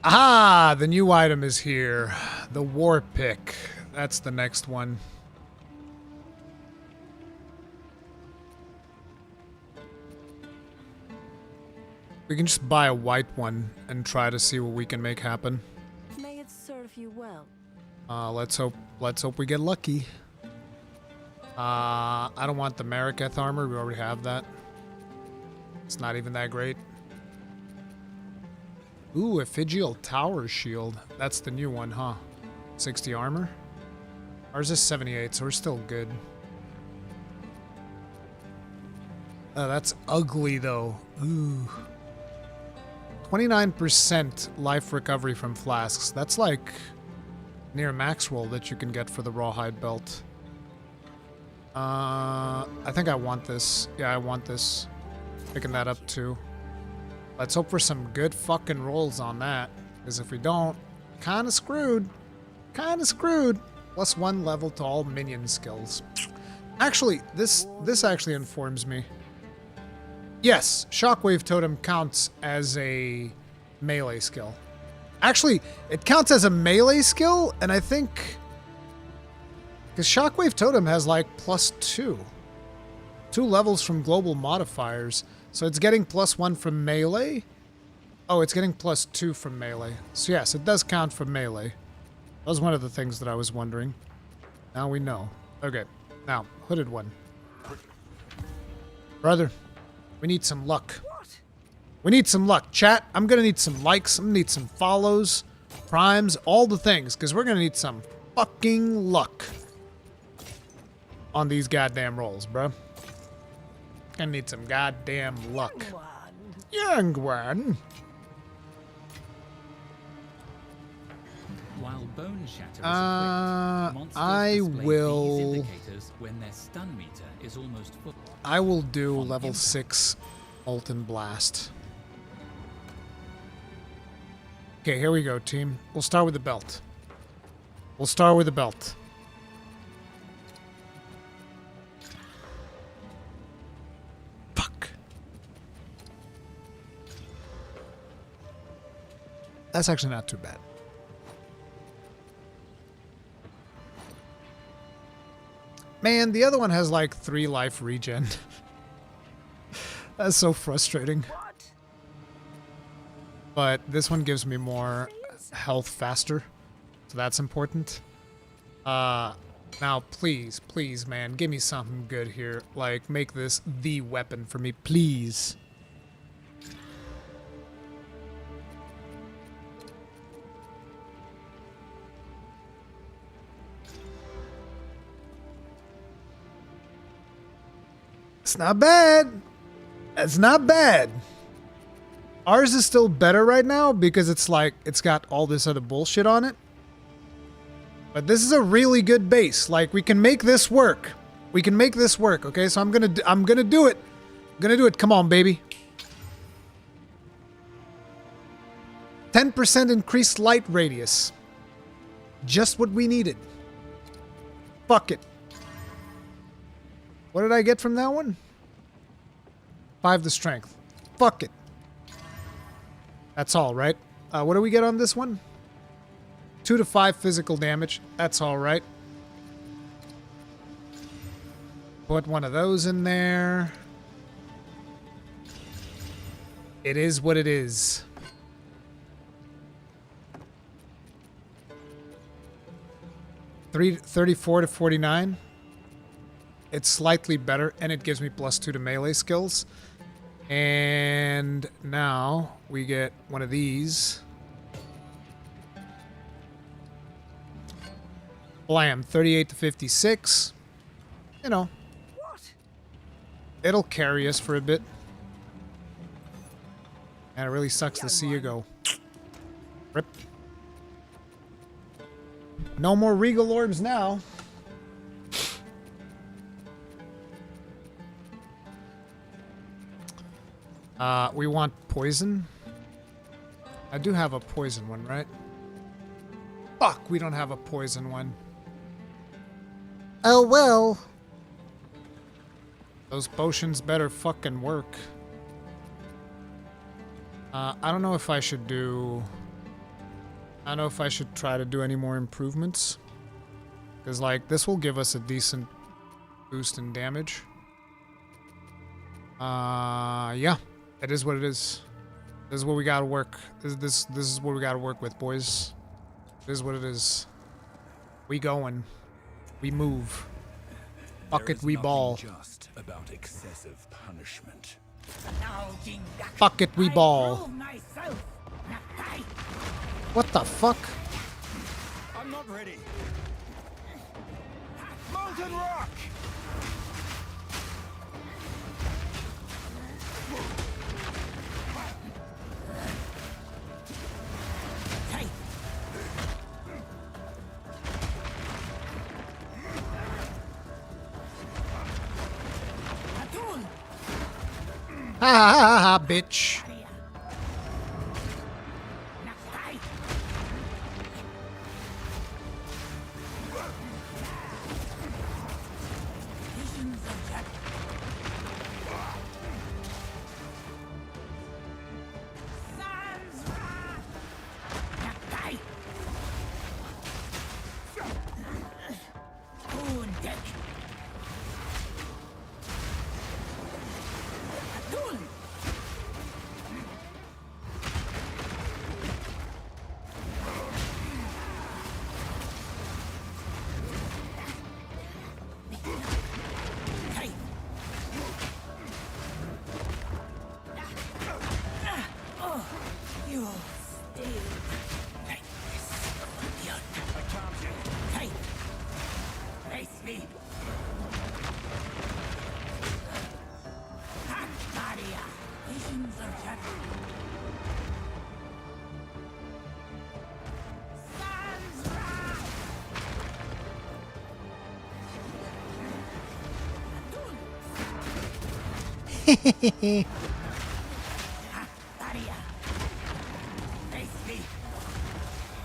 Ah, the new item is here. The war pick. That's the next one. We can just buy a white one and try to see what we can make happen. May it serve you well. Let's hope we get lucky. I don't want the Mariketh armor. We already have that. It's not even that great. Ooh, Ephegial Tower Shield. That's the new one, huh? 60 armor? Ours is 78, so we're still good. That's ugly, though. Ooh. 29% life recovery from flasks. That's like near max roll that you can get for the rawhide belt. I think I want this. Yeah, I want this. Picking that up too. Let's hope for some good fucking rolls on that. Because if we don't, kinda screwed. Kinda screwed. +1 level to all minion skills. Actually, this actually informs me. Yes, Shockwave Totem counts as a melee skill. Actually, it counts as a melee skill, and I think... Because Shockwave Totem has like +2. 2 levels from global modifiers. So it's getting +1 from melee. Oh, it's getting +2 from melee. So yes, it does count for melee. That was one of the things that I was wondering. Now we know. Okay, now, hooded one. Brother, we need some luck. We need some luck. Chat, I'm gonna need some likes. I'm gonna need some follows, primes, all the things. Because we're gonna need some fucking luck on these goddamn rolls, bro. I need some goddamn luck. Young one. While Bone Shatter is equipped, monsters I display will. these indicators when their stun meter is almost full. I will do level 6 Molten Blast. Okay, here we go, team. We'll start with the belt. We'll start with the belt. Fuck. That's actually not too bad. Man, the other one has like 3 life regen. That's so frustrating. But this one gives me more health faster. So that's important. Now, please, please, man, give me something good here. Like, make this the weapon for me, please. It's not bad. It's not bad. Ours is still better right now because it's like, it's got all this other bullshit on it. But this is a really good base. Like, we can make this work. We can make this work, okay? So I'm gonna do it. I'm gonna do it. Come on, baby. 10% increased light radius. Just what we needed. Fuck it. What did I get from that one? 5 to strength. Fuck it. That's all, right? What do we get on this one? 2 to 5 physical damage. That's all right. Put one of those in there. It is what it is. $34 to 49. It's slightly better, and it gives me +2 to melee skills. And now we get one of these. Blam, 38 to 56. You know. It'll carry us for a bit. And it really sucks to see you go. Rip. No more regal orbs now. We want poison. I do have a poison one, right? Fuck, we don't have a poison one. Oh well. Those potions better fucking work. I don't know if I should do... I don't know if I should try to do any more improvements. Because, like, this will give us a decent boost in damage. Yeah. It is what it is. This is what we gotta work. This is what we gotta work with, boys. This is what it is. We going. We move. Fuck it, we ball. Just about excessive punishment. Fuck it, we ball. What the fuck? I'm not ready. Molten rock. Ha ha ha ha, bitch.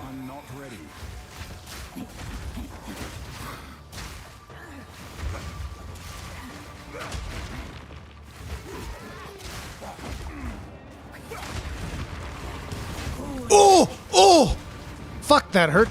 I'm not ready. Oh! Oh! Fuck, that hurt.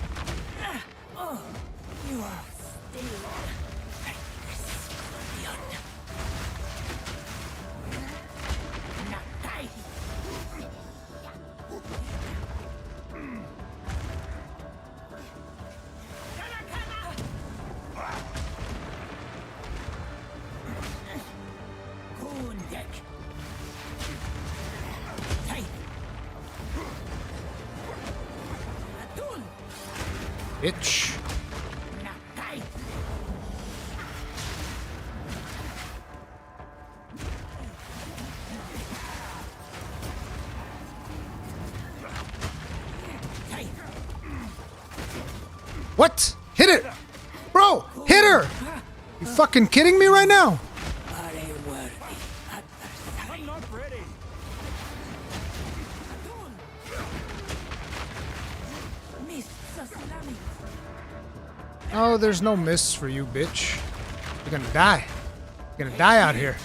Bitch. What? Hit it! Bro! Hit her! You fucking kidding me right now? I'm not ready. Oh, there's no mists for you, bitch. You're gonna die. You're gonna die out here.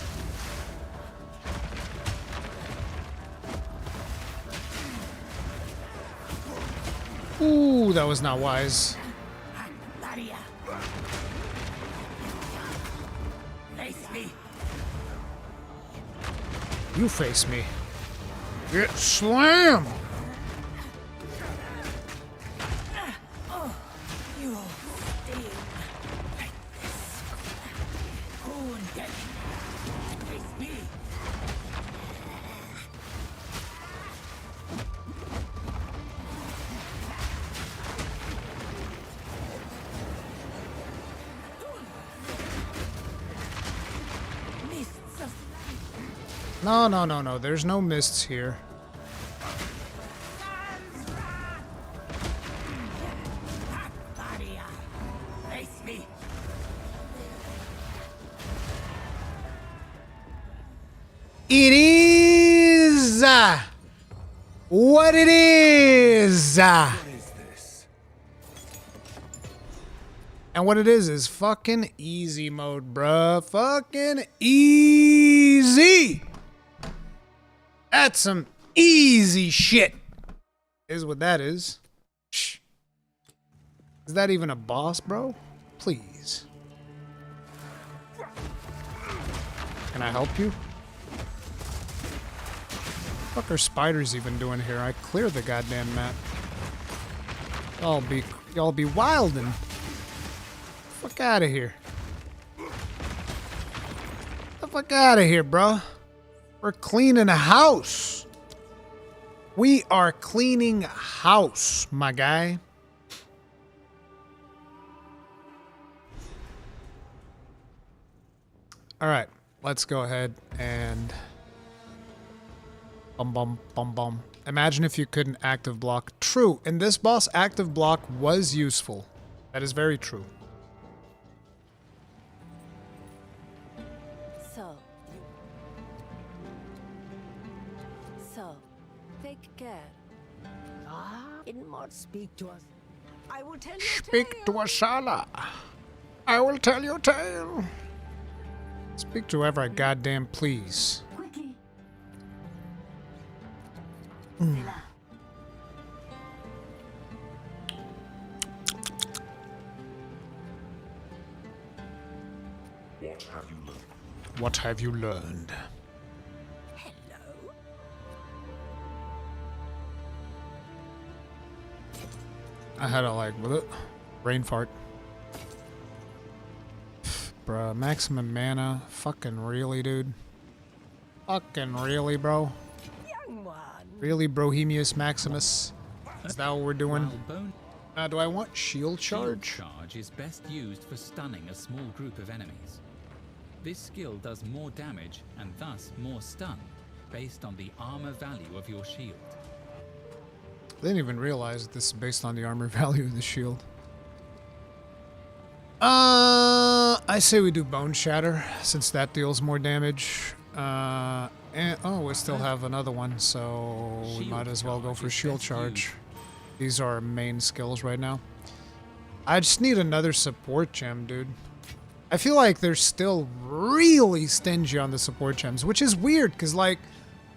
Ooh, that was not wise. You face me. Get slammed! No, no, no, no. There's no mists here. It is what it is. And what it is fucking easy mode, bruh. Fucking easy. That's some easy shit. Is what that is. Shh. Is that even a boss, bro? Please. Can I help you? What the fuck are spiders even doing here? I cleared the goddamn map. Y'all be wildin'. Fuck out of here. Get the fuck out of here, bro. We're cleaning a house. We are cleaning house, my guy. All right, let's go ahead and bum. Imagine if you couldn't active block. True, in this boss, active block was useful. That is very true. So, take care. It might speak to us. I will tell you. Speak to Asala. I will tell your tale. Speak to whoever I goddamn please. What have you learned? Hello. I had a brain fart. Bruh, maximum mana. Fucking really, dude. Fucking really, bro. Young one. Really, Brohemius Maximus? Is that what we're doing? Do I want shield charge? Shield charge is best used for stunning a small group of enemies. This skill does more damage and thus more stun, based on the armor value of your shield. I didn't even realize this is based on the armor value of the shield. I say we do Bone Shatter, since that deals more damage. We still have another one, so we might as well go for Shield Charge. These are our main skills right now. I just need another support gem, dude. I feel like they're still really stingy on the support gems, which is weird, because, like,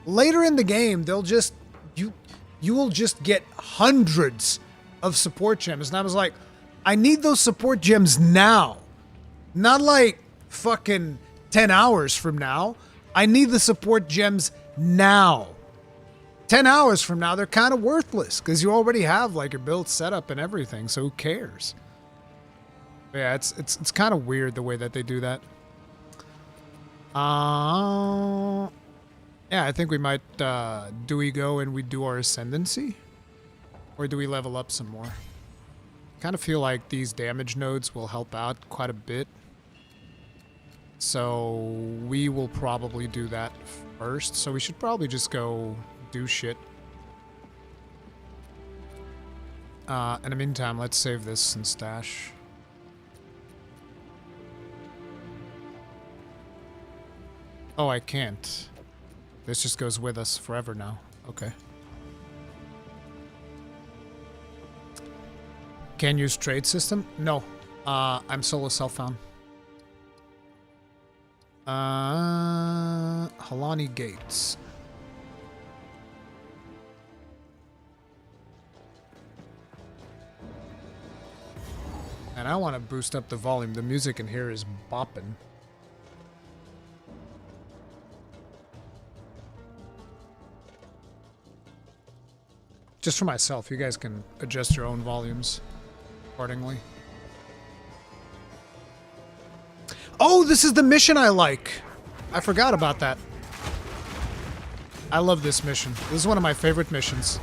later in the game, they'll just... You will just get hundreds of support gems. And I was like, I need those support gems now. Not like fucking 10 hours from now. I need the support gems now. 10 hours from now, they're kind of worthless because you already have like your build set up and everything. So who cares? But yeah, it's kind of weird the way that they do that. Yeah, I think we might, do we go and we do our Ascendancy? Or do we level up some more? Kind of feel like these damage nodes will help out quite a bit. So we will probably do that first. So we should probably just go do shit. In the meantime, let's save this and stash. Oh, I can't. This just goes with us forever now. Okay. Can use trade system? No. I'm solo self-found. Halani Gates. And I want to boost up the volume. The music in here is bopping. Just for myself, you guys can adjust your own volumes accordingly. Oh, this is the mission I like. I forgot about that. I love this mission. This is one of my favorite missions.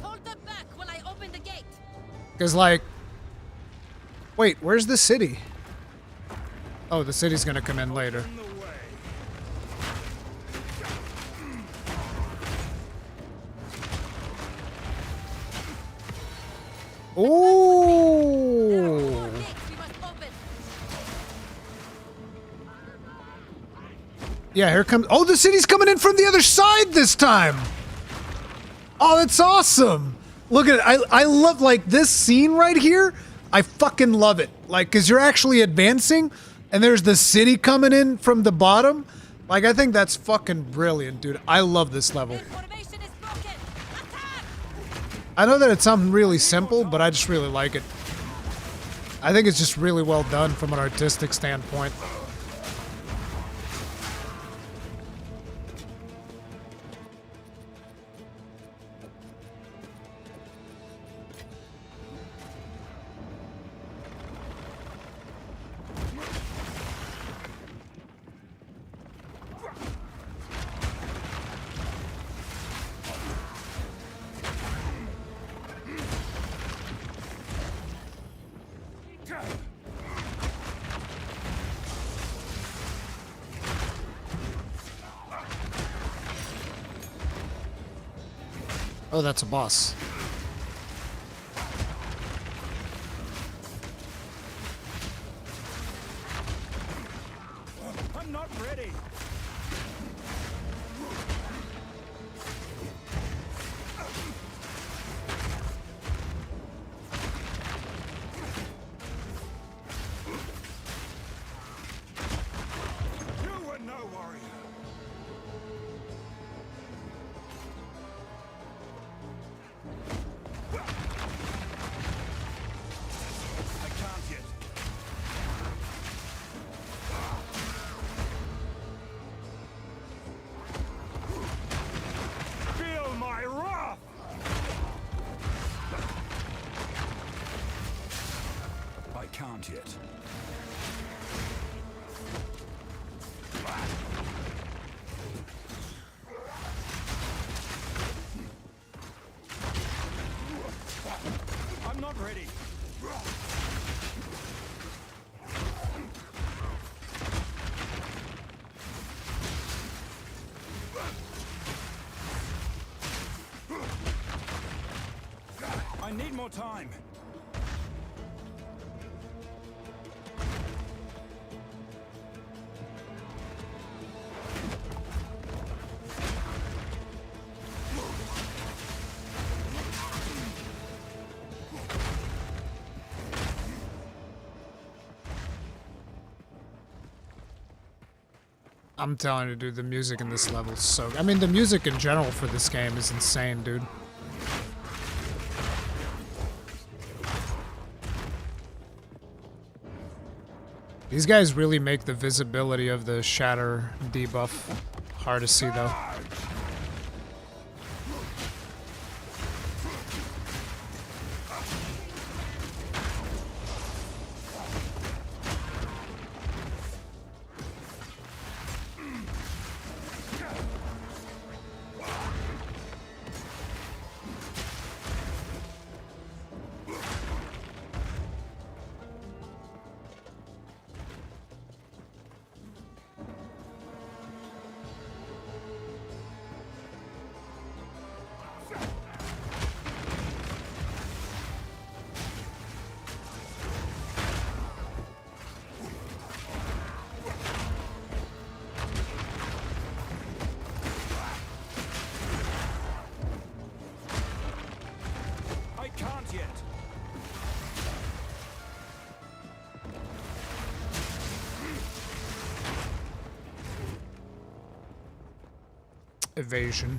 Hold them back while I open the gate. Because, like... Wait, where's the city? Oh, the city's gonna come in later. Ooh! Yeah, here comes... Oh, the city's coming in from the other side this time! Oh, that's awesome! Look at it. I love, like, this scene right here. I fucking love it. Like, because you're actually advancing, and there's the city coming in from the bottom. Like, I think that's fucking brilliant, dude. I love this level. I know that it's something really simple, but I just really like it. I think it's just really well done from an artistic standpoint. Oh, that's a boss. I'm not ready. You were no warrior. Feel my wrath! I can't yet. I'm not ready. I need more time. I'm telling you, dude, the music in this level is so... I mean, the music in general for this game is insane, dude. These guys really make the visibility of the shatter debuff hard to see, though. evasion.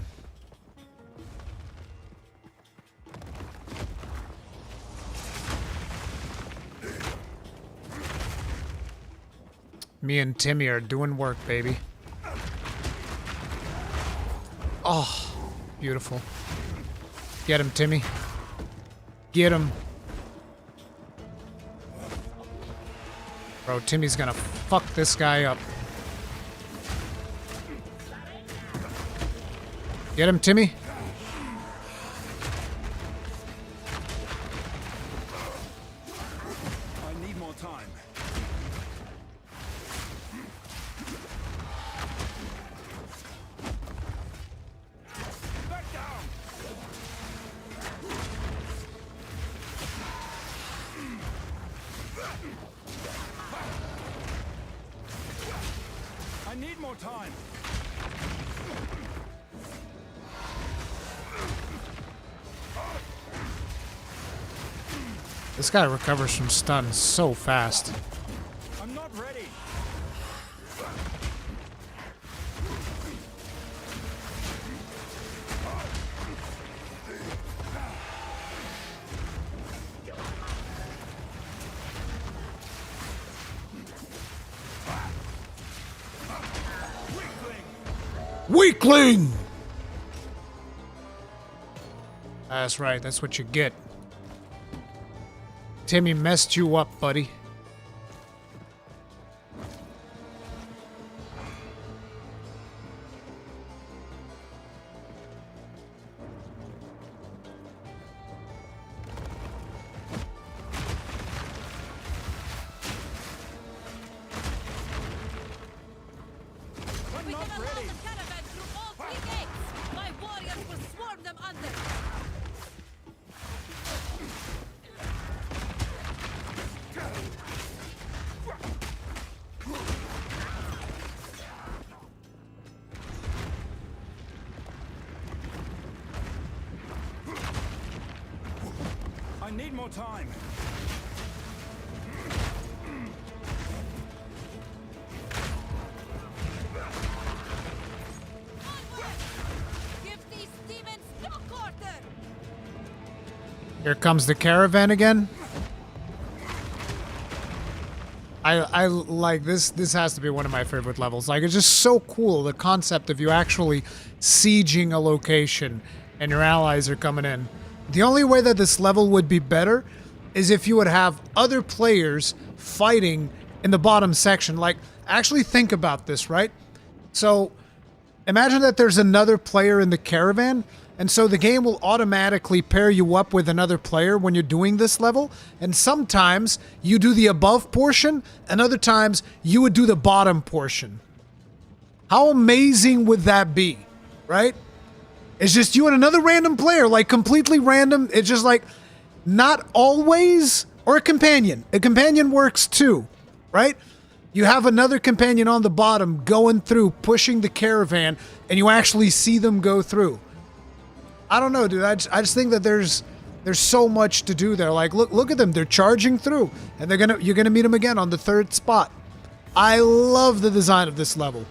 Me and Timmy are doing work, baby. Oh, beautiful. Get him, Timmy. Get him. Bro, Timmy's gonna fuck this guy up. Get him, Timmy. I need more time. Back down. I need more time. This guy recovers from stun so fast. I'm not ready. Weakling! That's right, that's what you get. Timmy messed you up, buddy. We can allow the caravan through all three gates. My warriors will swarm them under. I need more time. Give these demons no quarter. Here comes the caravan again. I like this. This has to be one of my favorite levels. Like, it's just so cool, the concept of you actually sieging a location and your allies are coming in. The only way that this level would be better is if you would have other players fighting in the bottom section. Like, actually think about this, right? So imagine that there's another player in the caravan, and so the game will automatically pair you up with another player when you're doing this level. And sometimes you do the above portion, and other times you would do the bottom portion. How amazing would that be, right? It's just you and another random player, like completely random. It's just like, not always, or a companion. A companion works too, right? You have another companion on the bottom going through, pushing the caravan, and you actually see them go through. I don't know, dude. I just think that there's so much to do there. Like, look at them. They're charging through, and you're gonna meet them again on the third spot. I love the design of this level.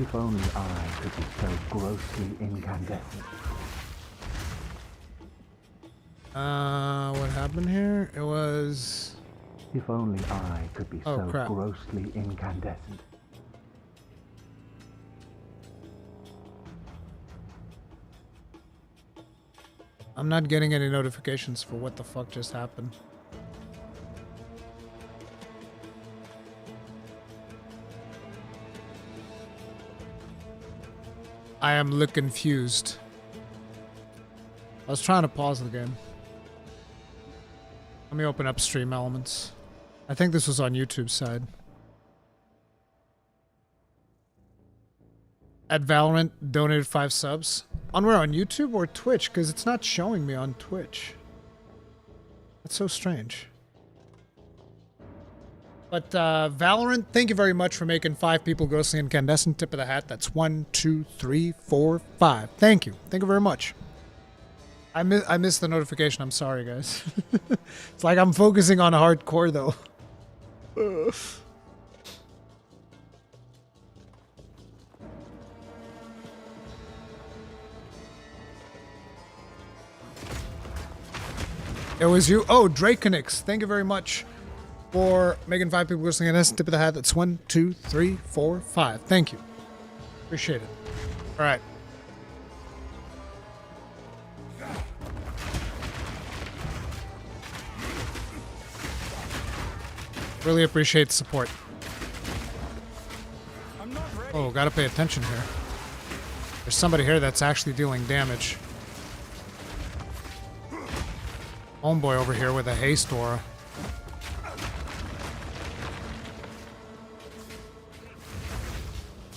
If only I could be so grossly incandescent. What happened here? It was... If only I could be so crap. grossly incandescent. I'm not getting any notifications for what the fuck just happened. I am looking confused. I was trying to pause the game. Let me open up stream elements. I think this was on YouTube's side. At Valorant donated 5 subs. On where? On YouTube or Twitch? Because it's not showing me on Twitch. That's so strange. But Valorant, thank you very much for making 5 people grossly incandescent. Tip of the hat. That's 1, 2, 3, 4, 5. Thank you. Thank you very much. I missed the notification. I'm sorry, guys. It's like I'm focusing on hardcore, though. It was you. Oh, Draconix. Thank you very much for making 5 people listening. And that's the tip of the hat. That's 1, 2, 3, 4, 5. Thank you. Appreciate it. All right. Really appreciate the support. Oh, gotta pay attention here. There's somebody here that's actually dealing damage. Homeboy over here with a haste aura.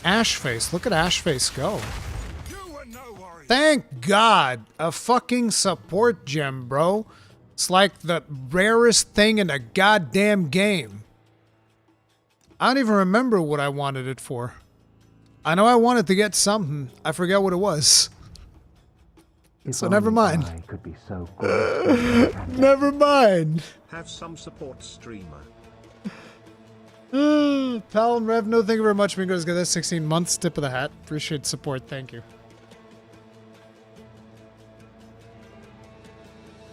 Ashface. Look at Ashface go. Thank God. A fucking support gem, bro. It's like the rarest thing in a goddamn game. I don't even remember what I wanted it for. I know I wanted to get something. I forget what it was. So never mind. Could be so good. Never mind. Have some support streamer. Pal and Rev, no, thank you very much. Mingos got this 16 months. Tip of the hat. Appreciate support. Thank you.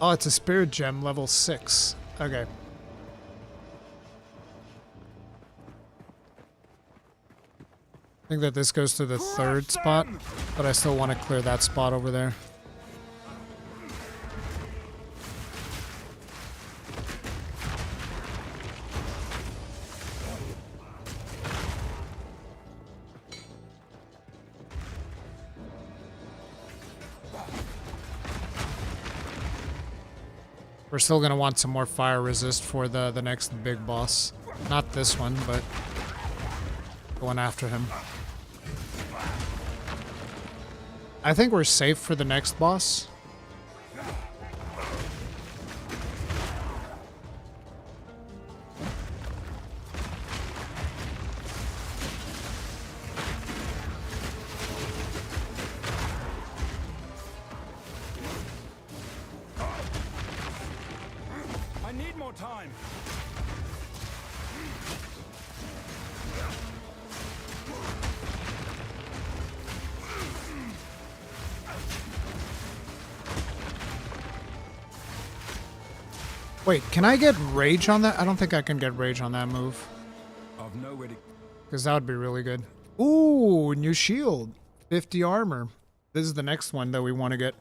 Oh, it's a spirit gem, level 6. Okay. I think that this goes to the 3rd spot, but I still want to clear that spot over there. We're still going to want some more fire resist for the next big boss. Not this one, but going after him. I think we're safe for the next boss. I need more time. Wait, can I get rage on that? I don't think I can get rage on that move. I've nowhere to... Because that would be really good. Ooh, new shield. 50 armor. This is the next one that we want to get.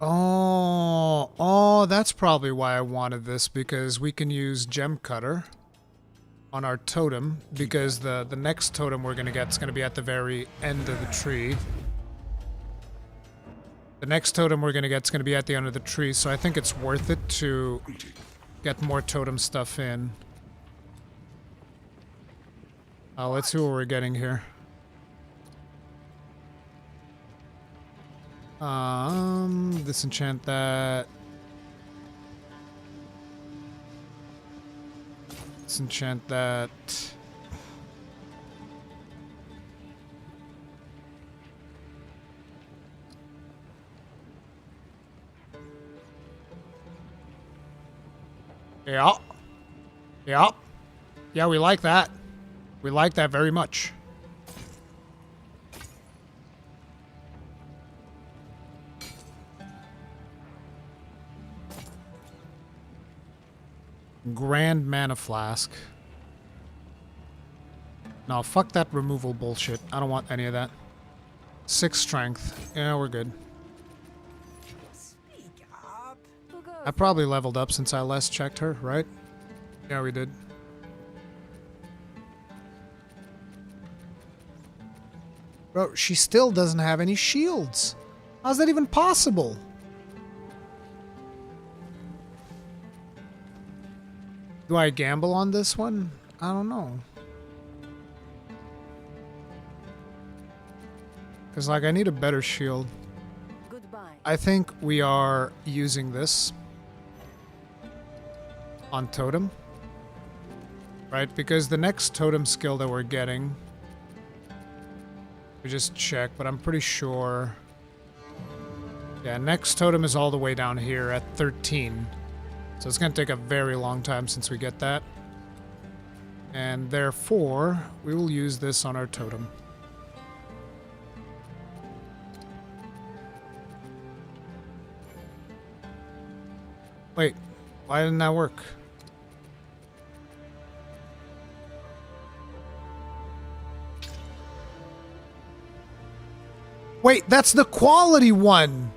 Oh, that's probably why I wanted this, because we can use Gem Cutter on our totem, because the next totem we're going to get is going to be at the very end of the tree. The next totem we're going to get is going to be at the end of the tree, so I think it's worth it to get more totem stuff in. Let's see what we're getting here. Disenchant that. Disenchant that. Yeah. Yeah. Yeah, we like that. We like that very much. Grand Mana Flask. No, fuck that removal bullshit. I don't want any of that. 6 strength. Yeah, we're good. I probably leveled up since I last checked her, right? Yeah, we did. Bro, she still doesn't have any shields. How's that even possible? Do I gamble on this one? I don't know. Because, like, I need a better shield. Goodbye. I think we are using this. on totem. Right, because the next totem skill that we're getting, we just check, but I'm pretty sure. Yeah, next totem is all the way down here at 13. So it's going to take a very long time since we get that. And therefore, we will use this on our totem. Wait, why didn't that work? Wait, that's the quality one!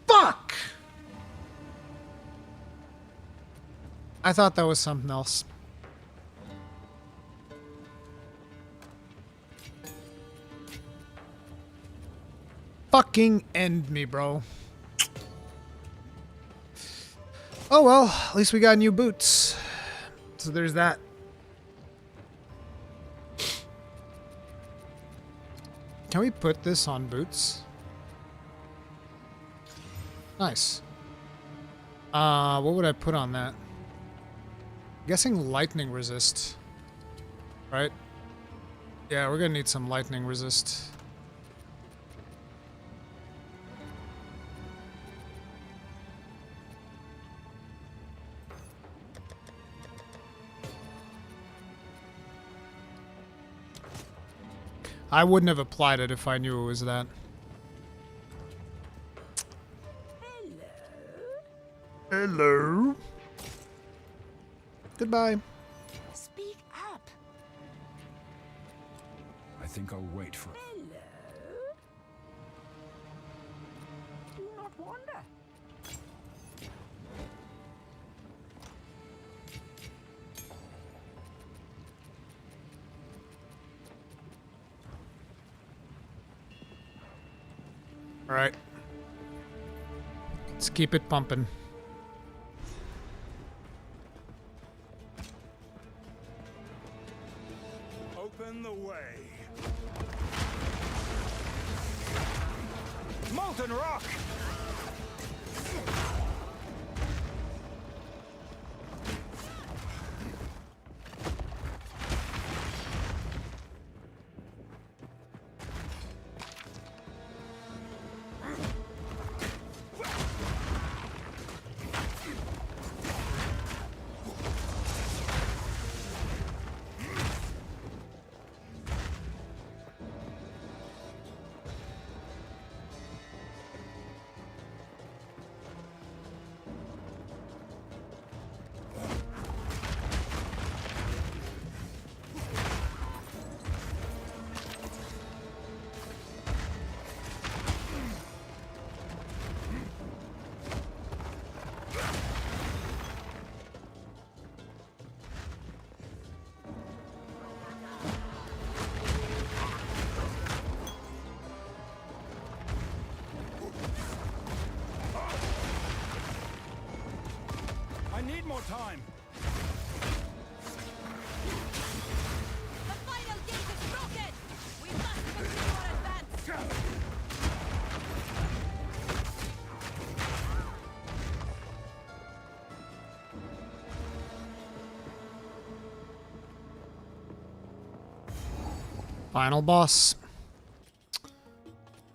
Fuck! I thought that was something else. Fucking end me, bro. Oh well, at least we got new boots. So there's that. Can we put this on boots? Nice. What would I put on that? I'm guessing lightning resist. Right? Yeah, we're gonna need some lightning resist. I wouldn't have applied it if I knew it was that. Hello. Goodbye. Speak up. I think I'll wait for... Do not wander. All right. Let's keep it pumping. Open the way. Molten rock! More time. The final gate is broken! We must continue our advance! Final boss.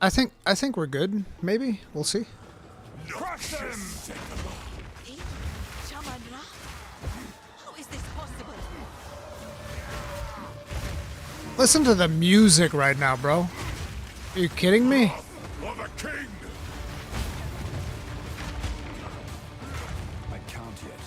I think we're good. Maybe. We'll see. Crush them! How is this possible? Listen to the music right now, bro. Are you kidding me? For the king! I can't yet.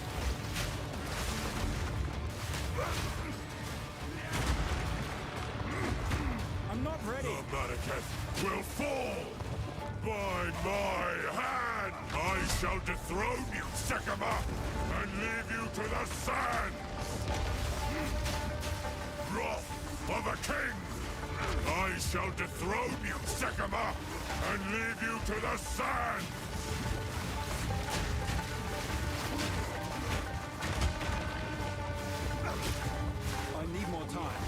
I'm not ready. The Manicus will fall! By my hand, I shall dethrone you, Sycamore, and leave you to the sand! Wrath of a king! I shall dethrone you, Sycamore, and leave you to the sand! I need more time.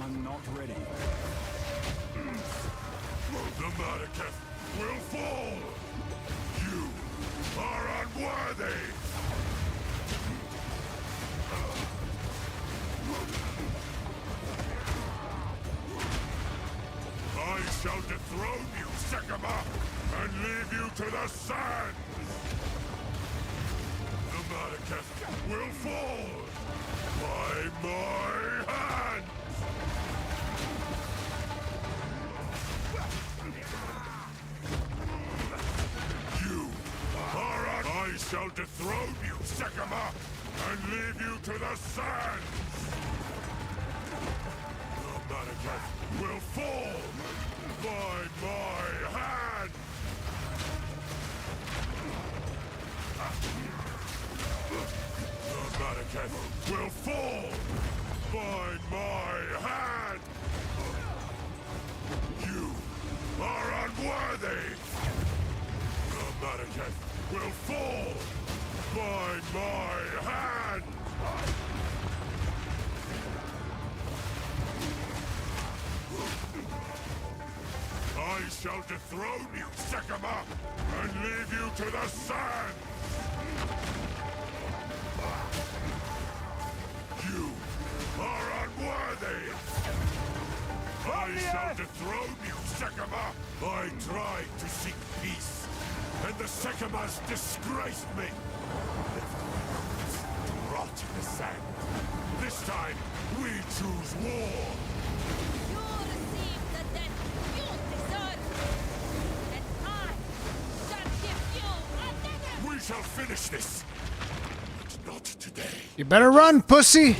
I'm not unworthy! I shall dethrone you, Sekima, and leave you to the sands! The Madaketh will fall by my hand! You are I shall dethrone you, Sekima, and leave you to the sands! The Madaketh will fall by my hand! The Madaketh will fall by my hand! You are unworthy! The Madaketh will fall by my hand! I shall dethrone you, Sekima, and leave you to the sands! You are unworthy! I shall dethrone you, Sekima! I tried to seek peace, and the Sekimas disgraced me! To rot in the sand. This time, we choose war! You receive the death you deserve! And I shall give you another! We shall finish this! But not today. You better run, pussy!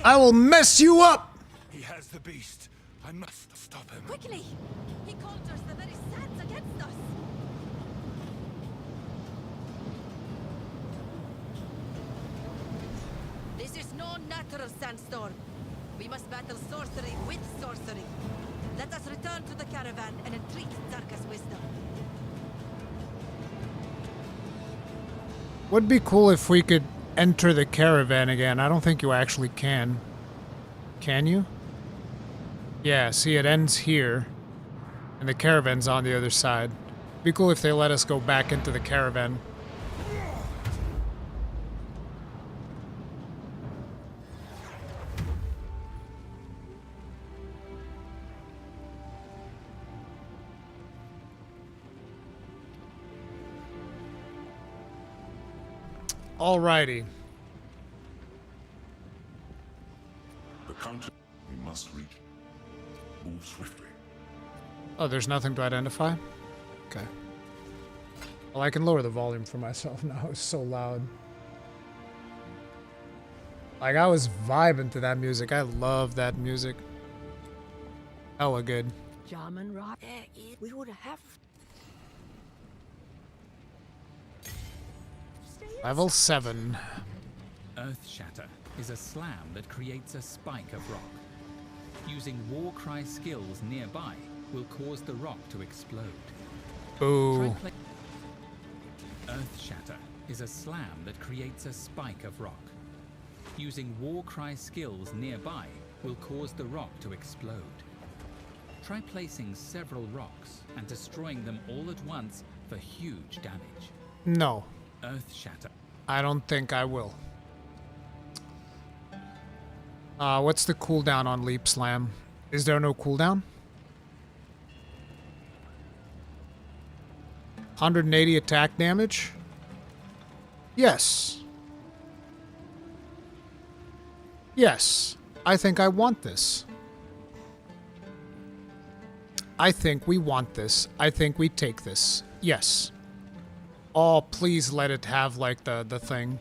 I will mess you up! He has the beast. I must stop him. Quickly! He conjures the very sands against us! This is no natural sandstorm. We must battle sorcery with sorcery. Let us return to the caravan and entreat Zarka's wisdom. Would be cool if we could enter the caravan again. I don't think you actually can. Can you? Yeah, see, it ends here. And the caravan's on the other side. Be cool if they let us go back into the caravan. Alrighty. The country we must reach. Move swiftly. Oh, there's nothing to identify? Okay. Well, I can lower the volume for myself now. It's so loud. Like, I was vibing to that music. I love that music. Hella good. German rock. We would have. Level 7. Earthshatter is a slam that creates a spike of rock. Using Warcry skills nearby will cause the rock to explode. Boo. Earthshatter is a slam that creates a spike of rock. Using Warcry skills nearby will cause the rock to explode. Try placing several rocks and destroying them all at once for huge damage. No. Earthshatter. I don't think I will. What's the cooldown on Leap Slam? Is there no cooldown? 180 attack damage? Yes. Yes. I think I want this. I think we want this. I think we take this. Yes. Oh, please let it have, like, the thing.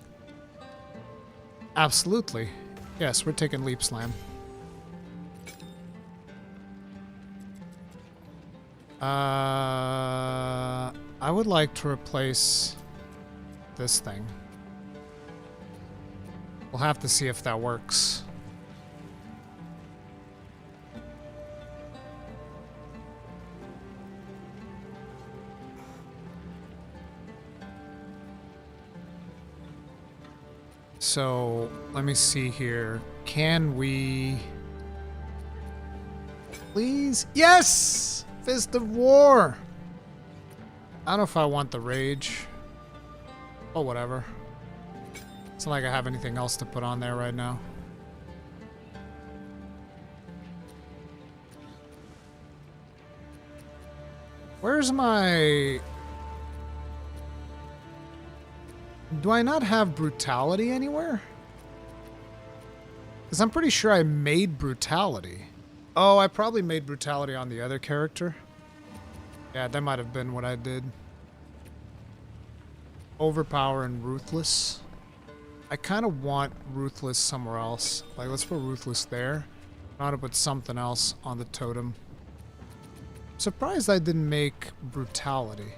Absolutely. Yes, we're taking Leap Slam. I would like to replace this thing. We'll have to see if that works. So, let me see here. Can we... Please? Yes! Fist of War! I don't know if I want the Rage. Oh, whatever. It's not like I have anything else to put on there right now. Where's my... Do I not have brutality anywhere? Because I'm pretty sure I made brutality. Oh, I probably made brutality on the other character. Yeah, that might have been what I did. Overpower and ruthless. I kind of want ruthless somewhere else. Like, let's put ruthless there. I want to put something else on the totem. I'm surprised I didn't make brutality.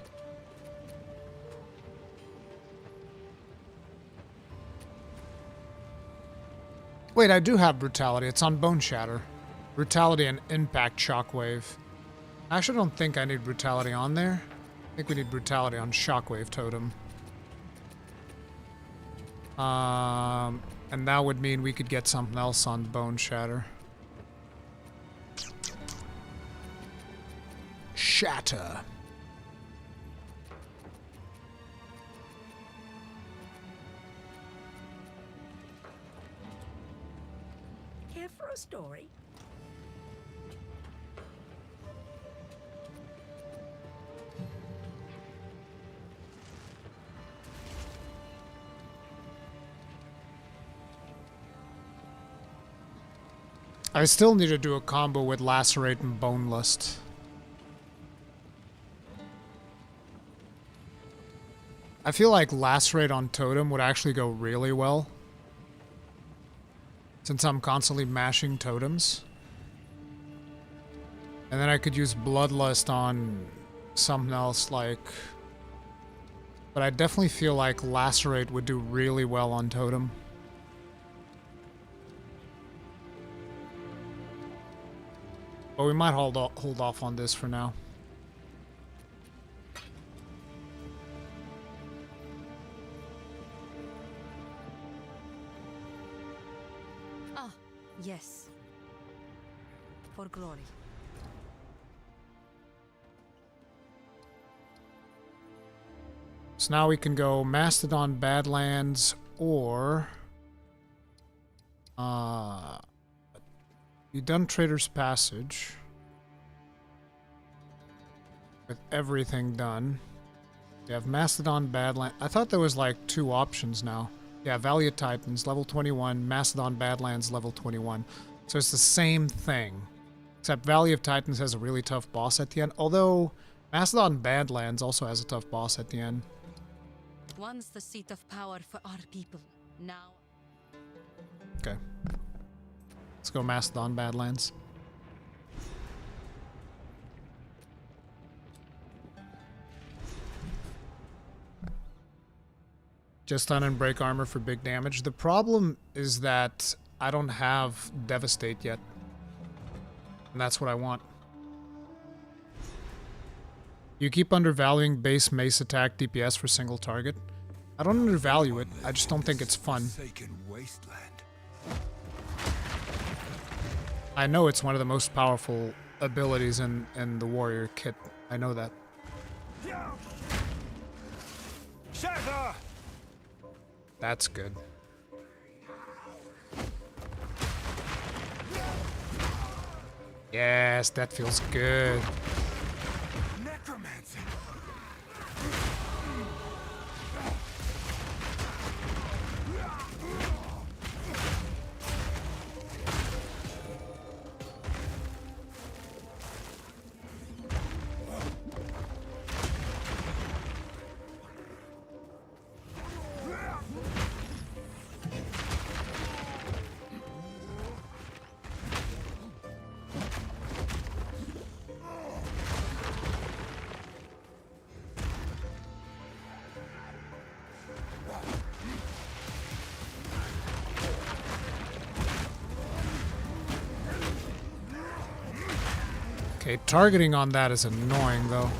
Wait, I do have brutality. It's on Bone Shatter. Brutality and impact shockwave. I actually don't think I need brutality on there. I think we need brutality on shockwave totem. And that would mean we could get something else on Bone Shatter. Shatter. Care for a story? I still need to do a combo with Lacerate and Bone Lust. I feel like Lacerate on Totem would actually go really well, since I'm constantly mashing totems. And then I could use Bloodlust on something else like... But I definitely feel like Lacerate would do really well on Totem. But we might hold off on this for now. Ah, yes. For glory. So now we can go Mastodon Badlands or... You've done Trader's Passage. With everything done. You have Mastodon Badlands. I thought there was like 2 options now. Yeah, Valley of Titans, level 21. Mastodon Badlands, level 21. So it's the same thing. Except Valley of Titans has a really tough boss at the end. Although, Mastodon Badlands also has a tough boss at the end. Once the seat of power for our people. Now... Okay. Let's go Mastodon Badlands. Just stun and break armor for big damage. The problem is that I don't have Devastate yet. And that's what I want. You keep undervaluing base mace attack DPS for single target. I don't undervalue it, I just don't think it's fun. I know it's one of the most powerful abilities in the warrior kit. I know that. That's good. Yes, that feels good. Okay, targeting on that is annoying, though.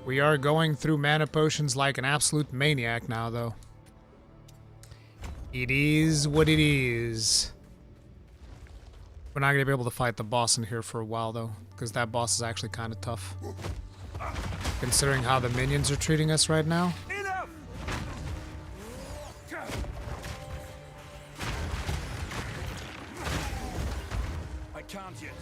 We are going through mana potions like an absolute maniac now, though. It is what it is. We're not going to be able to fight the boss in here for a while, though, because that boss is actually kind of tough. Considering how the minions are treating us right now. I can't yet.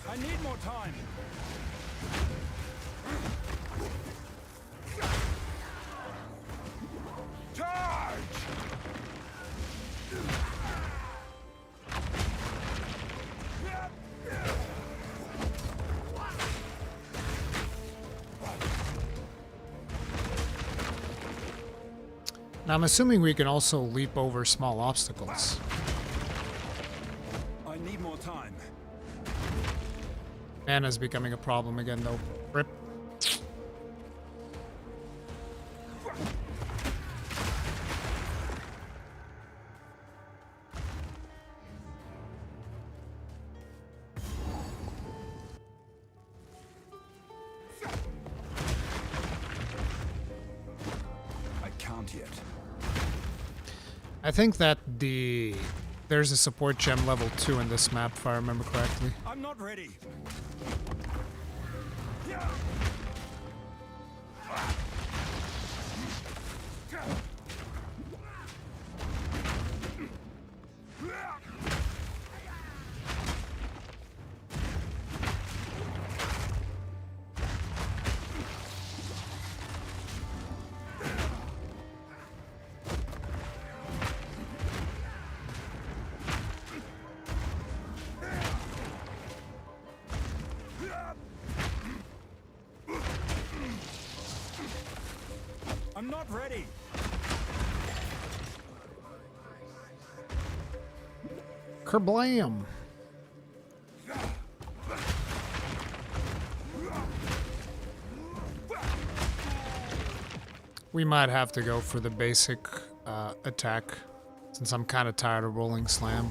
I need more time. Charge! Now, I'm assuming we can also leap over small obstacles. I need more time. Mana's becoming a problem again, though. Rip. I can't yet. I think that there's a support gem level 2 in this map, if I remember correctly. I'm not ready. I'm not ready. Kerblam! We might have to go for the basic attack, since I'm kind of tired of rolling slam.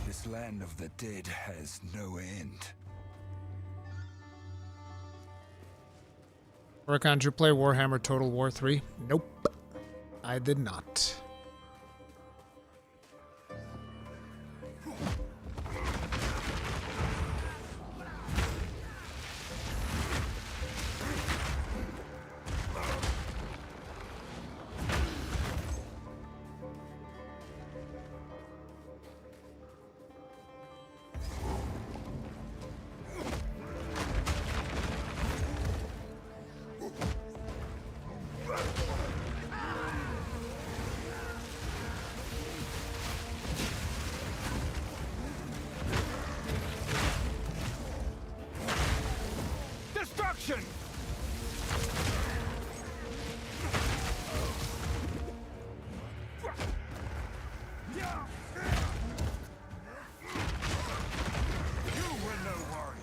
This land of the dead has no end. Rurikhan, did you play Warhammer Total War 3? Nope. I did not. Destruction! You were no warrior.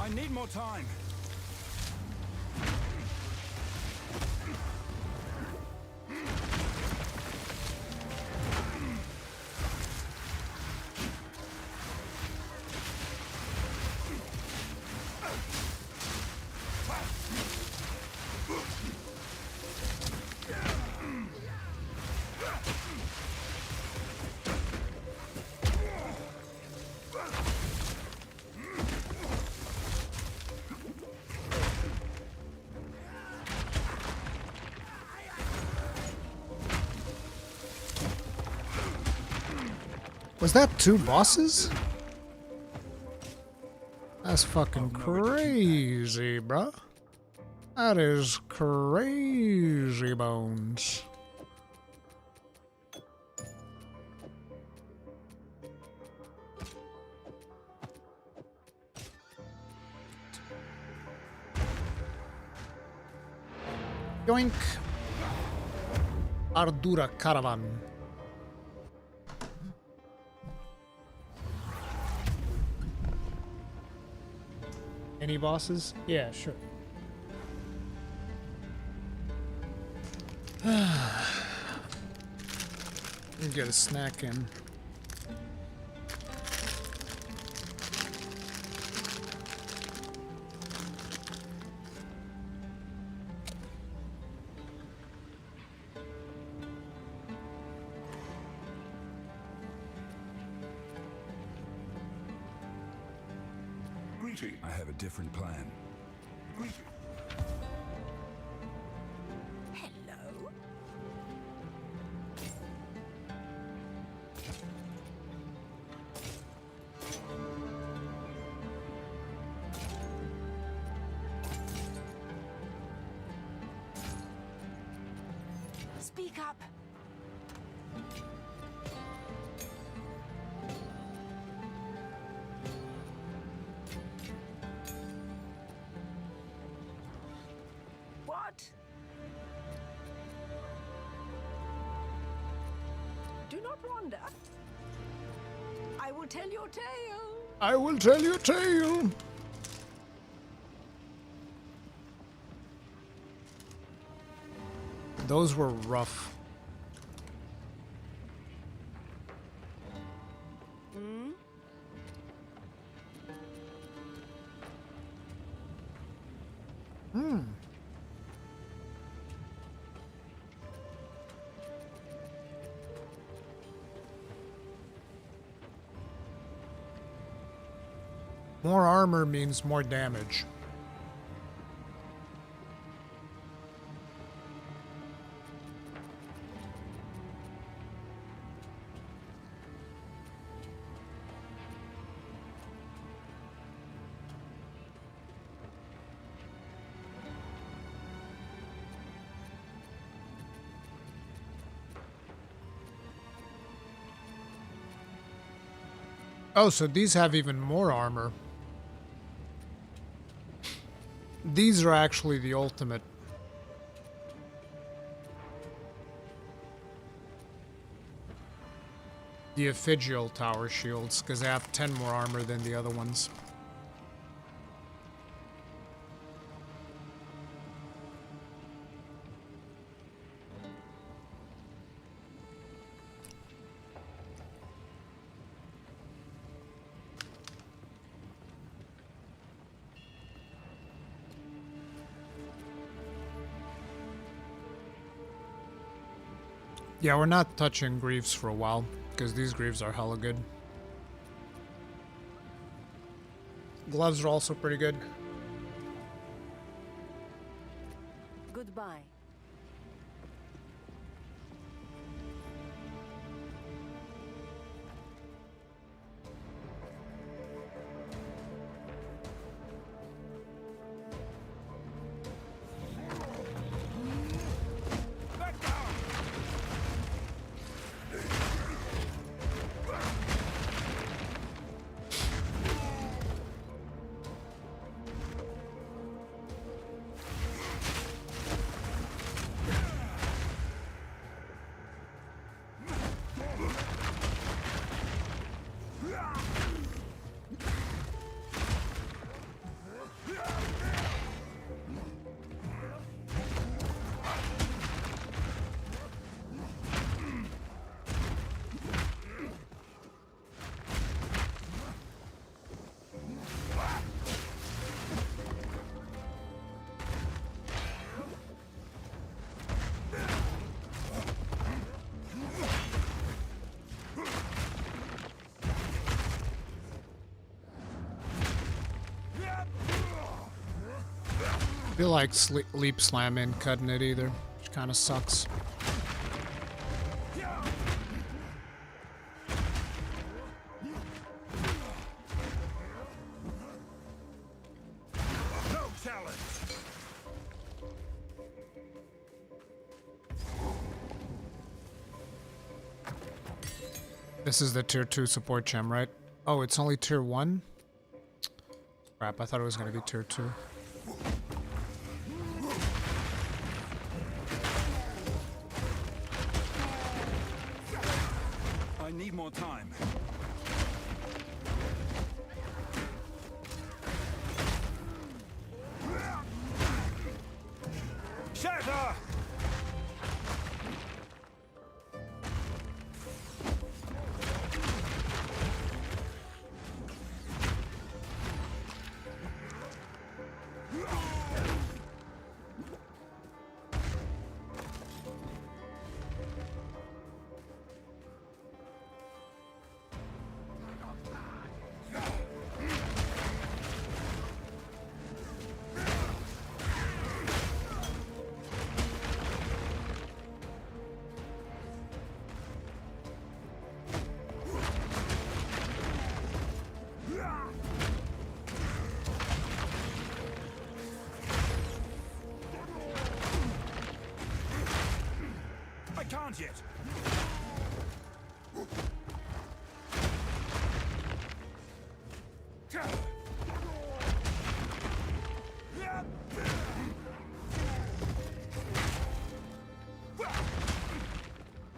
I need more time. Was that 2 bosses? That's fucking crazy, bruh. That is crazy bones. Yoink. Ardura caravan. Any bosses? Yeah, sure. Get a snack in. I have a different plan. Hello. Speak up. What? Do not wander. I will tell your tale. I will tell you a tale. Those were rough. Hmm? Hmm. More armor means more damage. Oh, so these have even more armor. These are actually the ultimate. The Ephegial Tower shields, because they have 10 more armor than the other ones. Yeah, we're not touching Greaves for a while, because these Greaves are hella good. Gloves are also pretty good. Goodbye. I feel like leap slam in cutting it either, which kind of sucks. This is the tier 2 support gem, right? Oh, it's only tier 1? Crap, I thought it was going to be tier 2. I need more time. Shatter! I can't yet.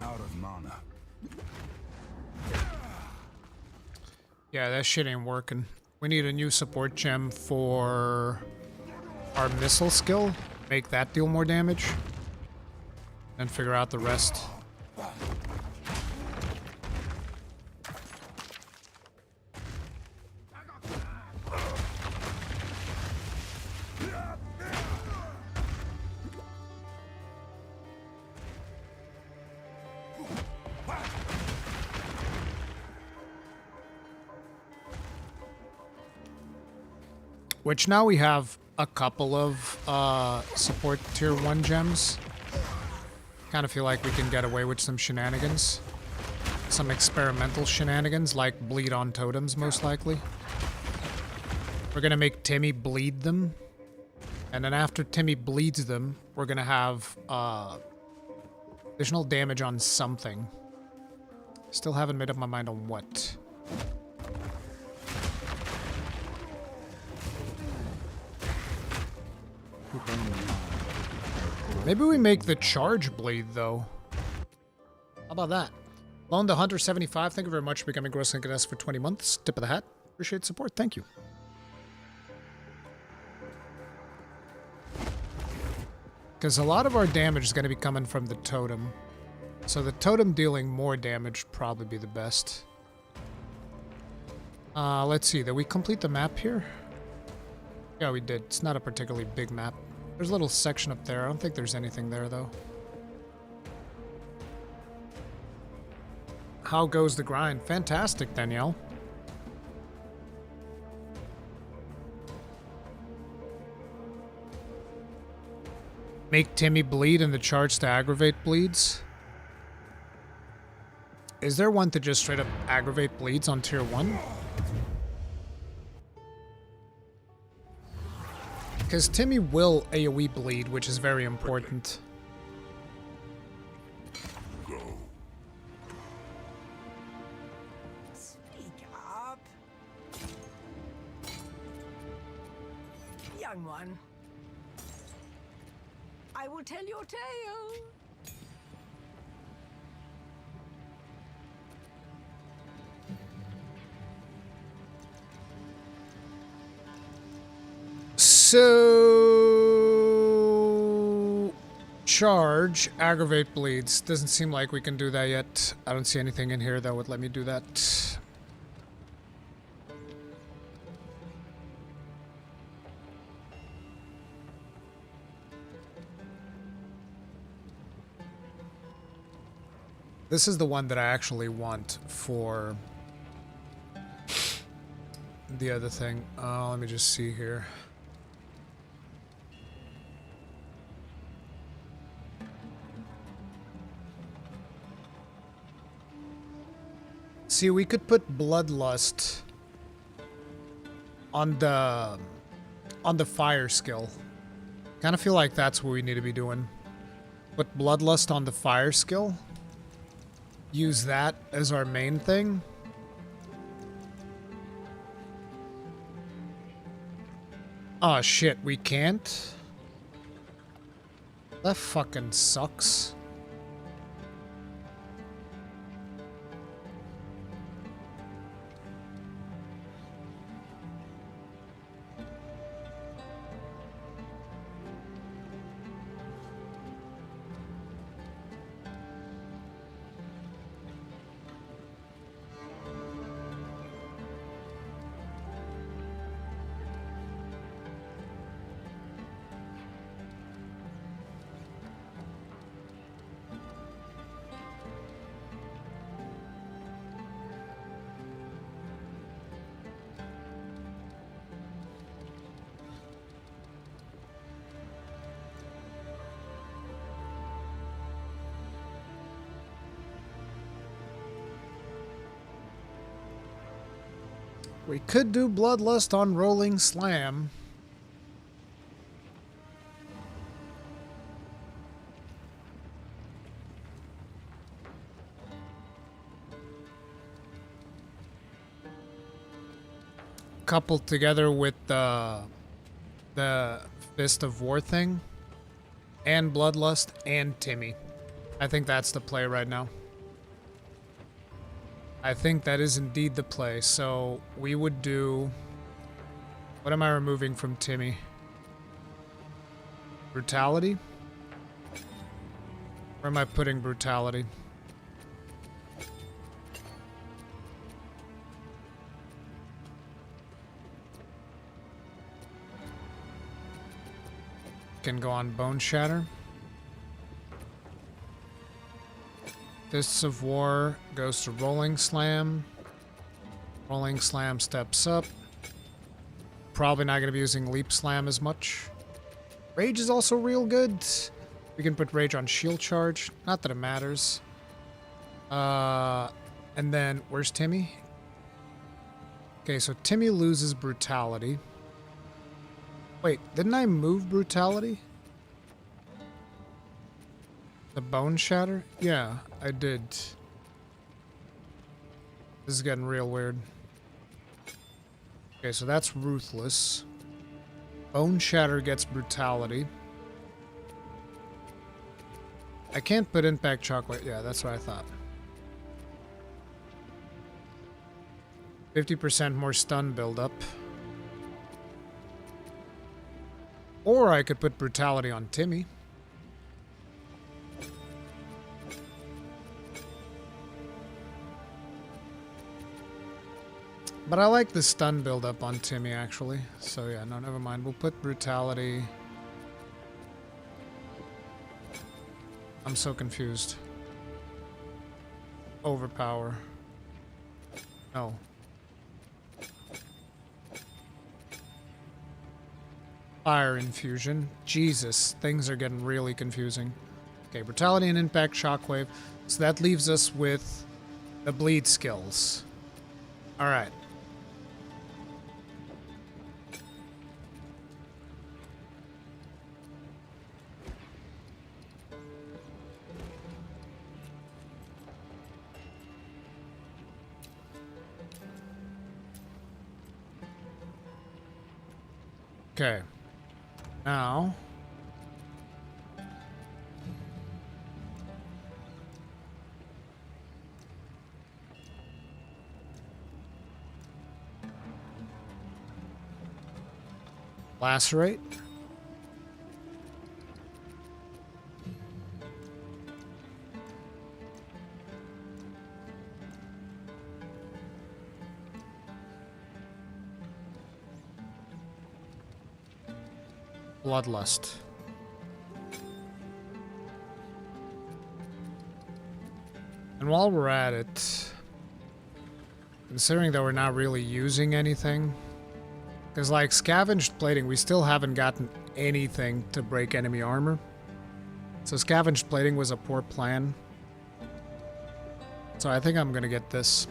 Out of mana. Yeah, that shit ain't working. We need a new support gem for our missile skill. Make that deal more damage. And figure out the rest. Which now we have a couple of support tier 1 gems. Kind of feel like we can get away with some shenanigans. Some experimental shenanigans, like bleed on totems, most likely. We're gonna make Timmy bleed them. And then after Timmy bleeds them, we're gonna have additional damage on something. Still haven't made up my mind on what. Maybe we make the charge bleed, though. How about that? Loan the Hunter 75. Thank you very much for becoming Gross Link S for 20 months. Tip of the hat. Appreciate support. Thank you. Because a lot of our damage is going to be coming from the totem. So the totem dealing more damage would probably be the best. Let's see. Did we complete the map here? Yeah, we did. It's not a particularly big map. There's a little section up there. I don't think there's anything there, though. How goes the grind? Fantastic, Danielle. Make Timmy bleed and the charge to aggravate bleeds. Is there one to just straight up aggravate bleeds on tier 1? Because Timmy will AoE bleed, which is very important. Speak up. Young one. I will tell your tale. So... charge, aggravate bleeds. Doesn't seem like we can do that yet. I don't see anything in here that would let me do that. This is the one that I actually want for the other thing. Let me just see here. See, we could put Bloodlust on the fire skill. Kind of feel like that's what we need to be doing. Put Bloodlust on the fire skill. use that as our main thing. Oh shit, we can't? That fucking sucks. We could do Bloodlust on Rolling Slam. Coupled together with the Fist of War thing. And Bloodlust and Timmy. I think that's the play right now. I think that is indeed the play. So we would do... What am I removing from Timmy? Brutality? Where am I putting Brutality? Can go on Bone Shatter. Fists of War goes to Rolling Slam. Rolling Slam steps up. Probably not going to be using Leap Slam as much. Rage is also real good. We can put Rage on Shield Charge. Not that it matters. And then, where's Timmy? Okay, so Timmy loses Brutality. Wait, didn't I move Brutality? The Bone Shatter? Yeah, I did. This is getting real weird. Okay, so that's Ruthless. Bone Shatter gets Brutality. I can't put Impact Chocolate. Yeah, that's what I thought. 50% more stun buildup. Or I could put Brutality on Timmy. But I like the stun build-up on Timmy, actually. So yeah, no, never mind. We'll put Brutality. I'm so confused. Overpower. No. Fire Infusion. Jesus, things are getting really confusing. Okay, Brutality and Impact Shockwave. So that leaves us with the bleed skills. Alright. Okay. Now... Lacerate. Bloodlust. And while we're at it, considering that we're not really using anything, because like Scavenged Plating, we still haven't gotten anything to break enemy armor. So Scavenged Plating was a poor plan. So I think I'm gonna get this.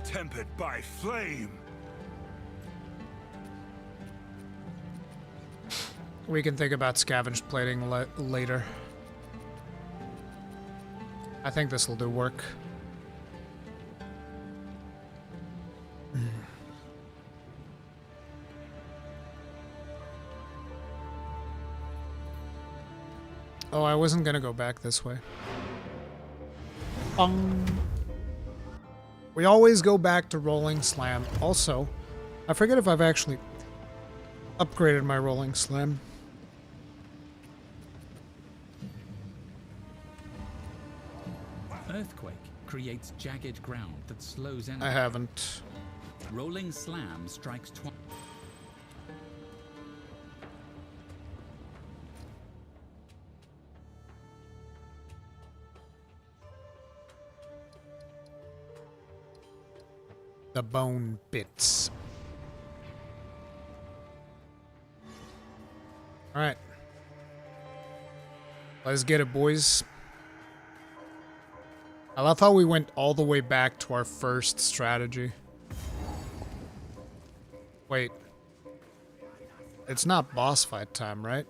Tempered by flame. We can think about scavenge plating later. I think this will do work. Oh, I wasn't gonna go back this way. We always go back to rolling slam. Also, I forget if I've actually upgraded my rolling slam. Earthquake creates jagged ground that slows enemies. I haven't. Rolling slam strikes twice. The bone bits. All right. Let's get it, boys. I love how we went all the way back to our first strategy. Wait. It's not boss fight time, right?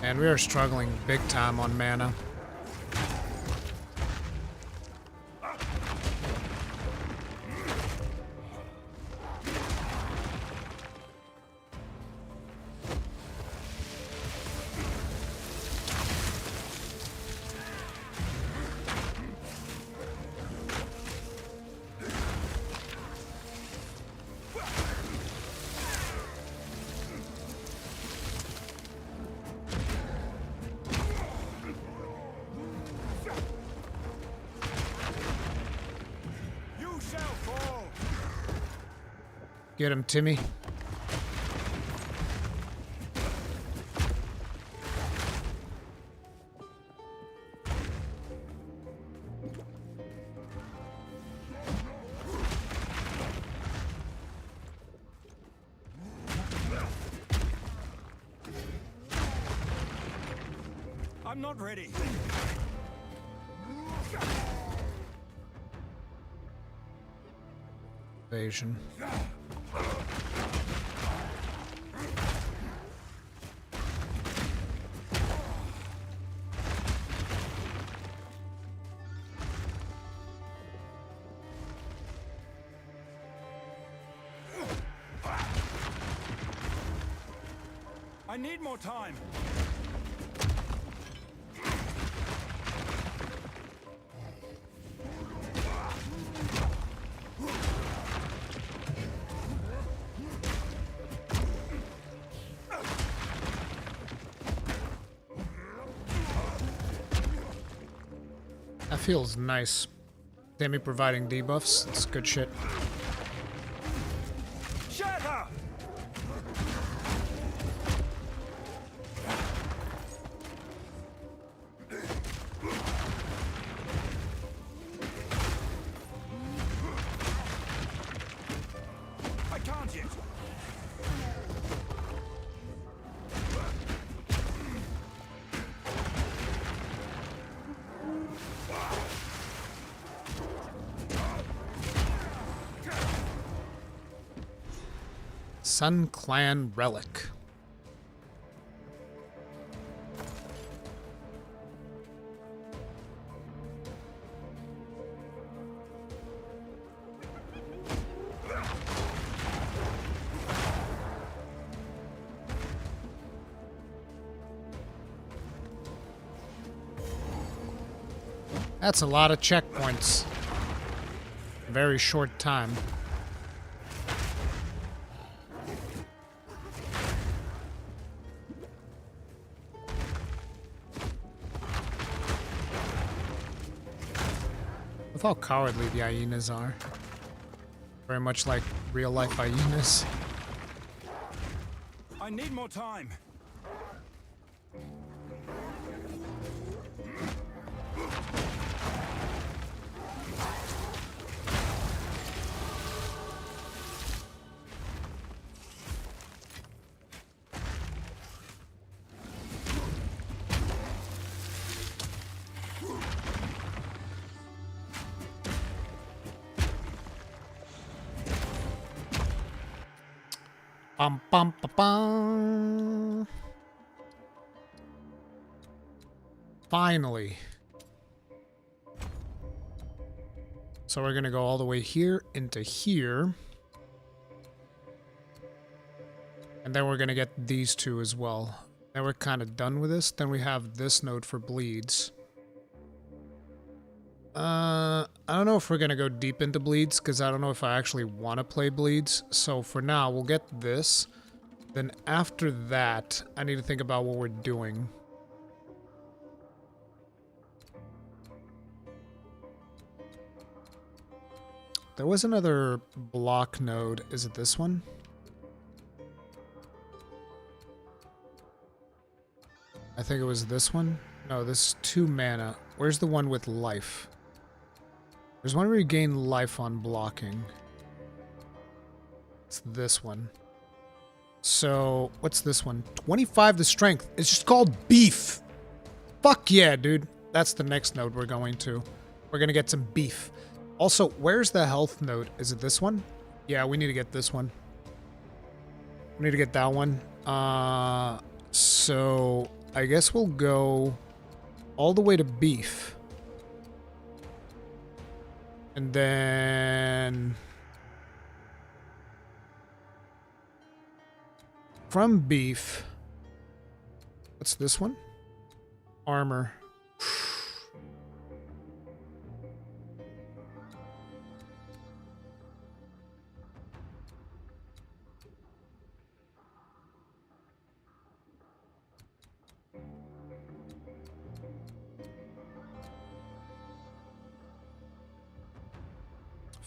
And we are struggling big time on mana. Get him, Timmy. I'm not ready. Evasion. I need more time. That feels nice. Timmy providing debuffs. It's good shit. Shatter! I can't yet. Sun Clan Relic. That's a lot of checkpoints. Very short time. With how cowardly the hyenas are. Very much like real life hyenas. I need more time. Bum, bum, ba, bum. Finally. So we're gonna go all the way here into here. And then we're gonna get these two as well. Then we're kind of done with this. Then we have this node for bleeds. I don't know if we're gonna go deep into bleeds, because I don't know if I actually want to play bleeds. So for now, we'll get this. Then after that, I need to think about what we're doing. There was another block node. Is it this one? I think it was this one. No, this is 2 mana. Where's the one with life? There's one where you gain life on blocking. It's this one. So, what's this one? 25 to strength. It's just called beef. Fuck yeah, dude. That's the next node we're going to. We're gonna get some beef. Also, where's the health node? Is it this one? Yeah, we need to get this one. We need to get that one. So, I guess we'll go all the way to beef. And then from beef, what's this one? Armor.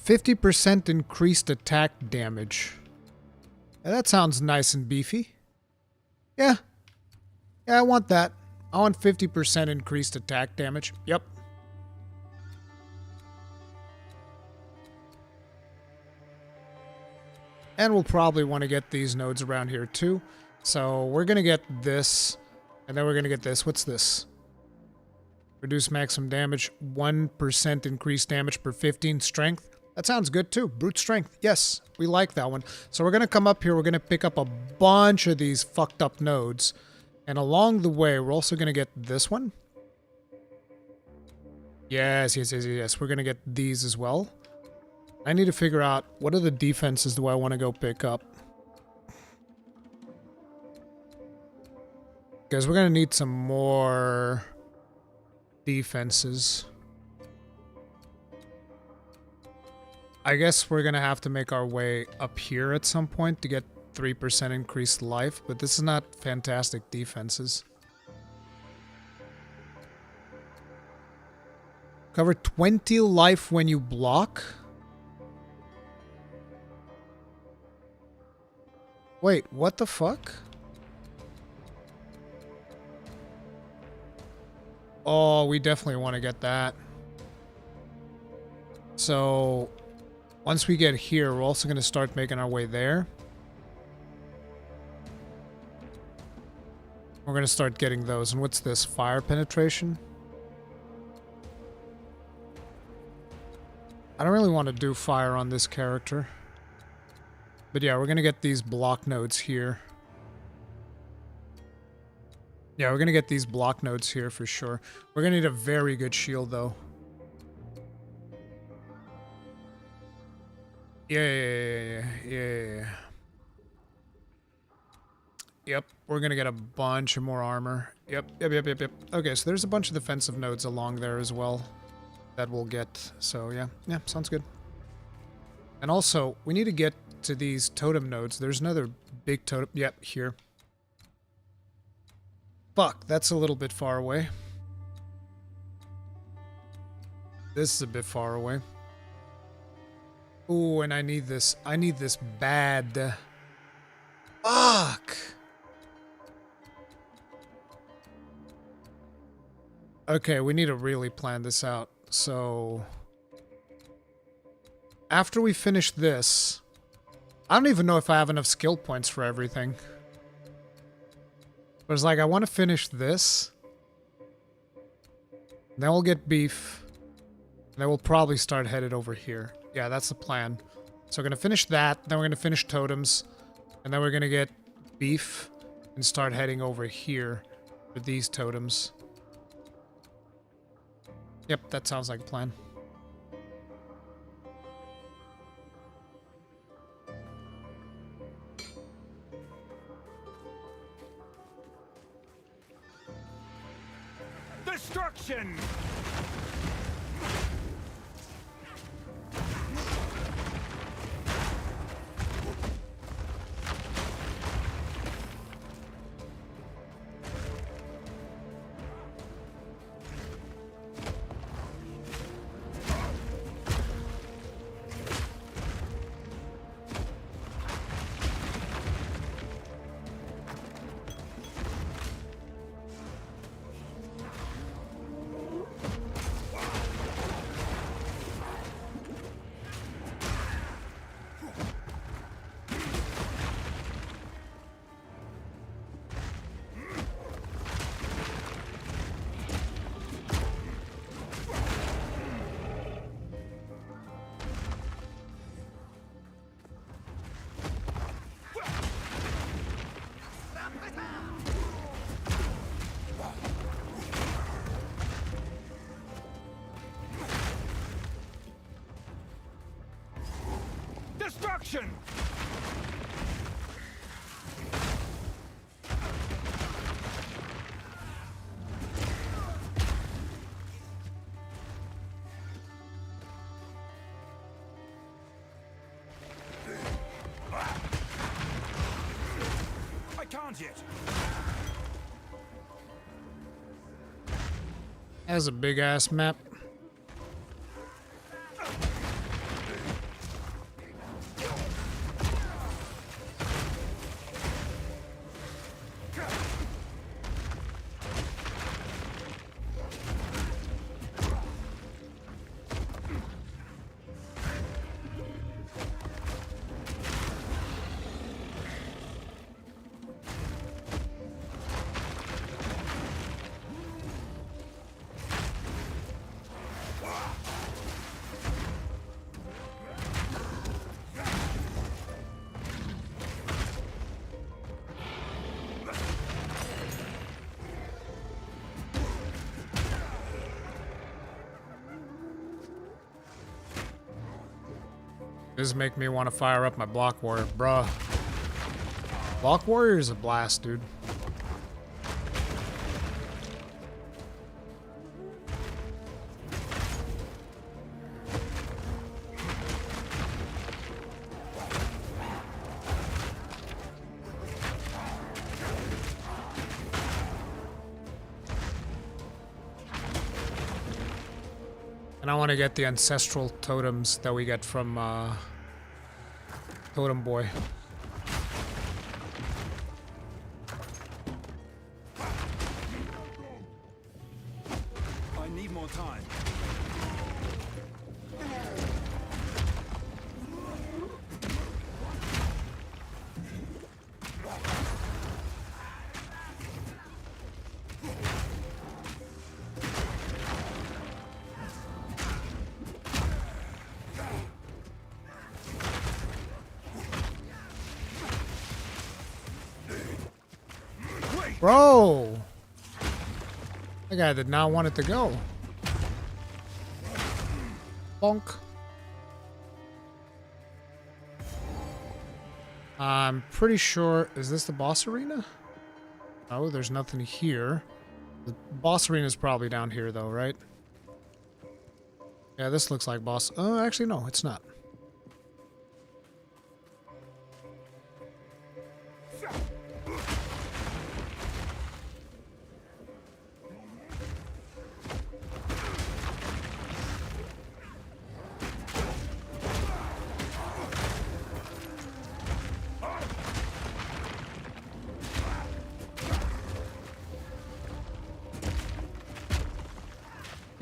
50% increased attack damage. Yeah, that sounds nice and beefy. Yeah. Yeah, I want that. I want 50% increased attack damage. Yep. And we'll probably want to get these nodes around here too. So we're going to get this, and then we're going to get this. What's this? Reduce maximum damage, 1% increased damage per 15 strength. That sounds good too. Brute strength. Yes, we like that one. So we're going to come up here. We're going to pick up a bunch of these fucked up nodes. And along the way, we're also going to get this one. Yes, yes, yes, yes. We're going to get these as well. I need to figure out what other defenses do I want to go pick up. Because we're going to need some more defenses. I guess we're going to have to make our way up here at some point to get 3% increased life, but this is not fantastic defenses. Cover 20 life when you block. Wait, what the fuck? Oh, we definitely want to get that. So, once we get here, we're also going to start making our way there. We're going to start getting those. And what's this? Fire penetration? I don't really want to do fire on this character. But yeah, we're going to get these block nodes here. Yeah, we're going to get these block nodes here for sure. We're going to need a very good shield, though. Yeah. Yep, we're going to get a bunch of more armor. Yep. Okay, so there's a bunch of defensive nodes along there as well that we'll get. So yeah, sounds good. And also, we need to get to these totem nodes. There's another big totem. Yep, here. Fuck, that's a little bit far away. This is a bit far away. Ooh, and I need this. I need this bad. Fuck! Okay, we need to really plan this out. So... after we finish this... I don't even know if I have enough skill points for everything. But it's like, I want to finish this. Then we'll get beef. And then we'll probably start headed over here. Yeah, that's the plan. So we're going to finish that. Then we're going to finish totems. And then we're going to get beef. And start heading over here with these totems. Yep, that sounds like a plan. Destruction! Destruction! I can't yet. That's a big ass map. This make me want to fire up my Block Warrior, bruh. Block Warrior is a blast, dude. And I want to get the ancestral totems that we get from Totem Boy. I need more time. Bro! That guy did not want it to go. Bonk. I'm pretty sure... Is this the boss arena? Oh, there's nothing here. The boss arena is probably down here, though, right? Yeah, this looks like boss... Oh, actually, no, it's not.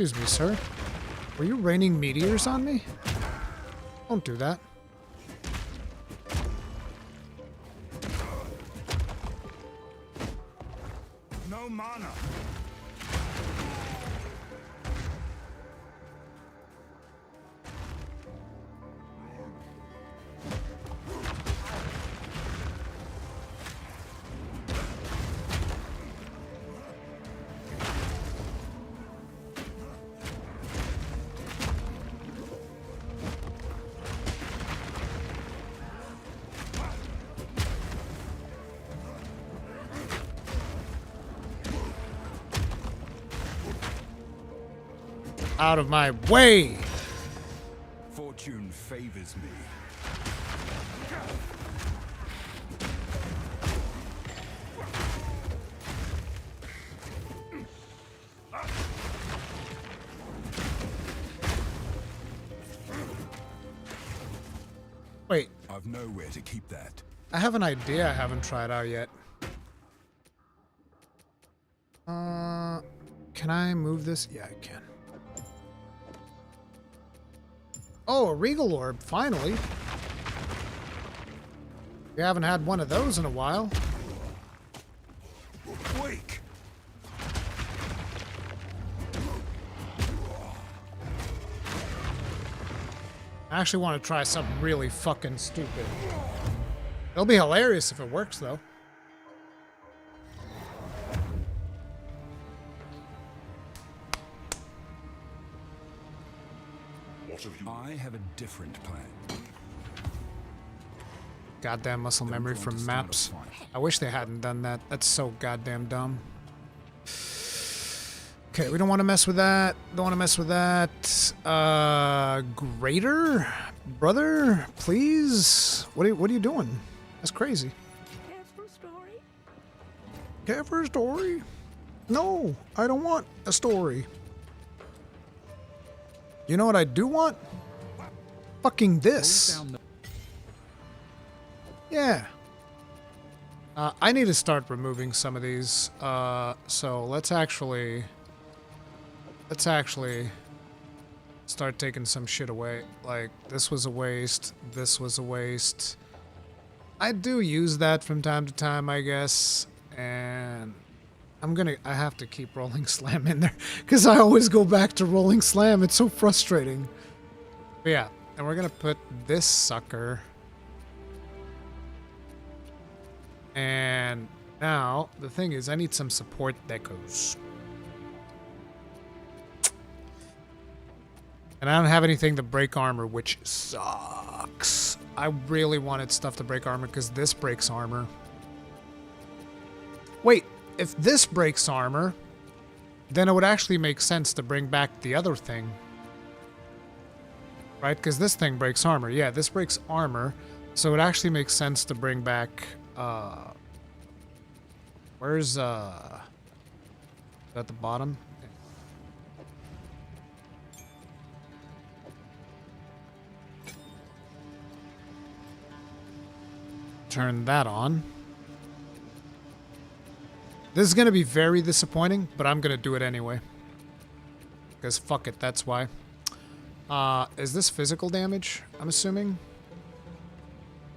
Excuse me, sir. Were you raining meteors on me? Don't do that. No mana. Out of my way! Fortune favors me. Wait. I've nowhere to keep that. I have an idea I haven't tried out yet. Can I move this? Yeah, I can. Oh, a Regal Orb, finally. We haven't had one of those in a while. Wake. I actually want to try something really fucking stupid. It'll be hilarious if it works, though. I have a different plan. Goddamn muscle memory from maps. I wish they hadn't done that. That's so goddamn dumb. Okay, we don't want to mess with that. Don't want to mess with that. Greater? Brother? Please? What are you doing? That's crazy. Care for a story? Care for a story? No, I don't want a story. You know what I do want? Fucking this. Yeah. I need to start removing some of these. So let's actually start taking some shit away. Like, this was a waste. This was a waste. I do use that from time to time, I guess. And I have to keep Rolling Slam in there because I always go back to Rolling Slam. It's so frustrating. But yeah, and we're gonna put this sucker. And now the thing is, I need some support decos. And I don't have anything to break armor, which sucks. I really wanted stuff to break armor because this breaks armor. Wait. If this breaks armor, then it would actually make sense to bring back the other thing. Right? Because this thing breaks armor. Yeah, this breaks armor. So it actually makes sense to bring back, where's, is that at the bottom? Turn that on. This is going to be very disappointing, but I'm going to do it anyway. Because fuck it, that's why. Is this physical damage, I'm assuming?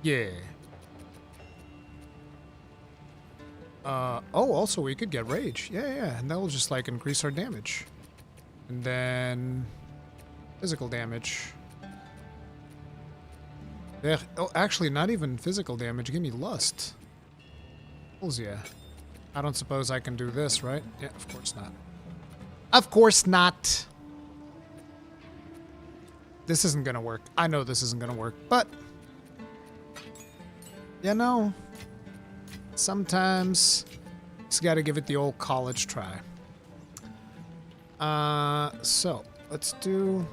Yeah. Oh, also we could get rage. Yeah, and that will just like increase our damage. And then physical damage. Yeah. Oh, actually, not even physical damage. Give me lust. Hells yeah. I don't suppose I can do this, right? Yeah, of course not. Of course not. This isn't gonna work. I know this isn't gonna work, but you know, sometimes just gotta give it the old college try. So let's do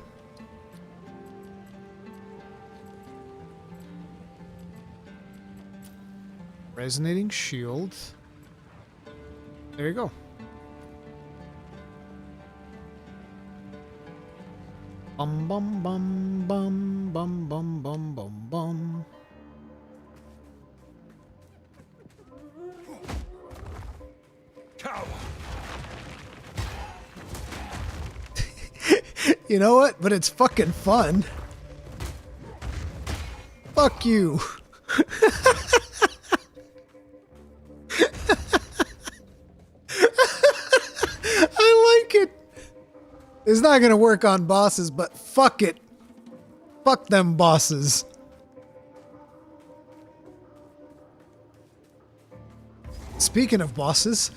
resonating shield. There you go. Bum bum bum bum bum bum bum bum bum. You know what? But it's fucking fun. Fuck you. I like it. It's not gonna work on bosses, but fuck it. Fuck them bosses. Speaking of bosses,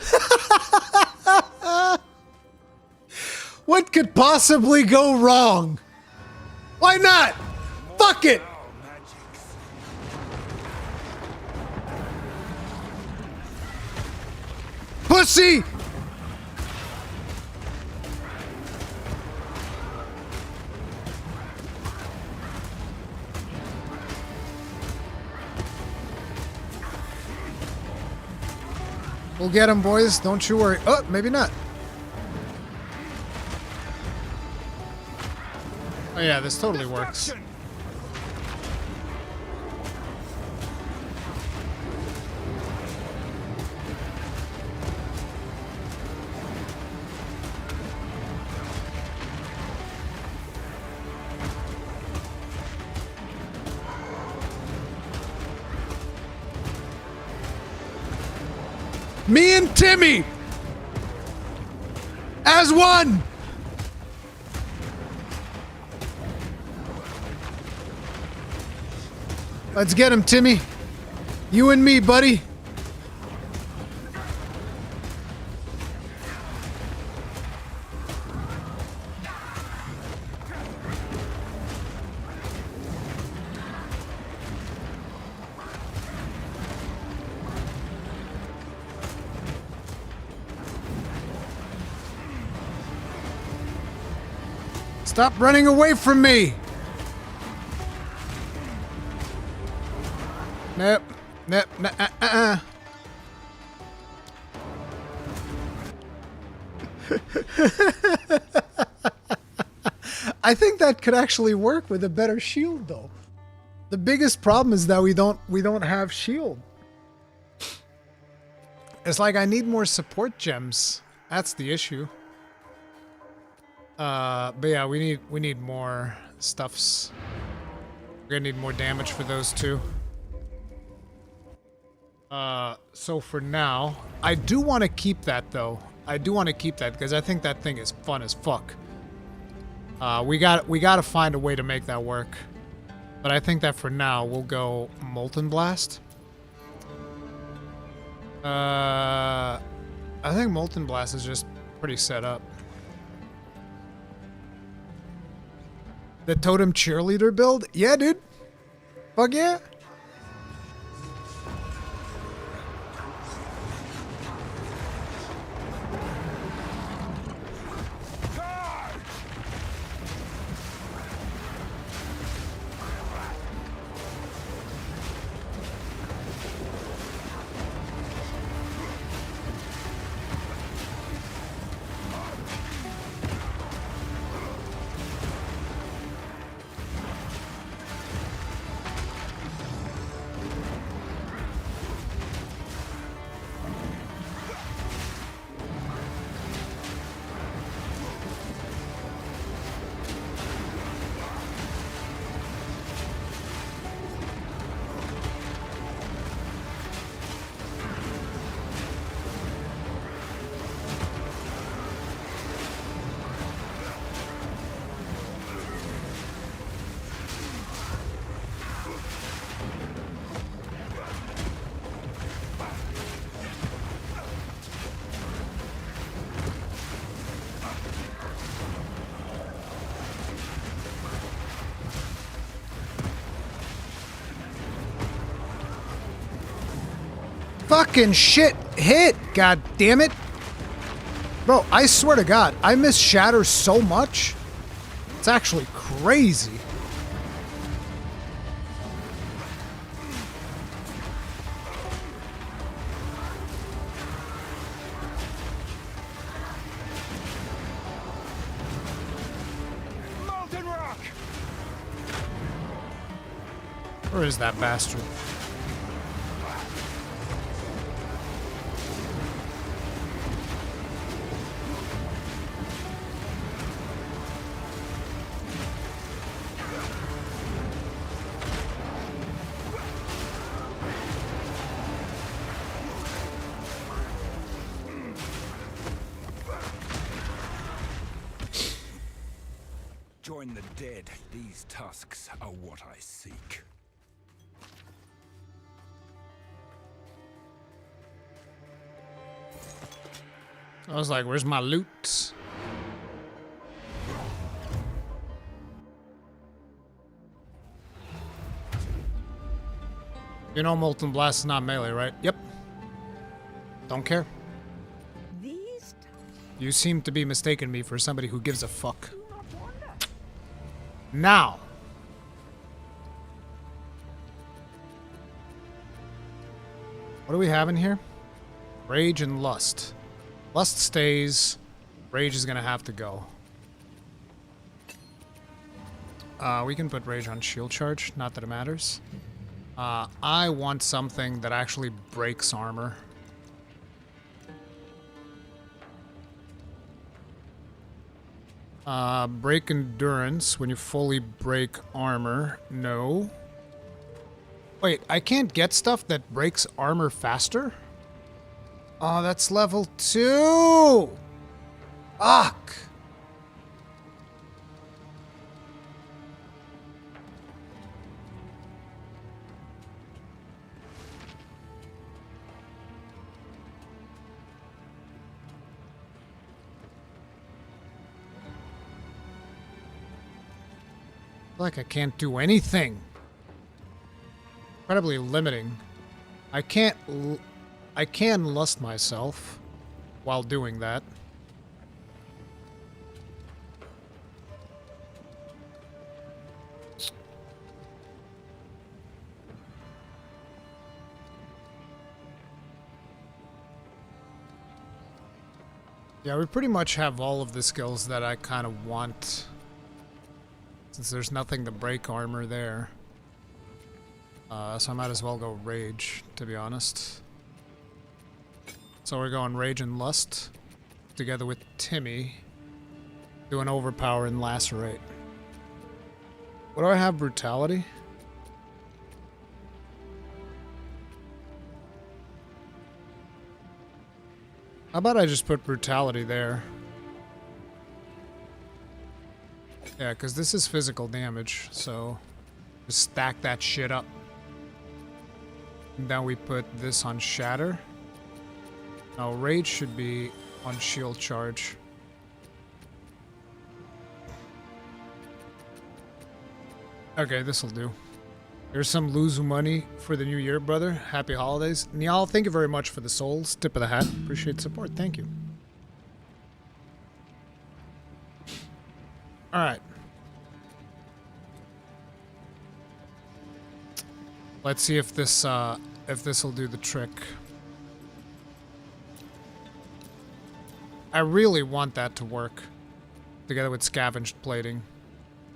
what could possibly go wrong? Why not? Fuck it. Pussy! We'll get him, boys. Don't you worry. Oh, maybe not. Oh yeah, this totally works. Me and Timmy as one. Let's get him, Timmy. You and me, buddy. Stop running away from me! Nope. Nope. I think that could actually work with a better shield, though. The biggest problem is that we don't have shield. It's like I need more support gems. That's the issue. But yeah, we need more stuffs. We're gonna need more damage for those two. So for now, I do want to keep that though. I do want to keep that because I think that thing is fun as fuck. We got to find a way to make that work. But I think that for now we'll go Molten Blast. I think Molten Blast is just pretty set up. The Totem Cheerleader build? Yeah, dude. Fuck yeah. Fucking shit hit, god damn it. Bro, I swear to god, I miss Shatter so much. It's actually crazy. Molten Rock! Where is that bastard? Join the dead. These tusks are what I seek. I was like, where's my loot? You know Molten Blast is not melee, right? Yep. Don't care. You seem to be mistaking me for somebody who gives a fuck. Now. What do we have in here? Rage and Lust. Lust stays. Rage is gonna have to go. We can put Rage on shield charge. Not that it matters. I want something that actually breaks armor. Break endurance when you fully break armor. No. Wait, I can't get stuff that breaks armor faster? Oh, that's level 2! Fuck! Like I can't do anything. Incredibly limiting. I can lust myself while doing that. Yeah, we pretty much have all of the skills that I kind of want. Since there's nothing to break armor there. So I might as well go Rage, to be honest. So we're going Rage and Lust, together with Timmy, doing Overpower and Lacerate. What do I have? Brutality? How about I just put Brutality there? Yeah, because this is physical damage, so just stack that shit up. And then we put this on Shatter. Now Rage should be on shield charge. Okay, this'll do. Here's some Luzu money for the new year, brother. Happy holidays. Niall, thank you very much for the souls. Tip of the hat. Appreciate the support. Thank you. Alright. Let's see if this'll do the trick. I really want that to work. Together with scavenged plating.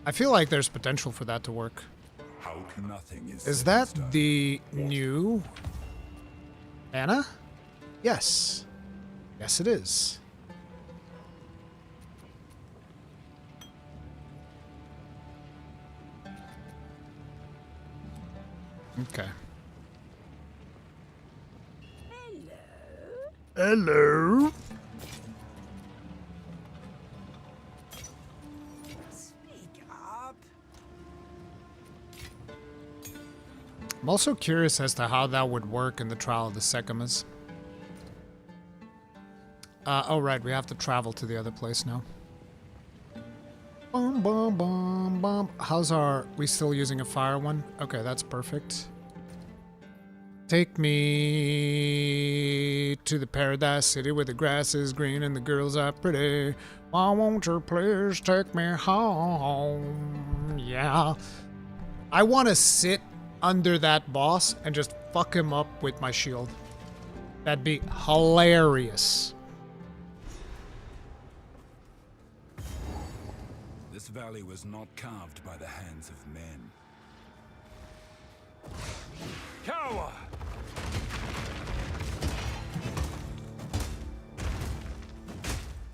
I feel like there's potential for that to work. Is that the new Anna? Yes. Yes, it is. Okay. Hello. Speak up. I'm also curious as to how that would work in the Trial of the Sekimas. Oh right, we have to travel to the other place now. Bum, bum, bum, bum. How's our... we still using a fire one? Okay, that's perfect. Take me to the paradise city where the grass is green and the girls are pretty. Why won't you please take me home? Yeah. I want to sit under that boss and just fuck him up with my shield. That'd be hilarious. This valley was not carved by the hands of men. Cower!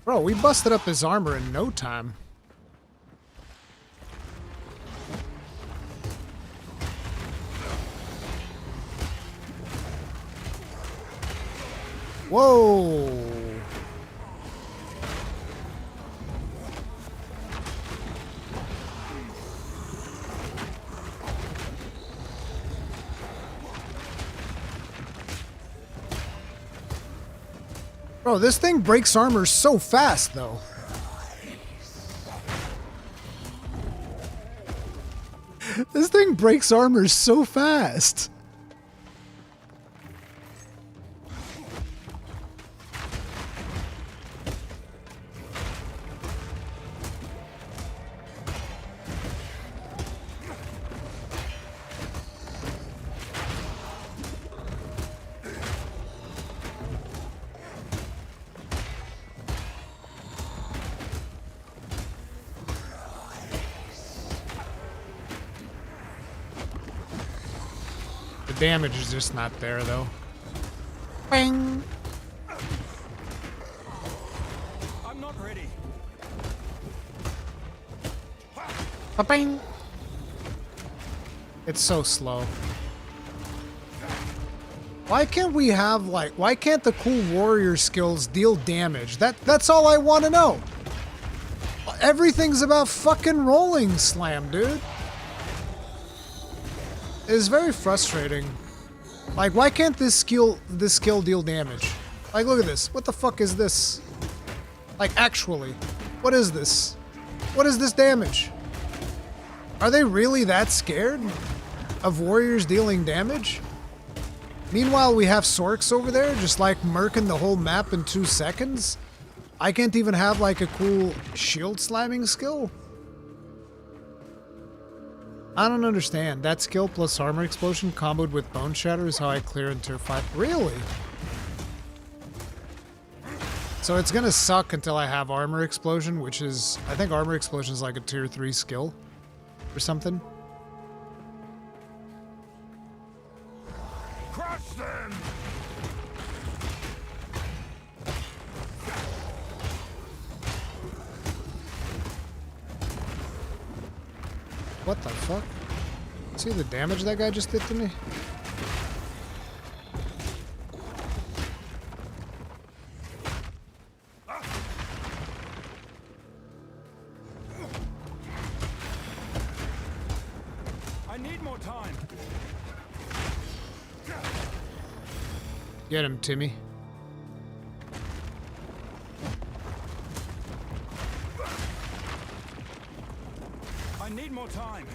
Bro, we busted up his armor in no time. Whoa! Bro, this thing breaks armor so fast, though. This thing breaks armor so fast. The damage is just not there, though. Bang! I'm not ready. Bang! It's so slow. Why can't we have, like, why can't the cool warrior skills deal damage? That's all I want to know. Everything's about fucking rolling slam, dude. It's very frustrating. Like, why can't this skill deal damage? Like, look at this. What the fuck is this? Like, actually, what is this? What is this damage? Are they really that scared of warriors dealing damage? Meanwhile, we have Sorks over there just like murking the whole map in 2 seconds. I can't even have like a cool shield slamming skill. I don't understand. That skill plus armor explosion comboed with bone shatter is how I clear in tier 5. Really? So it's gonna suck until I have armor explosion, which is, I think armor explosion is like a tier 3 skill or something. Crush them! What the fuck? See the damage that guy just did to me? I need more time. Get him, Timmy. I need more time.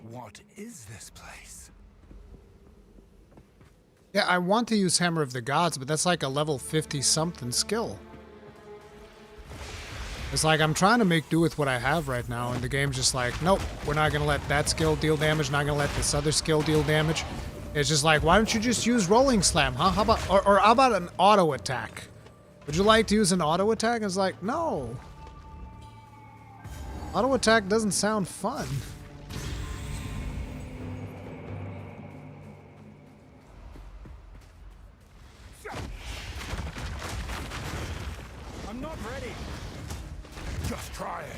What is this place? Yeah, I want to use Hammer of the Gods, but that's like a level 50 something skill. It's like I'm trying to make do with what I have right now, and the game's just like, nope, we're not going to let that skill deal damage, not going to let this other skill deal damage. It's just like, why don't you just use Rolling Slam, huh? How about, or how about an auto attack? Would you like to use an auto attack? It's like, no. Auto attack doesn't sound fun. I'm not ready. Just try it.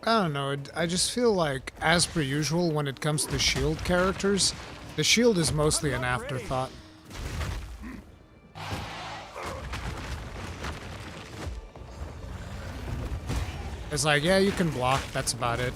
I don't know, I just feel like, as per usual, when it comes to shield characters, the shield is mostly an afterthought. It's like, yeah, you can block, that's about it.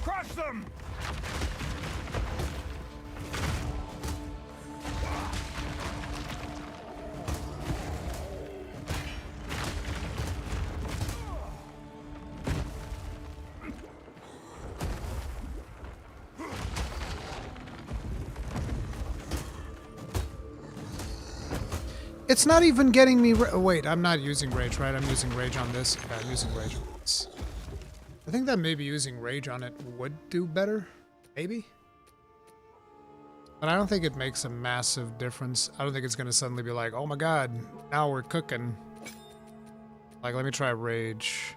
Crush them! It's not even getting me. Wait, I'm not using rage, right? I'm using rage on this. Yeah, I'm using rage on this. I think that maybe using rage on it would do better. Maybe. But I don't think it makes a massive difference. I don't think it's going to suddenly be like, oh my god, now we're cooking. Like, let me try rage.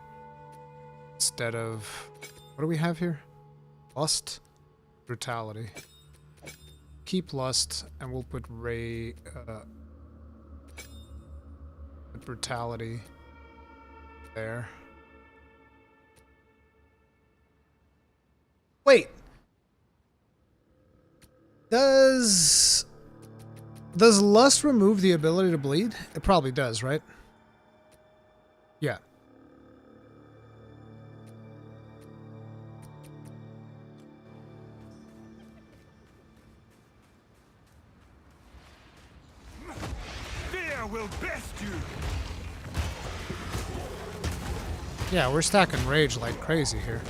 Instead of... What do we have here? Lust? Brutality. Keep lust, and we'll put brutality there. Wait. Does lust remove the ability to bleed? It probably does, right? Yeah. Fear will best you. Yeah, we're stacking rage like crazy here.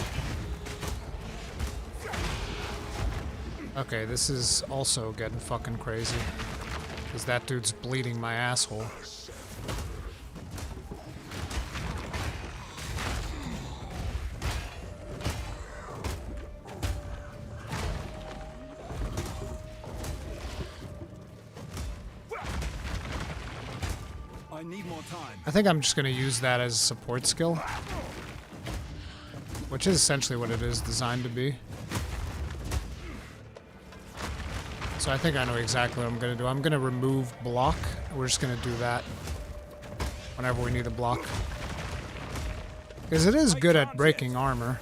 Okay, this is also getting fucking crazy. Because that dude's bleeding my asshole. I need more time. I think I'm just going to use that as a support skill. Which is essentially what it is designed to be. So I think I know exactly what I'm going to do. I'm going to remove block. We're just going to do that whenever we need a block. Because it is good at breaking armor.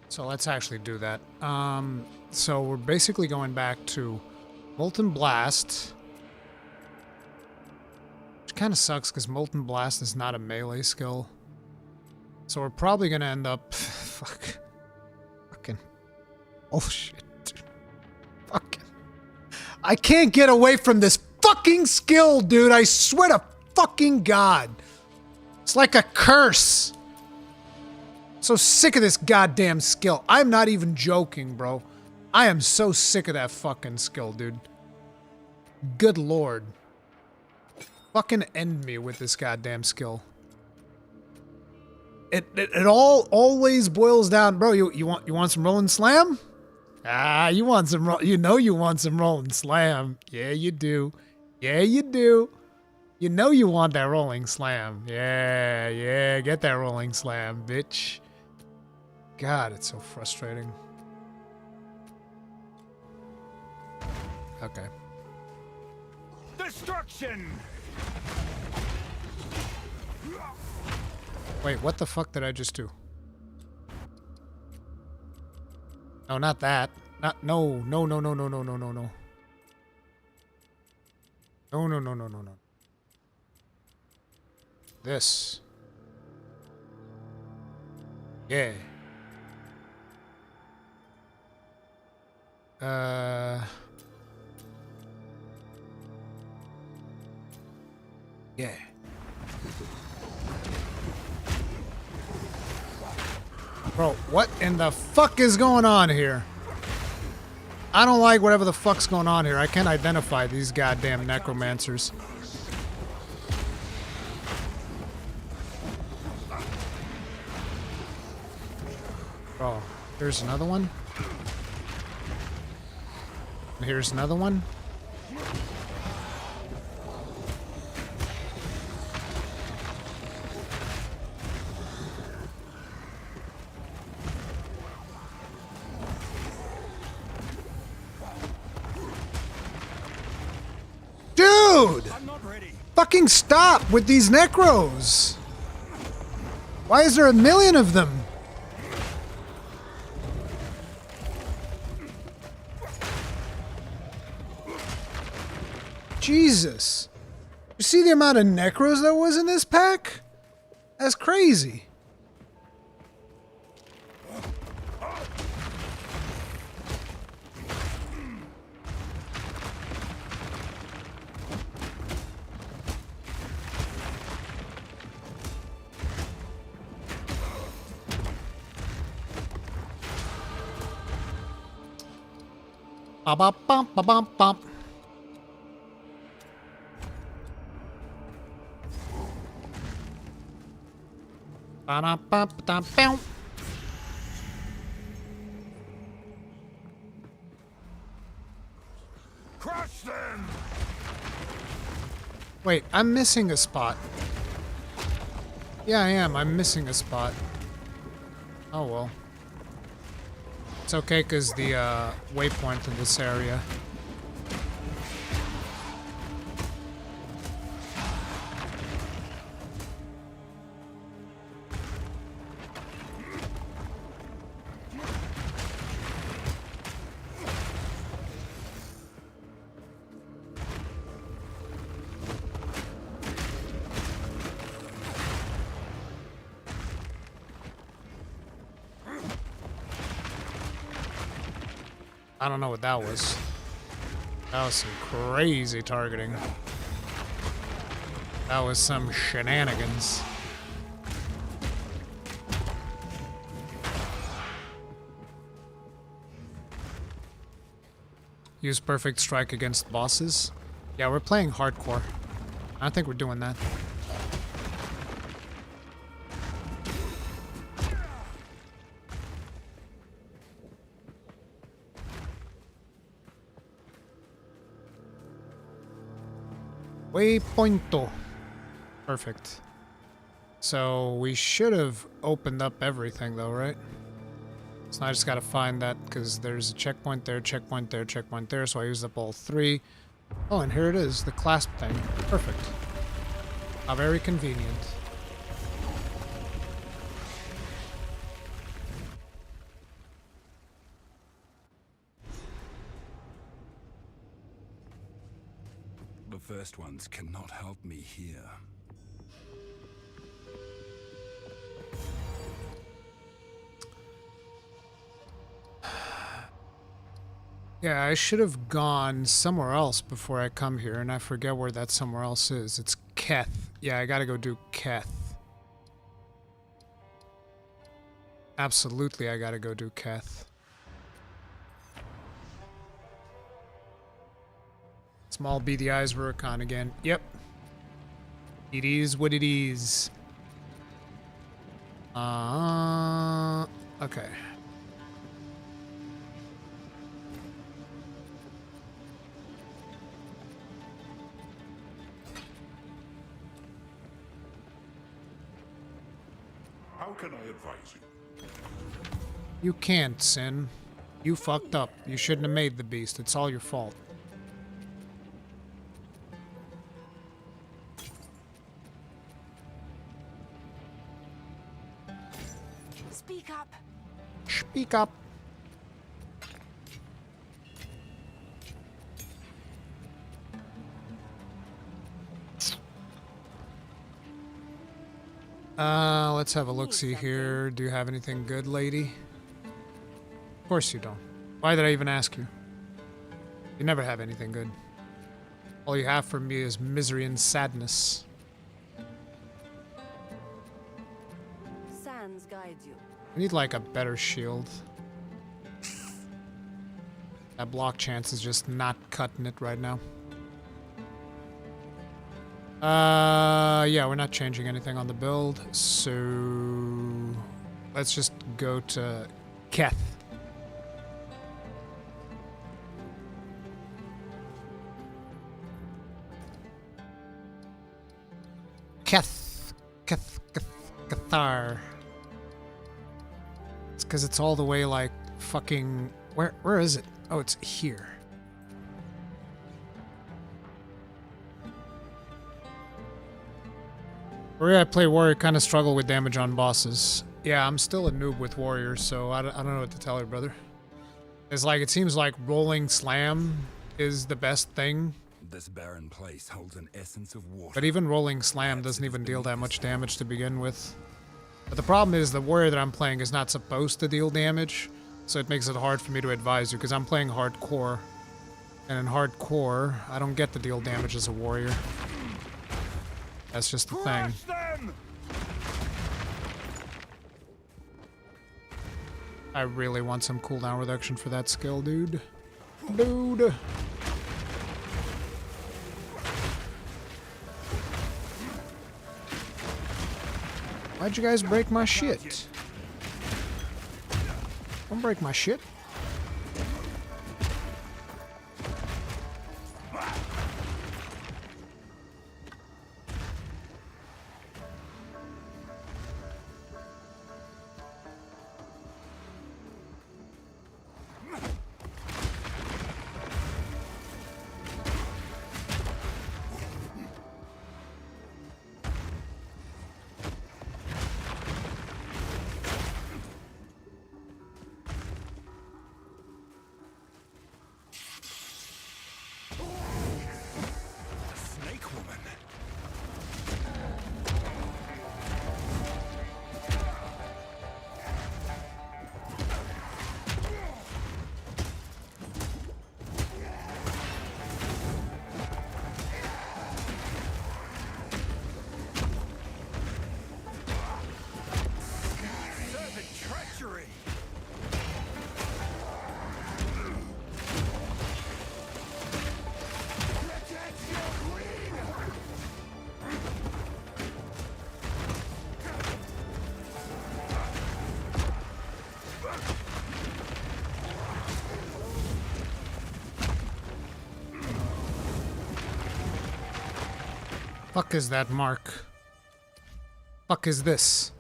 So let's actually do that. So we're basically going back to Molten Blast. Which kind of sucks because Molten Blast is not a melee skill. So we're probably going to end up... Fucking... Oh shit. Dude. Fucking... I can't get away from this fucking skill, dude. I swear to fucking God. It's like a curse. So sick of this goddamn skill. I'm not even joking, bro. I am so sick of that fucking skill, dude. Good lord. Fucking end me with this goddamn skill. It all always boils down, bro. You want some rolling slam? Ah, you want some you want some rolling slam. Yeah, you do. Yeah, you do. You know you want that rolling slam. Yeah, get that rolling slam, bitch. God, it's so frustrating. Okay. Destruction! Wait, what the fuck did I just do? No, not that. No. No. This. Yeah. Yeah. Bro, what in the fuck is going on here? I don't like whatever the fuck's going on here. I can't identify these goddamn necromancers. Oh, here's another one. And here's another one. Dude! Fucking stop with these necros! Why is there a million of them? Jesus. You see the amount of necros there was in this pack? That's crazy. Ba-ba-bump, ba-bump, bump. Ba-da-bump-da-bow. Crush them! Wait, I'm missing a spot. Yeah, I am. I'm missing a spot. Oh well. It's okay, because the waypoint in this area. I don't know what that was. That was some crazy targeting. That was some shenanigans. Use perfect strike against bosses. Yeah, we're playing hardcore. I think we're doing that. Waypointo. Perfect. So we should have opened up everything though, right? So now I just gotta find that because there's a checkpoint there, checkpoint there, checkpoint there, so I used up all three. Oh, and here it is, the clasp thing. Perfect. How very convenient. The first ones cannot help me here. Yeah, I should have gone somewhere else before I come here, and I forget where that somewhere else is. It's Keth. Yeah, I gotta go do Keth. Absolutely, I gotta go do Keth. Small beady eyes Rurikhan again. Yep. It is what it is. Okay. How can I advise you? You can't, Sin. You fucked up. You shouldn't have made the beast. It's all your fault. Speak up. Speak up. Let's have a look-see here. Do you have anything good, lady? Of course you don't. Why did I even ask you? You never have anything good. All you have for me is misery and sadness. Sands guide you. I need, like, a better shield. That block chance is just not cutting it right now. Yeah, we're not changing anything on the build, so let's just go to Keth. Cathar. It's because it's all the way like fucking where is it? Oh, it's here. Where I play warrior, kind of struggle with damage on bosses. Yeah, I'm still a noob with warriors, so I don't know what to tell you, brother. It's like, it seems like rolling slam is the best thing. This barren place holds an essence of water. But even rolling slam doesn't even deal that much damage to begin with. But the problem is the warrior that I'm playing is not supposed to deal damage, so it makes it hard for me to advise you, because I'm playing hardcore. And in hardcore, I don't get to deal damage as a warrior. That's just the thing. I really want some cooldown reduction for that skill, dude. dude. Why'd you guys break my shit? Don't break my shit. Fuck is that mark? Fuck is this?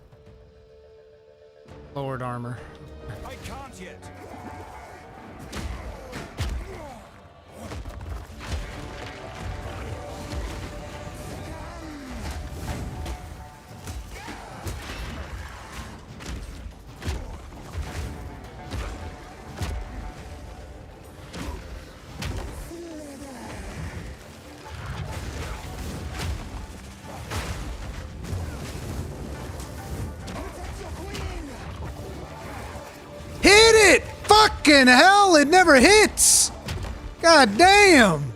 Lowered armor. I can't yet. Fucking hell, it never hits! God damn!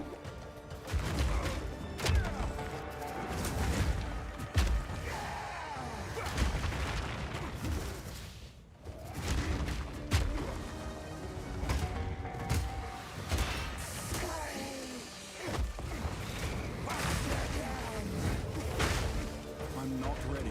I'm not ready.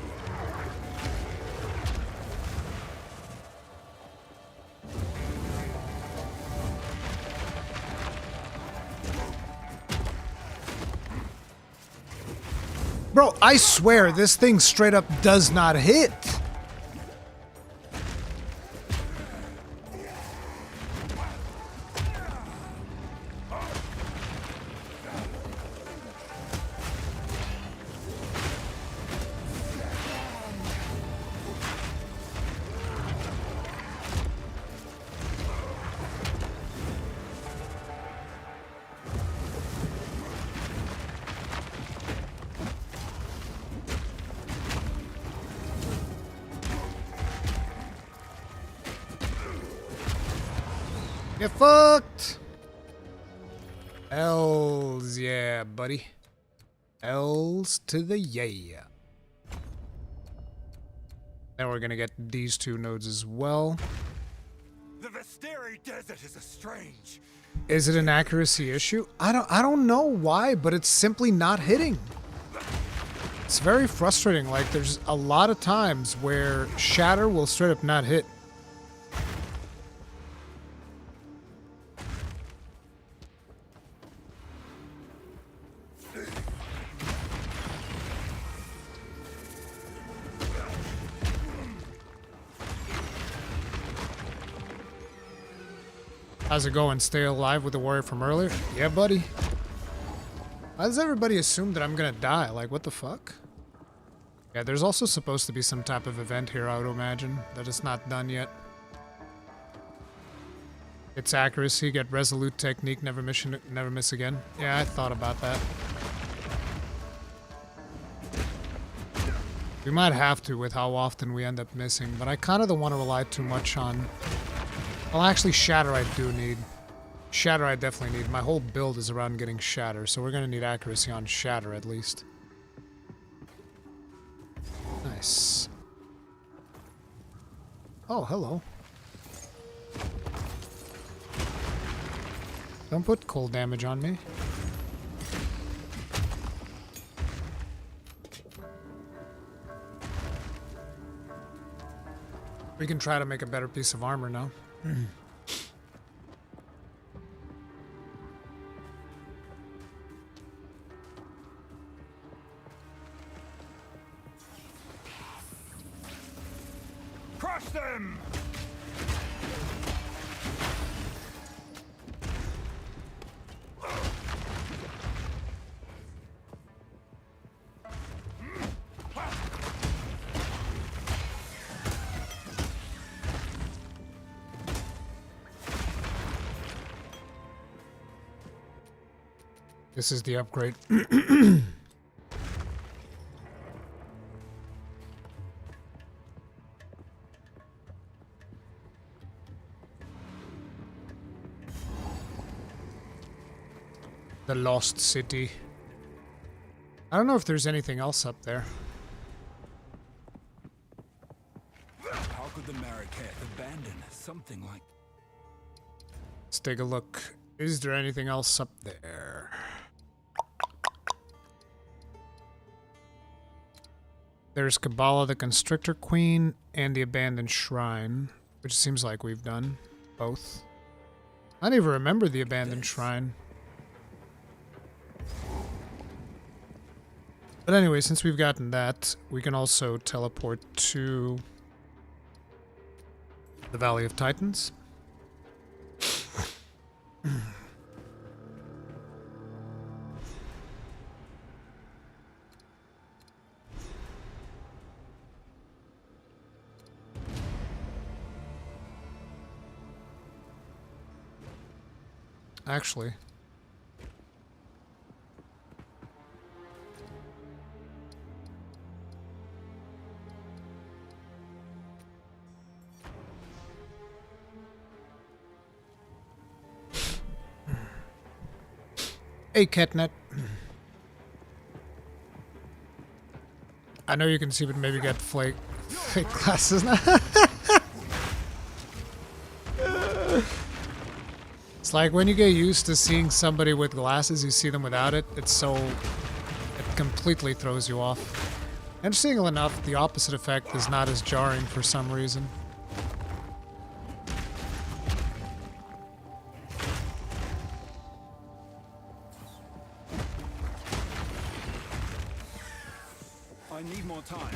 Bro, I swear this thing straight up does not hit. Get fucked! L's, yeah, buddy. L's to the yeah. Then we're gonna get these two nodes as well. The Vesteri Desert is a strange. Is it an accuracy issue? I don't know why, but it's simply not hitting. It's very frustrating. Like, there's a lot of times where Shatter will straight up not hit. How's it going? Stay alive with the warrior from earlier? Yeah, buddy. Why does everybody assume that I'm gonna die? Like, what the fuck? Yeah, there's also supposed to be some type of event here, I would imagine, that is not done yet. It's accuracy, get resolute technique, never miss again. Yeah, I thought about that. We might have to with how often we end up missing, but I kind of don't want to rely too much on... Well, actually, Shatter I do need. Shatter I definitely need. My whole build is around getting Shatter, so we're going to need accuracy on Shatter at least. Nice. Oh, hello. Don't put cold damage on me. We can try to make a better piece of armor now. Crush them! This is the upgrade. The Lost City. I don't know if there's anything else up there. How could the Marrakech abandon something like... Let's take a look. Is there anything else up there? There's Kabbalah, the Constrictor Queen, and the Abandoned Shrine, which seems like we've done both. I don't even remember the Abandoned Shrine. But anyway, since we've gotten that, we can also teleport to the Valley of Titans. Actually, hey, Catnet. I know you can see, but maybe get fake glasses now. It's like when you get used to seeing somebody with glasses, you see them without it. It completely throws you off. Interestingly enough, the opposite effect is not as jarring for some reason. I need more time.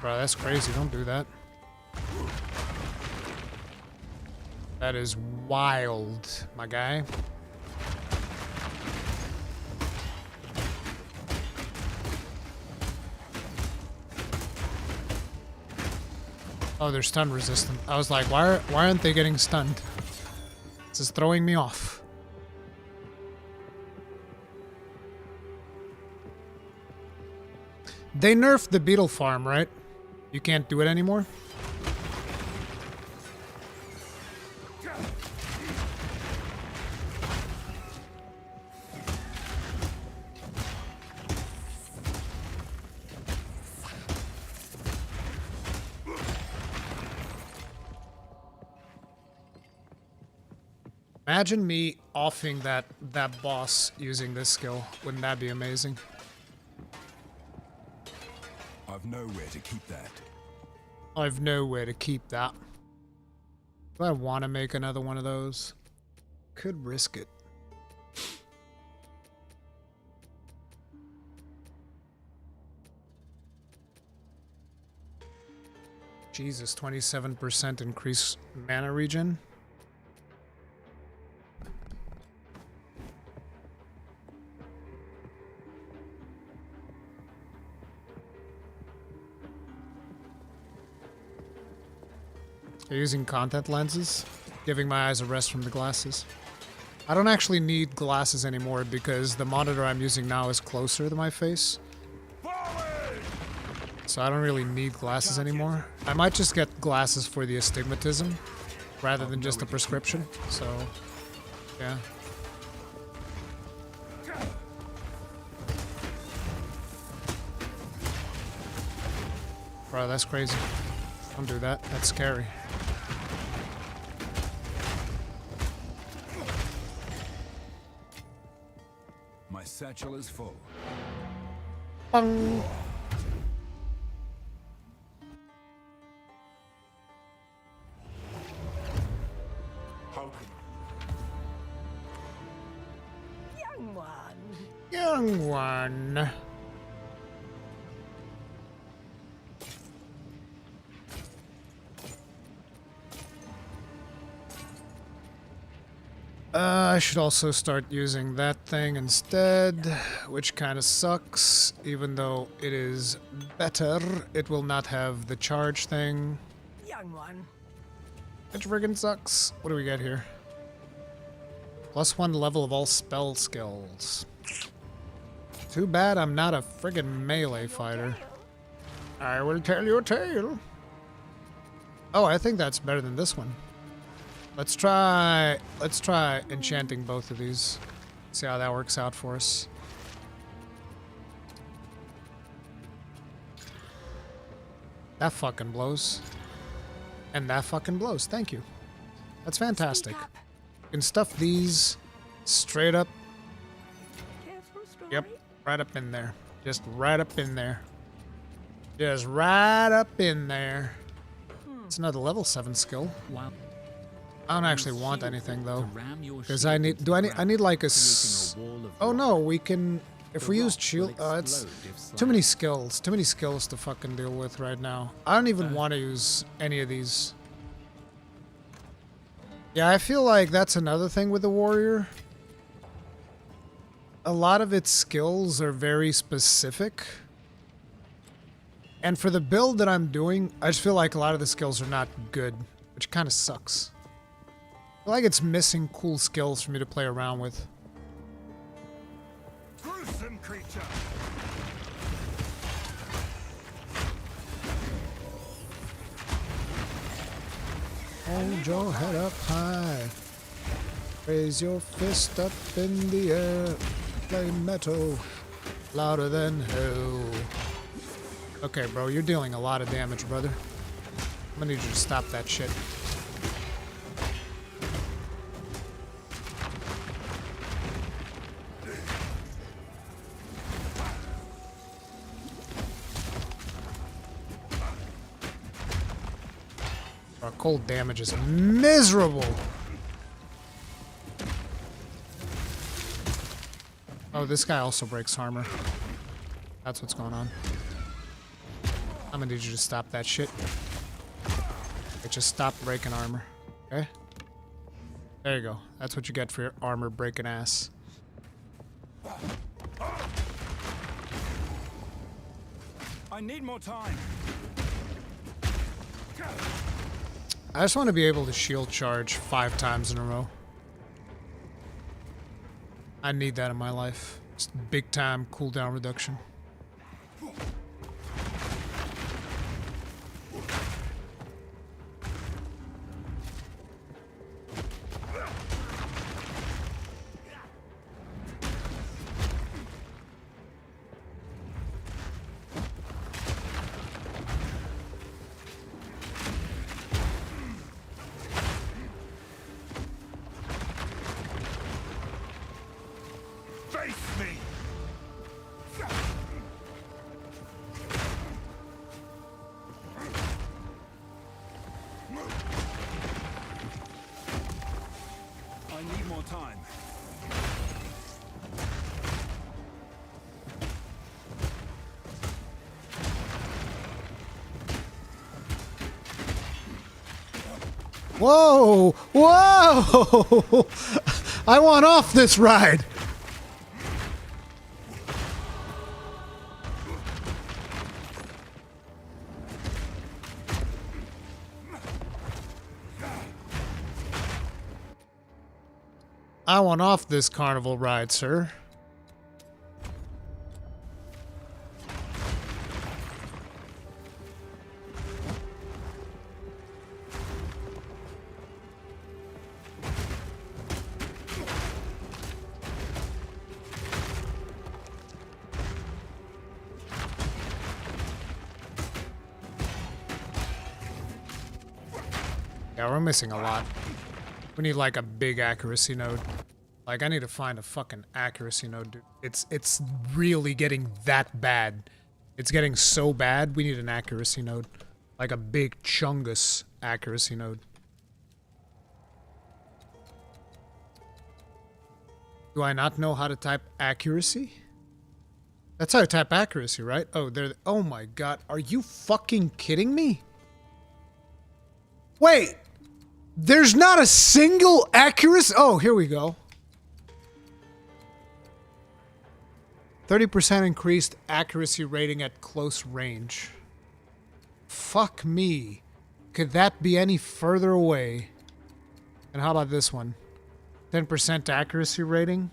Bro, that's crazy. Don't do that. That is wild, my guy. Oh, they're stun resistant. I was like, why aren't they getting stunned? This is throwing me off. They nerfed the beetle farm, right? You can't do it anymore? Imagine me offing that boss using this skill. Wouldn't that be amazing? I've nowhere to keep that. I've nowhere to keep that. Do I want to make another one of those? Could risk it. Jesus, 27% increase mana regen. Using contact lenses, giving my eyes a rest from the glasses. I don't actually need glasses anymore because the monitor I'm using now is closer to my face. So I don't really need glasses anymore. I might just get glasses for the astigmatism rather than just a prescription. So, yeah. Bro, that's crazy. Don't do that. That's scary. My satchel is full. Bung. Young one. Young one. I should also start using that thing instead, which kind of sucks. Even though it is better, it will not have the charge thing. Young one. Which friggin' sucks. What do we get here? +1 level of all spell skills. Too bad I'm not a friggin' melee fighter. I will tell you a tale. Oh, I think that's better than this one. Let's try enchanting both of these. See how that works out for us. That fucking blows. And that fucking blows. Thank you. That's fantastic. You can stuff these straight up. Yep, right up in there. Just right up in there. Just right up in there. It's another level 7 skill. Wow. I don't actually want anything though, because I need. I need like a. Oh no, we can. If we use shield, it's too many skills. Too many skills to fucking deal with right now. I don't even want to use any of these. Yeah, I feel like that's another thing with the warrior. A lot of its skills are very specific. And for the build that I'm doing, I just feel like a lot of the skills are not good, which kind of sucks. I feel like it's missing cool skills for me to play around with. Gruesome creature. Hold your head up high. Raise your fist up in the air. Play metal louder than hell. Okay, bro, you're dealing a lot of damage, brother. I'm gonna need you to stop that shit. Our cold damage is miserable. Oh, this guy also breaks armor. That's what's going on. I'm gonna need you to stop that shit. Okay, just stop breaking armor. Okay? There you go. That's what you get for your armor breaking ass. I need more time. I just want to be able to shield charge 5 times in a row. I need that in my life. Just big time cooldown reduction. Face me! I need more time. Whoa! Whoa! I want off this ride! I want off this carnival ride, sir. Yeah, we're missing a lot. We need like a big accuracy node. Like, I need to find a fucking accuracy node, dude. It's really getting that bad. It's getting so bad, we need an accuracy node. Like a big chungus accuracy node. Do I not know how to type accuracy? That's how I type accuracy, right? Oh, there. Oh my god. Are you fucking kidding me? Wait. There's not a single accuracy. Oh, here we go. 30% increased accuracy rating at close range. Fuck me. Could that be any further away? And how about this one? 10% accuracy rating?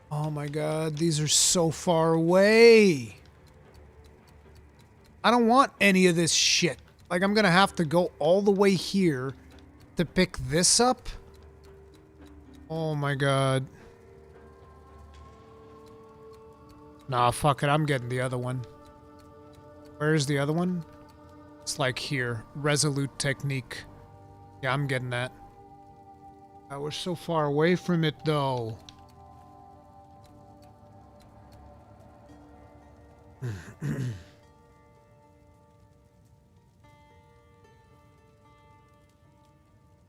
Oh my god, these are so far away. I don't want any of this shit. Like, I'm gonna have to go all the way here to pick this up? Oh my god. Nah, fuck it, I'm getting the other one. Where's the other one? It's like here. Resolute technique. Yeah, I'm getting that. We're so far away from it, though.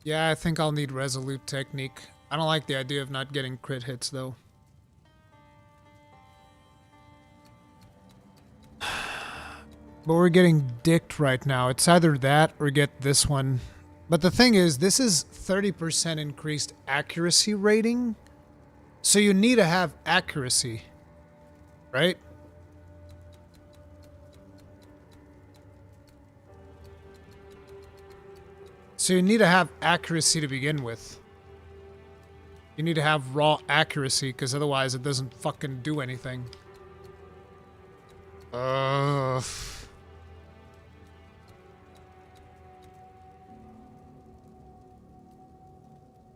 Yeah, I think I'll need resolute technique. I don't like the idea of not getting crit hits, though. But we're getting dicked right now. It's either that or get this one. But the thing is, this is 30% increased accuracy rating. So you need to have accuracy. Right? So you need to have accuracy to begin with. You need to have raw accuracy, because otherwise it doesn't fucking do anything.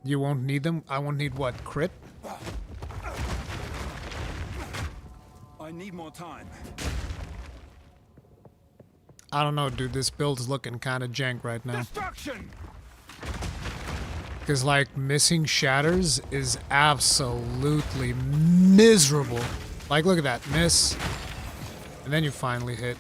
You won't need them? I won't need what? Crit? I need more time. I don't know, dude. This build's looking kind of jank right now. Destruction! Because, like, missing shatters is absolutely miserable. Like, look at that. Miss. And then you finally hit.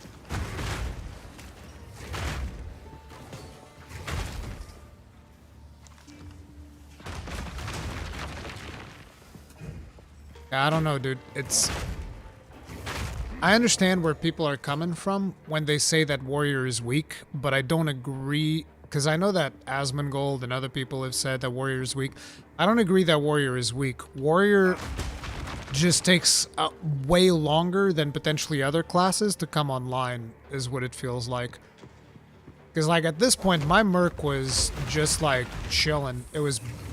I don't know, dude. It's... I understand where people are coming from when they say that Warrior is weak, but I don't agree, because I know that Asmongold and other people have said that Warrior is weak. I don't agree that Warrior is weak. Warrior just takes way longer than potentially other classes to come online, is what it feels like. Because, like, at this point, my Merc was just, like, chilling.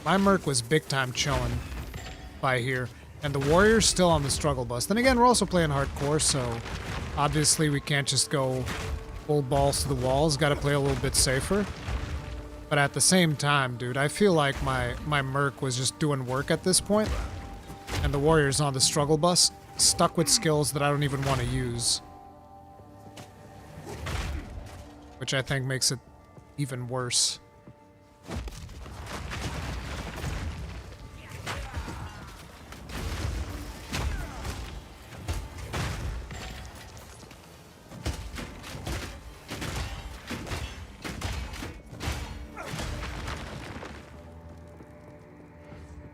My Merc was big time chilling by here. And the Warrior's still on the struggle bus. Then again, we're also playing hardcore, so obviously we can't just go full balls to the walls. Gotta play a little bit safer. But at the same time, dude, I feel like my Merc was just doing work at this point. And the Warrior's on the struggle bus, stuck with skills that I don't even want to use. Which I think makes it even worse.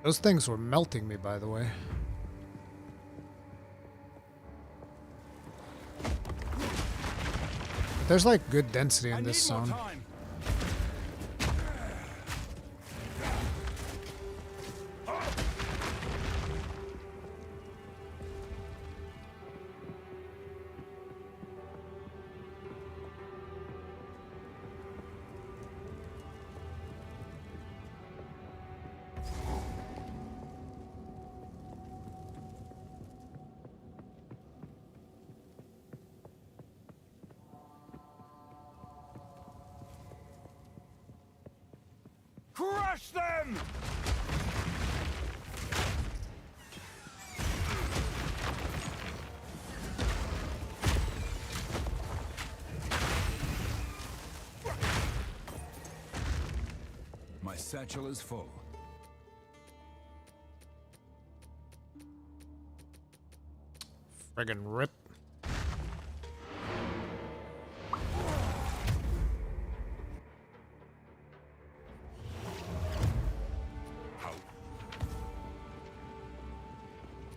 Those things were melting me, by the way. There's like good density in this zone. Crush them! satchel is full. Friggin' rip.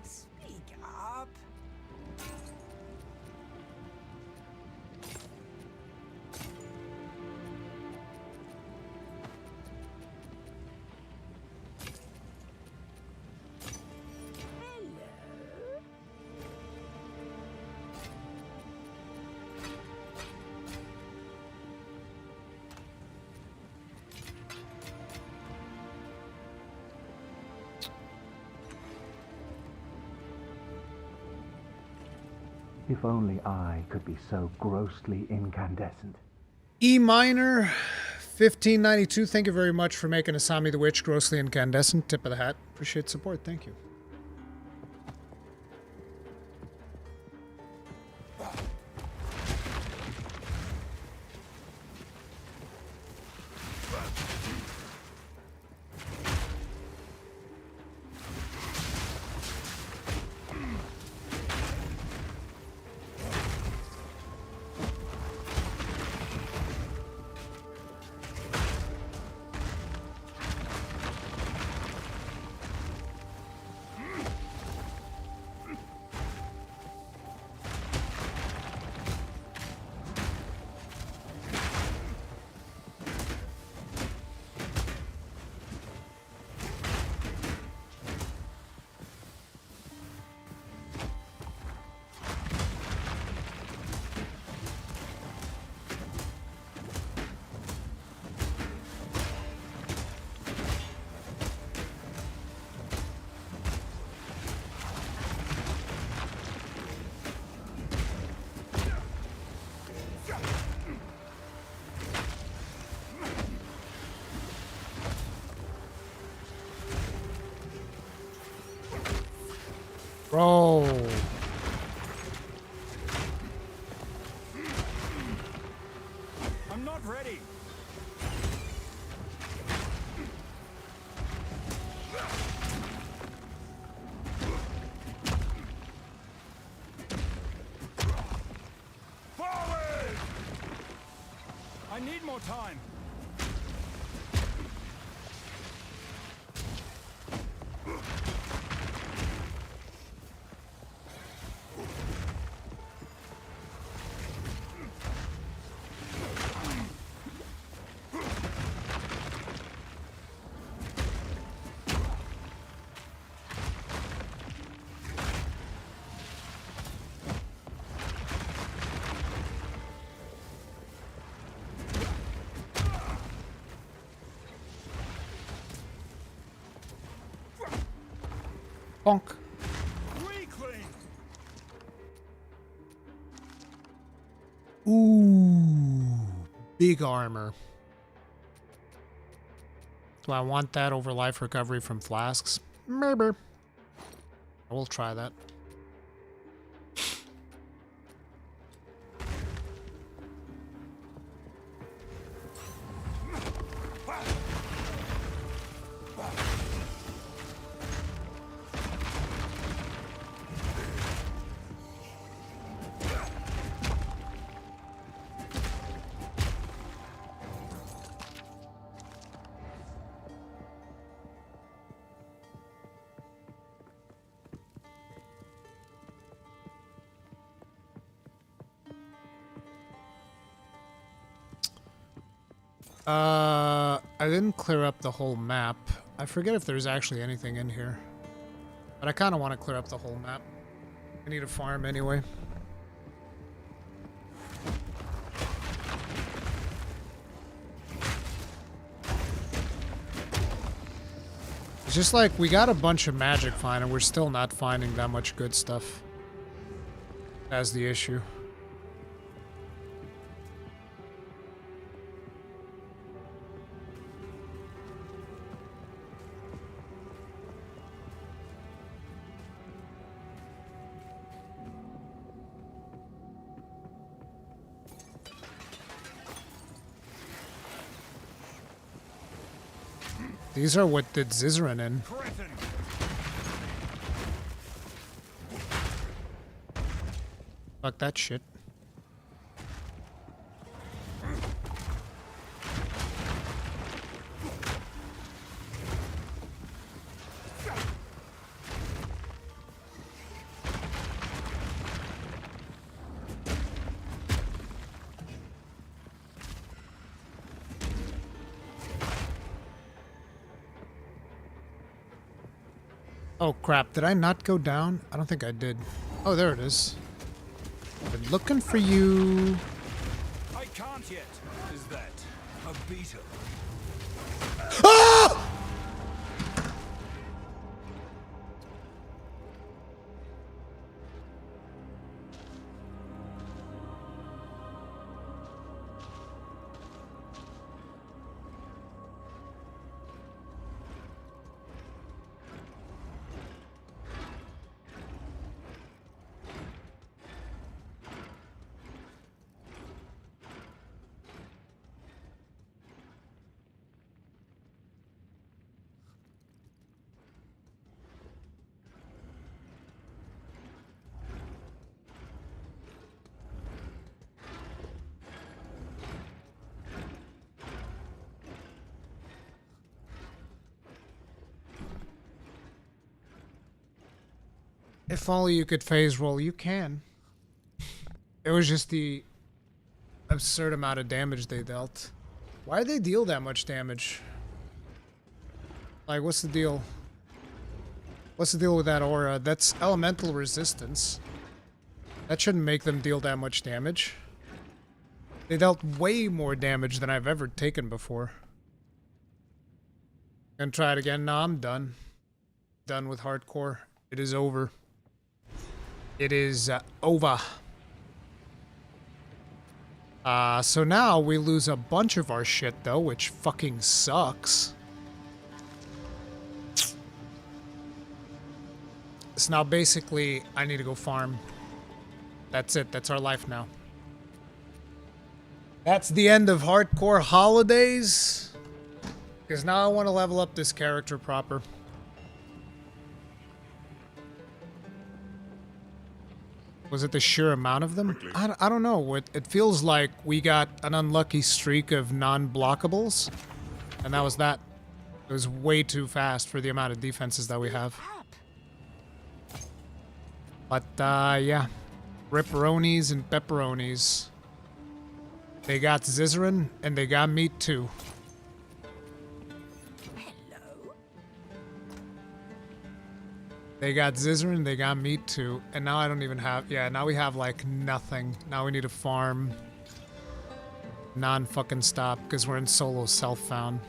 Speak up. If only I could be so grossly incandescent. E minor 1592. Thank you very much for making Asami the Witch grossly incandescent. Tip of the hat. Appreciate support. Thank you. Bro. I'm not ready. Forward! I need more time. Bonk. Ooh, big armor. Do I want that over life recovery from flasks? Maybe. I will try that. I didn't clear up the whole map. I forget if there's actually anything in here. But I kind of want to clear up the whole map. I need a farm anyway. It's just like, we got a bunch of magic fine and we're still not finding that much good stuff. That's the issue. These are what did Zizran in. Fuck that shit. Oh crap, did I not go down? I don't think I did. Oh, there it is. Been looking for you. I can't yet. Is that a beetle? Ah! If only you could phase roll, you can. It was just the absurd amount of damage they dealt. Why did they deal that much damage? Like, what's the deal? What's the deal with that aura? That's elemental resistance. That shouldn't make them deal that much damage. They dealt way more damage than I've ever taken before. Gonna try it again. No, I'm done. Done with hardcore. It is over. It is over. So now we lose a bunch of our shit though, which fucking sucks. So now basically I need to go farm. That's it. That's our life now. That's the end of hardcore holidays. Because now I want to level up this character proper. Was it the sheer amount of them? I don't know. It feels like we got an unlucky streak of non-blockables. And that was that. It was way too fast for the amount of defenses that we have. But, yeah. Ripperonis and pepperonis. They got Zizran, and they got meat too. They got Zizran, they got meat too, and now I don't even have, yeah, now we have like nothing. Now we need to farm non-fucking stop because we're in solo self-found.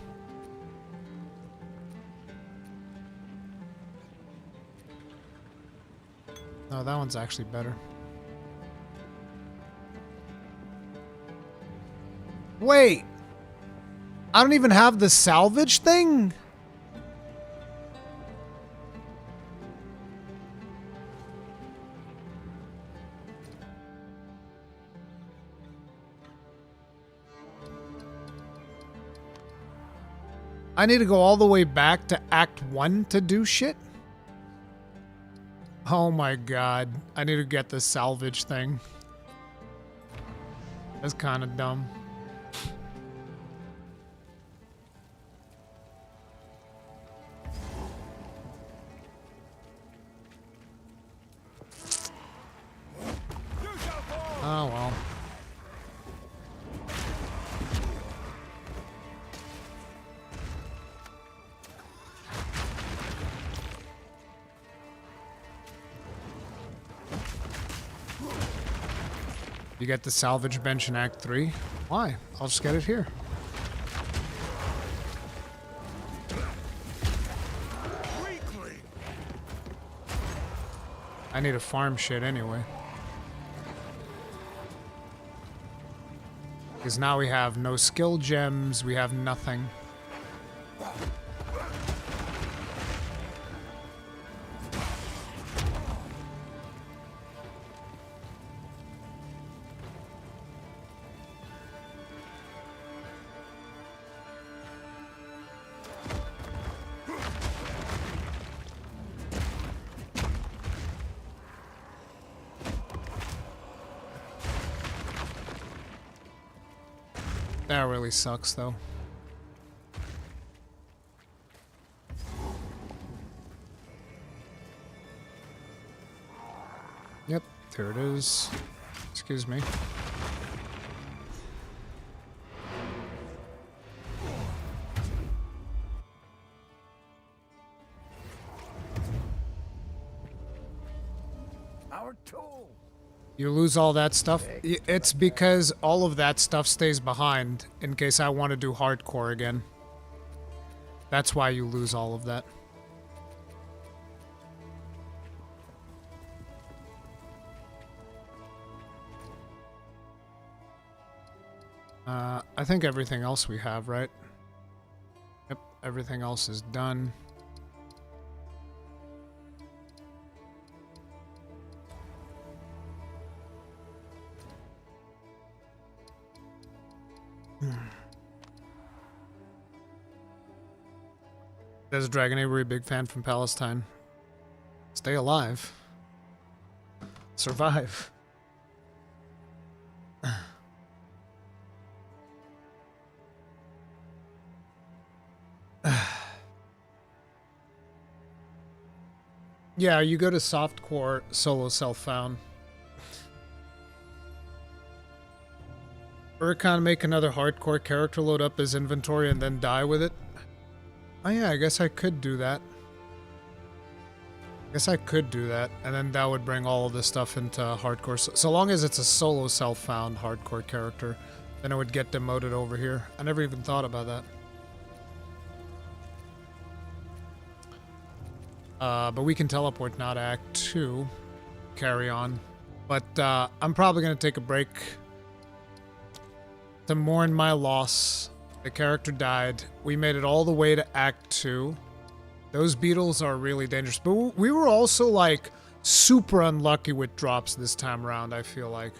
No, that one's actually better. Wait! I don't even have the salvage thing? I need to go all the way back to Act 1 to do shit? Oh my god. I need to get the salvage thing. That's kind of dumb. Oh well. You get the salvage bench in Act 3? Why? I'll just get it here. I need to farm shit anyway. Because now we have no skill gems, we have nothing. That really sucks, though. Yep, there it is. Excuse me. Our tool. You lose all that stuff. It's because all of that stuff stays behind in case I want to do hardcore again. That's why you lose all of that. I think everything else we have, right? Yep, everything else is done. There's a Dragon Avery, big fan from Palestine. Stay alive. Survive. Yeah, you go to softcore, solo self-found. Rurikhan make another hardcore character, load up his inventory, and then die with it. Oh yeah, I guess I could do that. And then that would bring all of this stuff into hardcore. So long as it's a solo self-found hardcore character, then it would get demoted over here. I never even thought about that. But we can teleport now to Act 2. Carry on. But I'm probably going to take a break to mourn my loss. The character died. We made it all the way to Act 2. Those beetles are really dangerous. But we were also, like, super unlucky with drops this time around, I feel like.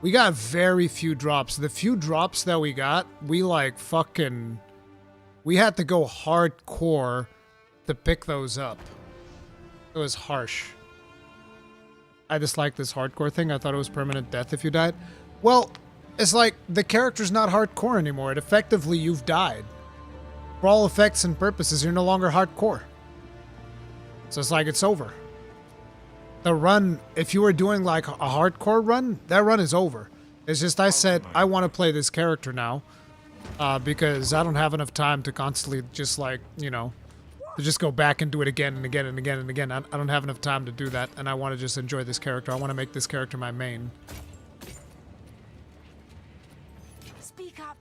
We got very few drops. The few drops that we got, we, like, fucking... We had to go hardcore to pick those up. It was harsh. I dislike this hardcore thing. I thought it was permanent death if you died. Well, it's like the character's not hardcore anymore. It effectively, you've died. For all effects and purposes, you're no longer hardcore. So it's like it's over. The run, if you were doing like a hardcore run, that run is over. It's just I said, I want to play this character now. Because I don't have enough time to constantly just like, you know, to just go back and do it again and again and again and again. I don't have enough time to do that, and I want to just enjoy this character. I want to make this character my main. Speak up.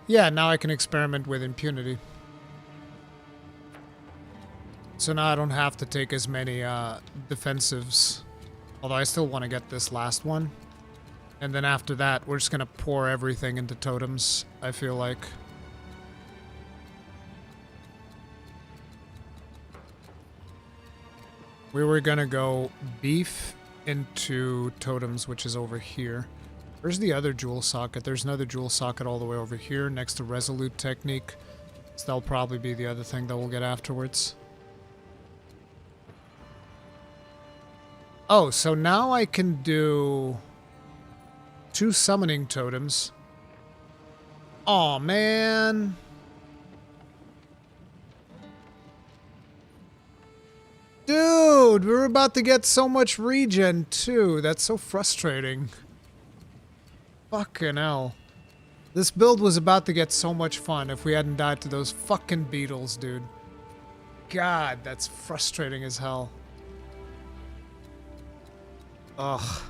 Yeah, now I can experiment with impunity. So now I don't have to take as many defensives. Although I still want to get this last one. And then after that, we're just going to pour everything into totems, I feel like. We were going to go beef into totems, which is over here. Where's the other jewel socket? There's another jewel socket all the way over here next to Resolute Technique. So that'll probably be the other thing that we'll get afterwards. Oh, so now I can do 2 summoning totems. Aw, man. Dude, we're about to get so much regen, too. That's so frustrating. Fucking hell. This build was about to get so much fun if we hadn't died to those fucking beetles, dude. God, that's frustrating as hell. Ugh.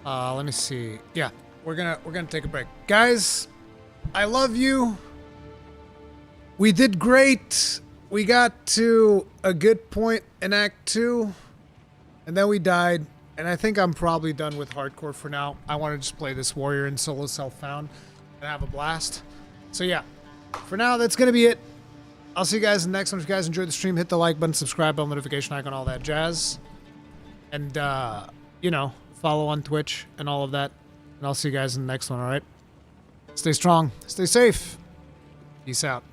Let me see. Yeah, we're gonna take a break. Guys, I love you. We did great. We got to a good point in Act 2, and then we died. And I think I'm probably done with hardcore for now. I want to just play this warrior in solo self-found and have a blast. So yeah, for now, that's going to be it. I'll see you guys in the next one. If you guys enjoyed the stream, hit the like button, subscribe, bell, notification icon, all that jazz. And, you know, follow on Twitch and all of that. And I'll see you guys in the next one, all right? Stay strong. Stay safe. Peace out.